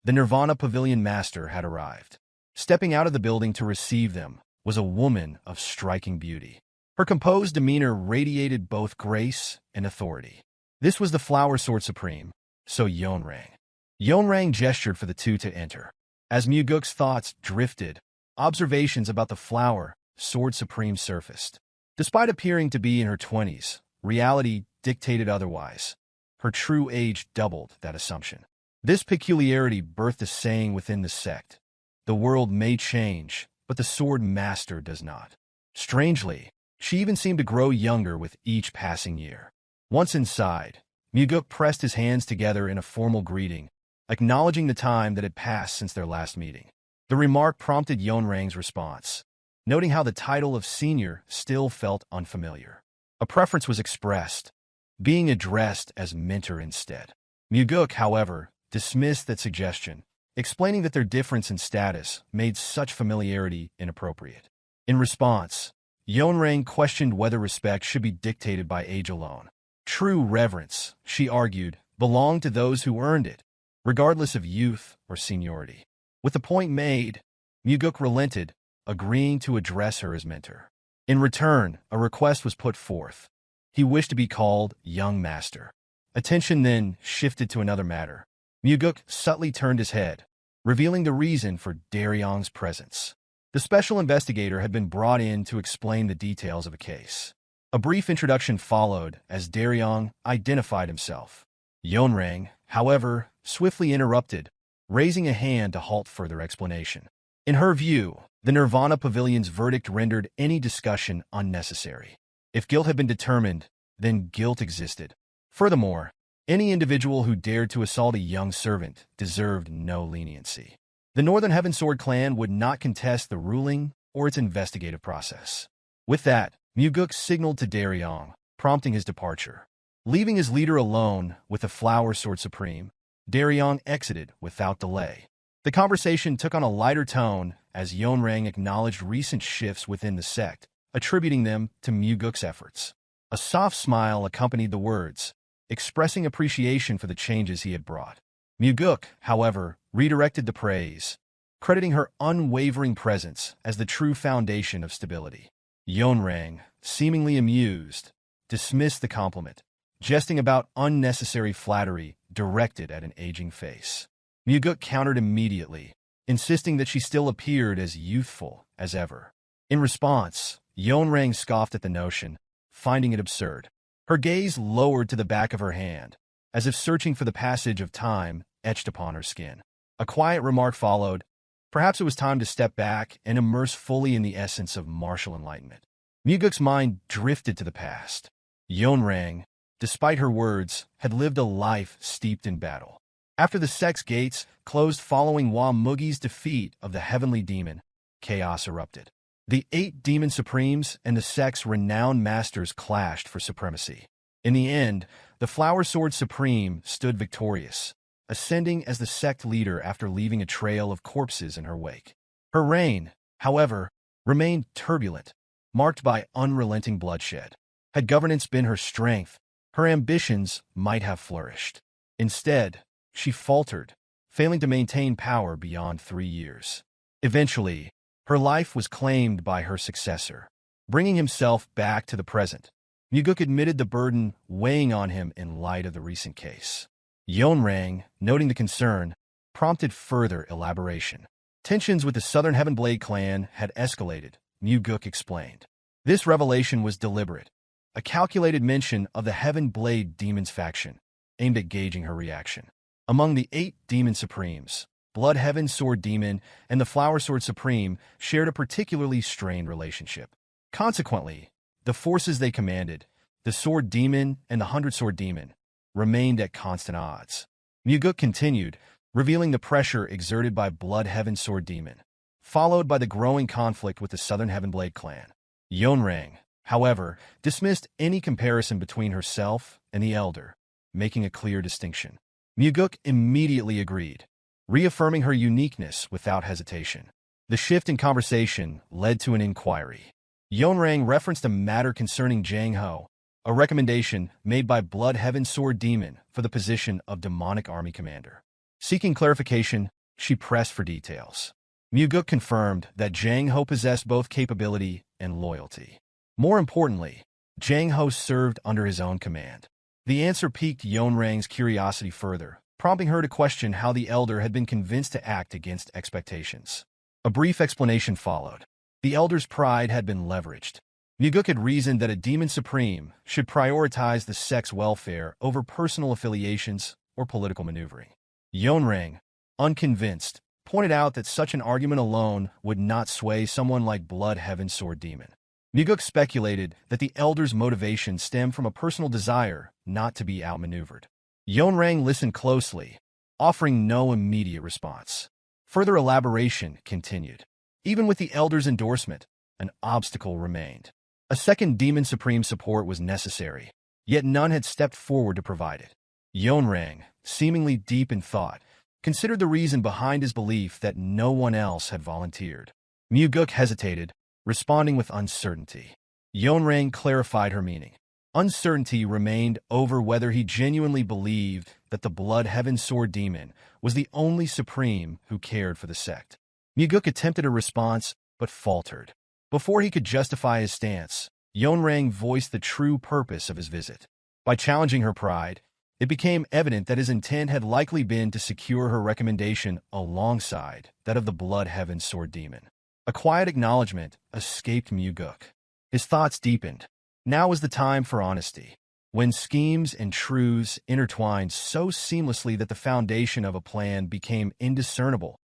The Nirvana Pavilion Master had arrived. Stepping out of the building to receive them was a woman of striking beauty. Her composed demeanor radiated both grace and authority. This was the Flower Sword Supreme, so Yeonrang. Yeonrang gestured for the two to enter. As Mugeuk's thoughts drifted, observations about the Flower Sword Supreme surfaced. Despite appearing to be in her 20s, reality dictated otherwise. Her true age doubled that assumption. This peculiarity birthed a saying within the sect. The world may change, but the Sword Master does not. Strangely, she even seemed to grow younger with each passing year. Once inside, Mugeuk pressed his hands together in a formal greeting, acknowledging the time that had passed since their last meeting. The remark prompted Yeonrang's response, noting how the title of senior still felt unfamiliar. A preference was expressed, being addressed as mentor instead. Mugeuk, however, dismissed that suggestion, explaining that their difference in status made such familiarity inappropriate. In response, Yeonrang questioned whether respect should be dictated by age alone. True reverence, she argued, belonged to those who earned it, regardless of youth or seniority. With the point made, Mugeuk relented, agreeing to address her as mentor. In return, a request was put forth. He wished to be called Young Master. Attention then shifted to another matter. Mugeuk subtly turned his head, revealing the reason for Daryong's presence. The special investigator had been brought in to explain the details of a case. A brief introduction followed as Daryong identified himself. Yeonrang, however, swiftly interrupted, raising a hand to halt further explanation. In her view, the Nirvana Pavilion's verdict rendered any discussion unnecessary. If guilt had been determined, then guilt existed. Furthermore, any individual who dared to assault a young servant deserved no leniency. The Northern Heavensword clan would not contest the ruling or its investigative process. With that, Mugeuk signaled to Daryong, prompting his departure. Leaving his leader alone with the Flower Sword Supreme, Daryong exited without delay. The conversation took on a lighter tone as Yeonrang acknowledged recent shifts within the sect, attributing them to Mugeuk's efforts. A soft smile accompanied the words, expressing appreciation for the changes he had brought. Mugeuk, however, redirected the praise, crediting her unwavering presence as the true foundation of stability. Yeonrang, seemingly amused, dismissed the compliment, jesting about unnecessary flattery directed at an aging face. Mugeuk countered immediately, insisting that she still appeared as youthful as ever. In response, Yeonrang scoffed at the notion, finding it absurd. Her gaze lowered to the back of her hand, as if searching for the passage of time etched upon her skin. A quiet remark followed. Perhaps it was time to step back and immerse fully in the essence of martial enlightenment. Mugeuk's mind drifted to the past. Yeonrang, despite her words, had lived a life steeped in battle. After the sect's gates closed following Mugi's defeat of the heavenly demon, chaos erupted. The 8 demon supremes and the sect's renowned masters clashed for supremacy. In the end, the Flower Sword Supreme stood victorious, ascending as the sect leader after leaving a trail of corpses in her wake. Her reign, however, remained turbulent, marked by unrelenting bloodshed. Had governance been her strength, her ambitions might have flourished. Instead, she faltered, failing to maintain power beyond 3 years. Eventually, her life was claimed by her successor, bringing himself back to the present. Mugeuk admitted the burden weighing on him in light of the recent case. Yeonrang, noting the concern, prompted further elaboration. Tensions with the Southern Heavenblade clan had escalated, Mugeuk explained. This revelation was deliberate, a calculated mention of the Heavenblade Demons faction, aimed at gauging her reaction. Among the 8 Demon Supremes, Blood Heaven Sword Demon and the Flower Sword Supreme shared a particularly strained relationship. Consequently, the forces they commanded, the Sword Demon and the 100 Sword Demon, remained at constant odds. Mugeuk continued, revealing the pressure exerted by Blood Heaven Sword Demon, followed by the growing conflict with the Southern Heavenblade clan. Yeonrang, however, dismissed any comparison between herself and the Elder, making a clear distinction. Mugeuk immediately agreed, reaffirming her uniqueness without hesitation. The shift in conversation led to an inquiry. Yeonrang referenced a matter concerning Jang Ho, a recommendation made by Blood Heaven Sword Demon for the position of Demonic Army Commander. Seeking clarification, she pressed for details. Mugeuk confirmed that Jang Ho possessed both capability and loyalty. More importantly, Jang Ho served under his own command. The answer piqued Yeonrang's curiosity further, prompting her to question how the Elder had been convinced to act against expectations. A brief explanation followed. The Elder's pride had been leveraged. Mugeuk had reasoned that a Demon Supreme should prioritize the sect's welfare over personal affiliations or political maneuvering. Yeonrang, unconvinced, pointed out that such an argument alone would not sway someone like Blood Heaven Sword Demon. Mugeuk speculated that the Elder's motivation stemmed from a personal desire not to be outmaneuvered. Yeonrang listened closely, offering no immediate response. Further elaboration continued. Even with the Elder's endorsement, an obstacle remained. A second Demon Supreme support was necessary, yet none had stepped forward to provide it. Yeonrang, seemingly deep in thought, considered the reason behind his belief that no one else had volunteered. Mugeuk hesitated, responding with uncertainty. Yeonrang clarified her meaning. Uncertainty remained over whether he genuinely believed that the Blood Heaven Sword Demon was the only supreme who cared for the sect. Mugeuk attempted a response, but faltered. Before he could justify his stance, Yeonrang voiced the true purpose of his visit. By challenging her pride, it became evident that his intent had likely been to secure her recommendation alongside that of the Blood Heaven Sword Demon. A quiet acknowledgement escaped Mugeuk. His thoughts deepened. Now was the time for honesty. When schemes and truths intertwined so seamlessly that the foundation of a plan became indiscernible,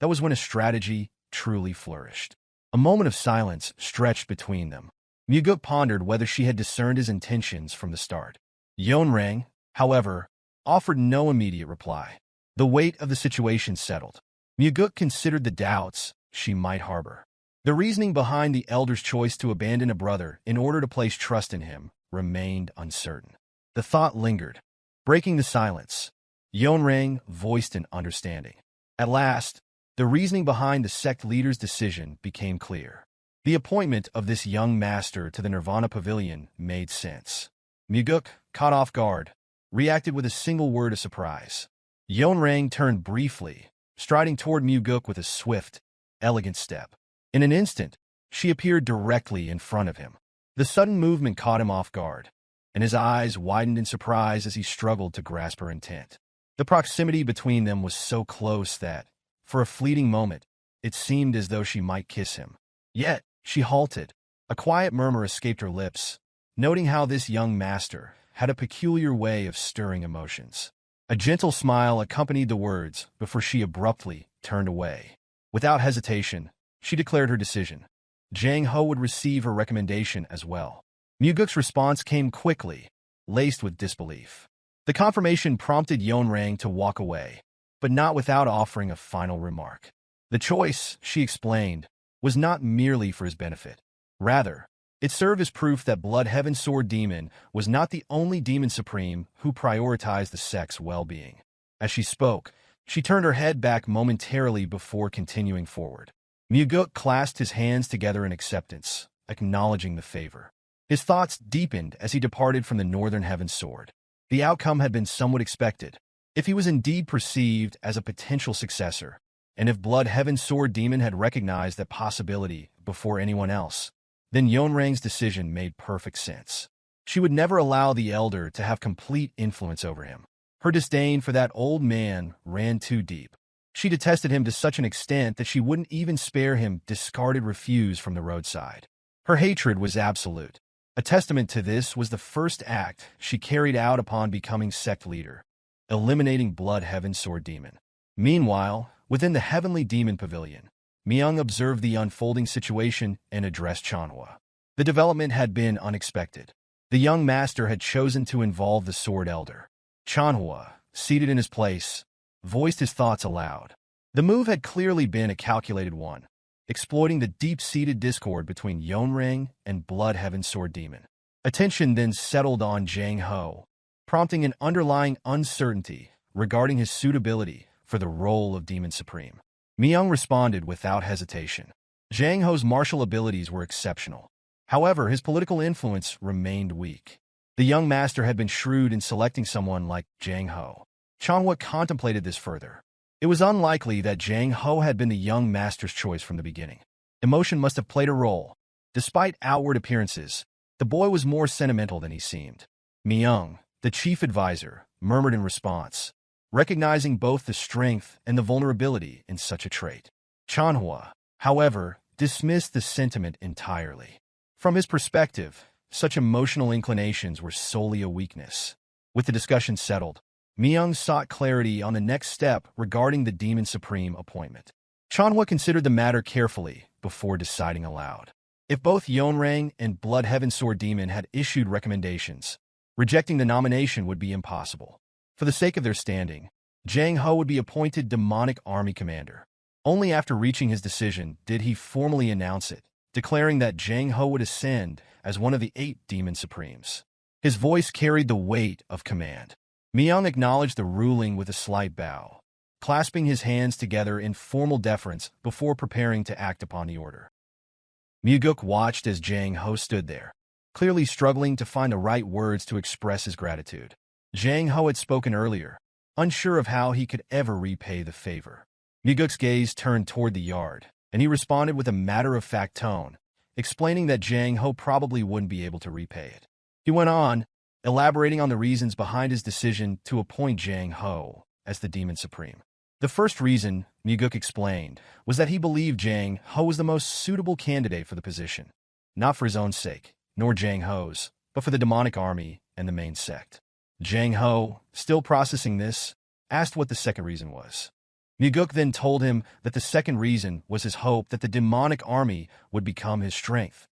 that was when a strategy truly flourished. A moment of silence stretched between them. Mugeuk pondered whether she had discerned his intentions from the start. Yeonrang, however, offered no immediate reply. The weight of the situation settled. Mugeuk considered the doubts she might harbor. The reasoning behind the elder's choice to abandon a brother in order to place trust in him remained uncertain. The thought lingered. Breaking the silence, Yeonrang voiced an understanding. At last, the reasoning behind the sect leader's decision became clear. The appointment of this young master to the Nirvana Pavilion made sense. Mugeuk, caught off guard, reacted with a single word of surprise. Yeonrang turned briefly, striding toward Mugeuk with a swift, elegant step. In an instant, she appeared directly in front of him. The sudden movement caught him off guard, and his eyes widened in surprise as he struggled to grasp her intent. The proximity between them was so close that, for a fleeting moment, it seemed as though she might kiss him. Yet, she halted. A quiet murmur escaped her lips, noting how this young master had a peculiar way of stirring emotions. A gentle smile accompanied the words before she abruptly turned away. Without hesitation, she declared her decision. Jang Ho would receive her recommendation as well. Mugeuk's response came quickly, laced with disbelief. The confirmation prompted Yeonrang to walk away, but not without offering a final remark. The choice, she explained, was not merely for his benefit. Rather, it served as proof that Blood Heaven Sword Demon was not the only demon supreme who prioritized the sect's well-being. As she spoke, she turned her head back momentarily before continuing forward. Mugeuk clasped his hands together in acceptance, acknowledging the favor. His thoughts deepened as he departed from the Northern Heaven Sword. The outcome had been somewhat expected. If he was indeed perceived as a potential successor, and if Blood Heaven Sword Demon had recognized that possibility before anyone else, then Yeonrang's decision made perfect sense. She would never allow the elder to have complete influence over him. Her disdain for that old man ran too deep. She detested him to such an extent that she wouldn't even spare him discarded refuse from the roadside. Her hatred was absolute. A testament to this was the first act she carried out upon becoming sect leader, eliminating Blood Heaven Sword Demon. Meanwhile, within the Heavenly Demon Pavilion, Myung observed the unfolding situation and addressed Chanhua. The development had been unexpected. The young master had chosen to involve the Sword Elder. Chanhua, seated in his place, voiced his thoughts aloud. The move had clearly been a calculated one, exploiting the deep-seated discord between Yeonrang and Blood Heaven Sword Demon. Attention then settled on Jang Ho, prompting an underlying uncertainty regarding his suitability for the role of Demon Supreme. Myung responded without hesitation. Jang Ho's martial abilities were exceptional. However, his political influence remained weak. The young master had been shrewd in selecting someone like Jang Ho. Chanhua contemplated this further. It was unlikely that Jang Ho had been the young master's choice from the beginning. Emotion must have played a role. Despite outward appearances, the boy was more sentimental than he seemed. Myung, the chief advisor, murmured in response, recognizing both the strength and the vulnerability in such a trait. Chanhua, however, dismissed the sentiment entirely. From his perspective, such emotional inclinations were solely a weakness. With the discussion settled, Myung sought clarity on the next step regarding the Demon Supreme appointment. Chanhua considered the matter carefully before deciding aloud. If both Yeonrang and Blood Heaven Sword Demon had issued recommendations, rejecting the nomination would be impossible. For the sake of their standing, Jang Ho would be appointed Demonic Army Commander. Only after reaching his decision did he formally announce it, declaring that Jang Ho would ascend as one of the 8 Demon Supremes. His voice carried the weight of command. Myung acknowledged the ruling with a slight bow. clasping his hands together in formal deference before preparing to act upon the order. Mugeuk watched as Jang Ho stood there, clearly struggling to find the right words to express his gratitude. Jang Ho had spoken earlier, unsure of how he could ever repay the favor. Mugeuk's gaze turned toward the yard, and he responded with a matter-of-fact tone, explaining that Jang Ho probably wouldn't be able to repay it. He went on, elaborating on the reasons behind his decision to appoint Jang Ho as the Demon Supreme. The first reason, Mugeuk explained, was that he believed Jang Ho was the most suitable candidate for the position, not for his own sake, nor Jang Ho's, but for the demonic army and the main sect. Jang Ho, still processing this, asked what the second reason was. Mugeuk then told him that the second reason was his hope that the demonic army would become his strength,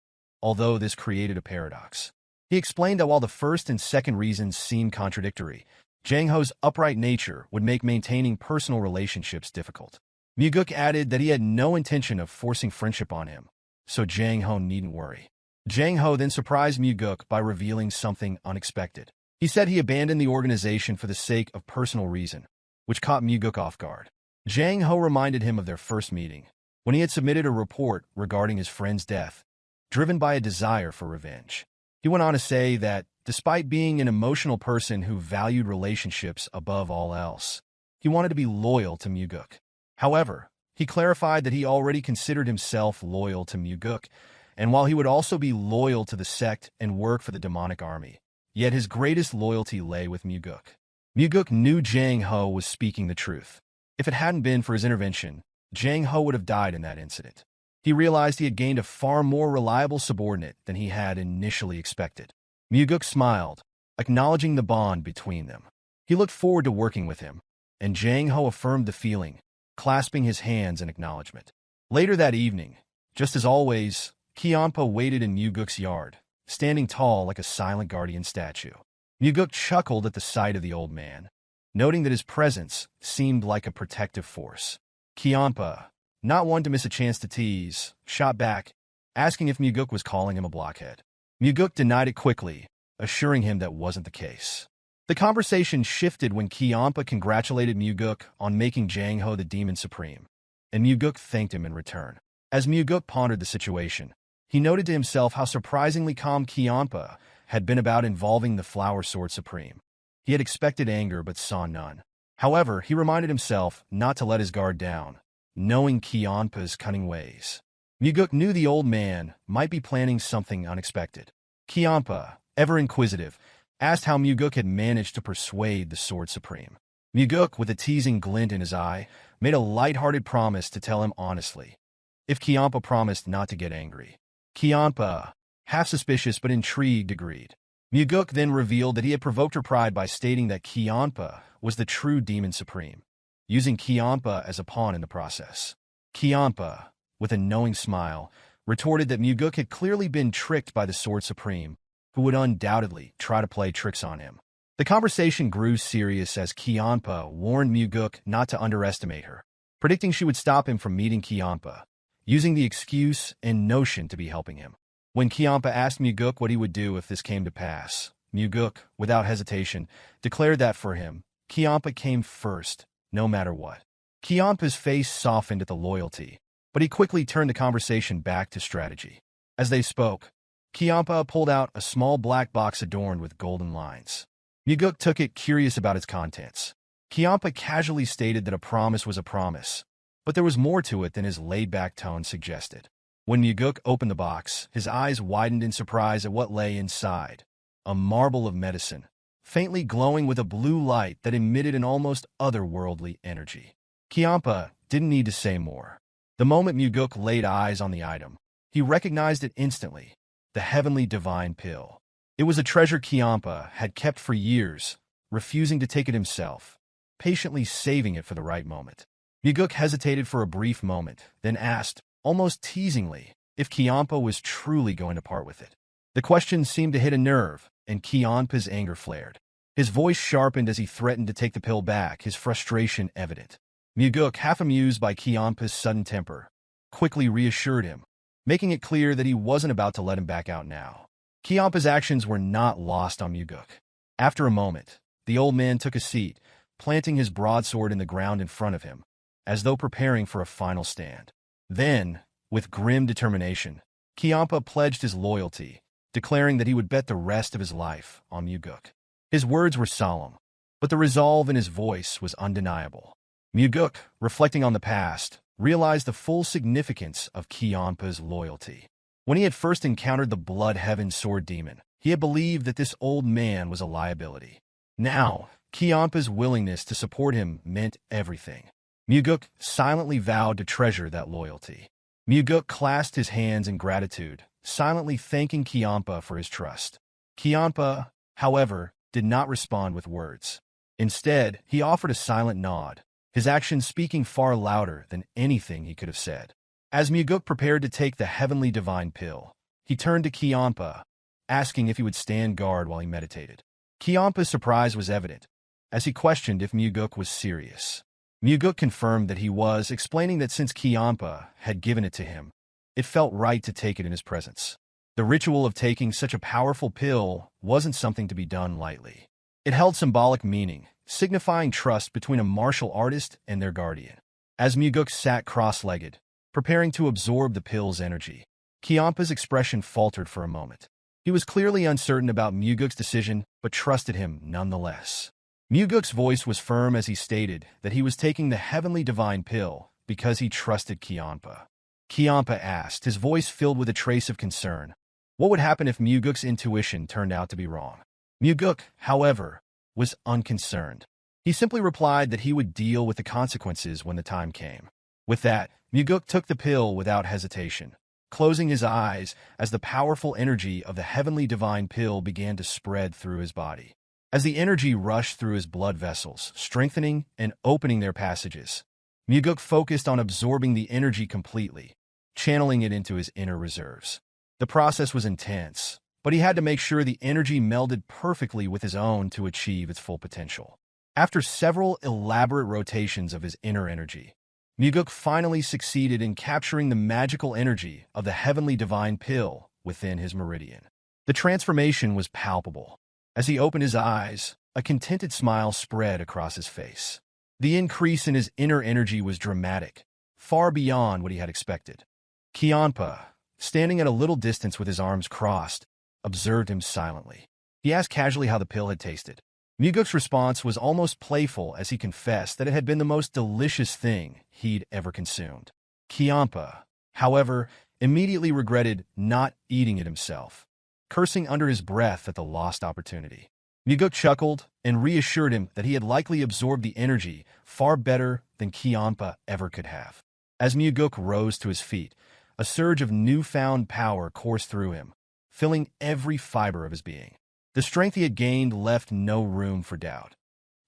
although this created a paradox. He explained that while the first and second reasons seemed contradictory, Jang Ho's upright nature would make maintaining personal relationships difficult. Mugeuk added that he had no intention of forcing friendship on him, so Jang Ho needn't worry. Jang Ho then surprised Mugeuk by revealing something unexpected. He said he abandoned the organization for the sake of personal reason, which caught Mugeuk off guard. Jang Ho reminded him of their first meeting, when he had submitted a report regarding his friend's death, driven by a desire for revenge. He went on to say that, despite being an emotional person who valued relationships above all else, he wanted to be loyal to Mugeuk. However, he clarified that he already considered himself loyal to Mugeuk, and while he would also be loyal to the sect and work for the demonic army, yet his greatest loyalty lay with Mugeuk. Mugeuk knew Jang Ho was speaking the truth. If it hadn't been for his intervention, Jang Ho would have died in that incident. He realized he had gained a far more reliable subordinate than he had initially expected. Mugeuk smiled, acknowledging the bond between them. He looked forward to working with him, and Jang Ho affirmed the feeling, clasping his hands in acknowledgement. Later that evening, just as always, Kianpa waited in Mugeuk's yard, standing tall like a silent guardian statue. Mugeuk chuckled at the sight of the old man, noting that his presence seemed like a protective force. Kianpa, not one to miss a chance to tease, shot back, asking if Mugeuk was calling him a blockhead. Mugeuk denied it quickly, assuring him that wasn't the case. The conversation shifted when Kianpa congratulated Mugeuk on making Jang Ho the Demon Supreme, and Mugeuk thanked him in return. As Mugeuk pondered the situation, he noted to himself how surprisingly calm Kianpa had been about involving the Flower Sword Supreme. He had expected anger but saw none. However, he reminded himself not to let his guard down, knowing Kianpa's cunning ways. Mugeuk knew the old man might be planning something unexpected. Kianpa, ever inquisitive, asked how Mugeuk had managed to persuade the Sword Supreme. Mugeuk, with a teasing glint in his eye, made a light-hearted promise to tell him honestly, if Kianpa promised not to get angry. Kianpa, half suspicious but intrigued, agreed. Mugeuk then revealed that he had provoked her pride by stating that Kianpa was the true Demon Supreme, using Kianpa as a pawn in the process. Kianpa, with a knowing smile, retorted that Mugeuk had clearly been tricked by the Sword Supreme, who would undoubtedly try to play tricks on him. The conversation grew serious as Kianpa warned Mugeuk not to underestimate her, predicting she would stop him from meeting Kianpa, using the excuse and notion to be helping him. When Kianpa asked Mugeuk what he would do if this came to pass, Mugeuk, without hesitation, declared that for him, Kianpa came first, no matter what. Kianpa's face softened at the loyalty, but he quickly turned the conversation back to strategy. As they spoke, Kianpa pulled out a small black box adorned with golden lines. Mugeuk took it, curious about its contents. Kianpa casually stated that a promise was a promise, but there was more to it than his laid-back tone suggested. When Mugeuk opened the box, his eyes widened in surprise at what lay inside. A marble of medicine, faintly glowing with a blue light that emitted an almost otherworldly energy. Kianpa didn't need to say more. The moment Mugeuk laid eyes on the item, he recognized it instantly, the heavenly divine pill. It was a treasure Kianpa had kept for years, refusing to take it himself, patiently saving it for the right moment. Mugeuk hesitated for a brief moment, then asked, almost teasingly, if Kianpa was truly going to part with it. The question seemed to hit a nerve, and Kianpa's anger flared. His voice sharpened as he threatened to take the pill back, his frustration evident. Mugeuk, half amused by Kianpa's sudden temper, quickly reassured him, making it clear that he wasn't about to let him back out now. Kianpa's actions were not lost on Mugeuk. After a moment, the old man took a seat, planting his broadsword in the ground in front of him, as though preparing for a final stand. Then, with grim determination, Kiampa pledged his loyalty, declaring that he would bet the rest of his life on Mugeuk. His words were solemn, but the resolve in his voice was undeniable. Mugeuk, reflecting on the past, realized the full significance of Kiampa's loyalty. When he had first encountered the Blood Heaven Sword Demon, he had believed that this old man was a liability. Now, Kiampa's willingness to support him meant everything. Mugeuk silently vowed to treasure that loyalty. Mugeuk clasped his hands in gratitude, silently thanking Kiampa for his trust. Kiampa, however, did not respond with words. Instead, he offered a silent nod, his actions speaking far louder than anything he could have said. As Mugeuk prepared to take the heavenly divine pill, he turned to Kiampa, asking if he would stand guard while he meditated. Kiampa's surprise was evident, as he questioned if Mugeuk was serious. Mugeuk confirmed that he was, explaining that since Kiampa had given it to him, it felt right to take it in his presence. The ritual of taking such a powerful pill wasn't something to be done lightly. It held symbolic meaning, signifying trust between a martial artist and their guardian. As Mugeuk sat cross-legged, preparing to absorb the pill's energy, Kiampa's expression faltered for a moment. He was clearly uncertain about Mugeuk's decision, but trusted him nonetheless. Mugeuk's voice was firm as he stated that he was taking the heavenly divine pill because he trusted Kiampa. Kiampa asked, his voice filled with a trace of concern, what would happen if Mugeuk's intuition turned out to be wrong? Mugeuk, however, was unconcerned. He simply replied that he would deal with the consequences when the time came. With that, Mugeuk took the pill without hesitation, closing his eyes as the powerful energy of the heavenly divine pill began to spread through his body. As the energy rushed through his blood vessels, strengthening and opening their passages, Mugeuk focused on absorbing the energy completely, channeling it into his inner reserves. The process was intense, but he had to make sure the energy melded perfectly with his own to achieve its full potential. After several elaborate rotations of his inner energy, Mugeuk finally succeeded in capturing the magical energy of the heavenly divine pill within his meridian. The transformation was palpable. As he opened his eyes, a contented smile spread across his face. The increase in his inner energy was dramatic, far beyond what he had expected. Kiampa, standing at a little distance with his arms crossed, observed him silently. He asked casually how the pill had tasted. Mugeuk's response was almost playful as he confessed that it had been the most delicious thing he'd ever consumed. Kiampa, however, immediately regretted not eating it himself, cursing under his breath at the lost opportunity. Mugeuk chuckled and reassured him that he had likely absorbed the energy far better than Kiampa ever could have. As Mugeuk rose to his feet, a surge of newfound power coursed through him, filling every fiber of his being. The strength he had gained left no room for doubt.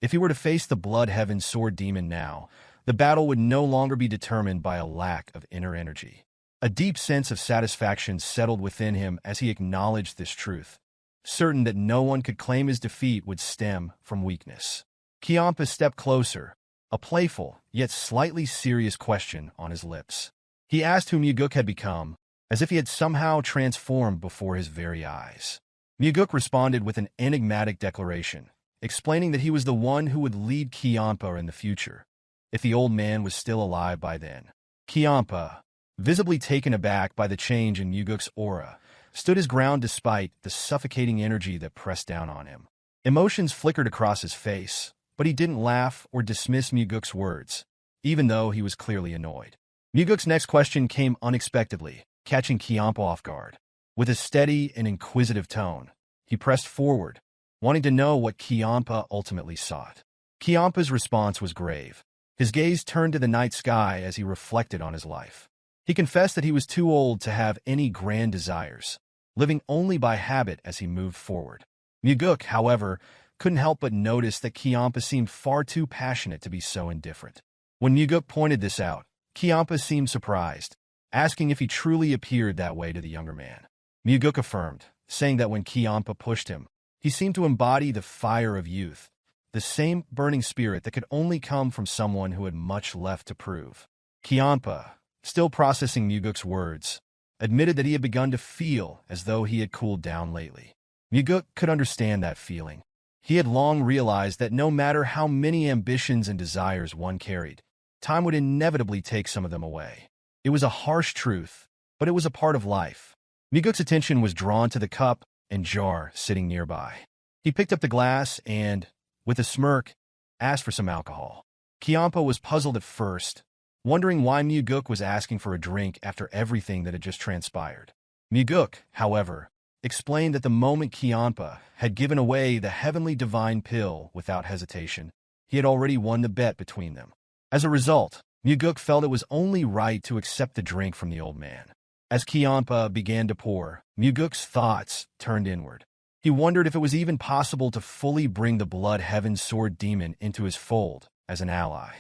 If he were to face the Blood Heaven Sword Demon now, the battle would no longer be determined by a lack of inner energy. A deep sense of satisfaction settled within him as he acknowledged this truth, certain that no one could claim his defeat would stem from weakness. Kiampa stepped closer, a playful, yet slightly serious question on his lips. He asked who Mugeuk had become, as if he had somehow transformed before his very eyes. Mugeuk responded with an enigmatic declaration, explaining that he was the one who would lead Kiampa in the future, if the old man was still alive by then. Kiampa, visibly taken aback by the change in Mugeuk's aura, stood his ground despite the suffocating energy that pressed down on him. Emotions flickered across his face, but he didn't laugh or dismiss Mugeuk's words, even though he was clearly annoyed. Mugeuk's next question came unexpectedly, catching Kiampa off guard. With a steady and inquisitive tone, he pressed forward, wanting to know what Kiampa ultimately sought. Kiampa's response was grave. His gaze turned to the night sky as he reflected on his life. He confessed that he was too old to have any grand desires, living only by habit as he moved forward. Mugeuk, however, couldn't help but notice that Kiampa seemed far too passionate to be so indifferent. When Mugeuk pointed this out, Kiampa seemed surprised, asking if he truly appeared that way to the younger man. Mugeuk affirmed, saying that when Kiampa pushed him, he seemed to embody the fire of youth, the same burning spirit that could only come from someone who had much left to prove. Kiampa, still processing Mugeuk's words, admitted that he had begun to feel as though he had cooled down lately. Mugeuk could understand that feeling. He had long realized that no matter how many ambitions and desires one carried, time would inevitably take some of them away. It was a harsh truth, but it was a part of life. Mugeuk's attention was drawn to the cup and jar sitting nearby. He picked up the glass and, with a smirk, asked for some alcohol. Kiampa was puzzled at first, wondering why Mugeuk was asking for a drink after everything that had just transpired. Mugeuk, however, explained that the moment Kiampa had given away the heavenly divine pill without hesitation, he had already won the bet between them. As a result, Mugeuk felt it was only right to accept the drink from the old man. As Kiampa began to pour, Mugeuk's thoughts turned inward. He wondered if it was even possible to fully bring the Blood Heaven Sword Demon into his fold as an ally.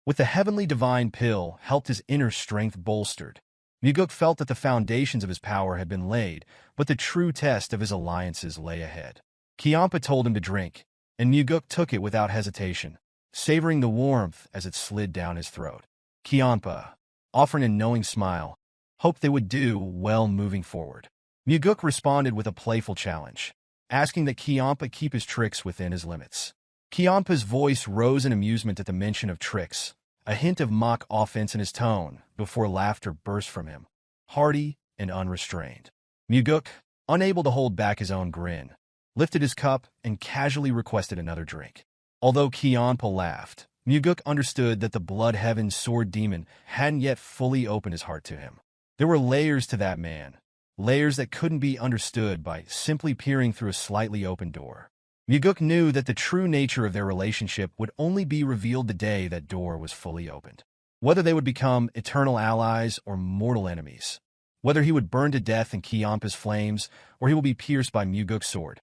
With the heavenly divine pill helped his inner strength bolstered, Mugeuk felt that the foundations of his power had been laid, but the true test of his alliances lay ahead. Kiampa told him to drink, and Mugeuk took it without hesitation, savoring the warmth as it slid down his throat. Kiampa, offering a knowing smile, hoped they would do well moving forward. Mugeuk responded with a playful challenge, asking that Kiampa keep his tricks within his limits. Kiampa's voice rose in amusement at the mention of tricks, a hint of mock offense in his tone, before laughter burst from him, hearty and unrestrained. Mugeuk, unable to hold back his own grin, lifted his cup and casually requested another drink. Although Kiampa laughed, Mugeuk understood that the Blood Heaven Sword Demon hadn't yet fully opened his heart to him. There were layers to that man, layers that couldn't be understood by simply peering through a slightly open door. Mugeuk knew that the true nature of their relationship would only be revealed the day that door was fully opened. Whether they would become eternal allies or mortal enemies, whether he would burn to death in Kiampa's flames or he will be pierced by Mugeuk's sword,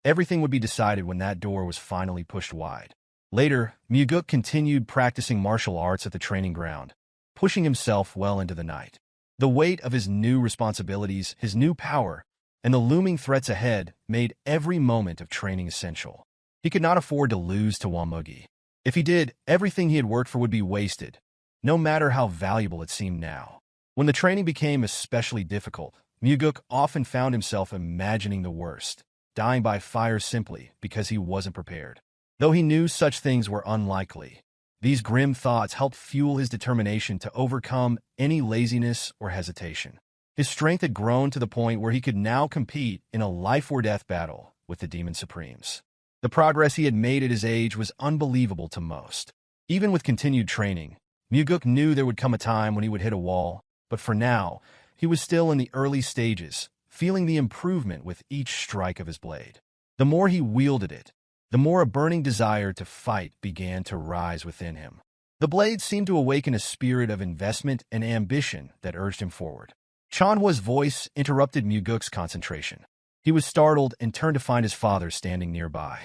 everything would be decided when that door was finally pushed wide. Later, Mugeuk continued practicing martial arts at the training ground, pushing himself well into the night. The weight of his new responsibilities, his new power, and the looming threats ahead made every moment of training essential. He could not afford to lose to Wamugi. If he did, everything he had worked for would be wasted, no matter how valuable it seemed now. When the training became especially difficult, Mugeuk often found himself imagining the worst, dying by fire simply because he wasn't prepared. Though he knew such things were unlikely, these grim thoughts helped fuel his determination to overcome any laziness or hesitation. His strength had grown to the point where he could now compete in a life-or-death battle with the Demon Supremes. The progress he had made at his age was unbelievable to most. Even with continued training, Mugeuk knew there would come a time when he would hit a wall, but for now, he was still in the early stages, feeling the improvement with each strike of his blade. The more he wielded it, the more a burning desire to fight began to rise within him. The blade seemed to awaken a spirit of investment and ambition that urged him forward. Chanhua's voice interrupted Mugeuk's concentration. He was startled and turned to find his father standing nearby.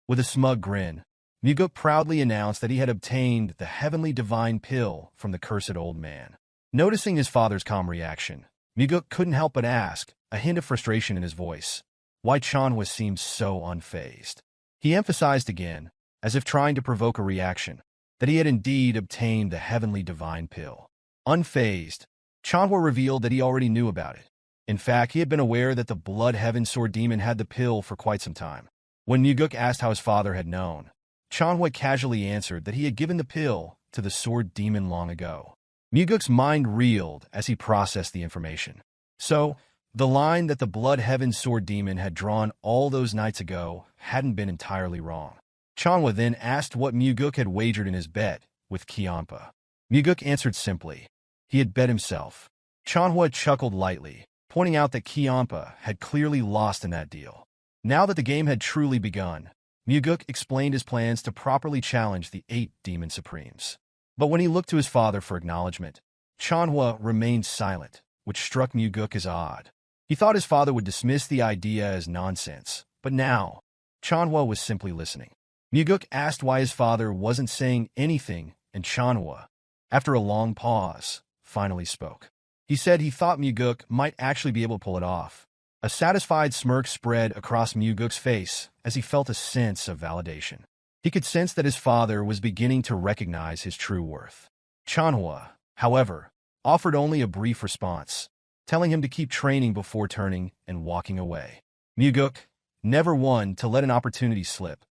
With a smug grin, Mugeuk proudly announced that he had obtained the heavenly divine pill from the cursed old man. Noticing his father's calm reaction, Mugeuk couldn't help but ask, a hint of frustration in his voice, why Chanhua seemed so unfazed. He emphasized again, as if trying to provoke a reaction, that he had indeed obtained the heavenly divine pill. Unfazed, Chanhua revealed that he already knew about it. In fact, he had been aware that the Blood Heaven Sword Demon had the pill for quite some time. When Mugeuk asked how his father had known, Chanhua casually answered that he had given the pill to the Sword Demon long ago. Mugeuk's mind reeled as he processed the information. So, the line that the Blood Heaven Sword Demon had drawn all those nights ago hadn't been entirely wrong. Chanhua then asked what Mugeuk had wagered in his bet with Kiampa. Mugeuk answered simply. He had bet himself. Chanhua chuckled lightly, pointing out that Kiampa had clearly lost in that deal. Now that the game had truly begun, Mugeuk explained his plans to properly challenge the 8 Demon Supremes. But when he looked to his father for acknowledgement, Chanhua remained silent, which struck Mugeuk as odd. He thought his father would dismiss the idea as nonsense, but now, Chanhua was simply listening. Mugeuk asked why his father wasn't saying anything, and Chanhua, after a long pause, finally spoke. He said he thought Mugeuk might actually be able to pull it off. A satisfied smirk spread across Mugeuk's face as he felt a sense of validation. He could sense that his father was beginning to recognize his true worth. Chanhua, however, offered only a brief response, telling him to keep training before turning and walking away. Mugeuk, never one to let an opportunity slip,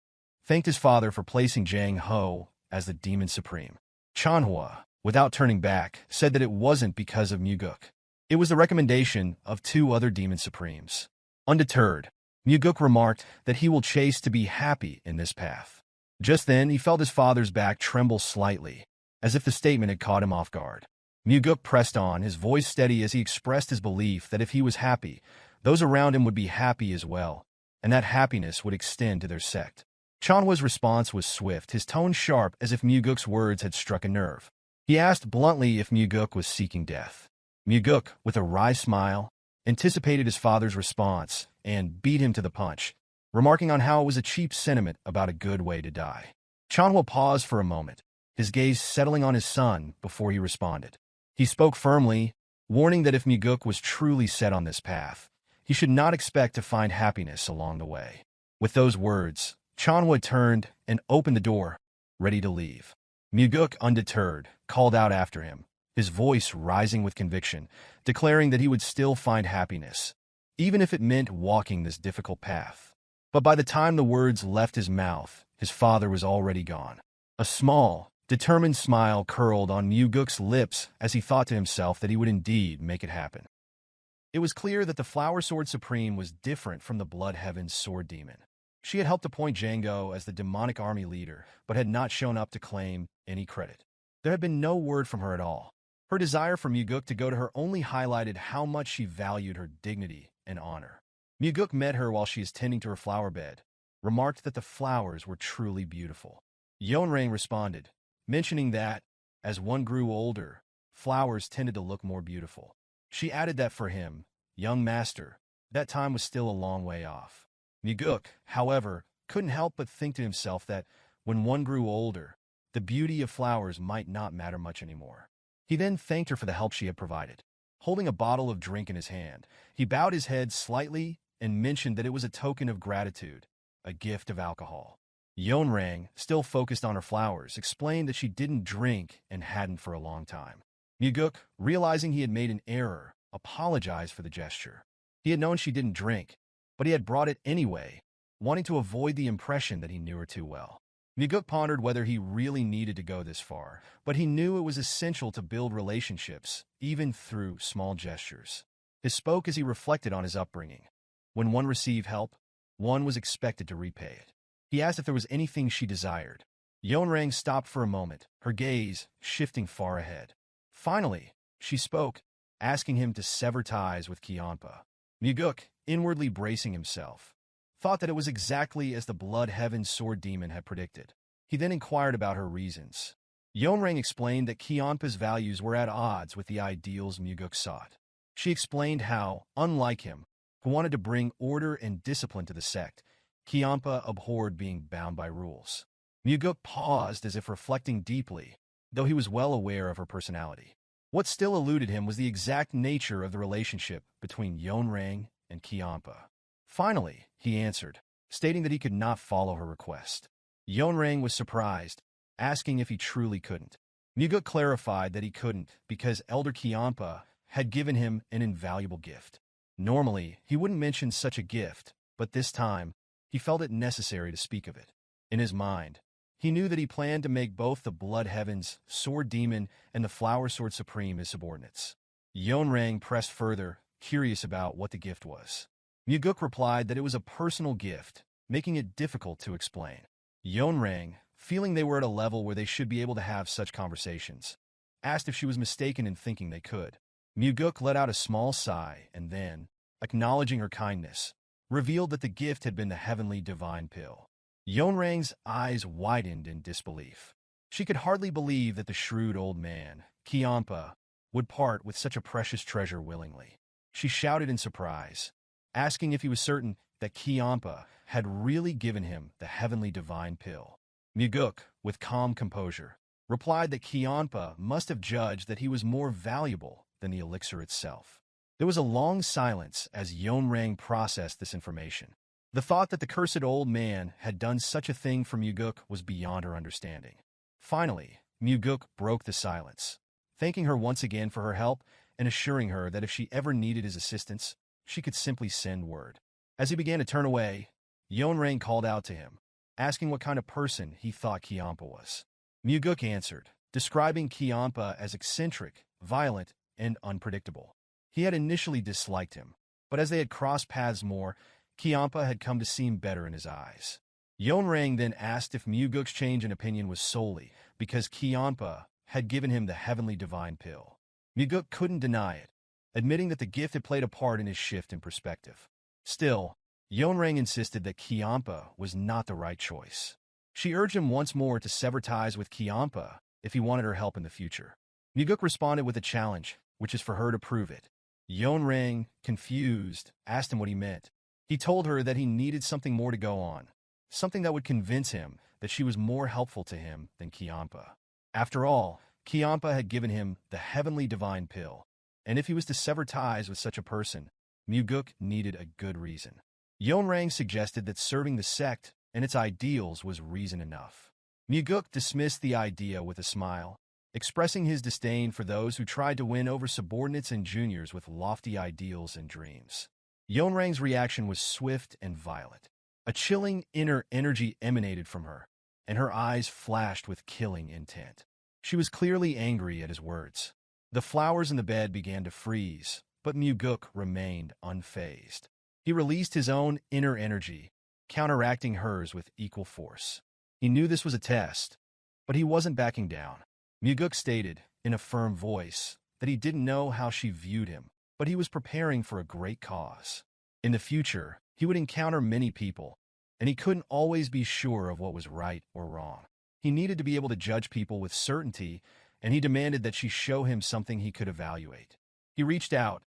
thanked his father for placing Jang Ho as the Demon Supreme. Chanhua, without turning back, said that it wasn't because of Mugeuk. It was the recommendation of 2 other Demon Supremes. Undeterred, Mugeuk remarked that he will chase to be happy in this path. Just then, he felt his father's back tremble slightly, as if the statement had caught him off guard. Mugeuk pressed on, his voice steady as he expressed his belief that if he was happy, those around him would be happy as well, and that happiness would extend to their sect. Chanhua's response was swift, his tone sharp as if Mugeuk's words had struck a nerve. He asked bluntly if Mugeuk was seeking death. Mugeuk, with a wry smile, anticipated his father's response and beat him to the punch, remarking on how it was a cheap sentiment about a good way to die. Chanhua paused for a moment, his gaze settling on his son before he responded. He spoke firmly, warning that if Mugeuk was truly set on this path, he should not expect to find happiness along the way. With those words, Chanhua turned and opened the door, ready to leave. Mugeuk, undeterred, called out after him, his voice rising with conviction, declaring that he would still find happiness, even if it meant walking this difficult path. But by the time the words left his mouth, his father was already gone. A small, determined smile curled on Mugeuk's lips as he thought to himself that he would indeed make it happen. It was clear that the Flower Sword Supreme was different from the Blood Heaven's Sword Demon. She had helped appoint Django as the demonic army leader, but had not shown up to claim any credit. There had been no word from her at all. Her desire for Mugeuk to go to her only highlighted how much she valued her dignity and honor. Mugeuk met her while she was tending to her flower bed, remarked that the flowers were truly beautiful. Yeonrang responded, mentioning that, as one grew older, flowers tended to look more beautiful. She added that for him, young master, that time was still a long way off. Mugeuk, however, couldn't help but think to himself that, when one grew older, the beauty of flowers might not matter much anymore. He then thanked her for the help she had provided. Holding a bottle of drink in his hand, he bowed his head slightly and mentioned that it was a token of gratitude, a gift of alcohol. Yeonrang, still focused on her flowers, explained that she didn't drink and hadn't for a long time. Mugeuk, realizing he had made an error, apologized for the gesture. He had known she didn't drink, but he had brought it anyway, wanting to avoid the impression that he knew her too well. Mugeuk pondered whether he really needed to go this far, but he knew it was essential to build relationships, even through small gestures. He spoke as he reflected on his upbringing. When one received help, one was expected to repay it. He asked if there was anything she desired. Yeonrang stopped for a moment, her gaze shifting far ahead. Finally, she spoke, asking him to sever ties with Kianpa. Mugeuk, inwardly bracing himself, thought that it was exactly as the Blood Heaven's Sword Demon had predicted. He then inquired about her reasons. Yeonrang explained that Kianpa's values were at odds with the ideals Mugeuk sought. She explained how, unlike him, who wanted to bring order and discipline to the sect, Kianpa abhorred being bound by rules. Mugeuk paused as if reflecting deeply, though he was well aware of her personality. What still eluded him was the exact nature of the relationship between Yeonrang and Kianpa. Finally, he answered, stating that he could not follow her request. Yeonrang was surprised, asking if he truly couldn't. Mugeuk clarified that he couldn't because Elder Kianpa had given him an invaluable gift. Normally, he wouldn't mention such a gift, but this time, he felt it necessary to speak of it. In his mind, he knew that he planned to make both the Blood Heaven's Sword Demon and the Flower Sword Supreme his subordinates. Yeonrang pressed further, curious about what the gift was. Mugeuk replied that it was a personal gift, making it difficult to explain. Yeonrang, feeling they were at a level where they should be able to have such conversations, asked if she was mistaken in thinking they could. Mugeuk let out a small sigh and then, acknowledging her kindness, revealed that the gift had been the heavenly divine pill. Yeonrang's eyes widened in disbelief. She could hardly believe that the shrewd old man, Kianpa, would part with such a precious treasure willingly. She shouted in surprise, asking if he was certain that Kianpa had really given him the heavenly divine pill. Mugeuk, with calm composure, replied that Kianpa must have judged that he was more valuable than the elixir itself. There was a long silence as Yeonrang processed this information. The thought that the cursed old man had done such a thing for Mugeuk was beyond her understanding. Finally, Mugeuk broke the silence, thanking her once again for her help and assuring her that if she ever needed his assistance, she could simply send word. As he began to turn away, Yeonrang called out to him, asking what kind of person he thought Kiampa was. Mugeuk answered, describing Kiampa as eccentric, violent, and unpredictable. He had initially disliked him, but as they had crossed paths more, Kiampa had come to seem better in his eyes. Yeonrang then asked if Mugeuk's change in opinion was solely because Kiampa had given him the heavenly divine pill. Mugeuk couldn't deny it, admitting that the gift had played a part in his shift in perspective. Still, Yeonrang insisted that Kiampa was not the right choice. She urged him once more to sever ties with Kiampa if he wanted her help in the future. Mugeuk responded with a challenge, which is for her to prove it. Yeonrang, confused, asked him what he meant. He told her that he needed something more to go on, something that would convince him that she was more helpful to him than Kiampa. After all, Kiampa had given him the heavenly divine pill, and if he was to sever ties with such a person, Mugeuk needed a good reason. Yeonrang suggested that serving the sect and its ideals was reason enough. Mugeuk dismissed the idea with a smile, expressing his disdain for those who tried to win over subordinates and juniors with lofty ideals and dreams. Yeonrang's reaction was swift and violent. A chilling inner energy emanated from her, and her eyes flashed with killing intent. She was clearly angry at his words. The flowers in the bed began to freeze, but Mugeuk remained unfazed. He released his own inner energy, counteracting hers with equal force. He knew this was a test, but he wasn't backing down. Mugeuk stated, in a firm voice, that he didn't know how she viewed him, but he was preparing for a great cause. In the future, he would encounter many people, and he couldn't always be sure of what was right or wrong. He needed to be able to judge people with certainty, and he demanded that she show him something he could evaluate. He reached out,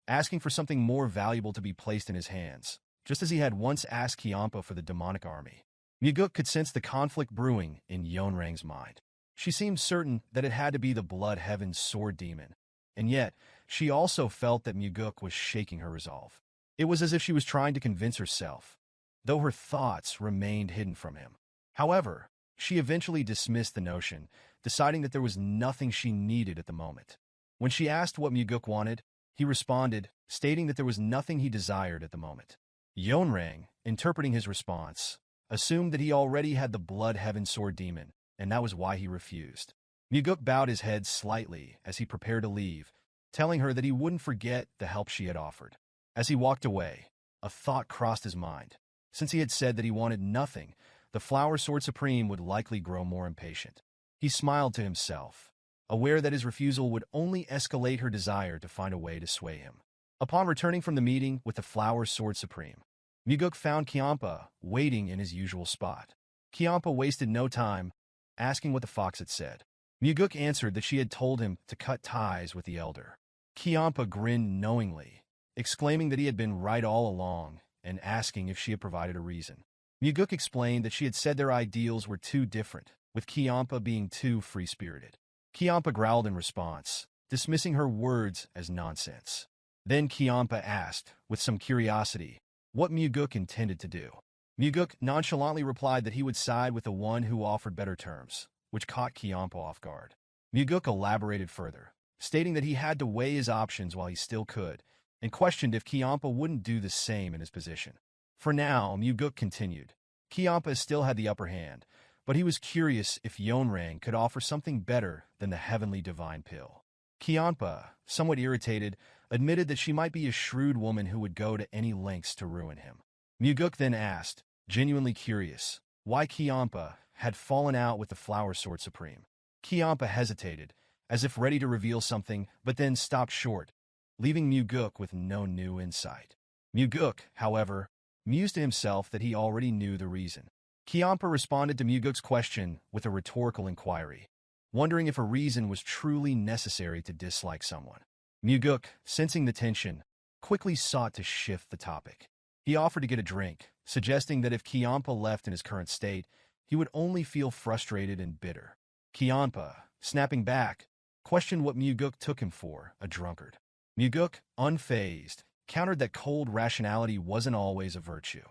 asking for something more valuable to be placed in his hands, just as he had once asked Kiampa for the demonic army. Mugeuk could sense the conflict brewing in Yeonrang's mind. She seemed certain that it had to be the Blood Heaven's sword demon, and yet she also felt that Mugeuk was shaking her resolve. It was as if she was trying to convince herself, though her thoughts remained hidden from him. However, she eventually dismissed the notion, deciding that there was nothing she needed at the moment. When she asked what Mugeuk wanted, he responded, stating that there was nothing he desired at the moment. Yeonrang, interpreting his response, assumed that he already had the Blood Heaven sword demon, and that was why he refused. Mugeuk bowed his head slightly as he prepared to leave, telling her that he wouldn't forget the help she had offered. As he walked away, a thought crossed his mind. Since he had said that he wanted nothing, the Flower Sword Supreme would likely grow more impatient. He smiled to himself, aware that his refusal would only escalate her desire to find a way to sway him. Upon returning from the meeting with the Flower Sword Supreme, Mugeuk found Kiampa waiting in his usual spot. Kiampa wasted no time, asking what the fox had said. Mugeuk answered that she had told him to cut ties with the elder. Kiampa grinned knowingly, exclaiming that he had been right all along and asking if she had provided a reason. Mugeuk explained that she had said their ideals were too different, with Kiampa being too free-spirited. Kiampa growled in response, dismissing her words as nonsense. Then Kiampa asked, with some curiosity, what Mugeuk intended to do. Mugeuk nonchalantly replied that he would side with the one who offered better terms, which caught Kiampa off guard. Mugeuk elaborated further, stating that he had to weigh his options while he still could, and questioned if Kiampa wouldn't do the same in his position. For now, Mugeuk continued. Kiampa still had the upper hand, but he was curious if Yeonrang could offer something better than the heavenly divine pill. Kiampa, somewhat irritated, admitted that she might be a shrewd woman who would go to any lengths to ruin him. Mugeuk then asked, genuinely curious, why Kiampa had fallen out with the Flower Sword Supreme. Kiampa hesitated, as if ready to reveal something, but then stopped short, leaving Mugeuk with no new insight. Mugeuk, however, mused to himself that he already knew the reason. Kiampa responded to Mugeuk's question with a rhetorical inquiry, wondering if a reason was truly necessary to dislike someone. Mugeuk, sensing the tension, quickly sought to shift the topic. He offered to get a drink, suggesting that if Kiampa left in his current state, he would only feel frustrated and bitter. Kiampa, snapping back, questioned what Mugeuk took him for, a drunkard. Mugeuk, unfazed, countered that cold rationality wasn't always a virtue.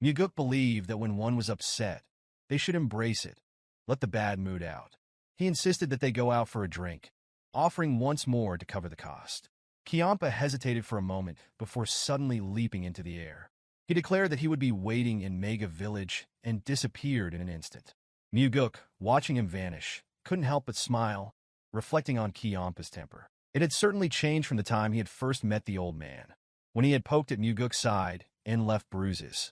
Mugeuk believed that when one was upset, they should embrace it, let the bad mood out. He insisted that they go out for a drink, offering once more to cover the cost. Kiampa hesitated for a moment before suddenly leaping into the air. He declared that he would be waiting in Mega Village and disappeared in an instant. Mugeuk, watching him vanish, couldn't help but smile, reflecting on Kiampa's temper. It had certainly changed from the time he had first met the old man, when he had poked at Mugeuk's side and left bruises.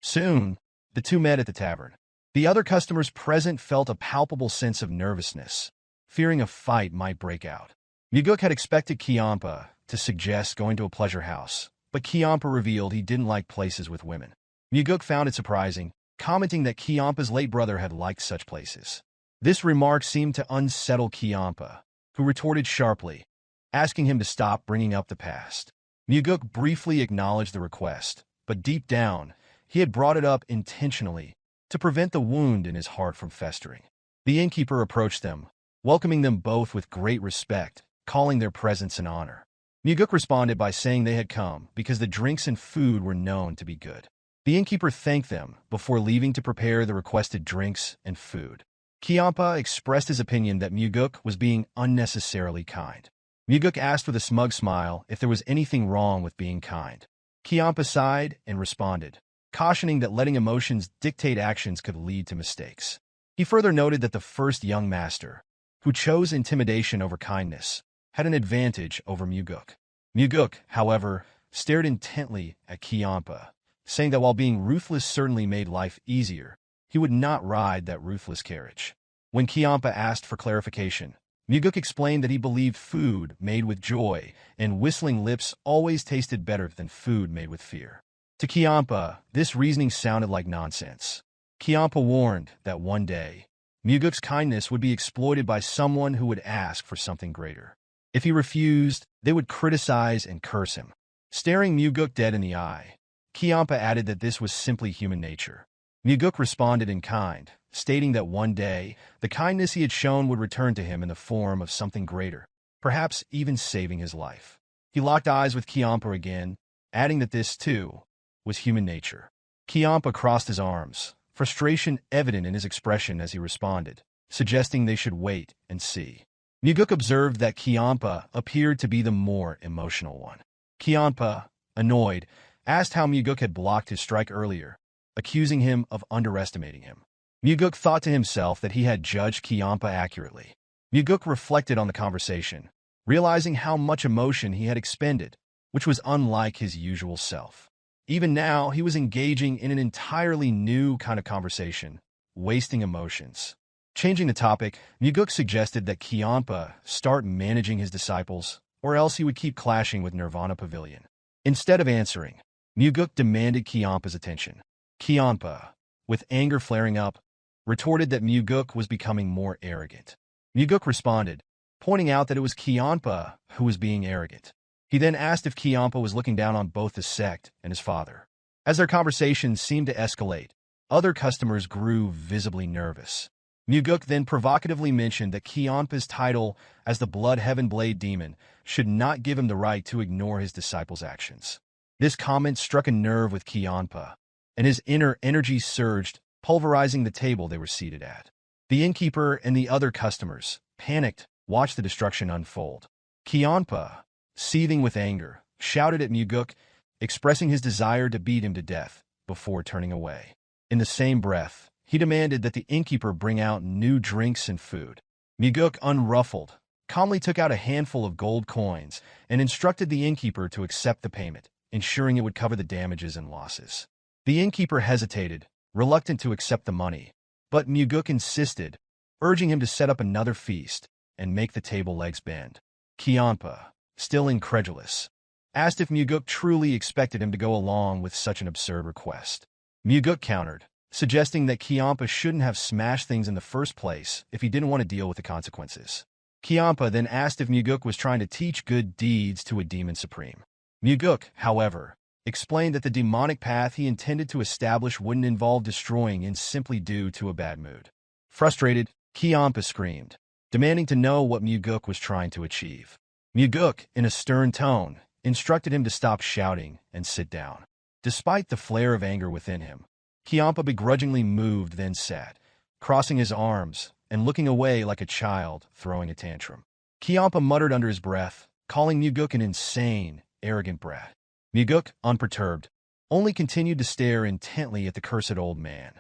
Soon, the two met at the tavern. The other customers present felt a palpable sense of nervousness, fearing a fight might break out. Mugeuk had expected Kiampa to suggest going to a pleasure house, but Kiampa revealed he didn't like places with women. Mugeuk found it surprising, commenting that Kiampa's late brother had liked such places. This remark seemed to unsettle Kiampa, who retorted sharply, asking him to stop bringing up the past. Mugeuk briefly acknowledged the request, but deep down, he had brought it up intentionally to prevent the wound in his heart from festering. The innkeeper approached them, welcoming them both with great respect, calling their presence an honor. Mugeuk responded by saying they had come because the drinks and food were known to be good. The innkeeper thanked them before leaving to prepare the requested drinks and food. Kiampa expressed his opinion that Mugeuk was being unnecessarily kind. Mugeuk asked with a smug smile if there was anything wrong with being kind. Kiampa sighed and responded, cautioning that letting emotions dictate actions could lead to mistakes. He further noted that the first young master, who chose intimidation over kindness, had an advantage over Mugeuk. Mugeuk, however, stared intently at Kiampa, saying that while being ruthless certainly made life easier, he would not ride that ruthless carriage. When Kiampa asked for clarification, Mugeuk explained that he believed food made with joy and whistling lips always tasted better than food made with fear. To Kiampa, this reasoning sounded like nonsense. Kiampa warned that one day, Mugeuk's kindness would be exploited by someone who would ask for something greater. If he refused, they would criticize and curse him. Staring Mugeuk dead in the eye, Kiampa added that this was simply human nature. Mugeuk responded in kind, stating that one day, the kindness he had shown would return to him in the form of something greater, perhaps even saving his life. He locked eyes with Kiampa again, adding that this, too, was human nature. Kiampa crossed his arms, frustration evident in his expression as he responded, suggesting they should wait and see. Mugeuk observed that Kiampa appeared to be the more emotional one. Kiampa, annoyed, asked how Mugeuk had blocked his strike earlier, accusing him of underestimating him. Mugeuk thought to himself that he had judged Kiampa accurately. Mugeuk reflected on the conversation, realizing how much emotion he had expended, which was unlike his usual self. Even now, he was engaging in an entirely new kind of conversation, wasting emotions. Changing the topic, Mugeuk suggested that Kiampa start managing his disciples, or else he would keep clashing with Nirvana Pavilion. Instead of answering, Mugeuk demanded Kiampa's attention. Kiampa, with anger flaring up, retorted that Mugeuk was becoming more arrogant. Mugeuk responded, pointing out that it was Kiampa who was being arrogant. He then asked if Kiampa was looking down on both the sect and his father. As their conversation seemed to escalate, other customers grew visibly nervous. Mugeuk then provocatively mentioned that Kiampa's title as the Blood Heaven Blade Demon should not give him the right to ignore his disciples' actions. This comment struck a nerve with Kiampa, and his inner energy surged, pulverizing the table they were seated at. The innkeeper and the other customers, panicked, watched the destruction unfold. Kiampa, seething with anger, shouted at Mugeuk, expressing his desire to beat him to death before turning away. In the same breath, he demanded that the innkeeper bring out new drinks and food. Mugeuk, unruffled, calmly took out a handful of gold coins and instructed the innkeeper to accept the payment, ensuring it would cover the damages and losses. The innkeeper hesitated, reluctant to accept the money, but Mugeuk insisted, urging him to set up another feast and make the table legs bend. Kiampa, still incredulous, asked if Mugeuk truly expected him to go along with such an absurd request. Mugeuk countered, suggesting that Kiampa shouldn't have smashed things in the first place if he didn't want to deal with the consequences. Kiampa then asked if Mugeuk was trying to teach good deeds to a demon supreme. Mugeuk, however, explained that the demonic path he intended to establish wouldn't involve destroying in simply due to a bad mood. Frustrated, Kiampa screamed, demanding to know what Mugeuk was trying to achieve. Mugeuk, in a stern tone, instructed him to stop shouting and sit down. Despite the flare of anger within him, Kiampa begrudgingly moved, then sat, crossing his arms and looking away like a child throwing a tantrum. Kiampa muttered under his breath, calling Mugeuk an insane, arrogant brat. Mugeuk, unperturbed, only continued to stare intently at the cursed old man,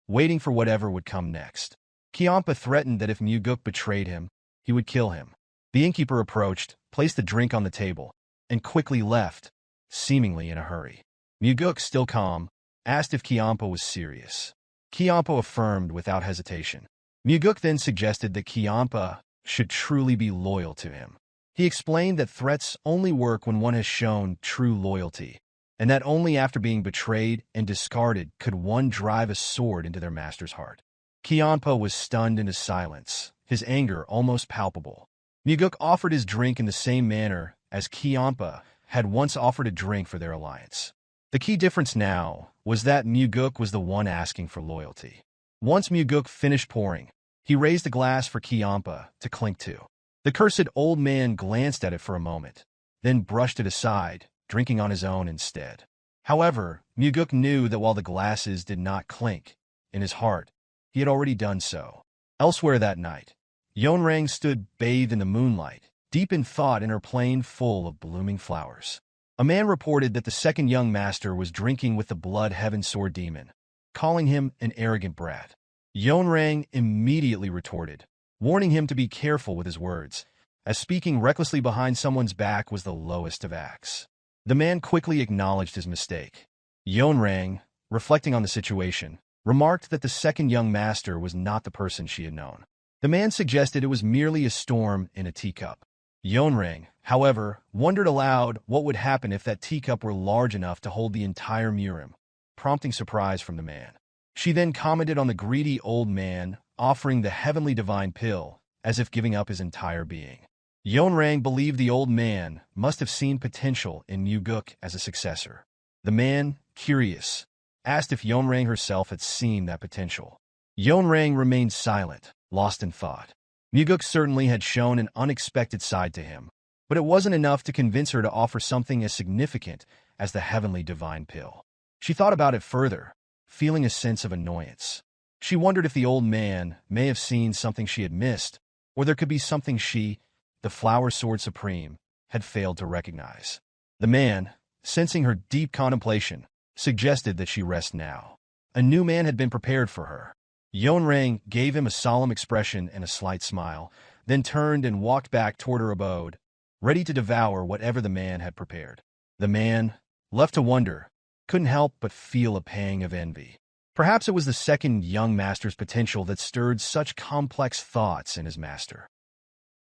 waiting for whatever would come next. Kiampa threatened that if Mugeuk betrayed him, he would kill him. The innkeeper approached, placed the drink on the table, and quickly left, seemingly in a hurry. Mugeuk, still calm, asked if Kiampa was serious. Kiampa affirmed without hesitation. Mugeuk then suggested that Kiampa should truly be loyal to him. He explained that threats only work when one has shown true loyalty, and that only after being betrayed and discarded could one drive a sword into their master's heart. Kiampa was stunned into silence, his anger almost palpable. Mugeuk offered his drink in the same manner as Kiampa had once offered a drink for their alliance. The key difference now was that Mugeuk was the one asking for loyalty. Once Mugeuk finished pouring, he raised a glass for Kiampa to clink to. The cursed old man glanced at it for a moment, then brushed it aside, drinking on his own instead. However, Mugeuk knew that while the glasses did not clink, in his heart, he had already done so. Elsewhere that night, Yeonrang stood bathed in the moonlight, deep in thought in her plane full of blooming flowers. A man reported that the second young master was drinking with the blood heaven sword demon, calling him an arrogant brat. Yeonrang immediately retorted, warning him to be careful with his words, as speaking recklessly behind someone's back was the lowest of acts. The man quickly acknowledged his mistake. Yeonrang, reflecting on the situation, remarked that the second young master was not the person she had known. The man suggested it was merely a storm in a teacup. Yeonrang, however, wondered aloud what would happen if that teacup were large enough to hold the entire Murim, prompting surprise from the man. She then commented on the greedy old man offering the heavenly divine pill, as if giving up his entire being. Yeonrang believed the old man must have seen potential in Mugeuk as a successor. The man, curious, asked if Yeonrang herself had seen that potential. Yeonrang remained silent, lost in thought. Mugeuk certainly had shown an unexpected side to him, but it wasn't enough to convince her to offer something as significant as the heavenly divine pill. She thought about it further, feeling a sense of annoyance. She wondered if the old man may have seen something she had missed, or there could be something she, the Flower Sword Supreme, had failed to recognize. The man, sensing her deep contemplation, suggested that she rest now. A new man had been prepared for her. Yeonrang gave him a solemn expression and a slight smile, then turned and walked back toward her abode, ready to devour whatever the man had prepared. The man, left to wonder, couldn't help but feel a pang of envy. Perhaps it was the second young master's potential that stirred such complex thoughts in his master.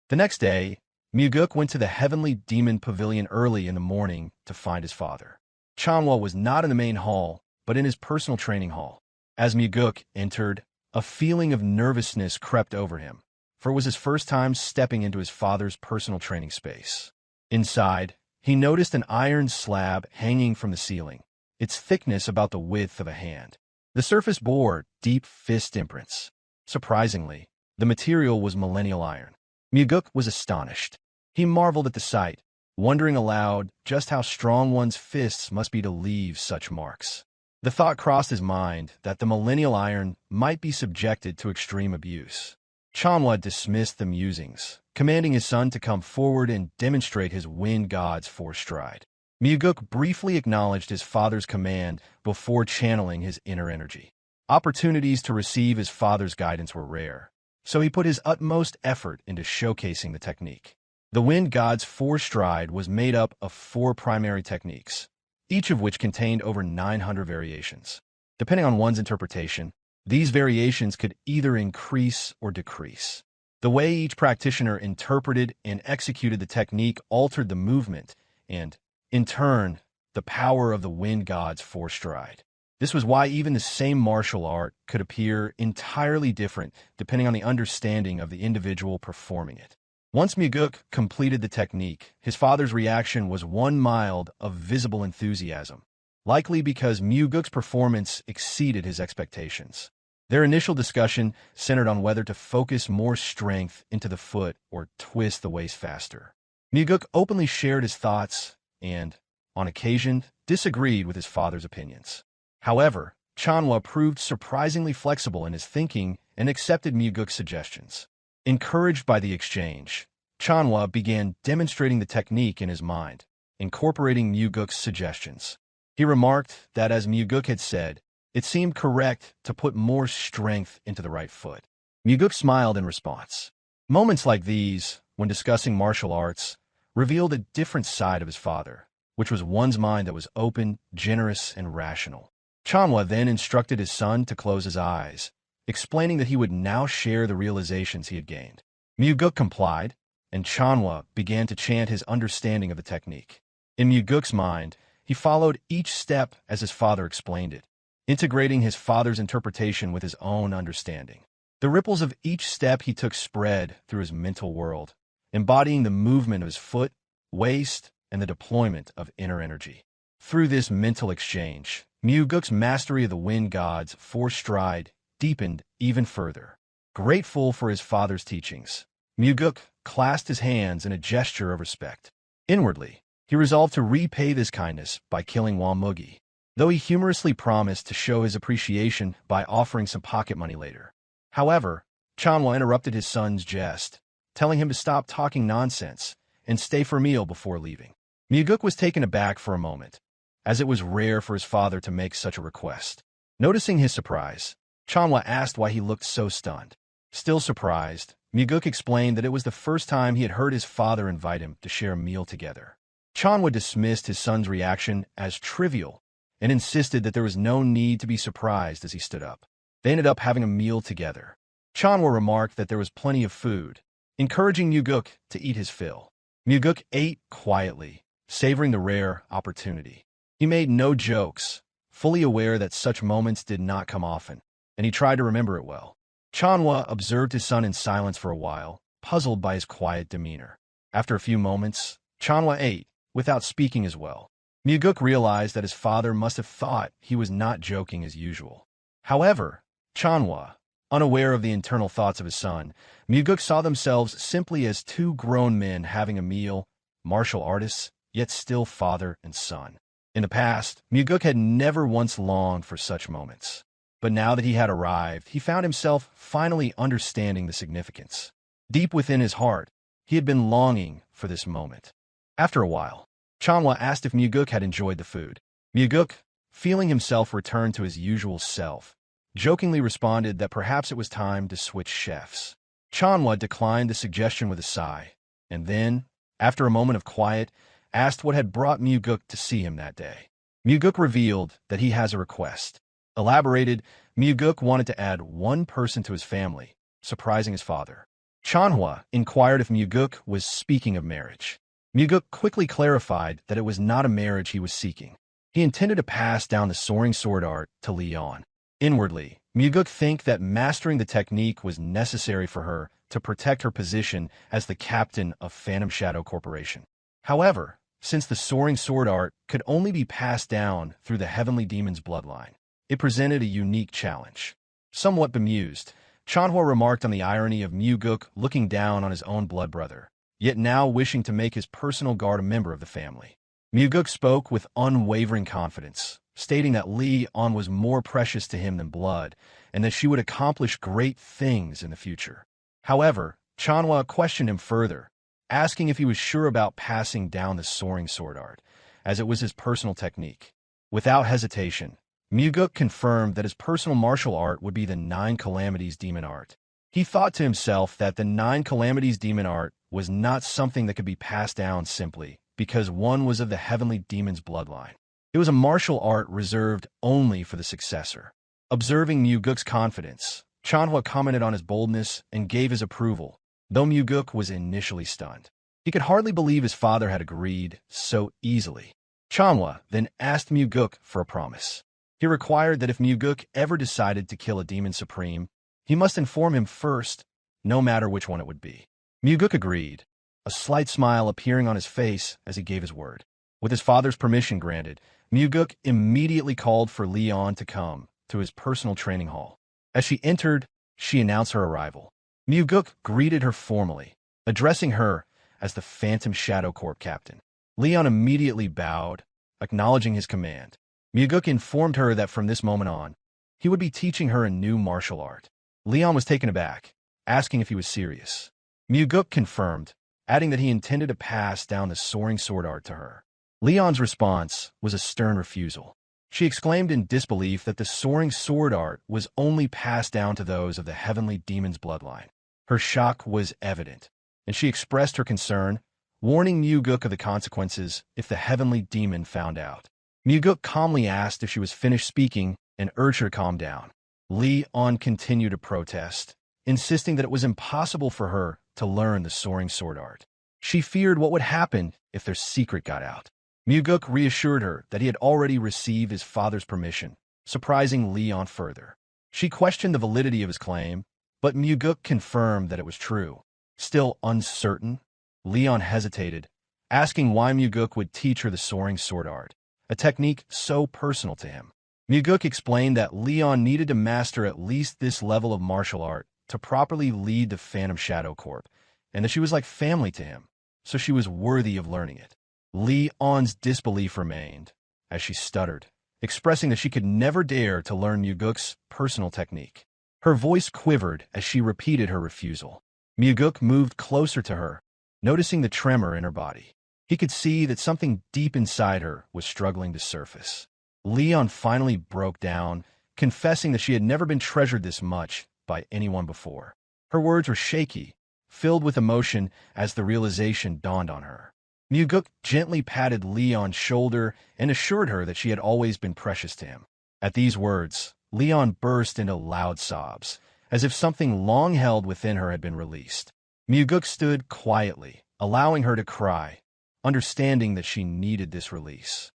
The next day, Mugeuk went to the Heavenly Demon Pavilion early in the morning to find his father. Chanhwa was not in the main hall, but in his personal training hall. As Mugeuk entered, a feeling of nervousness crept over him, for it was his first time stepping into his father's personal training space. Inside, he noticed an iron slab hanging from the ceiling, its thickness about the width of a hand. The surface bore deep fist imprints. Surprisingly, the material was millennial iron. Mugeuk was astonished. He marveled at the sight, wondering aloud just how strong one's fists must be to leave such marks. The thought crossed his mind that the millennial iron might be subjected to extreme abuse. Chanhwa dismissed the musings, commanding his son to come forward and demonstrate his wind god's force stride. Mugeuk briefly acknowledged his father's command before channeling his inner energy. Opportunities to receive his father's guidance were rare, so he put his utmost effort into showcasing the technique. The wind god's force stride was made up of 4 primary techniques, each of which contained over 900 variations. Depending on one's interpretation, these variations could either increase or decrease. The way each practitioner interpreted and executed the technique altered the movement and, in turn, the power of the wind god's force stride. This was why even the same martial art could appear entirely different depending on the understanding of the individual performing it. Once Mugeuk completed the technique, his father's reaction was one mild of visible enthusiasm, likely because Mugeuk's performance exceeded his expectations. Their initial discussion centered on whether to focus more strength into the foot or twist the waist faster. Mugeuk openly shared his thoughts and, on occasion, disagreed with his father's opinions. However, Chanhwa proved surprisingly flexible in his thinking and accepted Mugeuk's suggestions. Encouraged by the exchange, Chanhwa began demonstrating the technique in his mind, incorporating Mugeuk's suggestions. He remarked that, as Mugeuk had said, it seemed correct to put more strength into the right foot. Mugeuk smiled in response. Moments like these, when discussing martial arts, revealed a different side of his father, which was one's mind that was open, generous, and rational. Chanhua then instructed his son to close his eyes, explaining that he would now share the realizations he had gained. Mugeuk complied, and Chanhua began to chant his understanding of the technique. In Mugeuk's mind, he followed each step as his father explained it, integrating his father's interpretation with his own understanding. The ripples of each step he took spread through his mental world, embodying the movement of his foot, waist, and the deployment of inner energy. Through this mental exchange, Mugeuk's mastery of the wind god's fourth stride deepened even further. Grateful for his father's teachings, Mugeuk clasped his hands in a gesture of respect. Inwardly, he resolved to repay this kindness by killing Mugeuk, though he humorously promised to show his appreciation by offering some pocket money later. However, Chanhua interrupted his son's jest, telling him to stop talking nonsense and stay for a meal before leaving. Mugeuk was taken aback for a moment, as it was rare for his father to make such a request. Noticing his surprise, Chanhua asked why he looked so stunned. Still surprised, Mugeuk explained that it was the first time he had heard his father invite him to share a meal together. Chanhua dismissed his son's reaction as trivial and insisted that there was no need to be surprised as he stood up. They ended up having a meal together. Chanhua remarked that there was plenty of food, encouraging Mugeuk to eat his fill. Mugeuk ate quietly, savoring the rare opportunity. He made no jokes, fully aware that such moments did not come often, and he tried to remember it well. Chanhua observed his son in silence for a while, puzzled by his quiet demeanor. After a few moments, Chanhua ate, without speaking as well. Mugeuk realized that his father must have thought he was not joking as usual. However, Chanhua, unaware of the internal thoughts of his son, Mugeuk saw themselves simply as two grown men having a meal, martial artists, yet still father and son. In the past, Mugeuk had never once longed for such moments. But now that he had arrived, he found himself finally understanding the significance. Deep within his heart, he had been longing for this moment. After a while, Chanhua asked if Mugeuk had enjoyed the food. Mugeuk, feeling himself return to his usual self, jokingly responded that perhaps it was time to switch chefs. Chanhua declined the suggestion with a sigh, and then, after a moment of quiet, asked what had brought Mugeuk to see him that day. Mugeuk revealed that he has a request. Elaborated, Mugeuk wanted to add one person to his family, surprising his father. Chanhua inquired if Mugeuk was speaking of marriage. Mugeuk quickly clarified that it was not a marriage he was seeking. He intended to pass down the soaring sword art to Leon. Inwardly, Mugeuk think that mastering the technique was necessary for her to protect her position as the captain of Phantom Shadow Corporation. However, since the soaring sword art could only be passed down through the heavenly demon's bloodline, it presented a unique challenge. Somewhat bemused, Chanhua remarked on the irony of Mugeuk looking down on his own blood brother, yet now wishing to make his personal guard a member of the family. Mugeuk spoke with unwavering confidence, stating that Leon was more precious to him than blood, and that she would accomplish great things in the future. However, Chanhua questioned him further, asking if he was sure about passing down the soaring sword art, as it was his personal technique. Without hesitation, Mugeuk confirmed that his personal martial art would be the Nine Calamities demon art. He thought to himself that the Nine Calamities demon art was not something that could be passed down simply because one was of the heavenly demon's bloodline. It was a martial art reserved only for the successor. Observing Mugeuk's confidence, Chanhua commented on his boldness and gave his approval, though Mugeuk was initially stunned. He could hardly believe his father had agreed so easily. Chanhua then asked Mugeuk for a promise. He required that if Mugeuk ever decided to kill a demon supreme, he must inform him first, no matter which one it would be. Mugeuk agreed, a slight smile appearing on his face as he gave his word. With his father's permission granted, Mugeuk immediately called for Leon to come to his personal training hall. As she entered, she announced her arrival. Mugeuk greeted her formally, addressing her as the Phantom Shadow Corp captain. Leon immediately bowed, acknowledging his command. Mugeuk informed her that from this moment on, he would be teaching her a new martial art. Leon was taken aback, asking if he was serious. Mugeuk confirmed, adding that he intended to pass down the soaring sword art to her. Leon's response was a stern refusal. She exclaimed in disbelief that the soaring sword art was only passed down to those of the heavenly demon's bloodline. Her shock was evident, and she expressed her concern, warning Mugeuk of the consequences if the heavenly demon found out. Mugeuk calmly asked if she was finished speaking and urged her to calm down. Leon continued to protest, insisting that it was impossible for her to learn the soaring sword art. She feared what would happen if their secret got out. Mugeuk reassured her that he had already received his father's permission, surprising Leon further. She questioned the validity of his claim, but Mugeuk confirmed that it was true. Still uncertain, Leon hesitated, asking why Mugeuk would teach her the soaring sword art, a technique so personal to him. Mugeuk explained that Leon needed to master at least this level of martial art to properly lead the Phantom Shadow Corp, and that she was like family to him, so she was worthy of learning it. Leon's disbelief remained, as she stuttered, expressing that she could never dare to learn Mugeuk's personal technique. Her voice quivered as she repeated her refusal. Mugeuk moved closer to her, noticing the tremor in her body. He could see that something deep inside her was struggling to surface. Leon finally broke down, confessing that she had never been treasured this much by anyone before. Her words were shaky, filled with emotion as the realization dawned on her. Mugeuk gently patted Leon's shoulder and assured her that she had always been precious to him. At these words, Leon burst into loud sobs, as if something long held within her had been released. Mugeuk stood quietly, allowing her to cry, understanding that she needed this release.